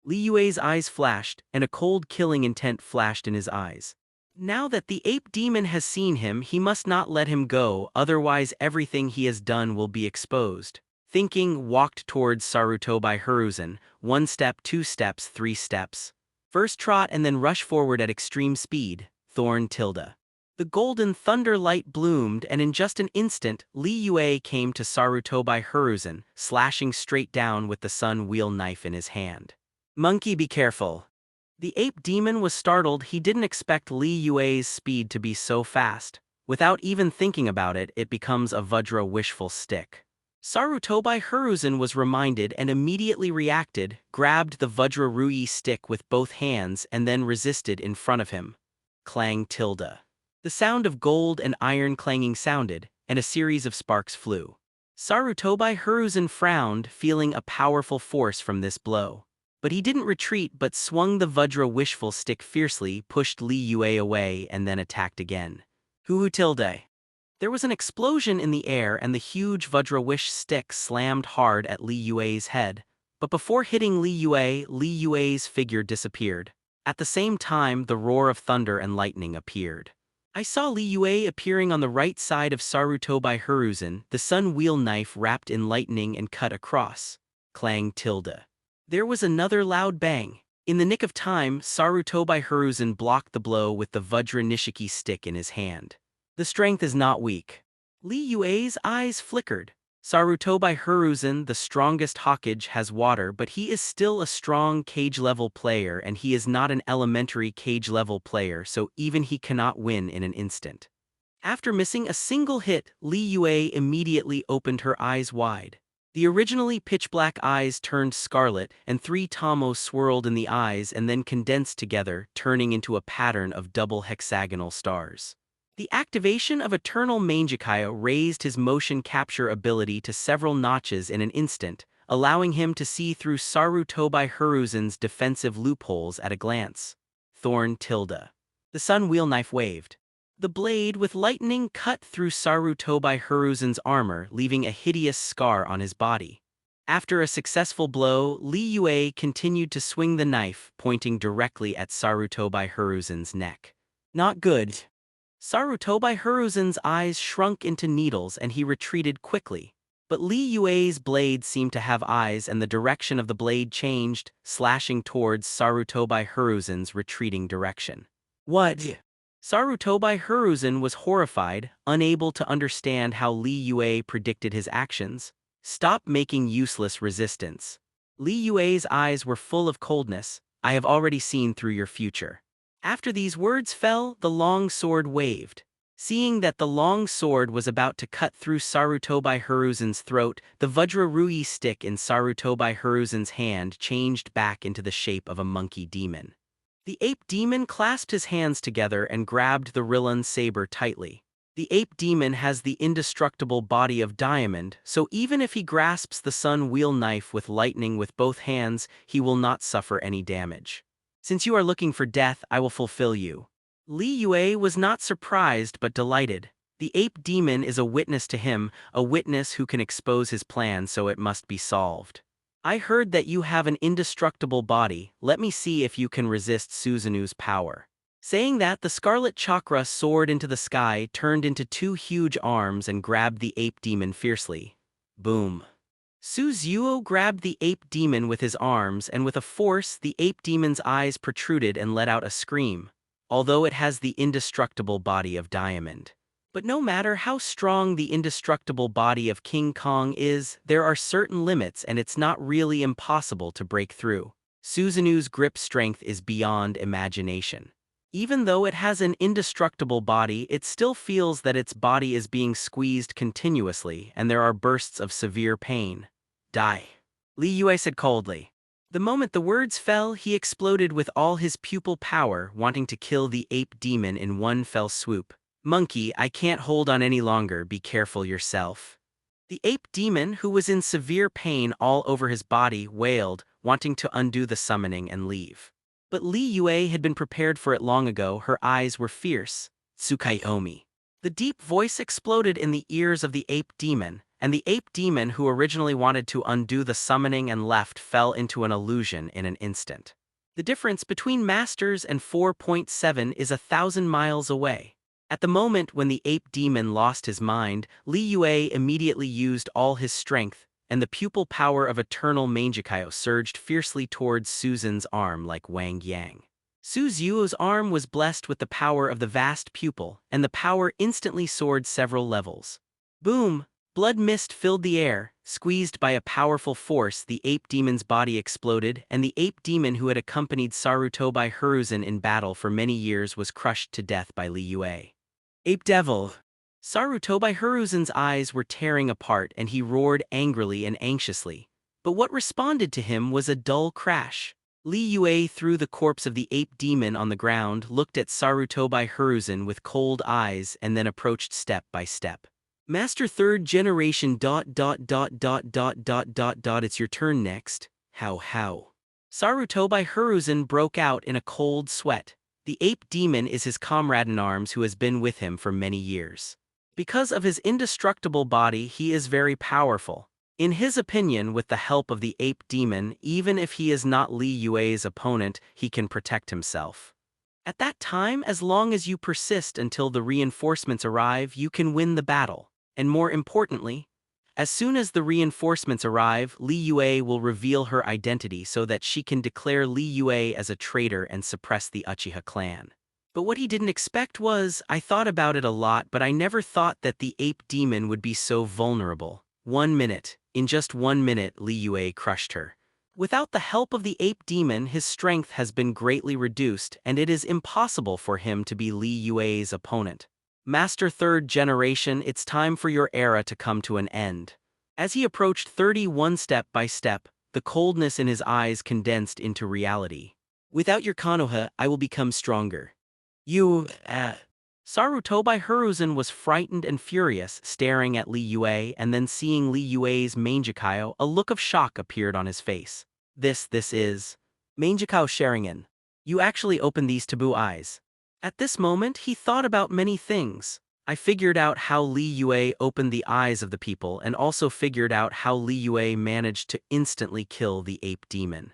Li Yue's eyes flashed, and a cold killing intent flashed in his eyes. Now that the ape demon has seen him, he must not let him go, otherwise everything he has done will be exposed. Thinking, walked towards Sarutobi Hiruzen, 1 step, 2 steps, 3 steps. First trot and then rush forward at extreme speed, Thorn tilde. The golden thunder light bloomed and in just an instant, Li Yue came to Sarutobi Hiruzen, slashing straight down with the sun wheel knife in his hand. Monkey, be careful. The ape demon was startled. He didn't expect Li Yue's speed to be so fast. Without even thinking about it, it becomes a Vajra wishful stick. Sarutobi Hiruzen was reminded and immediately reacted, grabbed the Vajra Rui stick with both hands and then resisted in front of him. Clang tilde. The sound of gold and iron clanging sounded, and a series of sparks flew. Sarutobi Hiruzen frowned, feeling a powerful force from this blow. But he didn't retreat but swung the Vajra wishful stick fiercely, pushed Li Yue away and then attacked again. Huhu tilde. There was an explosion in the air and the huge Vajra wish stick slammed hard at Li Yue's head. But before hitting Li Yue's figure disappeared. At the same time, the roar of thunder and lightning appeared. I saw Li Yue appearing on the right side of Sarutobi Hiruzen, the sun wheel knife wrapped in lightning and cut across. Clang tilde. There was another loud bang. In the nick of time, Sarutobi Hiruzen blocked the blow with the Vajra Nishiki stick in his hand. The strength is not weak. Li Yue's eyes flickered. Sarutobi Hiruzen, the strongest Hokage, has water, but he is still a strong cage-level player and he is not an elementary cage-level player, so even he cannot win in an instant. After missing a single hit, Li Yue immediately opened her eyes wide. The originally pitch-black eyes turned scarlet, and 3 tomos swirled in the eyes and then condensed together, turning into a pattern of double hexagonal stars. The activation of Eternal Mangekyo raised his motion capture ability to several notches in an instant, allowing him to see through Sarutobi Hiruzen's defensive loopholes at a glance. Thorn tilde. The sun wheel knife waved. The blade with lightning cut through Sarutobi Hiruzen's armor, leaving a hideous scar on his body. After a successful blow, Li Yue continued to swing the knife, pointing directly at Sarutobi Hiruzen's neck. Not good. Sarutobi Hiruzen's eyes shrunk into needles and he retreated quickly. But Li Yue's blade seemed to have eyes and the direction of the blade changed, slashing towards Sarutobi Hiruzen's retreating direction. What? Sarutobi Hiruzen was horrified, unable to understand how Li Yue predicted his actions. Stop making useless resistance. Li Yue's eyes were full of coldness. I have already seen through your future. After these words fell, the long sword waved. Seeing that the long sword was about to cut through Sarutobi Hiruzen's throat, the Vajra Rui stick in Sarutobi Hiruzen's hand changed back into the shape of a monkey demon. The ape demon clasped his hands together and grabbed the Rilun saber tightly. The ape demon has the indestructible body of diamond, so even if he grasps the sun wheel knife with lightning with both hands, he will not suffer any damage. Since you are looking for death, I will fulfill you. Li Yue was not surprised but delighted. The ape demon is a witness to him, a witness who can expose his plan, so it must be solved. I heard that you have an indestructible body. Let me see if you can resist Suzunu's power. Saying that, the scarlet chakra soared into the sky, turned into two huge arms and grabbed the ape demon fiercely. Boom. Suzuo grabbed the ape demon with his arms, and with a force, the ape demon's eyes protruded and let out a scream, although it has the indestructible body of diamond. But no matter how strong the indestructible body of King Kong is, there are certain limits and it's not really impossible to break through. Suzunu's grip strength is beyond imagination. Even though it has an indestructible body, it still feels that its body is being squeezed continuously and there are bursts of severe pain. Die. Li Yue said coldly. The moment the words fell, he exploded with all his pupil power, wanting to kill the ape demon in one fell swoop. Monkey, I can't hold on any longer, be careful yourself. The ape demon, who was in severe pain all over his body, wailed, wanting to undo the summoning and leave. But Li Yue had been prepared for it long ago. Her eyes were fierce. Tsukayomi. The deep voice exploded in the ears of the ape demon, and the ape demon who originally wanted to undo the summoning and left fell into an illusion in an instant. The difference between Masters and 4.7 is 1,000 miles away. At the moment when the ape demon lost his mind, Li Yue immediately used all his strength, and the pupil power of eternal Mangekyo surged fiercely towards Susan's arm like Wang Yang. Suzuo's arm was blessed with the power of the vast pupil, and the power instantly soared several levels. Boom! Blood mist filled the air. Squeezed by a powerful force, the ape demon's body exploded, and the ape demon who had accompanied Sarutobi Hiruzen in battle for many years was crushed to death by Li Yue. Ape devil! Sarutobi Hiruzen's eyes were tearing apart and he roared angrily and anxiously. But what responded to him was a dull crash. Li Yue threw the corpse of the ape demon on the ground, looked at Sarutobi Hiruzen with cold eyes, and then approached step by step. Master third generation ... It's your turn next. How? Sarutobi Hiruzen broke out in a cold sweat. The ape demon is his comrade in arms who has been with him for many years. Because of his indestructible body, he is very powerful. In his opinion, with the help of the ape demon, even if he is not Li Yue's opponent, he can protect himself. At that time, as long as you persist until the reinforcements arrive, you can win the battle. And more importantly, as soon as the reinforcements arrive, Li Yue will reveal her identity so that she can declare Li Yue as a traitor and suppress the Uchiha clan. But what he didn't expect was, I thought about it a lot, but I never thought that the ape demon would be so vulnerable. 1 minute. In just 1 minute, Li Yue crushed her. Without the help of the ape demon, his strength has been greatly reduced, and it is impossible for him to be Li Yue's opponent. Master third generation, it's time for your era to come to an end. As he approached 31 step by step, the coldness in his eyes condensed into reality. Without your Konoha, I will become stronger. Sarutobi Hiruzen was frightened and furious, staring at Li Yue, and then seeing Li Yue's Mangekyo, a look of shock appeared on his face. This is... Mangekyo Sharingan. You actually opened these taboo eyes. At this moment, he thought about many things. I figured out how Li Yue opened the eyes of the people and also figured out how Li Yue managed to instantly kill the ape demon.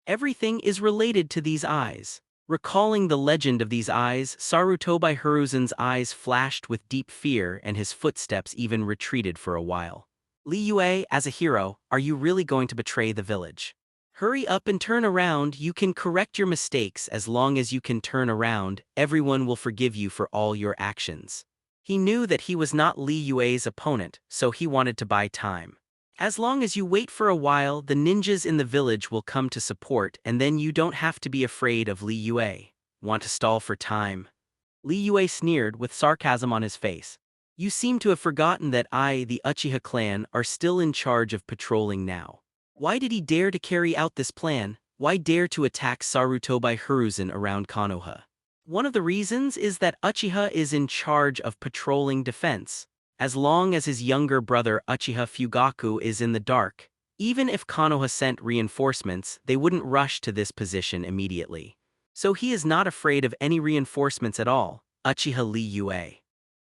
Everything is related to these eyes. Recalling the legend of these eyes, Sarutobi Hiruzen's eyes flashed with deep fear and his footsteps even retreated for a while. Li Yue, as a hero, are you really going to betray the village? Hurry up and turn around. You can correct your mistakes. As long as you can turn around, everyone will forgive you for all your actions. He knew that he was not Li Yue's opponent, so he wanted to buy time. As long as you wait for a while, the ninjas in the village will come to support, and then you don't have to be afraid of Li Yue. Want to stall for time? Li Yue sneered with sarcasm on his face. You seem to have forgotten that I, the Uchiha clan, are still in charge of patrolling now. Why did he dare to carry out this plan? Why dare to attack Sarutobi Hiruzen around Konoha? One of the reasons is that Uchiha is in charge of patrolling defense. As long as his younger brother Uchiha Fugaku is in the dark, even if Konoha sent reinforcements, they wouldn't rush to this position immediately. So he is not afraid of any reinforcements at all, Uchiha Li Yue.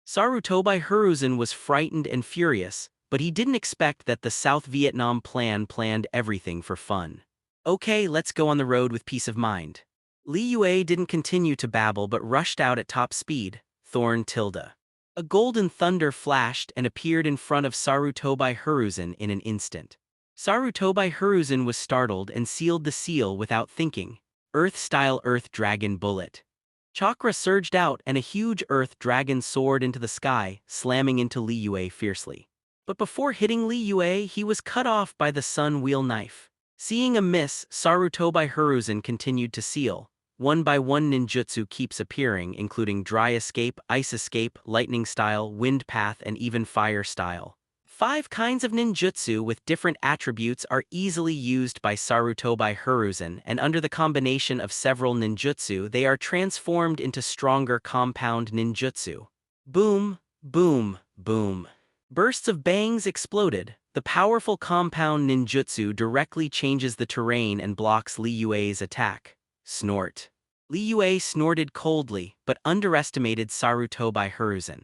Sarutobi Hiruzen was frightened and furious, but he didn't expect that the South Vietnam plan planned everything for fun. Okay, let's go on the road with peace of mind. Li Yue didn't continue to babble but rushed out at top speed, Thorn tilde. A golden thunder flashed and appeared in front of Sarutobi Hiruzen in an instant. Sarutobi Hiruzen was startled and sealed the seal without thinking. Earth-style Earth Dragon Bullet. Chakra surged out and a huge Earth Dragon soared into the sky, slamming into Li Yue fiercely. But before hitting Li Yue, he was cut off by the Sun Wheel Knife. Seeing a miss, Sarutobi Hiruzen continued to seal. One by one ninjutsu keeps appearing, including Dry Escape, Ice Escape, Lightning Style, Wind Path, and even Fire Style. 5 kinds of ninjutsu with different attributes are easily used by Sarutobi Hiruzen, and under the combination of several ninjutsu they are transformed into stronger compound ninjutsu. Boom, boom, boom. Bursts of bangs exploded. The powerful compound ninjutsu directly changes the terrain and blocks Li Yue's attack. Snort. Li Yue snorted coldly, but underestimated Sarutobi Hiruzen.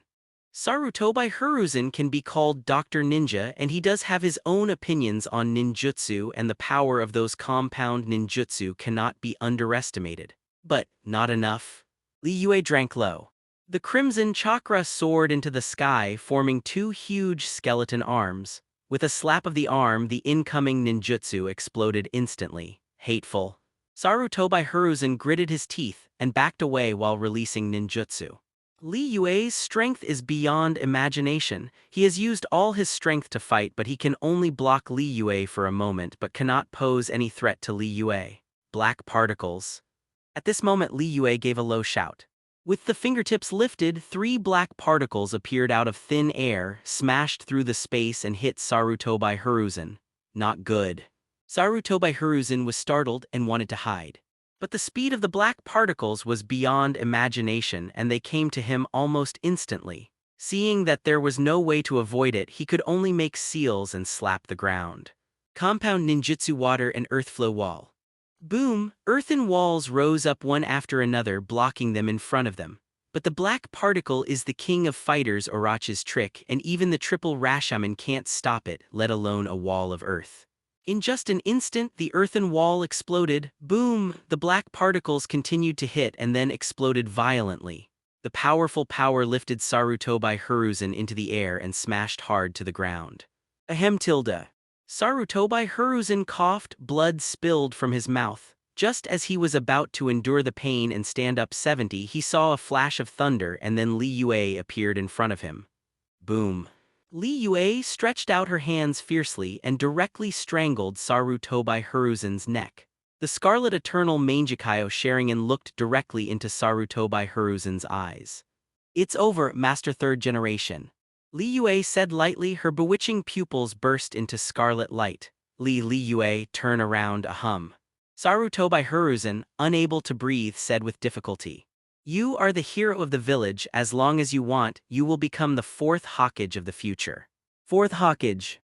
Sarutobi Hiruzen can be called Dr. Ninja, and he does have his own opinions on ninjutsu, and the power of those compound ninjutsu cannot be underestimated. But not enough. Li Yue drank low. The crimson chakra soared into the sky, forming 2 huge skeleton arms. With a slap of the arm, the incoming ninjutsu exploded instantly. Hateful. Sarutobi Hiruzen gritted his teeth and backed away while releasing ninjutsu. Li Yue's strength is beyond imagination. He has used all his strength to fight, but he can only block Li Yue for a moment but cannot pose any threat to Li Yue. Black particles. At this moment Li Yue gave a low shout. With the fingertips lifted, 3 black particles appeared out of thin air, smashed through the space and hit Sarutobi Hiruzen. Not good. Sarutobi Hiruzen was startled and wanted to hide. But the speed of the black particles was beyond imagination and they came to him almost instantly. Seeing that there was no way to avoid it, he could only make seals and slap the ground. Compound ninjutsu water and earth flow wall. Boom! Earthen walls rose up one after another, blocking them in front of them. But the black particle is the king of fighters, Orochi's trick, and even the triple Rashomon can't stop it, let alone a wall of earth. In just an instant, the earthen wall exploded. Boom! The black particles continued to hit and then exploded violently. The powerful power lifted Sarutobi Hiruzen into the air and smashed hard to the ground. Ahem tilde. Sarutobi Hiruzen coughed, blood spilled from his mouth. Just as he was about to endure the pain and stand up 70, he saw a flash of thunder and then Li Yue appeared in front of him. Boom. Li Yue stretched out her hands fiercely and directly strangled Sarutobi Hiruzen's neck. The Scarlet Eternal Mangekyo Sharingan looked directly into Sarutobi Hiruzen's eyes. It's over, Master Third Generation. Li Yue said lightly, her bewitching pupils burst into scarlet light. Li Yue, turn around, ahem. Sarutobi Hiruzen, unable to breathe, said with difficulty. You are the hero of the village. As long as you want, you will become the 4th Hokage of the future. 4th Hokage.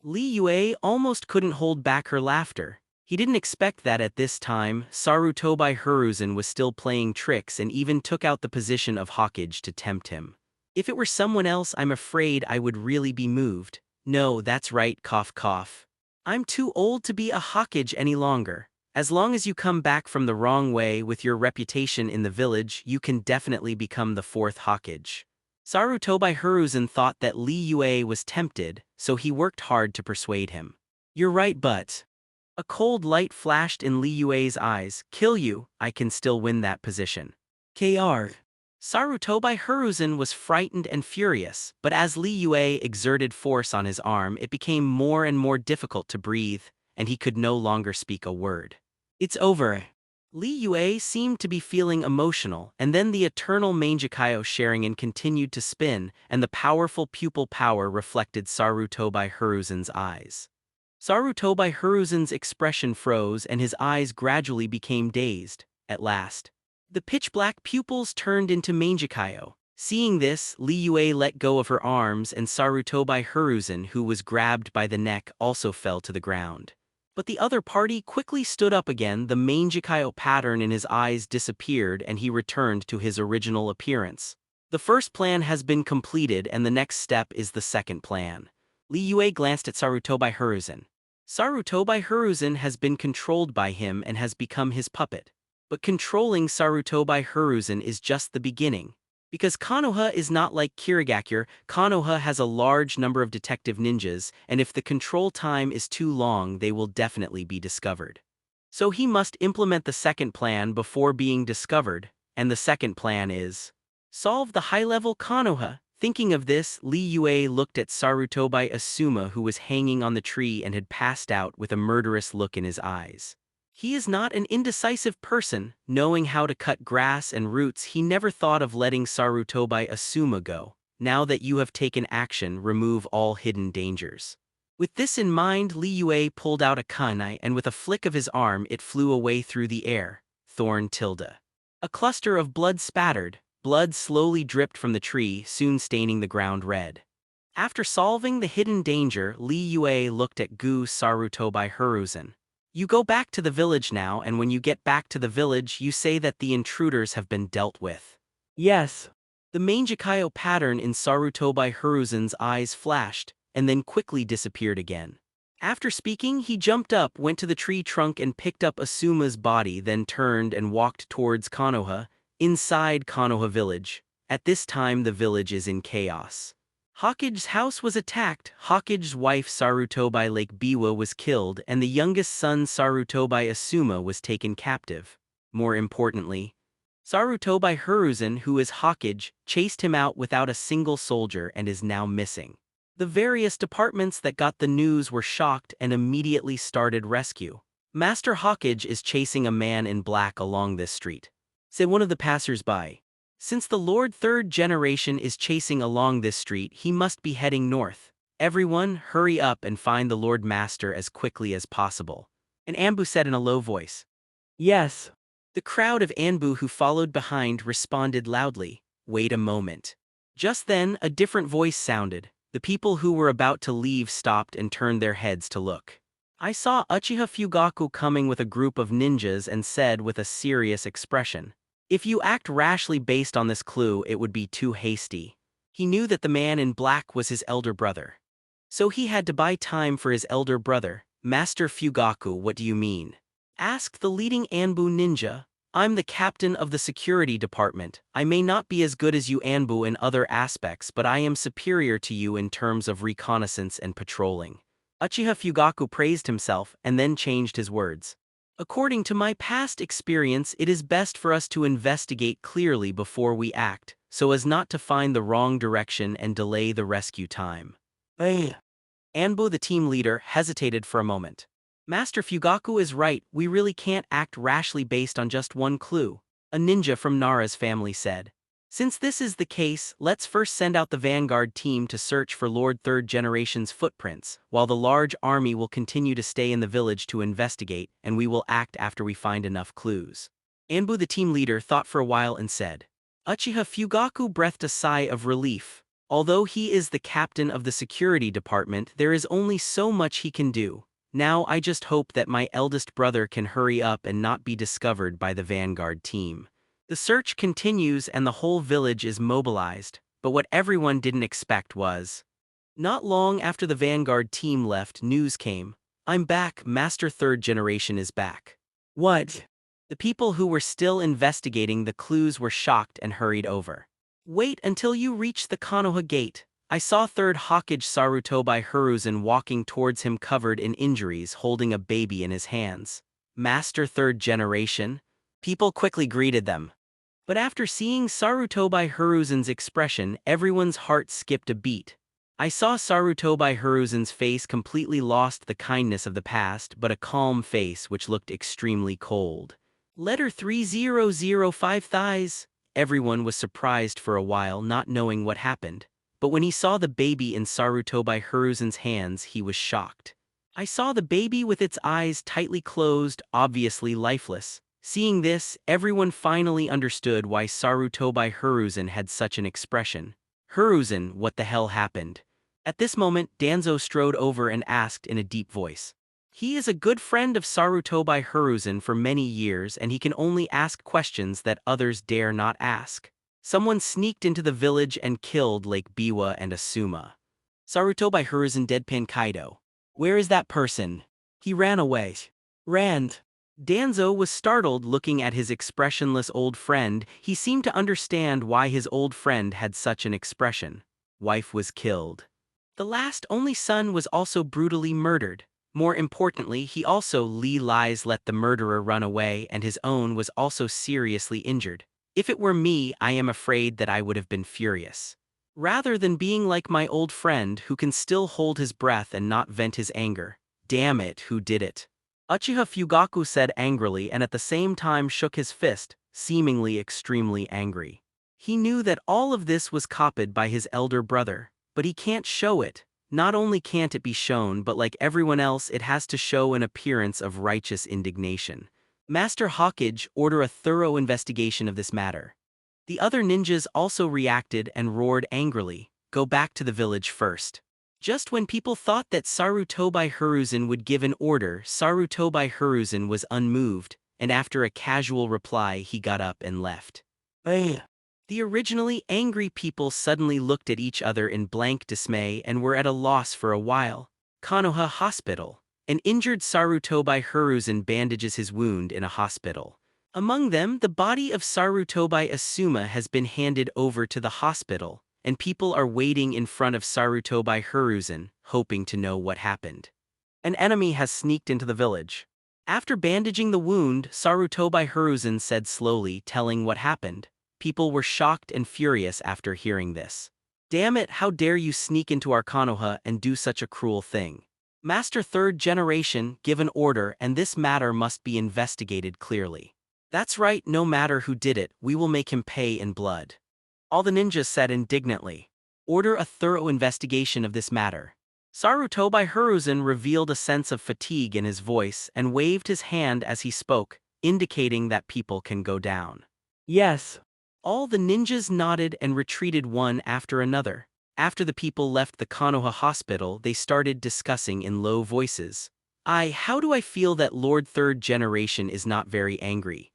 Li Yue almost couldn't hold back her laughter. He didn't expect that at this time. Sarutobi Hiruzen was still playing tricks and even took out the position of Hokage to tempt him. If it were someone else, I'm afraid I would really be moved. No, that's right, cough cough. I'm too old to be a Hokage any longer. As long as you come back from the wrong way with your reputation in the village, you can definitely become the fourth Hokage. Sarutobi Hiruzen thought that Li Yue was tempted, so he worked hard to persuade him. You're right, but... A cold light flashed in Li Yue's eyes. Kill you, I can still win that position. Kr. Sarutobi Hiruzen was frightened and furious, but as Li Yue exerted force on his arm, it became more and more difficult to breathe, and he could no longer speak a word. It's over. Li Yue seemed to be feeling emotional, and then the eternal Mangekyo Sharingan continued to spin, and the powerful pupil power reflected Sarutobi Hiruzen's eyes. Sarutobi Hiruzen's expression froze and his eyes gradually became dazed. At last, the pitch-black pupils turned into Mangekyo. Seeing this, Li Yue let go of her arms, and Sarutobi Hiruzen, who was grabbed by the neck, also fell to the ground. But the other party quickly stood up again. The Mangekyo pattern in his eyes disappeared and he returned to his original appearance. The first plan has been completed and the next step is the second plan. Li Yue glanced at Sarutobi Hiruzen. Sarutobi Hiruzen has been controlled by him and has become his puppet. But controlling Sarutobi Hiruzen is just the beginning. Because Konoha is not like Kirigakure, Konoha has a large number of detective ninjas, and if the control time is too long, they will definitely be discovered. So he must implement the second plan before being discovered, and the second plan is solve the high-level Konoha. Thinking of this, Li Yue looked at Sarutobi Asuma, who was hanging on the tree and had passed out with a murderous look in his eyes. He is not an indecisive person. Knowing how to cut grass and roots, he never thought of letting Sarutobi Asuma go. Now that you have taken action, remove all hidden dangers. With this in mind, Li Yue pulled out a kunai and with a flick of his arm it flew away through the air. Thorn tilde. A cluster of blood spattered. Blood slowly dripped from the tree, soon staining the ground red. After solving the hidden danger, Li Yue looked at Sarutobi Hiruzen. You go back to the village now, and when you get back to the village, you say that the intruders have been dealt with. Yes. The Mangekyo pattern in Sarutobi Hiruzen's eyes flashed, and then quickly disappeared again. After speaking, he jumped up, went to the tree trunk and picked up Asuma's body, then turned and walked towards Konoha, inside Konoha village. At this time the village is in chaos. Hokage's house was attacked, Hokage's wife Sarutobi Lake Biwa was killed, and the youngest son Sarutobi Asuma was taken captive. More importantly, Sarutobi Hiruzen, who is Hokage, chased him out without a single soldier and is now missing. The various departments that got the news were shocked and immediately started rescue. Master Hokage is chasing a man in black along this street, said one of the passers-by. Since the Lord Third Generation is chasing along this street, he must be heading north. Everyone, hurry up and find the Lord Master as quickly as possible. And Anbu said in a low voice. Yes. The crowd of Anbu who followed behind responded loudly. Wait a moment. Just then, a different voice sounded. The people who were about to leave stopped and turned their heads to look. I saw Uchiha Fugaku coming with a group of ninjas and said with a serious expression, if you act rashly based on this clue, it would be too hasty. He knew that the man in black was his elder brother. So he had to buy time for his elder brother. Master Fugaku, what do you mean? Asked the leading Anbu ninja. I'm the captain of the security department. I may not be as good as you Anbu in other aspects, but I am superior to you in terms of reconnaissance and patrolling. Uchiha Fugaku praised himself and then changed his words. According to my past experience, it is best for us to investigate clearly before we act, so as not to find the wrong direction and delay the rescue time. Anbu, the team leader, hesitated for a moment. Master Fugaku is right, we really can't act rashly based on just one clue, a ninja from Nara's family said. Since this is the case, let's first send out the vanguard team to search for Lord Third Generation's footprints, while the large army will continue to stay in the village to investigate, and we will act after we find enough clues. Anbu, the team leader, thought for a while and said. Uchiha Fugaku breathed a sigh of relief. Although he is the captain of the security department, there is only so much he can do. Now I just hope that my eldest brother can hurry up and not be discovered by the vanguard team. The search continues and the whole village is mobilized, But what everyone didn't expect was, not long after the Vanguard team left, news came. I'm back, Master Third Generation is back. What? The people who were still investigating the clues were shocked and hurried over. Wait until you reach the Konoha gate. I saw Third Hokage Sarutobi Hiruzen walking towards him covered in injuries, holding a baby in his hands. Master Third Generation? People quickly greeted them. But after seeing Sarutobi Hiruzen's expression, everyone's heart skipped a beat. I saw Sarutobi Hiruzen's face completely lost the kindness of the past, but a calm face which looked extremely cold. Letter 3005 thighs. Everyone was surprised for a while, not knowing what happened. But when he saw the baby in Sarutobi Hiruzen's hands, he was shocked. I saw the baby with its eyes tightly closed, obviously lifeless. Seeing this, everyone finally understood why Sarutobi Hiruzen had such an expression. Hiruzen, what the hell happened? At this moment, Danzo strode over and asked in a deep voice. He is a good friend of Sarutobi Hiruzen for many years, and he can only ask questions that others dare not ask. Someone sneaked into the village and killed Lake Biwa and Asuma. Sarutobi Hiruzen deadpan Kaido. Where is that person? He ran away. Ran. Danzo was startled looking at his expressionless old friend. He seemed to understand why his old friend had such an expression. Wife was killed. The last only son was also brutally murdered. More importantly, he also Li Lies let the murderer run away, and his own was also seriously injured. If it were me, I am afraid that I would have been furious. Rather than being like my old friend who can still hold his breath and not vent his anger. Damn it, who did it? Uchiha Fugaku said angrily and at the same time shook his fist, seemingly extremely angry. He knew that all of this was copied by his elder brother, but he can't show it. Not only can't it be shown, but like everyone else, it has to show an appearance of righteous indignation. Master Hokage, order a thorough investigation of this matter. The other ninjas also reacted and roared angrily, go back to the village first. Just when people thought that Sarutobi Hiruzen would give an order, Sarutobi Hiruzen was unmoved, and after a casual reply he got up and left. The originally angry people suddenly looked at each other in blank dismay and were at a loss for a while. Konoha Hospital. An injured Sarutobi Hiruzen bandages his wound in a hospital. Among them, the body of Sarutobi Asuma has been handed over to the hospital, and people are waiting in front of Sarutobi Hiruzen, hoping to know what happened. An enemy has sneaked into the village. After bandaging the wound, Sarutobi Hiruzen said slowly, telling what happened. People were shocked and furious after hearing this. Damn it, how dare you sneak into our Konoha and do such a cruel thing. Master Third Generation, give an order and this matter must be investigated clearly. That's right, no matter who did it, we will make him pay in blood. All the ninjas said indignantly. Order a thorough investigation of this matter. Sarutobi Hiruzen revealed a sense of fatigue in his voice and waved his hand as he spoke, indicating that people can go down. Yes. All the ninjas nodded and retreated one after another. After the people left the Konoha hospital, they started discussing in low voices. How do I feel that Lord Third Generation is not very angry?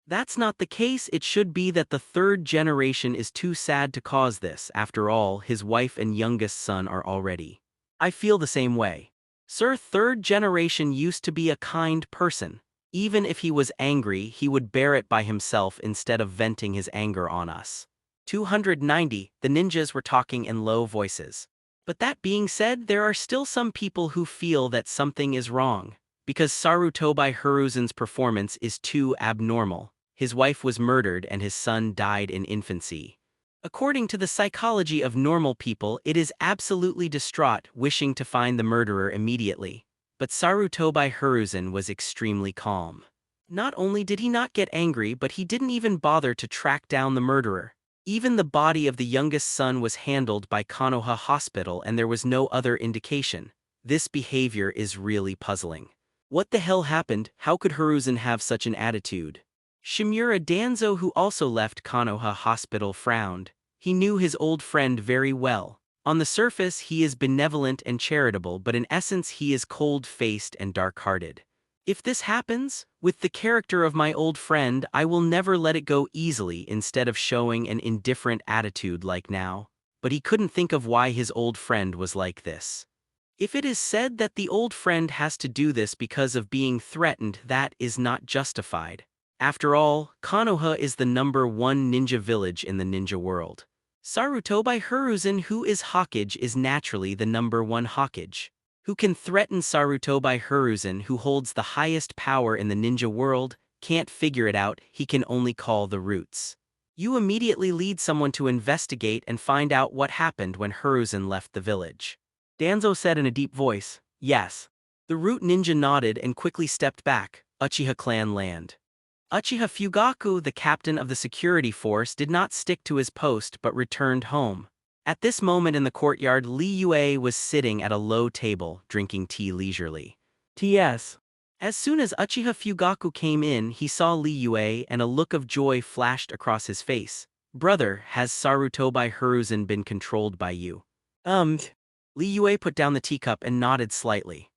That's not the case. It should be that the Third Generation is too sad to cause this. After all, his wife and youngest son are already. I feel the same way. Sir, Third Generation used to be a kind person. Even if he was angry, he would bear it by himself instead of venting his anger on us. 290, the ninjas were talking in low voices. But that being said, there are still some people who feel that something is wrong. Because Sarutobi Hiruzen's performance is too abnormal. His wife was murdered and his son died in infancy. According to the psychology of normal people, it is absolutely distraught, wishing to find the murderer immediately. But Sarutobi Hiruzen was extremely calm. Not only did he not get angry, but he didn't even bother to track down the murderer. Even the body of the youngest son was handled by Konoha Hospital and there was no other indication. This behavior is really puzzling. What the hell happened? How could Hiruzen have such an attitude? Shimura Danzo, who also left Konoha Hospital, frowned. He knew his old friend very well. On the surface, he is benevolent and charitable, but in essence he is cold-faced and dark-hearted. If this happens, with the character of my old friend, I will never let it go easily instead of showing an indifferent attitude like now. but he couldn't think of why his old friend was like this. If it is said that the old friend has to do this because of being threatened, that is not justified. After all, Konoha is the #1 ninja village in the ninja world. Sarutobi Hiruzen, who is Hokage, is naturally the #1 Hokage. Who can threaten Sarutobi Hiruzen, who holds the highest power in the ninja world, can't figure it out, he can only call the roots. You immediately lead someone to investigate and find out what happened when Hiruzen left the village. Danzo said in a deep voice, "Yes." The root ninja nodded and quickly stepped back. Uchiha clan land. Uchiha Fugaku, the captain of the security force, did not stick to his post but returned home. At this moment in the courtyard, Li Yue was sitting at a low table, drinking tea leisurely. T.S. As soon as Uchiha Fugaku came in, he saw Li Yue and a look of joy flashed across his face. "Brother, has Sarutobi Hiruzen been controlled by you?" Li Yue put down the teacup and nodded slightly.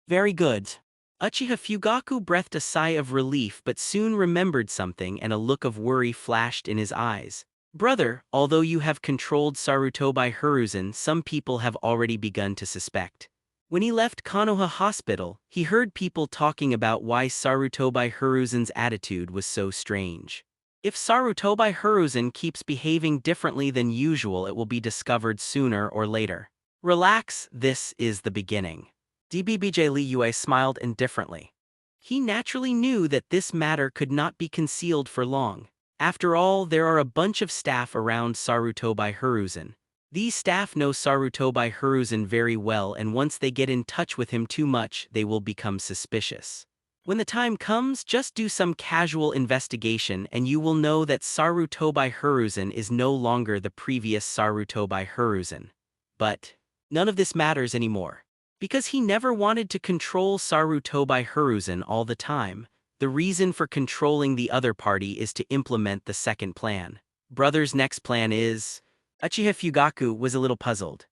"Very good." Uchiha Fugaku breathed a sigh of relief but soon remembered something and a look of worry flashed in his eyes. "Brother, although you have controlled Sarutobi Hiruzen, some people have already begun to suspect." When he left Konoha Hospital, he heard people talking about why Sarutobi Hiruzen's attitude was so strange. If Sarutobi Hiruzen keeps behaving differently than usual, it will be discovered sooner or later. Relax, this is the beginning. DBBJ Li Yue smiled indifferently. He naturally knew that this matter could not be concealed for long. After all, there are a bunch of staff around Sarutobi Hiruzen. These staff know Sarutobi Hiruzen very well, and once they get in touch with him too much, they will become suspicious. When the time comes, just do some casual investigation and you will know that Sarutobi Hiruzen is no longer the previous Sarutobi Hiruzen. But none of this matters anymore. Because he never wanted to control Sarutobi Hiruzen all the time. The reason for controlling the other party is to implement the second plan. Brother's next plan is... Uchiha Fugaku was a little puzzled.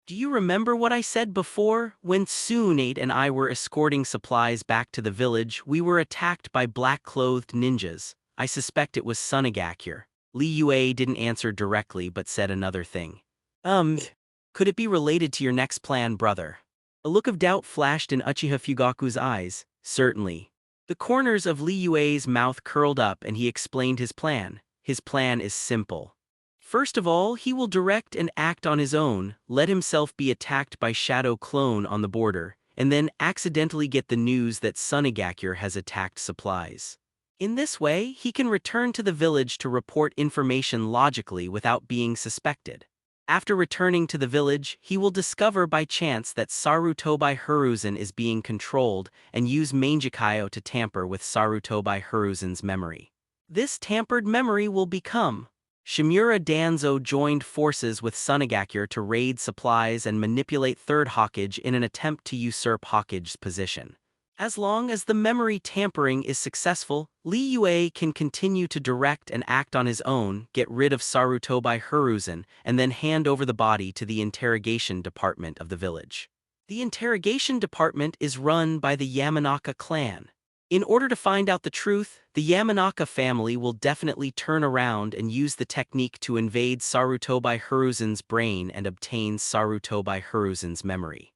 "Do you remember what I said before? When Tsunade and I were escorting supplies back to the village, we were attacked by black-clothed ninjas. I suspect it was Sunagakure." Li Yue didn't answer directly but said another thing. Could it be related to your next plan, brother?" A look of doubt flashed in Uchiha Fugaku's eyes. "Certainly." The corners of Li Yue's mouth curled up and he explained his plan. His plan is simple. First of all, he will direct and act on his own, let himself be attacked by Shadow Clone on the border, and then accidentally get the news that Sunagakure has attacked supplies. In this way, he can return to the village to report information logically without being suspected. After returning to the village, he will discover by chance that Sarutobi Hiruzen is being controlled and use Mangekyo to tamper with Sarutobi Hiruzen's memory. This tampered memory will become... Shimura Danzo joined forces with Sunagakure to raid supplies and manipulate Third Hokage in an attempt to usurp Hokage's position. As long as the memory tampering is successful, Li Yue can continue to direct and act on his own, get rid of Sarutobi Hiruzen, and then hand over the body to the interrogation department of the village. The interrogation department is run by the Yamanaka clan. In order to find out the truth, the Yamanaka family will definitely turn around and use the technique to invade Sarutobi Hiruzen's brain and obtain Sarutobi Hiruzen's memory.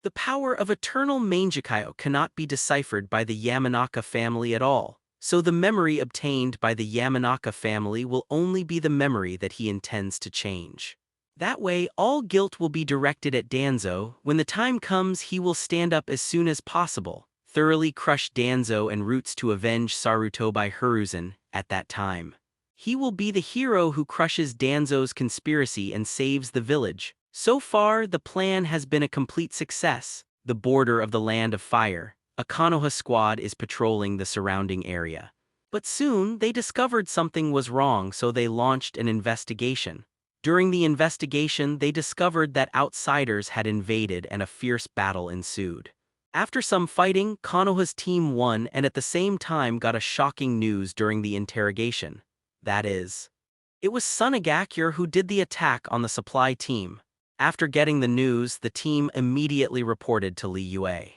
The power of eternal Mangekyo cannot be deciphered by the Yamanaka family at all, so the memory obtained by the Yamanaka family will only be the memory that he intends to change. That way, all guilt will be directed at Danzo. When the time comes, he will stand up as soon as possible, thoroughly crush Danzo and Roots to avenge Sarutobi Hiruzen. At that time, he will be the hero who crushes Danzo's conspiracy and saves the village. So far, the plan has been a complete success. The border of the Land of Fire, a Konoha squad is patrolling the surrounding area. But soon, they discovered something was wrong, so they launched an investigation. During the investigation, they discovered that outsiders had invaded and a fierce battle ensued. After some fighting, Konoha's team won and at the same time got a shocking news during the interrogation. That is, it was Sunagakure who did the attack on the supply team. After getting the news, the team immediately reported to Li Yue.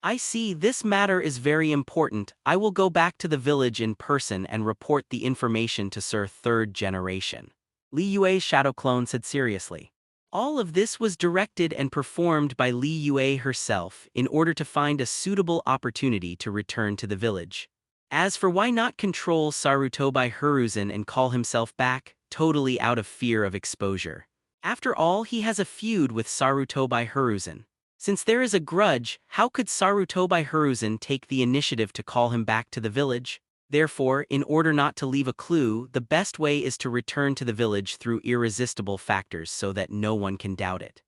"I see, this matter is very important. I will go back to the village in person and report the information to Sir Third Generation." Li Yue's shadow clone said seriously. All of this was directed and performed by Li Yue herself in order to find a suitable opportunity to return to the village. As for why not control Sarutobi Hiruzen and call himself back, totally out of fear of exposure. After all, he has a feud with Sarutobi Hiruzen. Since there is a grudge, how could Sarutobi Hiruzen take the initiative to call him back to the village? Therefore, in order not to leave a clue, the best way is to return to the village through irresistible factors so that no one can doubt it.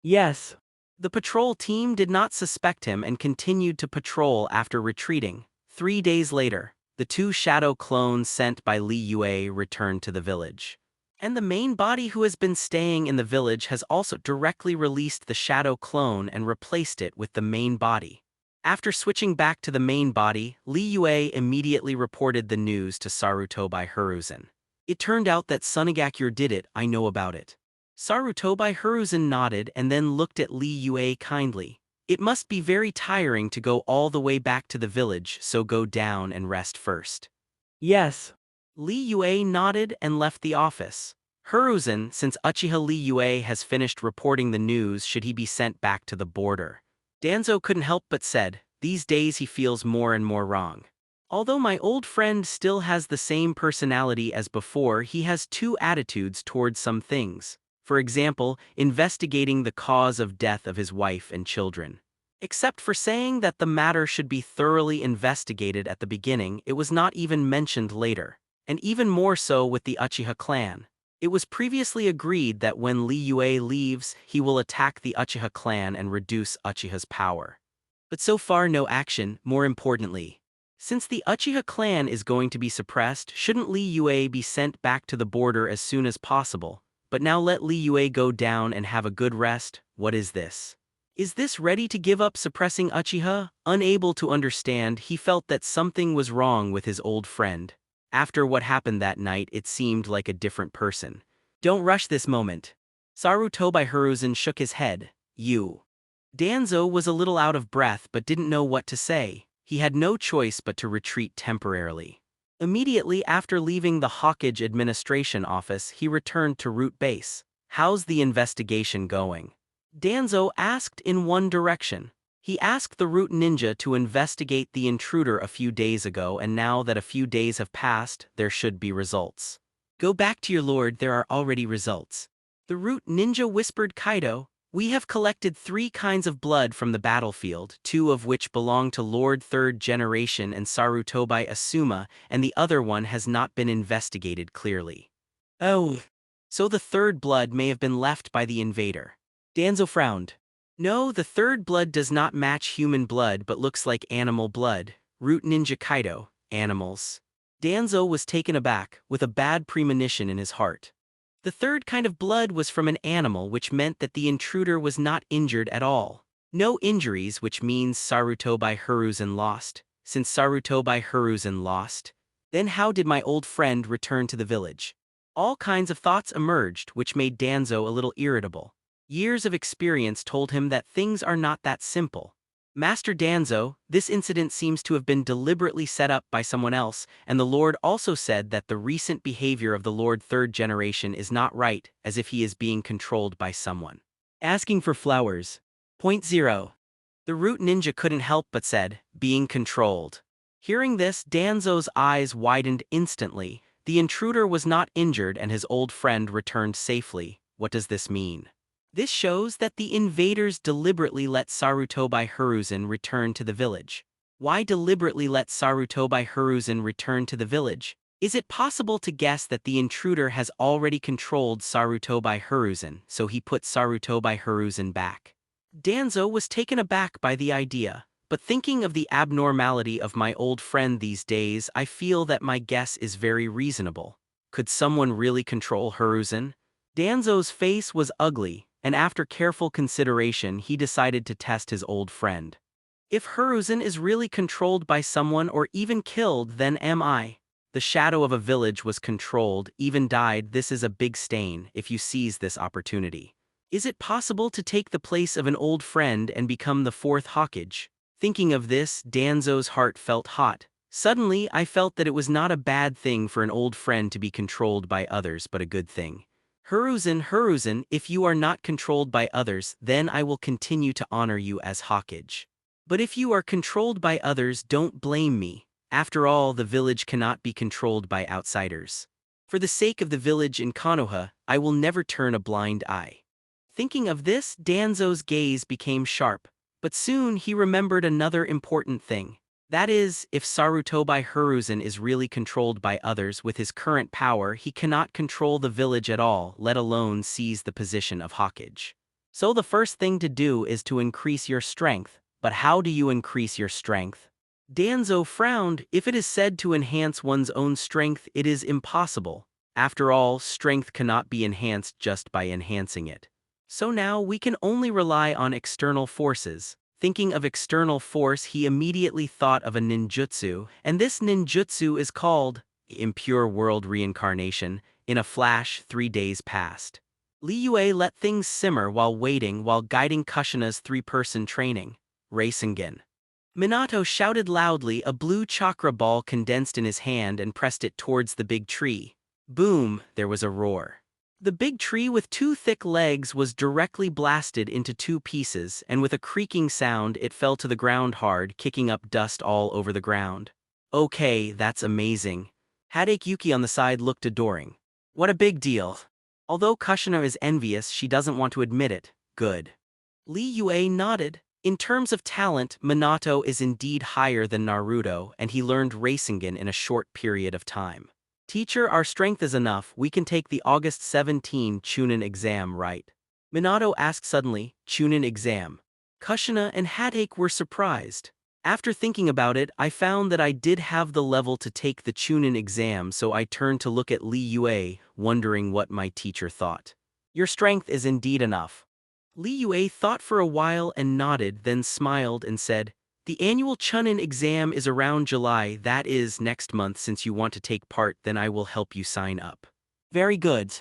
Yes. The patrol team did not suspect him and continued to patrol after retreating. 3 days later, the 2 shadow clones sent by Li Yue returned to the village. And the main body who has been staying in the village has also directly released the shadow clone and replaced it with the main body. After switching back to the main body, Li Yue immediately reported the news to Sarutobi Hiruzen. It turned out that Sunagakure did it, I know about it. Sarutobi Hiruzen nodded and then looked at Li Yue kindly. It must be very tiring to go all the way back to the village, so go down and rest first. Yes. Li Yue nodded and left the office. Hiruzen, since Uchiha Li Yue has finished reporting the news, should he be sent back to the border? Danzo couldn't help but said, these days he feels more and more wrong. Although my old friend still has the same personality as before, he has 2 attitudes towards some things. For example, investigating the cause of death of his wife and children. Except for saying that the matter should be thoroughly investigated at the beginning, it was not even mentioned later. And even more so with the Uchiha clan. It was previously agreed that when Li Yue leaves, he will attack the Uchiha clan and reduce Uchiha's power. But so far no action, more importantly. Since the Uchiha clan is going to be suppressed, shouldn't Li Yue be sent back to the border as soon as possible? But now let Li Yue go down and have a good rest. What is this? Is this ready to give up suppressing Uchiha? Unable to understand, he felt that something was wrong with his old friend. After what happened that night, it seemed like a different person. Don't rush this moment. Sarutobi Hiruzen shook his head. You. Danzo was a little out of breath but didn't know what to say. He had no choice but to retreat temporarily. Immediately after leaving the Hawkage administration office, he returned to Root Base. How's the investigation going? Danzo asked in one direction. He asked the Root Ninja to investigate the intruder a few days ago, and now that a few days have passed, there should be results. Go back to your lord, there are already results. The Root Ninja whispered Kaido. We have collected 3 kinds of blood from the battlefield, 2 of which belong to Lord 3rd Generation and Sarutobi Asuma, and the other one has not been investigated clearly. Oh. So the 3rd blood may have been left by the invader. Danzo frowned. No, the 3rd blood does not match human blood but looks like animal blood. Root Ninja Kaido, animals. Danzo was taken aback, with a bad premonition in his heart. The 3rd kind of blood was from an animal, which meant that the intruder was not injured at all. No injuries, which means Sarutobi Hiruzen lost. Since Sarutobi Hiruzen lost, then how did my old friend return to the village? All kinds of thoughts emerged, which made Danzo a little irritable. Years of experience told him that things are not that simple. Master Danzo, this incident seems to have been deliberately set up by someone else, and the Lord also said that the recent behavior of the Lord 3rd Generation is not right, as if he is being controlled by someone. Asking for flowers. Point 0. The Root Ninja couldn't help but said, being controlled. Hearing this, Danzo's eyes widened instantly. The intruder was not injured and his old friend returned safely. What does this mean? This shows that the invaders deliberately let Sarutobi Hiruzen return to the village. Why deliberately let Sarutobi Hiruzen return to the village? Is it possible to guess that the intruder has already controlled Sarutobi Hiruzen, so he put Sarutobi Hiruzen back? Danzo was taken aback by the idea, but thinking of the abnormality of my old friend these days, I feel that my guess is very reasonable. Could someone really control Hiruzen? Danzo's face was ugly, and after careful consideration he decided to test his old friend. If Hiruzen is really controlled by someone or even killed, then am I. The shadow of a village was controlled, even died. This is a big stain if you seize this opportunity. Is it possible to take the place of an old friend and become the 4th Hawkage? Thinking of this, Danzo's heart felt hot. Suddenly I felt that it was not a bad thing for an old friend to be controlled by others, but a good thing. Hiruzen, if you are not controlled by others, then I will continue to honor you as Hokage. But if you are controlled by others, don't blame me. After all, the village cannot be controlled by outsiders. For the sake of the village in Konoha, I will never turn a blind eye. Thinking of this, Danzo's gaze became sharp, but soon he remembered another important thing. That is, if Sarutobi Hiruzen is really controlled by others with his current power, he cannot control the village at all, let alone seize the position of Hokage. So the first thing to do is to increase your strength. But how do you increase your strength? Danzo frowned. If it is said to enhance one's own strength, it is impossible. After all, strength cannot be enhanced just by enhancing it. So now we can only rely on external forces. Thinking of external force, he immediately thought of a ninjutsu, and this ninjutsu is called Impure World Reincarnation. In a flash, 3 days passed. Li Yue let things simmer while guiding Kushina's 3-person training. Rasengan. Minato shouted loudly. A blue chakra ball condensed in his hand and pressed it towards the big tree. Boom, there was a roar. The big tree with 2 thick legs was directly blasted into 2 pieces, and with a creaking sound it fell to the ground hard, kicking up dust all over the ground. Okay, that's amazing. Hadake Yuki on the side looked adoring. What a big deal. Although Kushina is envious, she doesn't want to admit it. Good. Li Yue nodded. In terms of talent, Minato is indeed higher than Naruto, and he learned Rasengan in a short period of time. Teacher, our strength is enough. We can take the August 17 Chunin exam, right? Minato asked suddenly. Chunin exam. Kushina and Hadake were surprised. After thinking about it, I found that I did have the level to take the Chunin exam, so I turned to look at Li Yue, wondering what my teacher thought. Your strength is indeed enough. Li Yue thought for a while and nodded, then smiled and said, the annual Chunin exam is around July, that is, next month. Since you want to take part, then I will help you sign up. Very good.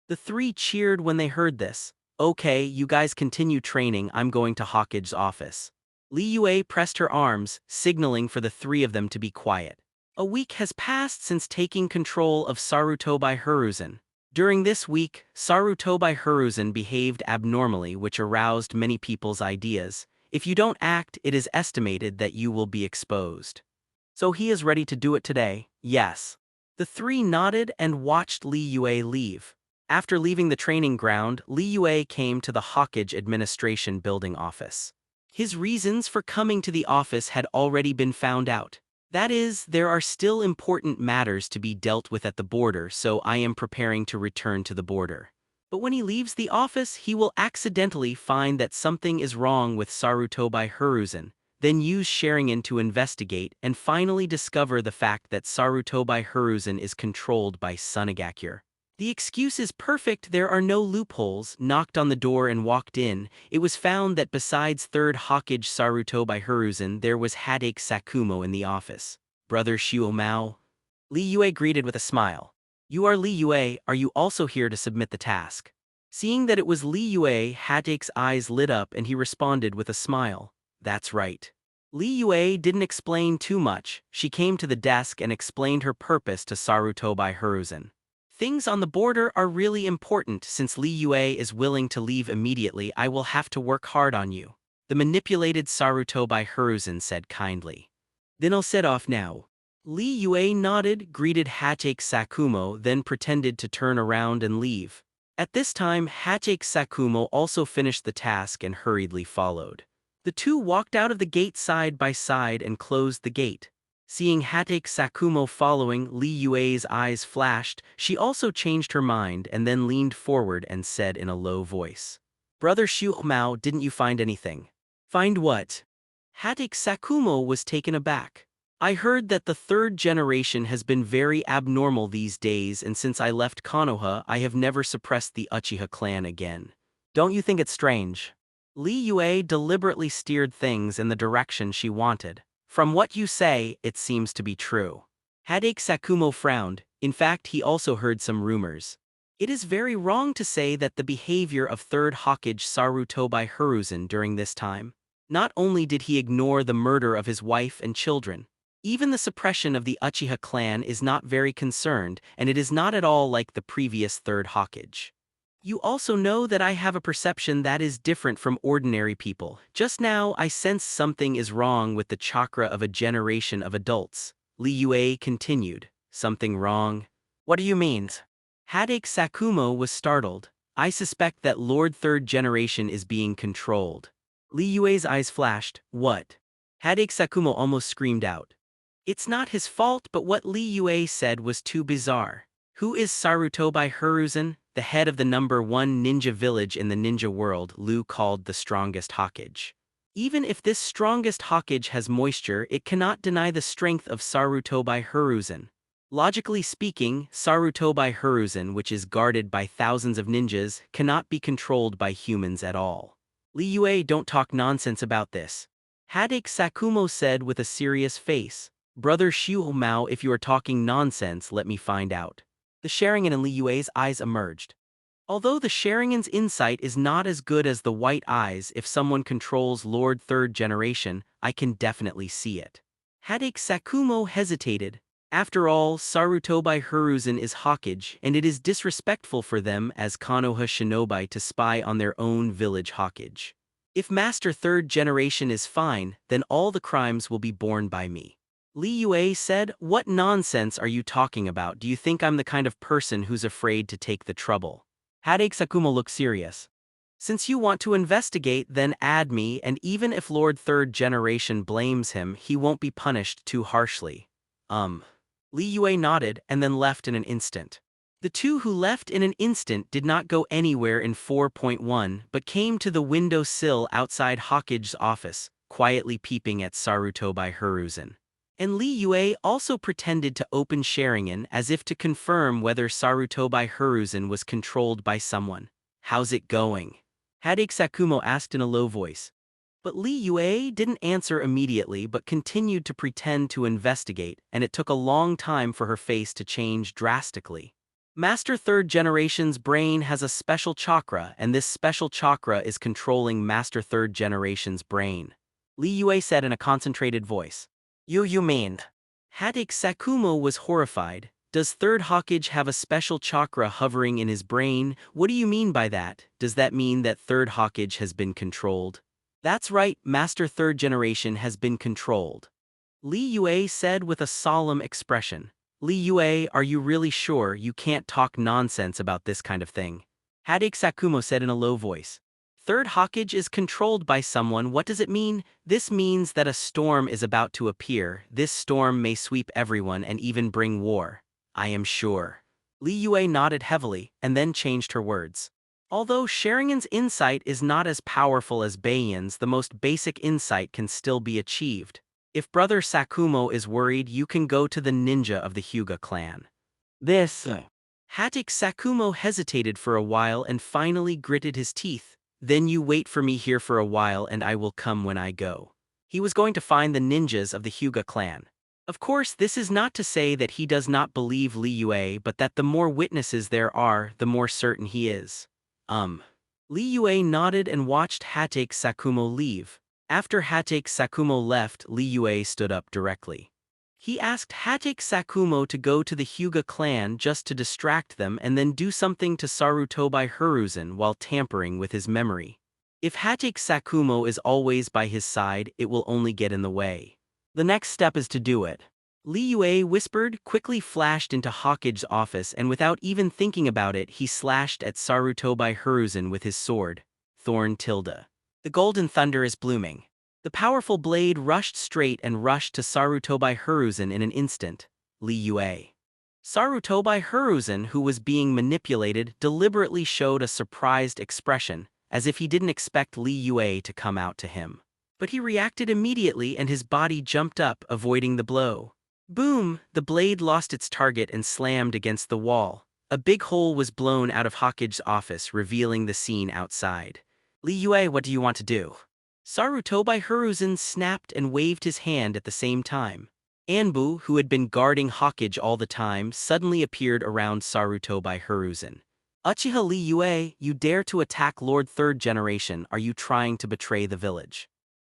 The 3 cheered when they heard this. Okay, you guys continue training, I'm going to Hokage's office. Li Yue pressed her arms, signaling for the 3 of them to be quiet. A week has passed since taking control of Sarutobi Hiruzen. During this week, Sarutobi Hiruzen behaved abnormally, which aroused many people's ideas. If you don't act, it is estimated that you will be exposed. So he is ready to do it today, yes. The 3 nodded and watched Li Yue leave. After leaving the training ground, Li Yue came to the Hokage administration building office. His reasons for coming to the office had already been found out. That is, there are still important matters to be dealt with at the border, so I am preparing to return to the border. But when he leaves the office, he will accidentally find that something is wrong with Sarutobi Hiruzen, then use Sharingan to investigate and finally discover the fact that Sarutobi Hiruzen is controlled by Sunagakure. The excuse is perfect, there are no loopholes. Knocked on the door and walked in. It was found that besides 3rd Hokage Sarutobi Hiruzen, there was Hadake Sakumo in the office. Brother Xiuomao. Li Yue greeted with a smile. You are Li Yue, are you also here to submit the task? Seeing that it was Li Yue, Hadake's eyes lit up and he responded with a smile. That's right. Li Yue didn't explain too much. She came to the desk and explained her purpose to Sarutobi Hiruzen. Things on the border are really important. Since Li Yue is willing to leave immediately, I will have to work hard on you. The manipulated Sarutobi Hiruzen said kindly. Then I'll set off now. Li Yue nodded, greeted Hachake Sakumo, then pretended to turn around and leave. At this time, Hachake Sakumo also finished the task and hurriedly followed. The 2 walked out of the gate side by side and closed the gate. Seeing Hachake Sakumo following, Li Yue's eyes flashed. She also changed her mind and then leaned forward and said in a low voice. Brother Xiuomao, didn't you find anything? Find what? Hachake Sakumo was taken aback. I heard that the 3rd generation has been very abnormal these days, and since I left Konoha, I have never suppressed the Uchiha clan again. Don't you think it's strange? Li Yue deliberately steered things in the direction she wanted. From what you say, it seems to be true. Hadake Sakumo frowned. In fact, he also heard some rumors. It is very wrong to say that the behavior of 3rd Hokage Sarutobi Hiruzen during this time. Not only did he ignore the murder of his wife and children, even the suppression of the Uchiha clan is not very concerned, and it is not at all like the previous 3rd Hokage. You also know that I have a perception that is different from ordinary people. Just now, I sense something is wrong with the chakra of a generation of adults. Li Yue continued. Something wrong? What do you mean? Hadake Sakumo was startled. I suspect that Lord Third Generation is being controlled. Li Yue's eyes flashed. What? Hadake Sakumo almost screamed out. It's not his fault, but what Li Yue said was too bizarre. Who is Sarutobi Hiruzen, the head of the #1 ninja village in the ninja world Lu called the strongest Hokage? Even if this strongest Hokage has moisture, it cannot deny the strength of Sarutobi Hiruzen. Logically speaking, Sarutobi Hiruzen, which is guarded by thousands of ninjas, cannot be controlled by humans at all. Li Yue, don't talk nonsense about this. Hadake Sakumo said with a serious face. Brother Xiu Mao, if you are talking nonsense, let me find out. The Sharingan in Li Yue's eyes emerged. Although the Sharingan's insight is not as good as the white eyes, if someone controls Lord Third Generation, I can definitely see it. Hadake Sakumo hesitated. After all, Sarutobi Hiruzen is Hokage, and it is disrespectful for them as Konoha shinobi to spy on their own village Hokage. If Master Third Generation is fine, then all the crimes will be borne by me. Li Yue said, what nonsense are you talking about? Do you think I'm the kind of person who's afraid to take the trouble? Hadake Sakumo looked serious. Since you want to investigate, then add me, and even if Lord Third Generation blames him, he won't be punished too harshly. Li Yue nodded and then left in an instant. The two who left in an instant did not go anywhere in 4.1 but came to the window sill outside Hokage's office, quietly peeping at Sarutobi Hiruzen. And Li Yue also pretended to open Sharingan as if to confirm whether Sarutobi Hiruzen was controlled by someone. How's it going? Hadake Sakumo asked in a low voice. But Li Yue didn't answer immediately but continued to pretend to investigate, and it took a long time for her face to change drastically. Master Third Generation's brain has a special chakra, and this special chakra is controlling Master Third Generation's brain. Li Yue said in a concentrated voice. You mean? Hadake Sakumo was horrified. Does Third Hokage have a special chakra hovering in his brain? What do you mean by that? Does that mean that Third Hokage has been controlled? That's right, Master Third Generation has been controlled. Li Yue said with a solemn expression. Li Yue, are you really sure you can't talk nonsense about this kind of thing? Hadake Sakumo said in a low voice. Third Hokage is controlled by someone. What does it mean? This means that a storm is about to appear. This storm may sweep everyone and even bring war. I am sure. Li Yue nodded heavily and then changed her words. Although Sharingan's insight is not as powerful as Beiyan's, the most basic insight can still be achieved. If Brother Sakumo is worried, you can go to the ninja of the Hyuga clan. Hadake Sakumo hesitated for a while and finally gritted his teeth. Then you wait for me here for a while and I will come when I go. He was going to find the ninjas of the Hyuga clan. Of course, this is not to say that he does not believe Li Yue, but that the more witnesses there are, the more certain he is. Li Yue nodded and watched Hadake Sakumo leave. After Hadake Sakumo left, Li Yue stood up directly. He asked Hadake Sakumo to go to the Hyuga clan just to distract them and then do something to Sarutobi Hiruzen while tampering with his memory. If Hadake Sakumo is always by his side, it will only get in the way. The next step is to do it. Li Yue whispered, quickly flashed into Hokage's office, and without even thinking about it, he slashed at Sarutobi Hiruzen with his sword. Thorn tilde. The golden thunder is blooming. The powerful blade rushed straight and rushed to Sarutobi Hiruzen in an instant. Li Yue. Sarutobi Hiruzen, who was being manipulated, deliberately showed a surprised expression, as if he didn't expect Li Yue to come out to him. But he reacted immediately and his body jumped up, avoiding the blow. Boom! The blade lost its target and slammed against the wall. A big hole was blown out of Hokage's office, revealing the scene outside. Li Yue, what do you want to do? Sarutobi Hiruzen snapped and waved his hand at the same time. Anbu, who had been guarding Hokage all the time, suddenly appeared around Sarutobi Hiruzen. Uchiha Li Yue, you dare to attack Lord Third Generation, are you trying to betray the village?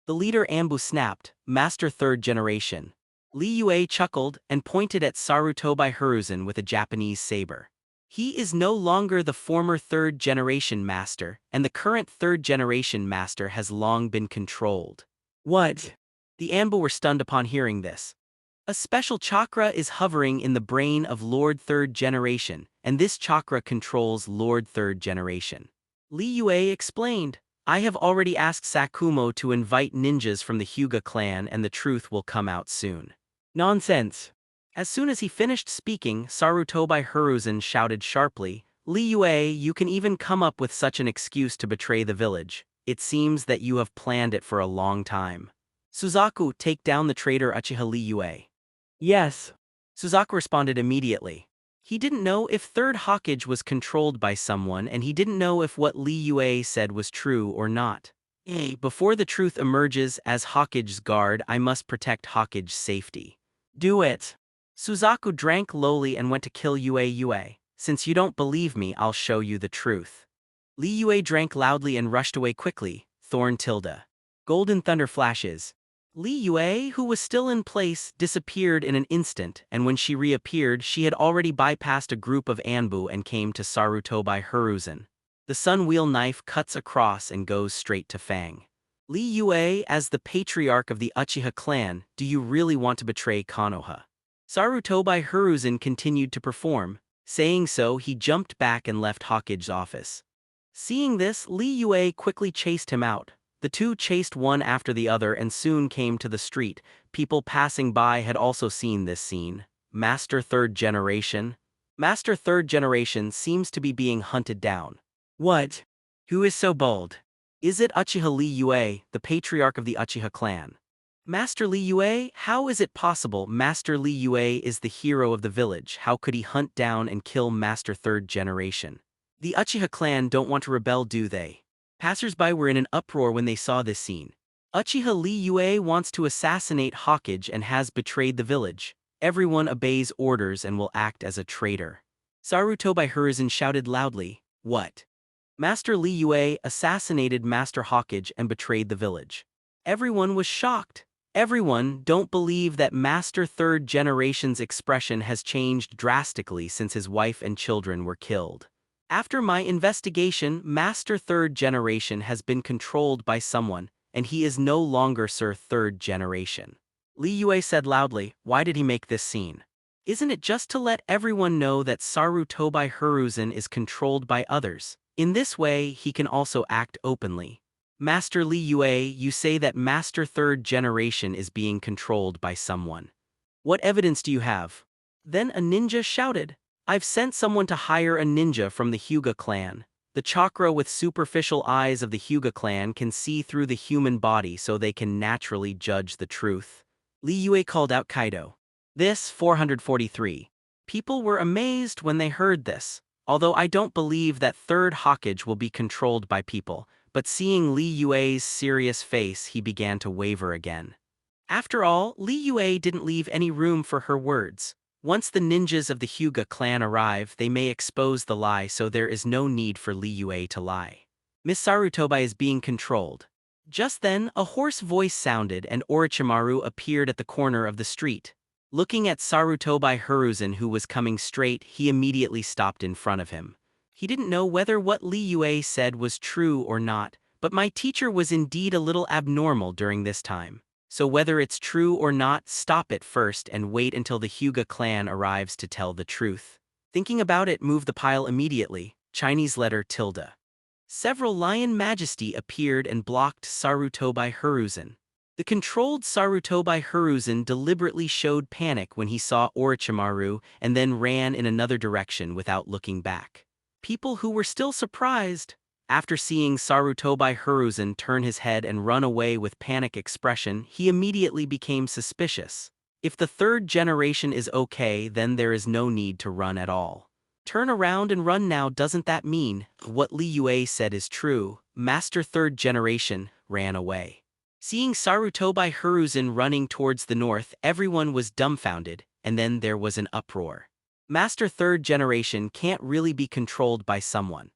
The leader Anbu snapped, Master Third Generation. Li Yue chuckled and pointed at Sarutobi Hiruzen with a Japanese saber. He is no longer the former third-generation master, and the current third-generation master has long been controlled. What? The Anbu were stunned upon hearing this. A special chakra is hovering in the brain of Lord Third Generation, and this chakra controls Lord Third Generation. Li Yue explained, I have already asked Sakumo to invite ninjas from the Hyuga clan and the truth will come out soon. Nonsense. As soon as he finished speaking, Sarutobi Hiruzen shouted sharply, Li Yue, you can even come up with such an excuse to betray the village. It seems that you have planned it for a long time. Suzaku, take down the traitor Uchiha Li Yue. Yes. Suzaku responded immediately. He didn't know if Third Hokage was controlled by someone and he didn't know if what Li Yue said was true or not. Before the truth emerges as Hokage's guard, I must protect Hokage's safety. Do it. Suzaku drank lowly and went to kill Yue. Since you don't believe me, I'll show you the truth. Li Yue drank loudly and rushed away quickly. Thorn tilde. Golden thunder flashes. Li Yue, who was still in place, disappeared in an instant, and when she reappeared, she had already bypassed a group of Anbu and came to Sarutobi Hiruzen. The sun wheel knife cuts across and goes straight to Fang. Li Yue, as the patriarch of the Uchiha clan, do you really want to betray Konoha? Sarutobi Hiruzen continued to perform. Saying so, he jumped back and left Hokage's office. Seeing this, Li Yue quickly chased him out. The two chased one after the other and soon came to the street. People passing by had also seen this scene. Master Third Generation. Master Third Generation seems to be being hunted down. What? Who is so bold? Is it Uchiha Li Yue, the patriarch of the Uchiha clan? Master Li Yue, how is it possible? Master Li Yue is the hero of the village. How could he hunt down and kill Master Third Generation? The Uchiha clan don't want to rebel, do they? Passers-by were in an uproar when they saw this scene. Uchiha Li Yue wants to assassinate Hokage and has betrayed the village. Everyone obeys orders and will act as a traitor. Sarutobi Hiruzen shouted loudly, What? Master Li Yue assassinated Master Hokage and betrayed the village. Everyone was shocked. Everyone don't believe that Master Third Generation's expression has changed drastically since his wife and children were killed. After my investigation, Master Third Generation has been controlled by someone, and he is no longer Sir Third Generation. Li Yue said loudly, why did he make this scene? Isn't it just to let everyone know that Sarutobi Hiruzen is controlled by others? In this way, he can also act openly. Master Li Yue, you say that Master Third Generation is being controlled by someone. What evidence do you have? Then a ninja shouted, I've sent someone to hire a ninja from the Hyuga clan. The chakra with superficial eyes of the Hyuga clan can see through the human body so they can naturally judge the truth. Li Yue called out Kaido. This 443. People were amazed when they heard this. Although I don't believe that Third Hokage will be controlled by people, but seeing Li Yue's serious face, he began to waver again. After all, Li Yue didn't leave any room for her words. Once the ninjas of the Hyuga clan arrive, they may expose the lie, so there is no need for Li Yue to lie. Miss Sarutobi is being controlled. Just then, a hoarse voice sounded and Orochimaru appeared at the corner of the street. Looking at Sarutobi Hiruzen, who was coming straight, he immediately stopped in front of him. He didn't know whether what Li Yue said was true or not, but my teacher was indeed a little abnormal during this time. So whether it's true or not, stop it first and wait until the Hyuga clan arrives to tell the truth. Thinking about it, move the pile immediately. Chinese letter tilde. Several Lion Majesty appeared and blocked Sarutobi Hiruzen. The controlled Sarutobi Hiruzen deliberately showed panic when he saw Orochimaru and then ran in another direction without looking back. People who were still surprised. After seeing Sarutobi Hiruzen turn his head and run away with panic expression, he immediately became suspicious. If the Third Generation is okay, then there is no need to run at all. Turn around and run now. Doesn't that mean what Li Yue said is true? Master Third Generation ran away. Seeing Sarutobi Hiruzen running towards the north, everyone was dumbfounded, and then there was an uproar. Master Third Generation can't really be controlled by someone.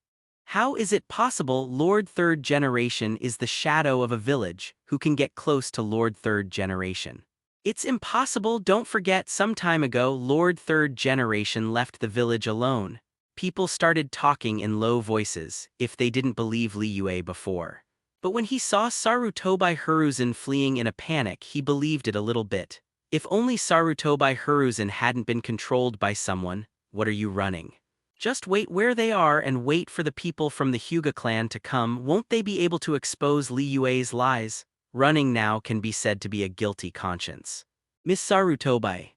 How is it possible Lord Third Generation is the shadow of a village who can get close to Lord Third Generation? It's impossible. Don't forget, some time ago Lord Third Generation left the village alone. People started talking in low voices, if they didn't believe Li Yue before. But when he saw Sarutobi Hiruzen fleeing in a panic, he believed it a little bit. If only Sarutobi Hiruzen hadn't been controlled by someone. What are you running? Just wait where they are and wait for the people from the Hyuga clan to come. Won't they be able to expose Li Yue's lies? Running now can be said to be a guilty conscience. Miss Sarutobi.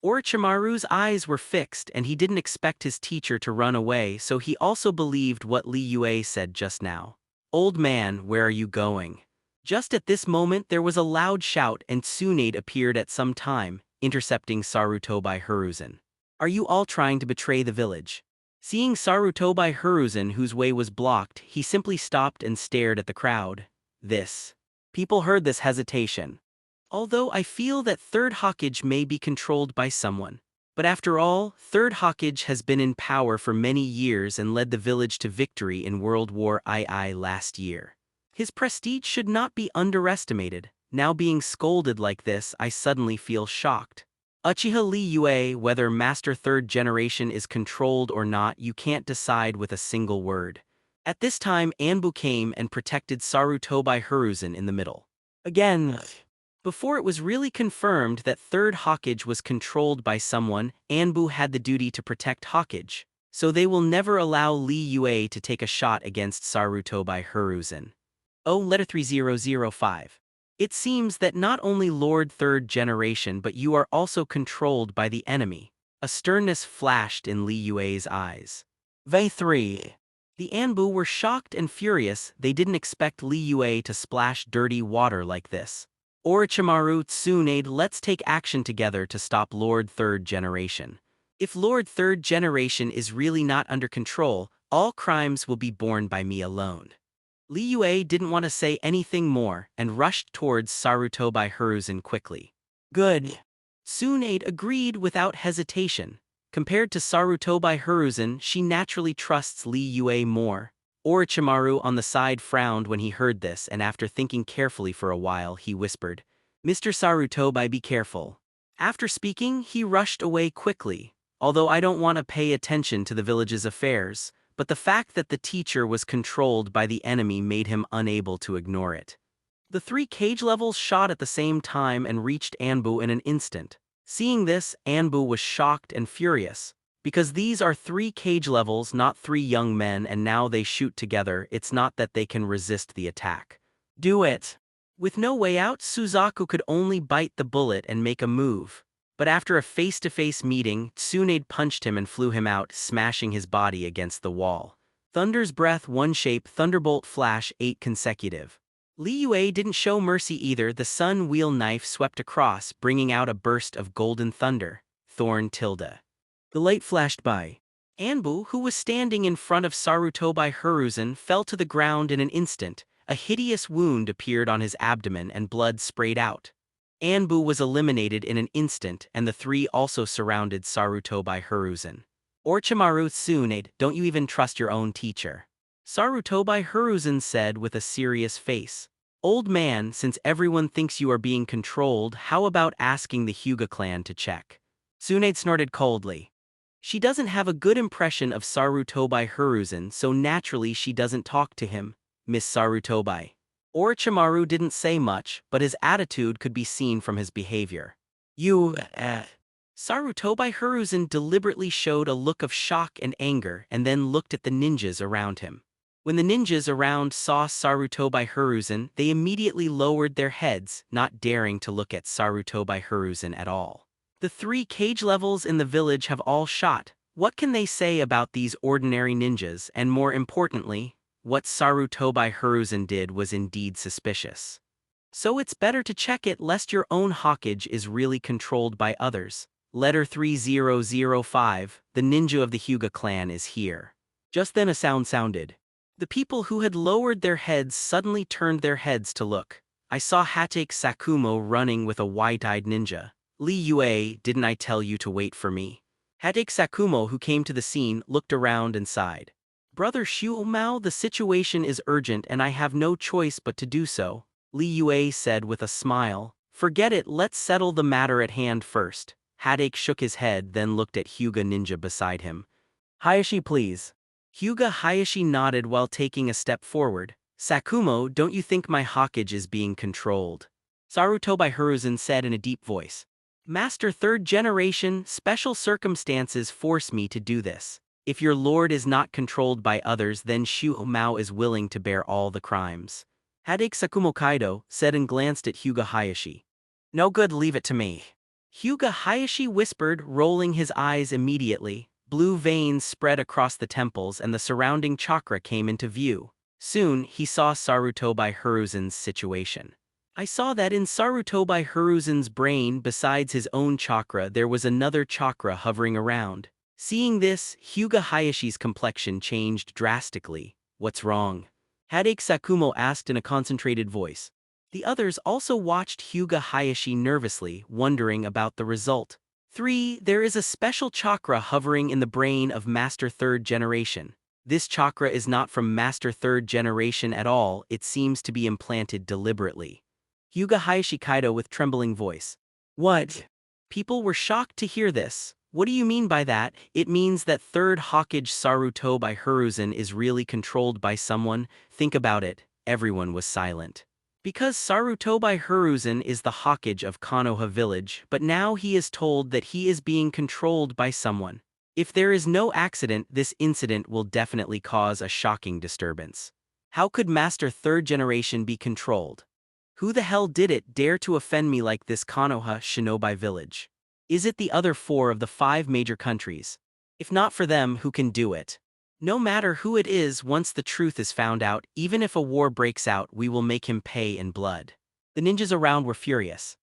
Orochimaru's eyes were fixed and he didn't expect his teacher to run away, so he also believed what Li Yue said just now. Old man, where are you going? Just at this moment there was a loud shout and Tsunade appeared at some time, intercepting Sarutobi Hiruzen. Are you all trying to betray the village? Seeing Sarutobi Hiruzen, whose way was blocked, he simply stopped and stared at the crowd. People heard this hesitation. Although I feel that Third Hokage may be controlled by someone. But after all, Third Hokage has been in power for many years and led the village to victory in World War II last year. His prestige should not be underestimated. Now being scolded like this, I suddenly feel shocked. Uchiha Li Yue, whether Master Third Generation is controlled or not, you can't decide with a single word. At this time, Anbu came and protected Sarutobi Hiruzen in the middle. Again. Before it was really confirmed that Third Hokage was controlled by someone, Anbu had the duty to protect Hokage, so they will never allow Li Yue to take a shot against Sarutobi Hiruzen. Letter 3005. It seems that not only Lord Third Generation but you are also controlled by the enemy. A sternness flashed in Li Yue's eyes. Vei 3. The Anbu were shocked and furious. They didn't expect Li Yue to splash dirty water like this. Orochimaru, Tsunade, let's take action together to stop Lord Third Generation. If Lord Third Generation is really not under control, all crimes will be borne by me alone. Li Yue didn't want to say anything more and rushed towards Sarutobi Hiruzen quickly. Good. Tsunade agreed without hesitation. Compared to Sarutobi Hiruzen, she naturally trusts Li Yue more. Orochimaru on the side frowned when he heard this, and after thinking carefully for a while, he whispered, Mr. Sarutobi, be careful. After speaking, he rushed away quickly. Although I don't want to pay attention to the village's affairs, but the fact that the teacher was controlled by the enemy made him unable to ignore it. The 3 cage levels shot at the same time and reached Anbu in an instant. Seeing this, Anbu was shocked and furious. Because these are 3 cage levels, not 3 young men, and now they shoot together, it's not that they can resist the attack. Do it! With no way out, Suzaku could only bite the bullet and make a move. But after a face-to-face meeting, Tsunade punched him and flew him out, smashing his body against the wall. Thunder's breath, 1 shape, thunderbolt flash, 8 consecutive. Li Yue didn't show mercy either. The sun wheel knife swept across, bringing out a burst of golden thunder. Thorn tilde. The light flashed by. Anbu, who was standing in front of Sarutobi Hiruzen, fell to the ground in an instant. A hideous wound appeared on his abdomen and blood sprayed out. Anbu was eliminated in an instant, and the 3 also surrounded Sarutobi Hiruzen. Orochimaru, Tsunade, don't you even trust your own teacher? Sarutobi Hiruzen said with a serious face. Old man, since everyone thinks you are being controlled, how about asking the Hyuga clan to check? Tsunade snorted coldly. She doesn't have a good impression of Sarutobi Hiruzen, so naturally she doesn't talk to him, Miss Sarutobi. Orochimaru didn't say much, but his attitude could be seen from his behavior. Sarutobi Hiruzen deliberately showed a look of shock and anger and then looked at the ninjas around him. When the ninjas around saw Sarutobi Hiruzen, they immediately lowered their heads, not daring to look at Sarutobi Hiruzen at all. The 3 cage levels in the village have all shot. What can they say about these ordinary ninjas, and more importantly, what Sarutobi Hiruzen did was indeed suspicious. So it's better to check it lest your own Hokage is really controlled by others. Letter 3005, the ninja of the Hyuga clan is here. Just then a sound sounded. The people who had lowered their heads suddenly turned their heads to look. I saw Hatake Sakumo running with a white-eyed ninja. Li Yue, didn't I tell you to wait for me? Hatake Sakumo, who came to the scene, looked around and sighed. Brother Shuomao, the situation is urgent and I have no choice but to do so, Li Yue said with a smile. Forget it, let's settle the matter at hand first. Hatake shook his head, then looked at Hyuga ninja beside him. Hayashi, please. Hyuga Hayashi nodded while taking a step forward. Sakumo, don't you think my Hokage is being controlled? Sarutobi Hiruzen said in a deep voice. Master third generation, special circumstances force me to do this. If your lord is not controlled by others, then Shu Mao is willing to bear all the crimes. Hadake Sakumo Kaido said and glanced at Hyuga Hayashi. No good, leave it to me. Hyuga Hayashi whispered, rolling his eyes immediately. Blue veins spread across the temples and the surrounding chakra came into view. Soon, he saw Sarutobi Hiruzen's situation. I saw that in Sarutobi Hiruzen's brain, besides his own chakra, there was another chakra hovering around. Seeing this, Hyuga Hayashi's complexion changed drastically. What's wrong? Hadake Sakumo asked in a concentrated voice. The others also watched Hyuga Hayashi nervously, wondering about the result. 3. There is a special chakra hovering in the brain of Master Third Generation. This chakra is not from Master Third Generation at all, it seems to be implanted deliberately. Hyuga Hayashi Kaido with trembling voice. What? People were shocked to hear this. What do you mean by that? It means that third Hokage Sarutobi Hiruzen is really controlled by someone. Think about it. Everyone was silent. Because Sarutobi Hiruzen is the Hokage of Konoha village, but now he is told that he is being controlled by someone. If there is no accident, this incident will definitely cause a shocking disturbance. How could Master Third Generation be controlled? Who the hell did it dare to offend me like this? Konoha Shinobi village? Is it the other 4 of the 5 major countries? If not for them, who can do it? No matter who it is, once the truth is found out, even if a war breaks out, we will make him pay in blood. The ninjas around were furious.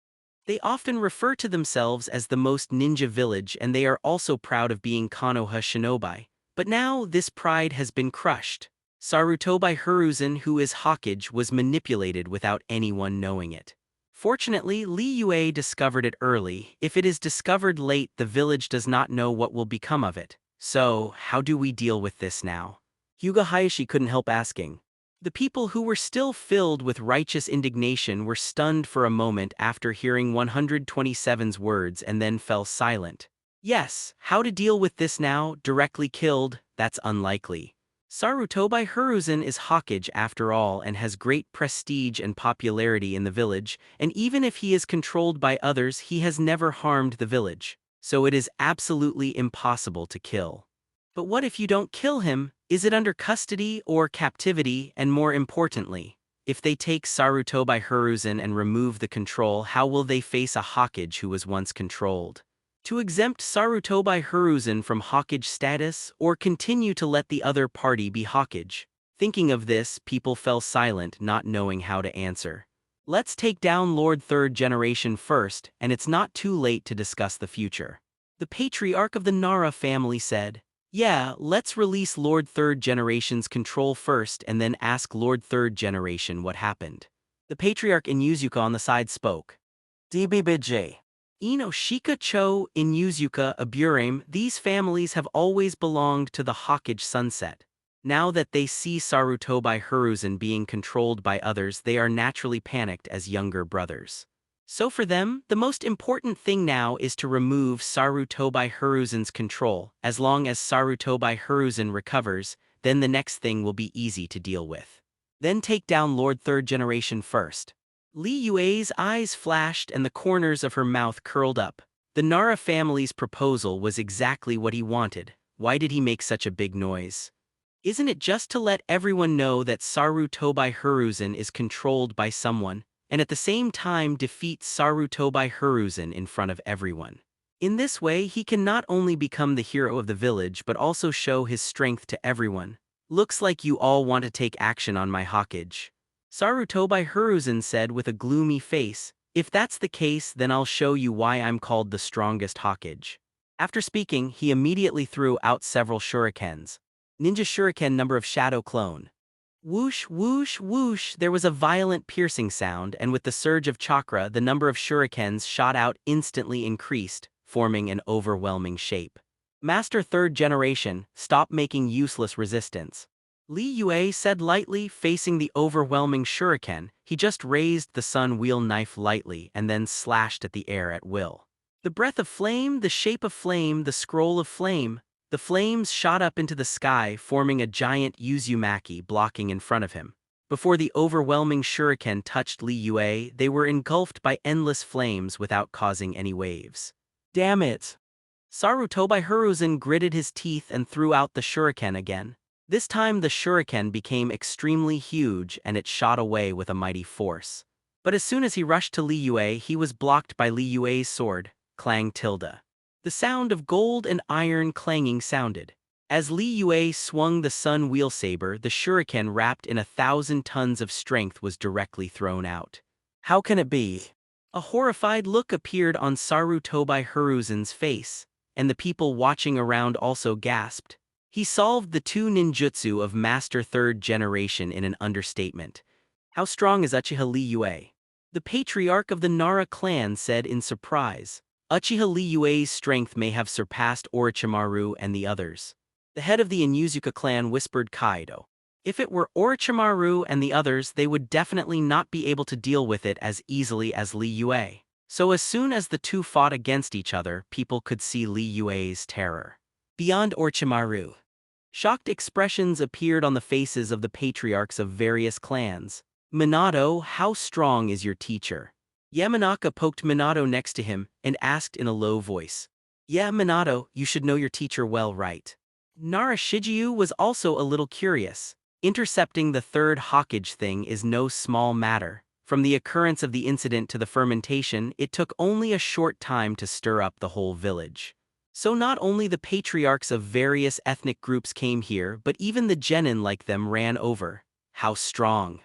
They often refer to themselves as the most ninja village and they are also proud of being Konoha Shinobi. But now this pride has been crushed. Sarutobi Hiruzen, who is Hokage, was manipulated without anyone knowing it. Fortunately, Li Yue discovered it early. If it is discovered late, the village does not know what will become of it. So, how do we deal with this now? Hyuga Hayashi couldn't help asking. The people who were still filled with righteous indignation were stunned for a moment after hearing 127's words and then fell silent. Yes, how to deal with this now? Directly killed? That's unlikely. Sarutobi Hiruzen is Hokage after all and has great prestige and popularity in the village, and even if he is controlled by others, he has never harmed the village. So it is absolutely impossible to kill. But what if you don't kill him? Is it under custody or captivity? And more importantly, if they take Sarutobi Hiruzen and remove the control, how will they face a Hokage who was once controlled? To exempt Sarutobi Hiruzen from Hokage status or continue to let the other party be Hokage? Thinking of this, people fell silent, not knowing how to answer. Let's take down Lord Third Generation first, and it's not too late to discuss the future. The patriarch of the Nara family said. Yeah, let's release Lord Third Generation's control first and then ask Lord Third Generation what happened. The patriarch Inuzuka on the side spoke. DBBJ. Ino Shika Cho, Inuzuka, Aburame, these families have always belonged to the Hokage Sunset. Now that they see Sarutobi Hiruzen being controlled by others, they are naturally panicked as younger brothers. So for them, the most important thing now is to remove Sarutobi Hiruzen's control. As long as Sarutobi Hiruzen recovers, then the next thing will be easy to deal with. Then take down Lord Third Generation first. Li Yue's eyes flashed and the corners of her mouth curled up. The Nara family's proposal was exactly what he wanted. Why did he make such a big noise? Isn't it just to let everyone know that Sarutobi Hiruzen is controlled by someone, and at the same time defeat Sarutobi Hiruzen in front of everyone? In this way, he can not only become the hero of the village but also show his strength to everyone. Looks like you all want to take action on my Hokage. Sarutobi Hiruzen said with a gloomy face. If that's the case, then I'll show you why I'm called the strongest Hokage. After speaking, he immediately threw out several shurikens. Ninja Shuriken number of Shadow Clone. Whoosh, whoosh, whoosh, there was a violent piercing sound, and with the surge of chakra, the number of shurikens shot out instantly increased, forming an overwhelming shape. Master Third Generation, stop making useless resistance. Li Yue said lightly, facing the overwhelming shuriken. He just raised the sun wheel knife lightly and then slashed at the air at will. The breath of flame, the shape of flame, the scroll of flame. The flames shot up into the sky, forming a giant Uzumaki blocking in front of him. Before the overwhelming shuriken touched Li Yue, they were engulfed by endless flames without causing any waves. Damn it. Sarutobi Hiruzen gritted his teeth and threw out the shuriken again. This time the shuriken became extremely huge and it shot away with a mighty force. But as soon as he rushed to Li Yue, he was blocked by Li Yue's sword, clang tilde. The sound of gold and iron clanging sounded. As Li Yue swung the sun wheel saber, the shuriken wrapped in 1,000 tons of strength was directly thrown out. How can it be? A horrified look appeared on Sarutobi Hiruzen's face, and the people watching around also gasped. He solved the 2 ninjutsu of Master Third Generation in an understatement. How strong is Uchiha Li Yue? The patriarch of the Nara clan said in surprise. Uchiha Li Yue's strength may have surpassed Orochimaru and the others. The head of the Inuzuka clan whispered Kaido. If it were Orochimaru and the others, they would definitely not be able to deal with it as easily as Li Yue. So as soon as the two fought against each other, people could see Li Yue's terror. Beyond Orochimaru, shocked expressions appeared on the faces of the patriarchs of various clans. Minato, how strong is your teacher? Yamanaka poked Minato next to him and asked in a low voice. Yeah, Minato, you should know your teacher well, right? Nara Shigeru was also a little curious. Intercepting the third Hokage thing is no small matter. From the occurrence of the incident to the fermentation, it took only a short time to stir up the whole village. So not only the patriarchs of various ethnic groups came here, but even the genin like them ran over. How strong!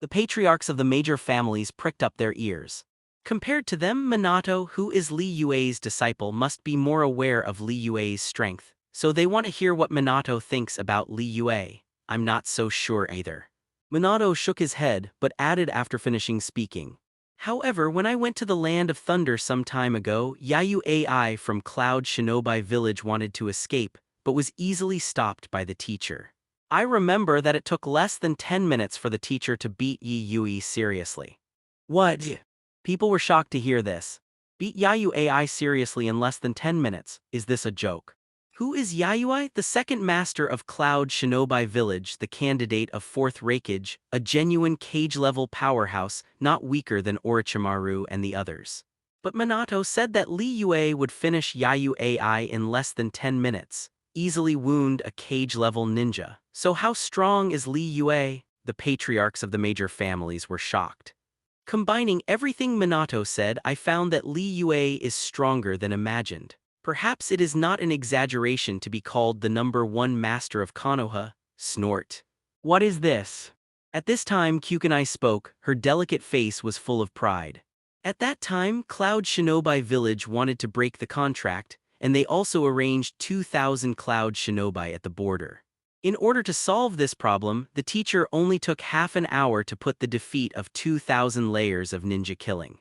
The patriarchs of the major families pricked up their ears. Compared to them, Minato, who is Li Yue's disciple, must be more aware of Li Yue's strength. So they want to hear what Minato thinks about Li Yue. I'm not so sure either. Minato shook his head, but added after finishing speaking. However, when I went to the Land of Thunder some time ago, Yayu AI from Cloud Shinobi Village wanted to escape, but was easily stopped by the teacher. I remember that it took less than 10 minutes for the teacher to beat Yi Yui seriously. What? People were shocked to hear this. Beat Yayu AI seriously in less than 10 minutes, is this a joke? Who is Yayui, the second master of Cloud Shinobi Village, the candidate of 4th Raikage, a genuine cage-level powerhouse, not weaker than Orochimaru and the others. But Minato said that Li Yue would finish Yayu AI in less than 10 minutes, easily wound a cage-level ninja. So how strong is Li Yue? The patriarchs of the major families were shocked. Combining everything Minato said, I found that Li Yue is stronger than imagined. Perhaps it is not an exaggeration to be called the #1 master of Konoha. Snort. What is this? At this time Kukenai spoke, her delicate face was full of pride. At that time, Cloud Shinobi Village wanted to break the contract, and they also arranged 2,000 Cloud Shinobi at the border. In order to solve this problem, the teacher only took half an hour to put the defeat of 2,000 layers of ninja killing.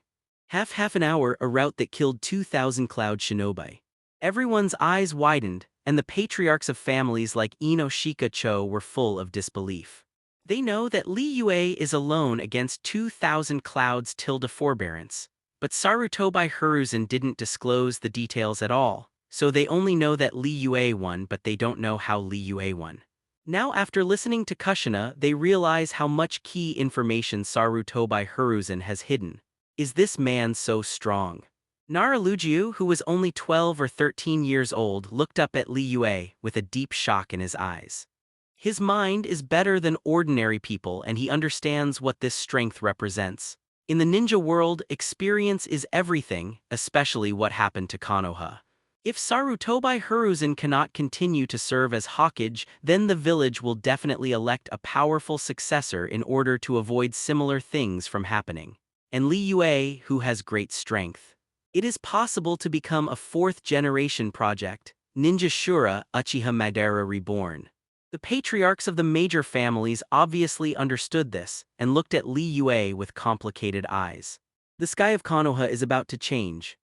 Half an hour, a route that killed 2,000 Cloud Shinobi. Everyone's eyes widened, and the patriarchs of families like Inoshika Cho were full of disbelief. They know that Li Yue is alone against 2,000 Clouds tilde forbearance, but Sarutobi Hiruzen didn't disclose the details at all, so they only know that Li Yue won, but they don't know how Li Yue won. Now after listening to Kushina, they realize how much key information Sarutobi Hiruzen has hidden. Is this man so strong? Nara Lujiu, who was only 12 or 13 years old, looked up at Li Yue with a deep shock in his eyes. His mind is better than ordinary people and he understands what this strength represents. In the ninja world, experience is everything, especially what happened to Konoha. If Sarutobi Hiruzen cannot continue to serve as Hokage, then the village will definitely elect a powerful successor in order to avoid similar things from happening. And Li Yue, who has great strength. It is possible to become a 4th generation project, Ninja Shura Uchiha Madara Reborn. The patriarchs of the major families obviously understood this and looked at Li Yue with complicated eyes. The sky of Konoha is about to change.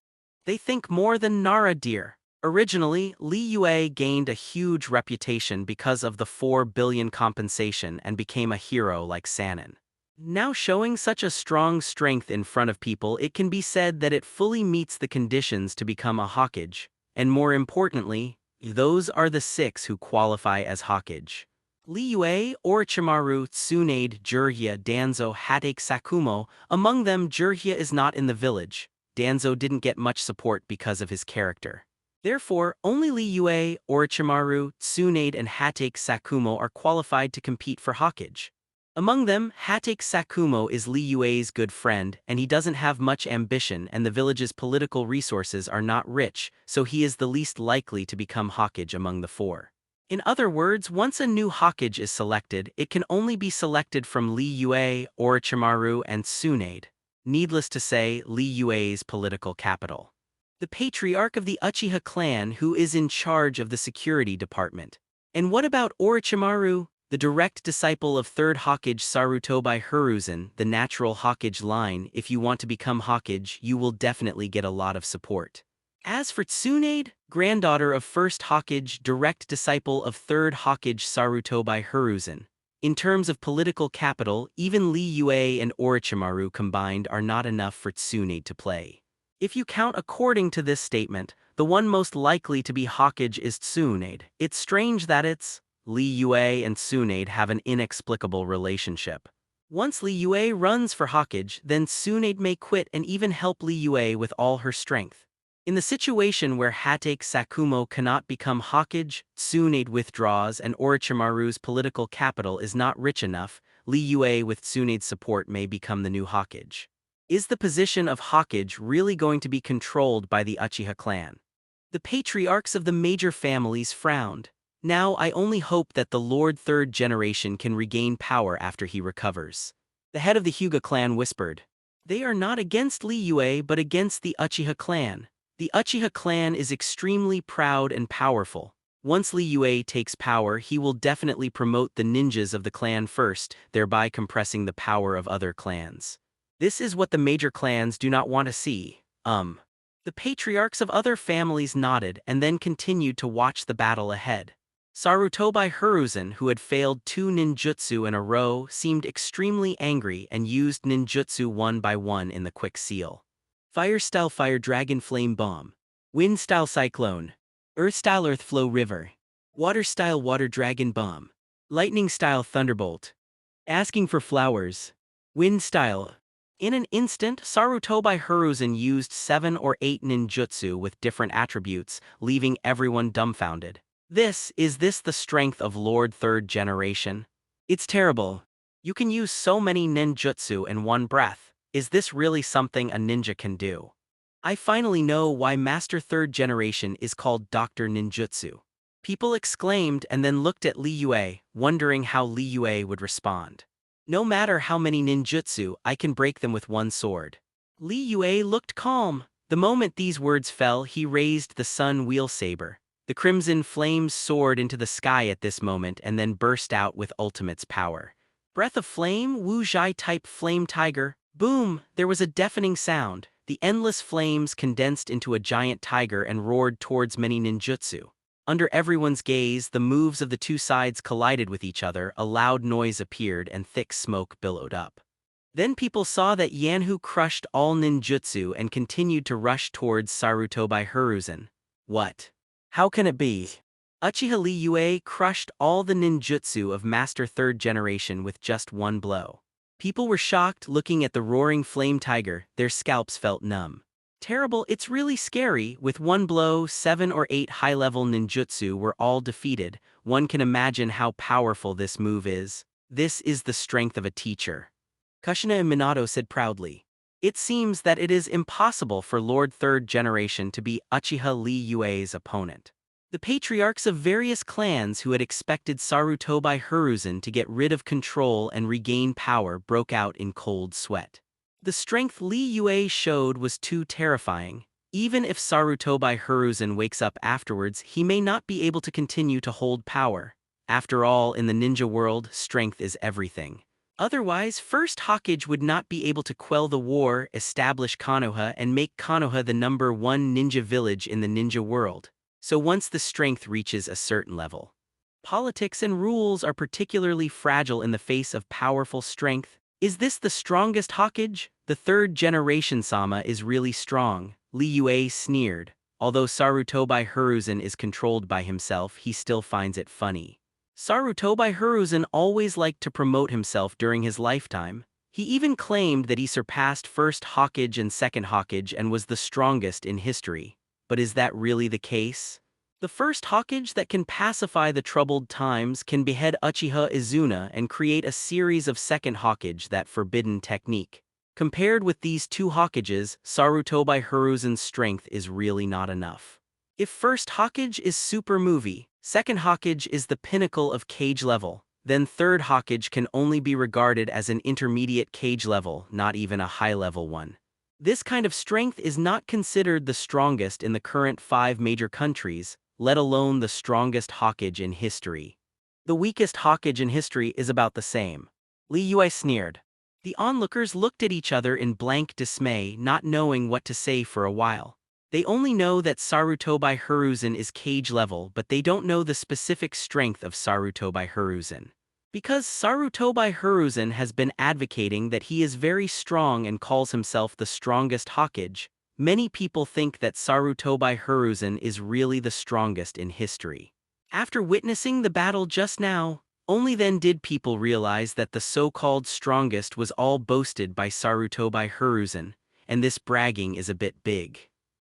They think more than Nara dear. Originally, Li Yue gained a huge reputation because of the 4 billion compensation and became a hero like Sanin. Now showing such a strong strength in front of people, it can be said that it fully meets the conditions to become a Hokage, and more importantly, Those are the 6 who qualify as Hokage. Li Yue, Orochimaru, Tsunade, Jiraiya, Danzo, Hatake, Sakumo. Among them, Jiraiya is not in the village. Danzo didn't get much support because of his character. Therefore, only Li Yue, Orochimaru, Tsunade, and Hatake Sakumo are qualified to compete for Hokage. Among them, Hatake Sakumo is Li Yue's good friend, and he doesn't have much ambition, and the village's political resources are not rich, so he is the least likely to become Hokage among the 4. In other words, once a new Hokage is selected, it can only be selected from Li Yue, Orochimaru, and Tsunade. Needless to say, Li Yue's political capital. The patriarch of the Uchiha clan who is in charge of the security department. And what about Orochimaru, the direct disciple of 3rd Hokage Sarutobi Hiruzen, the natural Hokage line? If you want to become Hokage, you will definitely get a lot of support. As for Tsunade, granddaughter of 1st Hokage, direct disciple of 3rd Hokage Sarutobi Hiruzen. In terms of political capital, even Li Yue and Orochimaru combined are not enough for Tsunade to play. If you count according to this statement, the one most likely to be Hokage is Tsunade. It's strange that it's Li Yue and Tsunade have an inexplicable relationship. Once Li Yue runs for Hokage, then Tsunade may quit and even help Li Yue with all her strength. In the situation where Hatake Sakumo cannot become Hokage, Tsunade withdraws, and Orochimaru's political capital is not rich enough, Li Yue with Tsunade's support may become the new Hokage. Is the position of Hokage really going to be controlled by the Uchiha clan? The patriarchs of the major families frowned. Now I only hope that the Lord 3rd generation can regain power after he recovers. The head of the Hyuga clan whispered. They are not against Li Yue but against the Uchiha clan. The Uchiha clan is extremely proud and powerful. Once Li Yue takes power, he will definitely promote the ninjas of the clan first, thereby compressing the power of other clans. This is what the major clans do not want to see. The patriarchs of other families nodded and then continued to watch the battle ahead. Sarutobi Hiruzen, who had failed 2 ninjutsu in a row, seemed extremely angry and used ninjutsu one by one in the quick seal. Fire-style Fire Dragon Flame Bomb. Wind-style Cyclone. Earth-style Earth Flow River. Water-style Water Dragon Bomb. Lightning-style Thunderbolt. Asking for flowers. Wind-style. In an instant, Sarutobi Hiruzen used 7 or 8 ninjutsu with different attributes, leaving everyone dumbfounded. Is this the strength of Lord 3rd generation? It's terrible. You can use so many ninjutsu in one breath. Is this really something a ninja can do? I finally know why Master 3rd generation is called Dr. Ninjutsu. People exclaimed and then looked at Li Yue, wondering how Li Yue would respond. No matter how many ninjutsu, I can break them with one sword. Li Yue looked calm. The moment these words fell, he raised the sun wheel saber. The crimson flames soared into the sky at this moment and then burst out with ultimate's power. Breath of Flame, Wu Zhai type Flame Tiger. Boom! There was a deafening sound. The endless flames condensed into a giant tiger and roared towards many ninjutsu. Under everyone's gaze, the moves of the 2 sides collided with each other, a loud noise appeared and thick smoke billowed up. Then people saw that Yanhu crushed all ninjutsu and continued to rush towards Sarutobi Hiruzen. What? How can it be? Uchiha Li Yue crushed all the ninjutsu of Master 3rd generation with just one blow. People were shocked looking at the roaring flame tiger, their scalps felt numb. Terrible, it's really scary. With one blow, 7 or 8 high-level ninjutsu were all defeated. One can imagine how powerful this move is. This is the strength of a teacher. Kushina and Minato said proudly. It seems that it is impossible for Lord 3rd generation to be Uchiha Li Yue's opponent. The patriarchs of various clans who had expected Sarutobi Hiruzen to get rid of control and regain power broke out in cold sweat. The strength Li Yue showed was too terrifying. Even if Sarutobi Hiruzen wakes up afterwards, he may not be able to continue to hold power. After all, in the ninja world, strength is everything. Otherwise, First Hokage would not be able to quell the war, establish Konoha, and make Konoha the #1 ninja village in the ninja world. So once the strength reaches a certain level, politics and rules are particularly fragile in the face of powerful strength. Is this the strongest Hokage? The 3rd generation Sama is really strong, Li Yue sneered. Although Sarutobi Hiruzen is controlled by himself, he still finds it funny. Sarutobi Hiruzen always liked to promote himself during his lifetime. He even claimed that he surpassed first Hokage and second Hokage and was the strongest in history. But is that really the case? The first Hokage that can pacify the troubled times can behead Uchiha Izuna and create a series of second Hokage, that forbidden technique. Compared with these two Hokages, Sarutobi Hiruzen's strength is really not enough. If first Hokage is super movie, second Hokage is the pinnacle of Kage level, then third Hokage can only be regarded as an intermediate Kage level, not even a high-level one. This kind of strength is not considered the strongest in the current 5 major countries, let alone the strongest Hokage in history. The weakest Hokage in history is about the same. Li Yue sneered. The onlookers looked at each other in blank dismay, not knowing what to say for a while. They only know that Sarutobi Hiruzen is Kage level, but they don't know the specific strength of Sarutobi Hiruzen. Because Sarutobi Hiruzen has been advocating that he is very strong and calls himself the strongest Hokage, many people think that Sarutobi Hiruzen is really the strongest in history. After witnessing the battle just now, only then did people realize that the so-called strongest was all boasted by Sarutobi Hiruzen, and this bragging is a bit big.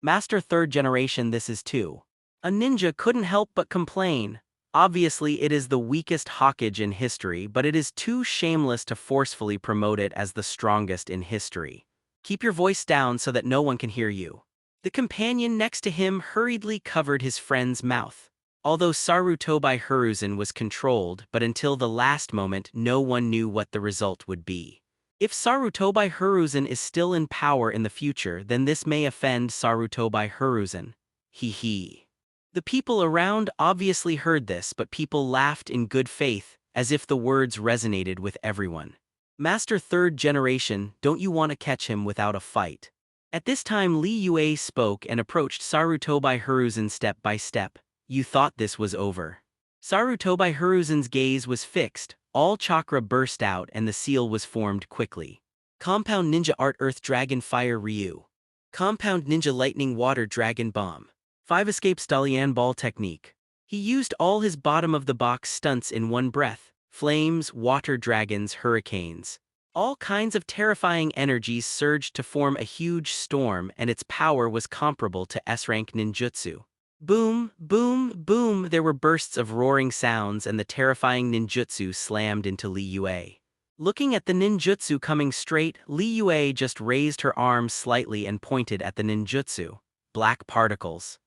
Master third generation, this is too. A ninja couldn't help but complain. Obviously it is the weakest Hokage in history, but it is too shameless to forcefully promote it as the strongest in history. Keep your voice down so that no one can hear you. The companion next to him hurriedly covered his friend's mouth. Although Sarutobi Hiruzen was controlled, but until the last moment no one knew what the result would be. If Sarutobi Hiruzen is still in power in the future, then this may offend Sarutobi Hiruzen. Hee hee. The people around obviously heard this, but people laughed in good faith, as if the words resonated with everyone. Master third generation, don't you want to catch him without a fight? At this time Li Yue spoke and approached Sarutobi Hiruzen step by step. You thought this was over. Sarutobi Hiruzen's gaze was fixed, all chakra burst out and the seal was formed quickly. Compound Ninja Art Earth Dragon Fire Ryu. Compound Ninja Lightning Water Dragon Bomb. 5 Escapes Dalian Ball Technique. He used all his bottom-of-the-box stunts in one breath. Flames, water dragons, hurricanes. All kinds of terrifying energies surged to form a huge storm, and its power was comparable to S-rank ninjutsu. Boom, boom, boom, there were bursts of roaring sounds and the terrifying ninjutsu slammed into Li Yue. Looking at the ninjutsu coming straight, Li Yue just raised her arm slightly and pointed at the ninjutsu. Black particles.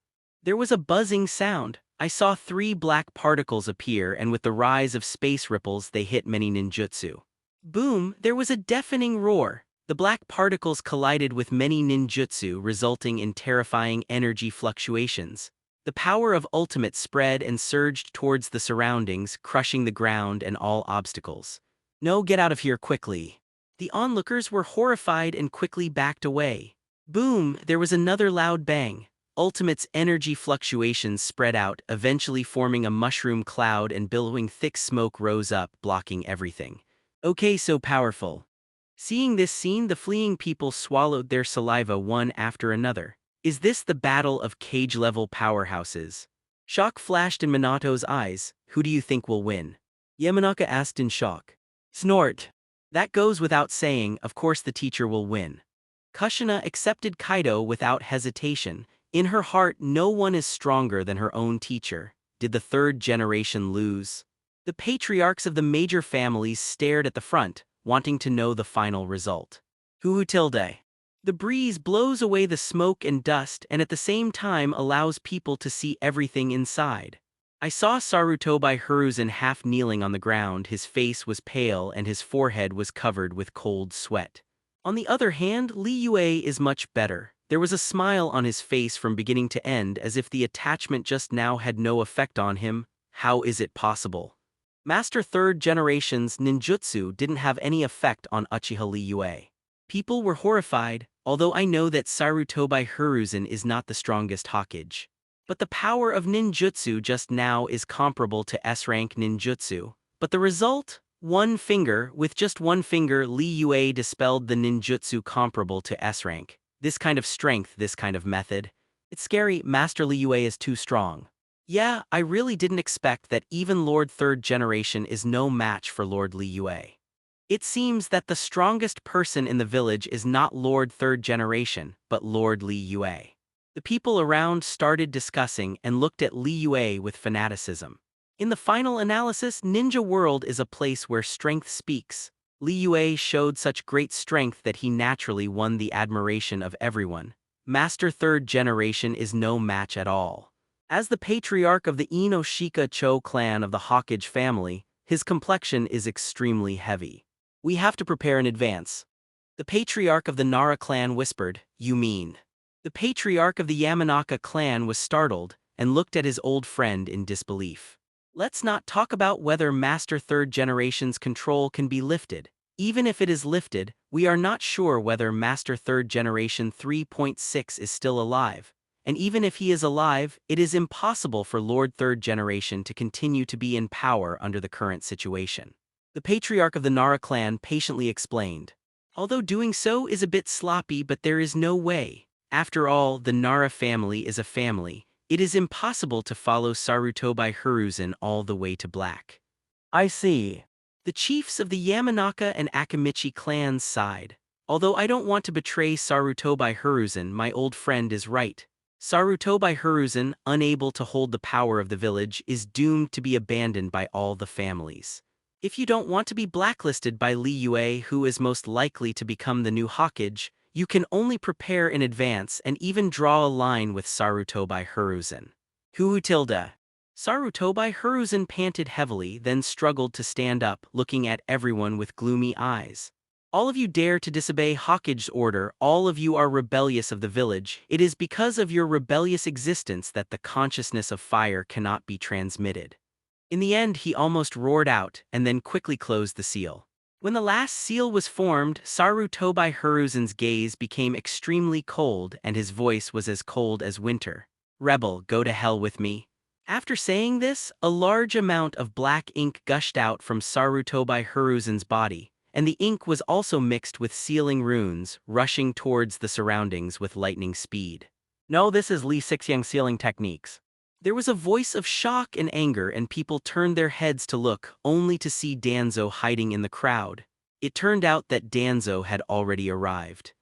There was a buzzing sound. I saw 3 black particles appear, and with the rise of space ripples they hit many ninjutsu. Boom, there was a deafening roar. The black particles collided with many ninjutsu, resulting in terrifying energy fluctuations. The power of ultimate spread and surged towards the surroundings, crushing the ground and all obstacles. No, get out of here quickly. The onlookers were horrified and quickly backed away. Boom, there was another loud bang. Ultimate's energy fluctuations spread out, eventually forming a mushroom cloud, and billowing thick smoke rose up, blocking everything. Okay, so powerful. Seeing this scene, the fleeing people swallowed their saliva one after another. Is this the battle of Kage-level powerhouses? Shock flashed in Minato's eyes. Who do you think will win? Yamanaka asked in shock. Snort. That goes without saying, of course the teacher will win. Kushina accepted Kaido without hesitation. In her heart, no one is stronger than her own teacher. Did the third generation lose? The patriarchs of the major families stared at the front, wanting to know the final result. Huhu tilde. The breeze blows away the smoke and dust and at the same time allows people to see everything inside. I saw Sarutobi Hiruzen half kneeling on the ground. His face was pale and his forehead was covered with cold sweat. On the other hand, Li Yue is much better. There was a smile on his face from beginning to end, as if the attachment just now had no effect on him. How is it possible? Master third generation's ninjutsu didn't have any effect on Uchiha Li Yue. People were horrified, although I know that Sarutobi Hiruzen is not the strongest Hokage. But the power of ninjutsu just now is comparable to S-rank ninjutsu. But the result? One finger. With just one finger, Li Yue dispelled the ninjutsu comparable to S-rank. This kind of strength, this kind of method. It's scary, Master Li Yue is too strong. Yeah, I really didn't expect that even Lord Third Generation is no match for Lord Li Yue. It seems that the strongest person in the village is not Lord Third Generation, but Lord Li Yue. The people around started discussing and looked at Li Yue with fanaticism. In the final analysis, Ninja World is a place where strength speaks. Li Yue showed such great strength that he naturally won the admiration of everyone. Master Third Generation is no match at all. As the patriarch of the Inoshika Cho clan of the Hawkage family, his complexion is extremely heavy. We have to prepare in advance. The patriarch of the Nara clan whispered, "You mean?" The patriarch of the Yamanaka clan was startled and looked at his old friend in disbelief. Let's not talk about whether Master Third Generation's control can be lifted. Even if it is lifted, we are not sure whether Master Third Generation 3.6 is still alive. And even if he is alive, it is impossible for Lord Third Generation to continue to be in power under the current situation. The patriarch of the Nara clan patiently explained. Although doing so is a bit sloppy, but there is no way. After all, the Nara family is a family. It is impossible to follow Sarutobi Hiruzen all the way to black. I see. The chiefs of the Yamanaka and Akamichi clans sighed. Although I don't want to betray Sarutobi Hiruzen, my old friend is right. Sarutobi Hiruzen, unable to hold the power of the village, is doomed to be abandoned by all the families. If you don't want to be blacklisted by Li Yue, who is most likely to become the new Hawkage, you can only prepare in advance and even draw a line with Sarutobi Hiruzen. Huhu tilde. Sarutobi Hiruzen panted heavily, then struggled to stand up, looking at everyone with gloomy eyes. All of you dare to disobey Hawkage's order, all of you are rebellious of the village. It is because of your rebellious existence that the consciousness of fire cannot be transmitted. In the end, he almost roared out, and then quickly closed the seal. When the last seal was formed, Sarutobi Hiruzen's gaze became extremely cold and his voice was as cold as winter. "Rebel, go to hell with me." After saying this, a large amount of black ink gushed out from Sarutobi Hiruzen's body, and the ink was also mixed with sealing runes, rushing towards the surroundings with lightning speed. No, this is Li Xixiang sealing techniques. There was a voice of shock and anger, and people turned their heads to look, only to see Danzo hiding in the crowd. It turned out that Danzo had already arrived.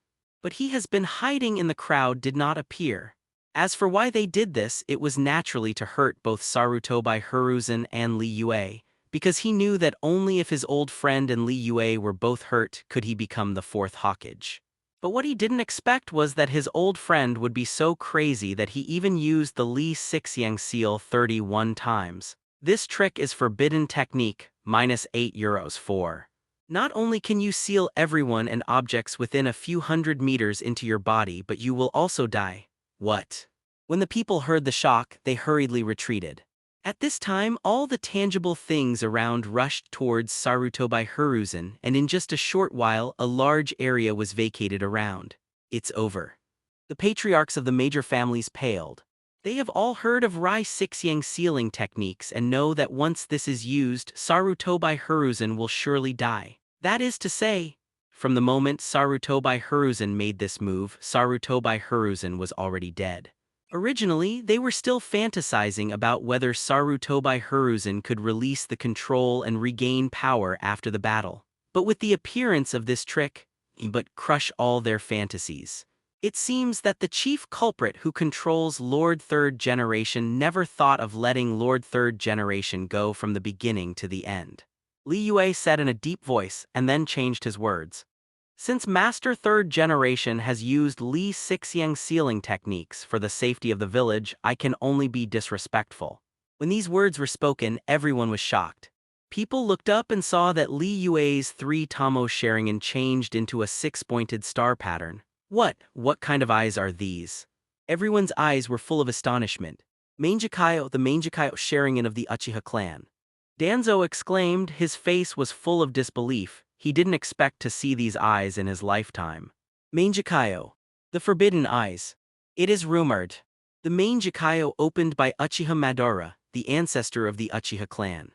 But he has been hiding in the crowd did not appear. As for why they did this, it was naturally to hurt both Sarutobi Hiruzen and Li Yue, because he knew that only if his old friend and Li Yue were both hurt could he become the fourth Hawkage. But what he didn't expect was that his old friend would be so crazy that he even used the Li Xixiang seal 31 times. This trick is forbidden technique, -8 € for. Not only can you seal everyone and objects within a few hundred meters into your body, but you will also die. What? When the people heard the shock, they hurriedly retreated. At this time, all the tangible things around rushed towards Sarutobi Hiruzen, and in just a short while, a large area was vacated around. It's over. The patriarchs of the major families paled. They have all heard of Rai Xixiang sealing techniques and know that once this is used, Sarutobi Hiruzen will surely die. That is to say, from the moment Sarutobi Hiruzen made this move, Sarutobi Hiruzen was already dead. Originally, they were still fantasizing about whether Sarutobi Hiruzen could release the control and regain power after the battle. But with the appearance of this trick, but crush all their fantasies. It seems that the chief culprit who controls Lord Third Generation never thought of letting Lord Third Generation go from the beginning to the end. Li Yue said in a deep voice and then changed his words. Since Master Third Generation has used Li Xixiang sealing techniques for the safety of the village, I can only be disrespectful. When these words were spoken, everyone was shocked. People looked up and saw that Li Yue's 3 Tomo Sharingan changed into a 6-pointed star pattern. What kind of eyes are these? Everyone's eyes were full of astonishment. "Mangekyo, the Mangekyo Sharingan of the Uchiha clan." Danzo exclaimed, his face was full of disbelief. He didn't expect to see these eyes in his lifetime. Mangekyo. The forbidden eyes. It is rumored. The Mangekyo opened by Uchiha Madara, the ancestor of the Uchiha clan.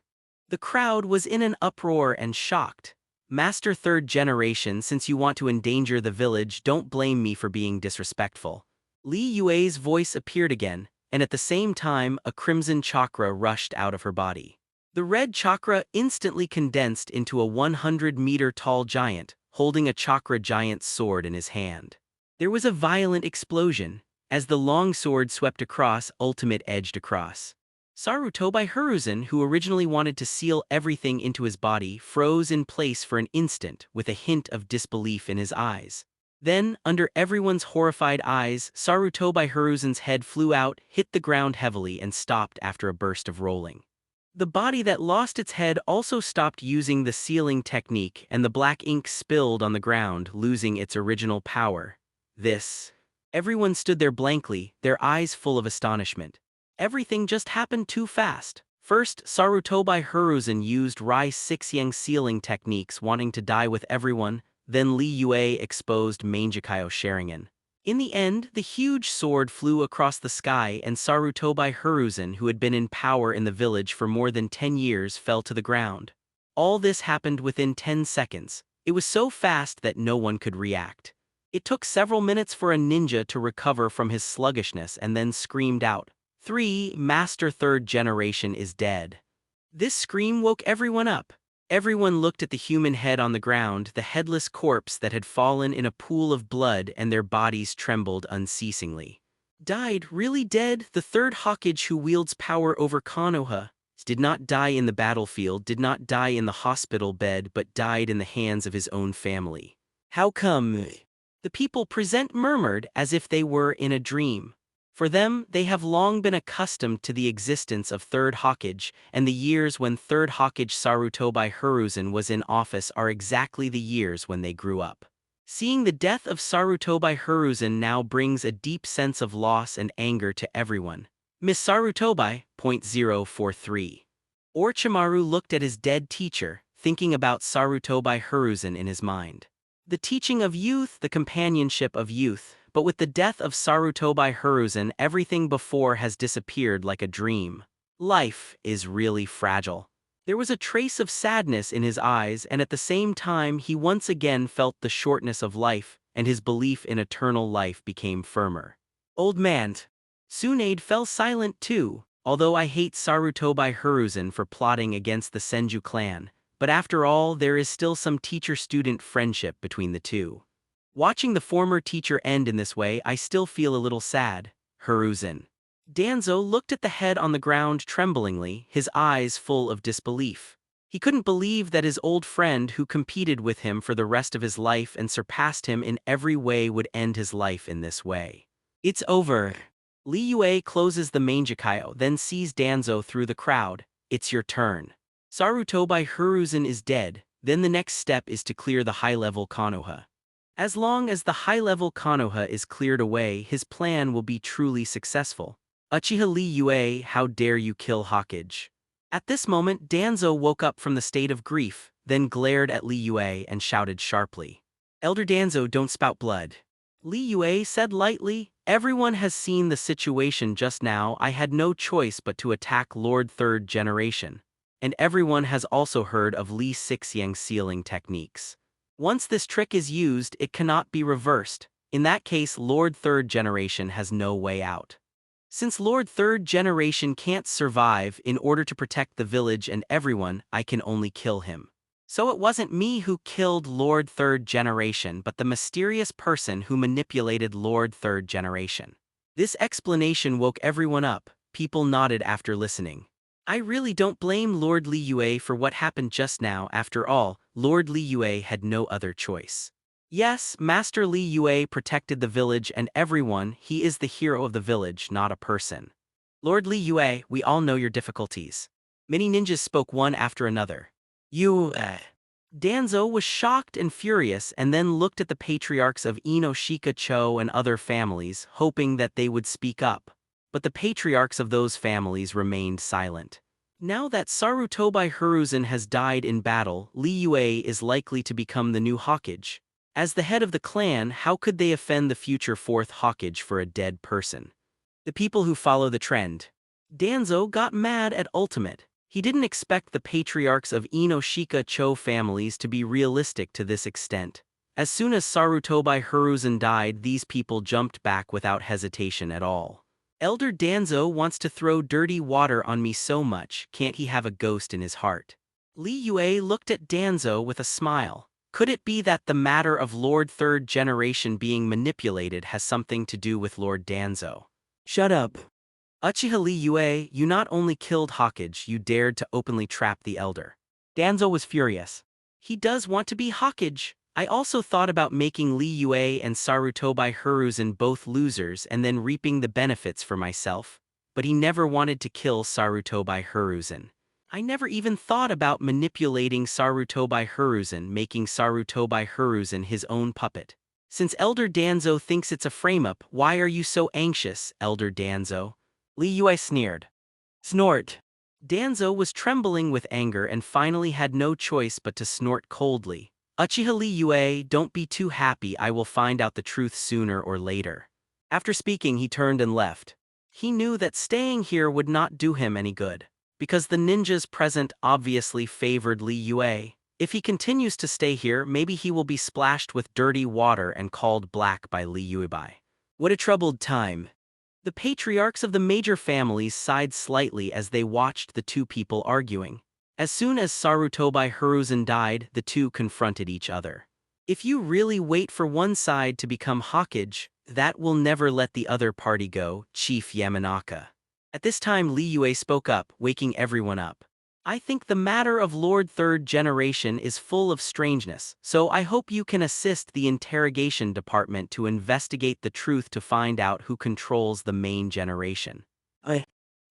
The crowd was in an uproar and shocked. Master Third Generation, since you want to endanger the village, don't blame me for being disrespectful. Li Yue's voice appeared again, and at the same time a crimson chakra rushed out of her body. The red chakra instantly condensed into a 100-meter-tall giant, holding a chakra giant's sword in his hand. There was a violent explosion, as the long sword swept across, ultimate edged across. Sarutobi Hiruzen, who originally wanted to seal everything into his body, froze in place for an instant with a hint of disbelief in his eyes. Then, under everyone's horrified eyes, Sarutobi Hiruzen's head flew out, hit the ground heavily, and stopped after a burst of rolling. The body that lost its head also stopped using the sealing technique, and the black ink spilled on the ground, losing its original power. Everyone stood there blankly, their eyes full of astonishment. Everything just happened too fast. First, Sarutobi Hiruzen used Rai 6 Yang sealing techniques, wanting to die with everyone. Then Li Yue exposed Mangekyo Sharingan. In the end, the huge sword flew across the sky, and Sarutobi Hiruzen, who had been in power in the village for more than 10 years, fell to the ground. All this happened within 10 seconds. It was so fast that no one could react. It took several minutes for a ninja to recover from his sluggishness and then screamed out, Master Third Generation is dead." This scream woke everyone up. Everyone looked at the human head on the ground, the headless corpse that had fallen in a pool of blood, and their bodies trembled unceasingly. Died, really dead, the third Hokage who wields power over Konoha. Did not die in the battlefield, did not die in the hospital bed, but died in the hands of his own family. How come? The people present murmured as if they were in a dream. For them, they have long been accustomed to the existence of Third Hokage, and the years when Third Hokage Sarutobi Hiruzen was in office are exactly the years when they grew up. Seeing the death of Sarutobi Hiruzen now brings a deep sense of loss and anger to everyone. Miss Sarutobi, .043. Orochimaru looked at his dead teacher, thinking about Sarutobi Hiruzen in his mind. The teaching of youth, the companionship of youth. But with the death of Sarutobi Hiruzen, everything before has disappeared like a dream. Life is really fragile. There was a trace of sadness in his eyes, and at the same time he once again felt the shortness of life, and his belief in eternal life became firmer. Old man. Tsunade fell silent too, although I hate Sarutobi Hiruzen for plotting against the Senju clan, but after all there is still some teacher-student friendship between the two. Watching the former teacher end in this way, I still feel a little sad. Hiruzen. Danzo looked at the head on the ground tremblingly, his eyes full of disbelief. He couldn't believe that his old friend who competed with him for the rest of his life and surpassed him in every way would end his life in this way. It's over. Li Yue closes the Mangekyo, then sees Danzo through the crowd. It's your turn. Sarutobi Hiruzen is dead, then the next step is to clear the high-level Konoha. As long as the high-level Konoha is cleared away, his plan will be truly successful. Uchiha Li Yue, how dare you kill Hokage? At this moment, Danzo woke up from the state of grief, then glared at Li Yue and shouted sharply. Elder Danzo, don't spout blood. Li Yue said lightly, everyone has seen the situation just now. I had no choice but to attack Lord Third Generation. And everyone has also heard of Li 6 Yang sealing techniques. Once this trick is used, it cannot be reversed. In that case, Lord Third Generation has no way out. Since Lord Third Generation can't survive, in order to protect the village and everyone, I can only kill him. So it wasn't me who killed Lord Third Generation, but the mysterious person who manipulated Lord Third Generation. This explanation woke everyone up. People nodded after listening. I really don't blame Lord Li Yue for what happened just now. After all, Lord Li Yue had no other choice. Yes, Master Li Yue protected the village and everyone. He is the hero of the village, not a person. Lord Li Yue, we all know your difficulties. Many ninjas spoke one after another. Danzo was shocked and furious and then looked at the patriarchs of Inoshika Cho and other families, hoping that they would speak up. But the patriarchs of those families remained silent. Now that Sarutobi Hiruzen has died in battle, Li Yue is likely to become the new Hokage. As the head of the clan, how could they offend the future fourth Hokage for a dead person? The people who follow the trend. Danzo got mad at Ultimate. He didn't expect the patriarchs of Inoshika Cho families to be realistic to this extent. As soon as Sarutobi Hiruzen died, these people jumped back without hesitation at all. Elder Danzo wants to throw dirty water on me so much, can't he have a ghost in his heart? Li Yue looked at Danzo with a smile. Could it be that the matter of Lord Third Generation being manipulated has something to do with Lord Danzo? Shut up. Uchiha Li Yue, you not only killed Hokage, you dared to openly trap the elder. Danzo was furious. He does want to be Hokage. I also thought about making Li Yue and Sarutobi Hiruzen both losers and then reaping the benefits for myself, but he never wanted to kill Sarutobi Hiruzen. I never even thought about manipulating Sarutobi Hiruzen, making Sarutobi Hiruzen his own puppet. Since Elder Danzo thinks it's a frame-up, why are you so anxious, Elder Danzo? Li Yue sneered. Snort. Danzo was trembling with anger and finally had no choice but to snort coldly. Uchiha Li Yue, don't be too happy, I will find out the truth sooner or later. After speaking, he turned and left. He knew that staying here would not do him any good, because the ninjas present obviously favored Li Yue. If he continues to stay here, maybe he will be splashed with dirty water and called black by Li Yue. What a troubled time. The patriarchs of the major families sighed slightly as they watched the two people arguing. As soon as Sarutobi Hiruzen died, the two confronted each other. If you really wait for one side to become Hokage, that will never let the other party go, Chief Yamanaka. At this time Li Yue spoke up, waking everyone up. I think the matter of Lord Third Generation is full of strangeness, so I hope you can assist the interrogation department to investigate the truth to find out who controls the main generation.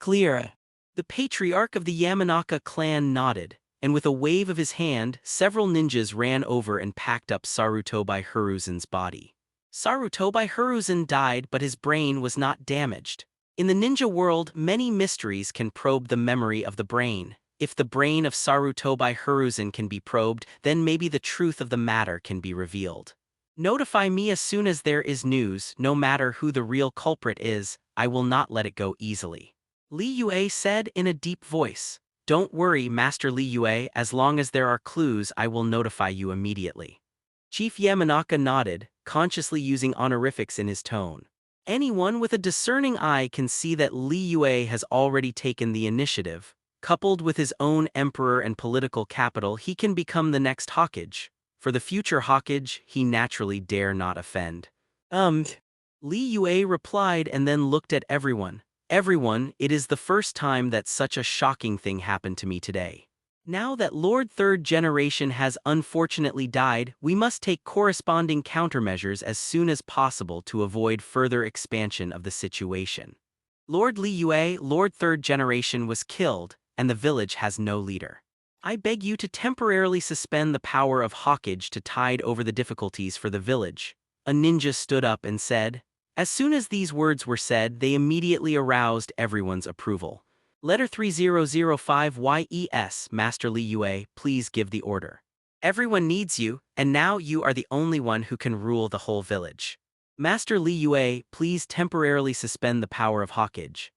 Clear. The patriarch of the Yamanaka clan nodded, and with a wave of his hand, several ninjas ran over and packed up Sarutobi Hiruzen's body. Sarutobi Hiruzen died, but his brain was not damaged. In the ninja world, many mysteries can probe the memory of the brain. If the brain of Sarutobi Hiruzen can be probed, then maybe the truth of the matter can be revealed. Notify me as soon as there is news, no matter who the real culprit is, I will not let it go easily. Li Yue said in a deep voice. Don't worry, Master Li Yue, as long as there are clues I will notify you immediately. Chief Yamanaka nodded, consciously using honorifics in his tone. Anyone with a discerning eye can see that Li Yue has already taken the initiative. Coupled with his own emperor and political capital, he can become the next Hokage. For the future Hokage, he naturally dare not offend. Li Yue replied and then looked at everyone. Everyone, it is the first time that such a shocking thing happened to me today. Now that Lord Third Generation has unfortunately died, we must take corresponding countermeasures as soon as possible to avoid further expansion of the situation. Lord Li Yue, Lord Third Generation was killed, and the village has no leader. I beg you to temporarily suspend the power of Hokage to tide over the difficulties for the village. A ninja stood up and said. As soon as these words were said, they immediately aroused everyone's approval. Letter 3005 YES, Master Li Yue, please give the order. Everyone needs you, and now you are the only one who can rule the whole village. Master Li Yue, please temporarily suspend the power of Hokage.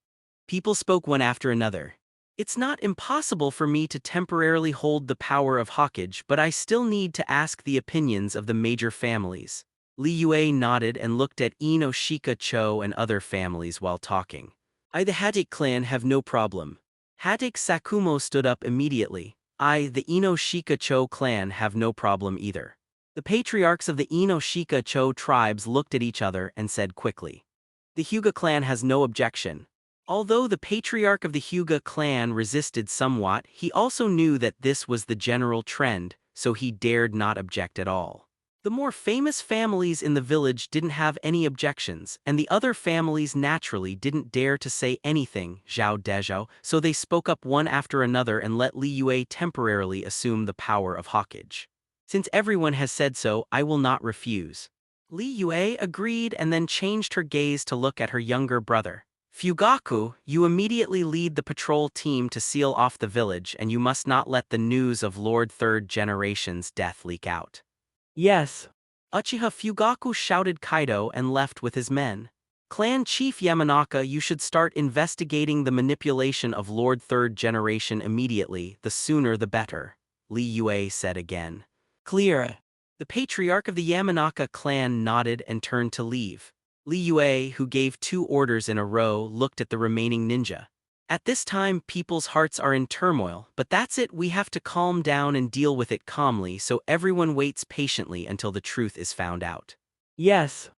People spoke one after another. It's not impossible for me to temporarily hold the power of Hokage, but I still need to ask the opinions of the major families. Li Yue nodded and looked at Inoshika Cho and other families while talking. I, the Hatake clan, have no problem. Hatake Sakumo stood up immediately. I, the Inoshika Cho clan, have no problem either. The patriarchs of the Inoshika Cho tribes looked at each other and said quickly. The Hyuga clan has no objection. Although the patriarch of the Hyuga clan resisted somewhat, he also knew that this was the general trend, so he dared not object at all. The more famous families in the village didn't have any objections, and the other families naturally didn't dare to say anything, Zhao Dezhou, so they spoke up one after another and let Li Yue temporarily assume the power of Hokage. Since everyone has said so, I will not refuse. Li Yue agreed and then changed her gaze to look at her younger brother. Fugaku, you immediately lead the patrol team to seal off the village, and you must not let the news of Lord Third Generation's death leak out. Yes. Uchiha Fugaku shouted Kaido and left with his men. Clan Chief Yamanaka, you should start investigating the manipulation of Lord Third Generation immediately, the sooner the better, Li Yue said again. Clear. The patriarch of the Yamanaka clan nodded and turned to leave. Li Yue, who gave 2 orders in a row, looked at the remaining ninja. At this time, people's hearts are in turmoil, but that's it, we have to calm down and deal with it calmly, so everyone waits patiently until the truth is found out. Yes.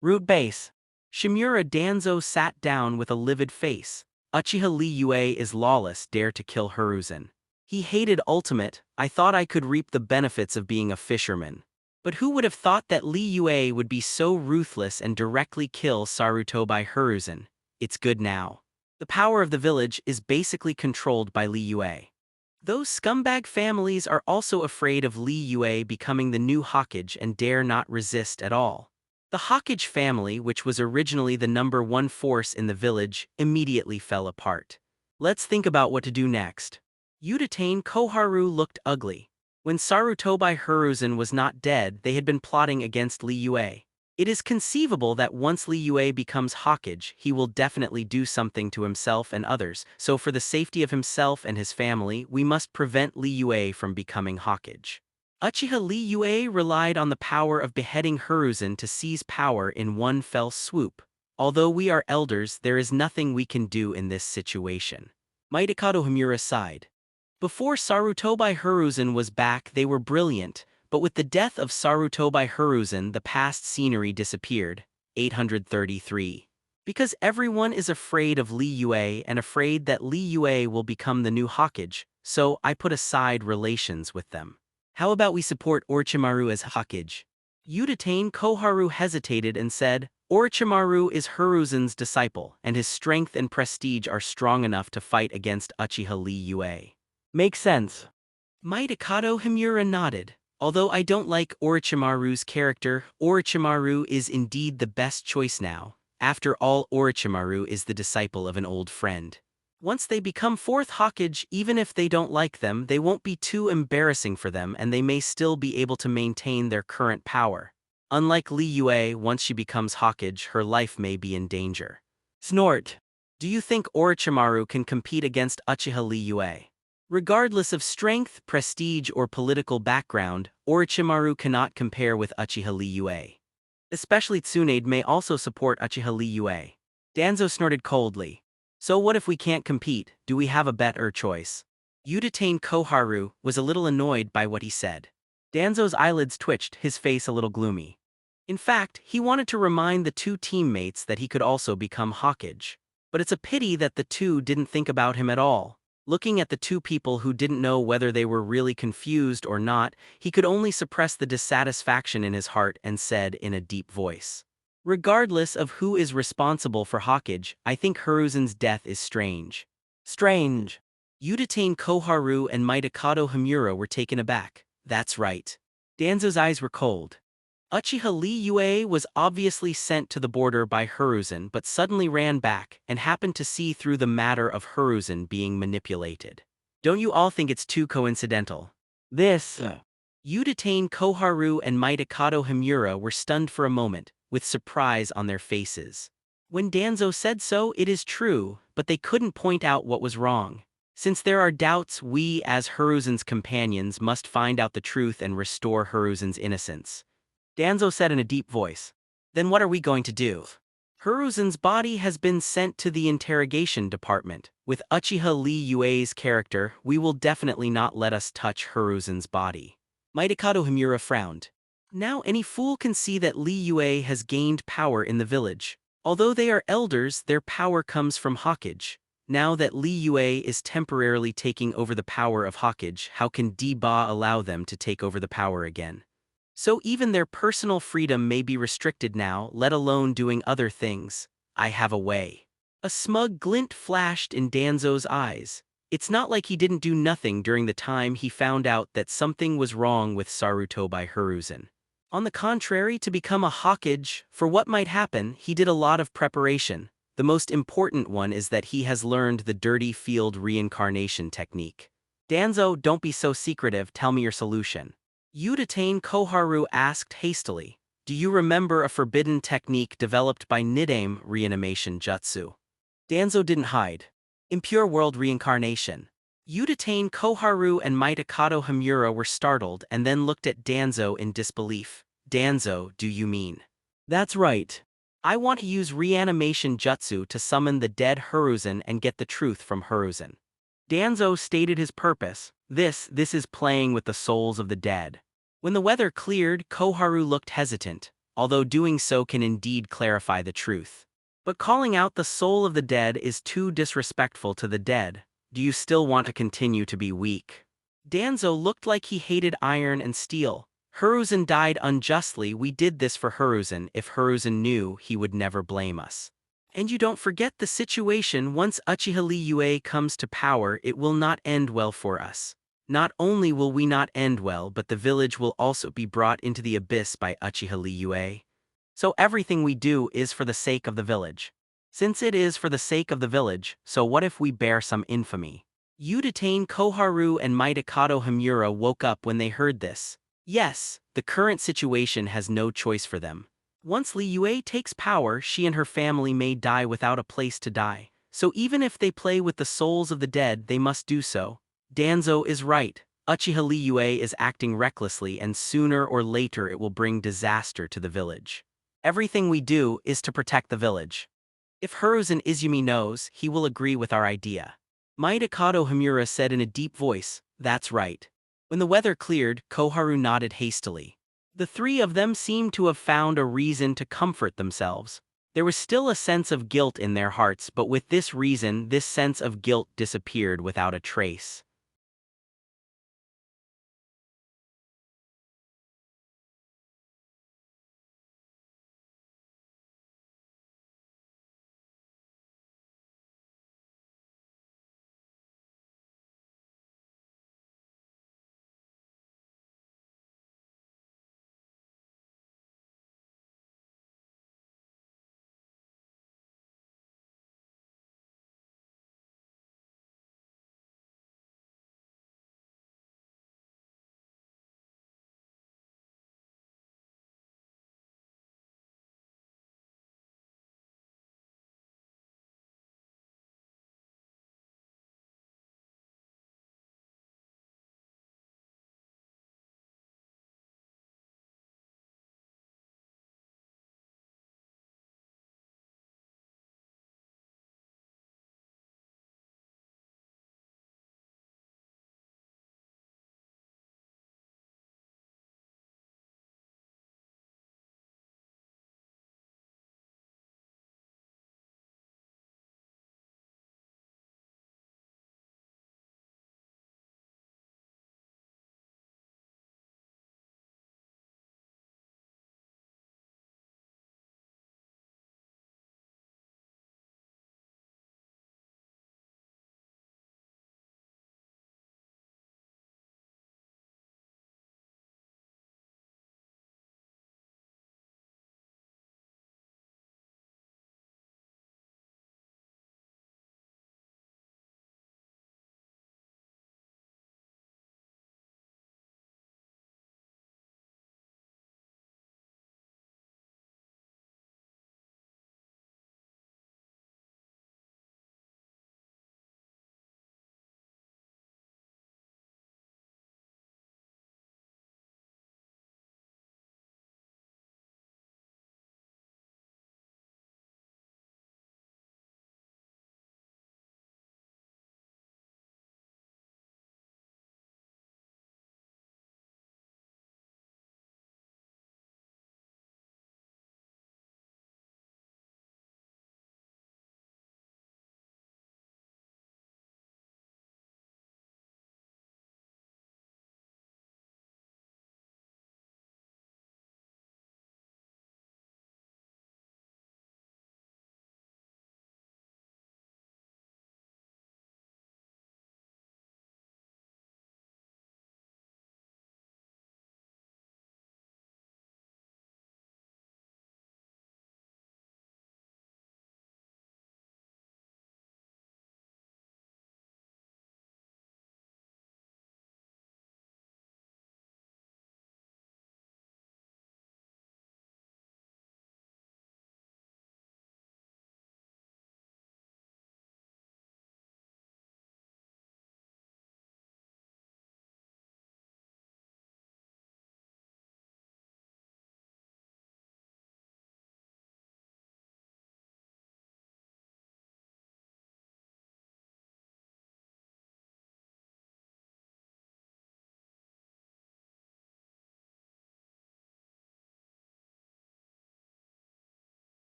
Root base. Shimura Danzo sat down with a livid face. Uchiha Li Yue is lawless, dare to kill Hiruzen. He hated ultimate, I thought I could reap the benefits of being a fisherman. But who would have thought that Li Yue would be so ruthless and directly kill Sarutobi Hiruzen? It's good now. The power of the village is basically controlled by Li Yue. Those scumbag families are also afraid of Li Yue becoming the new Hokage and dare not resist at all. The Hokage family, which was originally the #1 force in the village, immediately fell apart. Let's think about what to do next. Uchiha Koharu looked ugly. When Sarutobi Hiruzen was not dead, they had been plotting against Li Yue. It is conceivable that once Li Yue becomes Hokage, he will definitely do something to himself and others, so for the safety of himself and his family, we must prevent Li Yue from becoming Hokage. Uchiha Li Yue relied on the power of beheading Hiruzen to seize power in one fell swoop. Although we are elders, there is nothing we can do in this situation. Mitokado Himura sighed. Before Sarutobi Hiruzen was back, they were brilliant, but with the death of Sarutobi Hiruzen, the past scenery disappeared. 833. Because everyone is afraid of Li Yue and afraid that Li Yue will become the new Hokage, so I put aside relations with them. How about we support Orochimaru as Hokage? Uchiha Koharu hesitated and said, Orochimaru is Hiruzen's disciple, and his strength and prestige are strong enough to fight against Uchiha Li Yue. Makes sense. Mitokado Himura nodded. Although I don't like Orochimaru's character, Orochimaru is indeed the best choice now. After all, Orochimaru is the disciple of an old friend. Once they become 4th Hokage, even if they don't like them, they won't be too embarrassing for them and they may still be able to maintain their current power. Unlike Li Yue, once she becomes Hokage, her life may be in danger. Snort. Do you think Orochimaru can compete against Uchiha Li Yue? Regardless of strength, prestige, or political background, Orochimaru cannot compare with Uchiha Li Yue. Especially Tsunade may also support Uchiha Li Yue. Danzo snorted coldly. So what if we can't compete, do we have a better choice? Uchiha Koharu was a little annoyed by what he said. Danzo's eyelids twitched, his face a little gloomy. In fact, he wanted to remind the 2 teammates that he could also become Hokage. But it's a pity that the 2 didn't think about him at all. Looking at the 2 people who didn't know whether they were really confused or not, he could only suppress the dissatisfaction in his heart and said in a deep voice. Regardless of who is responsible for Hokage, I think Hiruzen's death is strange. Strange. Uchiha Koharu and Mitokado Himura were taken aback. That's right. Danzo's eyes were cold. Uchiha Li Yue was obviously sent to the border by Hiruzen but suddenly ran back and happened to see through the matter of Hiruzen being manipulated. Don't you all think it's too coincidental? This. Uchiha Koharu and Mitokado Himura were stunned for a moment, with surprise on their faces. When Danzo said so, it is true, but they couldn't point out what was wrong. Since there are doubts, we as Hiruzen's companions must find out the truth and restore Hiruzen's innocence. Danzo said in a deep voice. Then what are we going to do? Hiruzen's body has been sent to the interrogation department. With Uchiha Li Yue's character, we will definitely not let us touch Hiruzen's body. Mitokado Himura frowned. Now any fool can see that Li Yue has gained power in the village. Although they are elders, their power comes from Hokage. Now that Li Yue is temporarily taking over the power of Hokage, how can Ba allow them to take over the power again? So even their personal freedom may be restricted now, let alone doing other things. I have a way. A smug glint flashed in Danzo's eyes. It's not like he didn't do nothing during the time he found out that something was wrong with Sarutobi Hiruzen. On the contrary, to become a Hokage, for what might happen, he did a lot of preparation. The most important one is that he has learned the dirty field reincarnation technique. Danzo, don't be so secretive, tell me your solution. Uchiha Koharu asked hastily, do you remember a forbidden technique developed by Nidaime reanimation jutsu? Danzo didn't hide. Impure world reincarnation. Uchiha Koharu and Mitakato Hamura were startled and then looked at Danzo in disbelief. Danzo, do you mean? That's right. I want to use reanimation jutsu to summon the dead Hiruzen and get the truth from Hiruzen. Danzo stated his purpose. This is playing with the souls of the dead. When the weather cleared, Koharu looked hesitant, although doing so can indeed clarify the truth. But calling out the soul of the dead is too disrespectful to the dead. Do you still want to continue to be weak? Danzo looked like he hated iron and steel. Hiruzen died unjustly. We did this for Hiruzen. If Hiruzen knew, he would never blame us. And you don't forget the situation. Once Uchiha Li Yue comes to power, it will not end well for us. Not only will we not end well, but the village will also be brought into the abyss by Uchiha Li Yue. So everything we do is for the sake of the village. Since it is for the sake of the village, so what if we bear some infamy? Uchiha Koharu and Mitakato Hamura woke up when they heard this. Yes, the current situation has no choice for them. Once Li Yue takes power, she and her family may die without a place to die. So even if they play with the souls of the dead, they must do so. Danzo is right. Uchiha Li Yue is acting recklessly, and sooner or later it will bring disaster to the village. Everything we do is to protect the village. If Hiruzen Izumi knows, he will agree with our idea. Mitakato Hamura said in a deep voice, "That's right." When the weather cleared, Koharu nodded hastily. The three of them seemed to have found a reason to comfort themselves. There was still a sense of guilt in their hearts, but with this reason, this sense of guilt disappeared without a trace.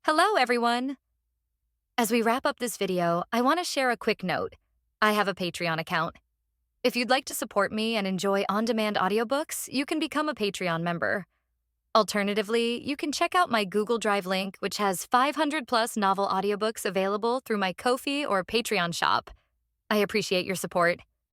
Hello, everyone! As we wrap up this video, I want to share a quick note. I have a Patreon account. If you'd like to support me and enjoy on-demand audiobooks, you can become a Patreon member. Alternatively, you can check out my Google Drive link, which has 500-plus novel audiobooks available through my Ko-fi or Patreon shop. I appreciate your support.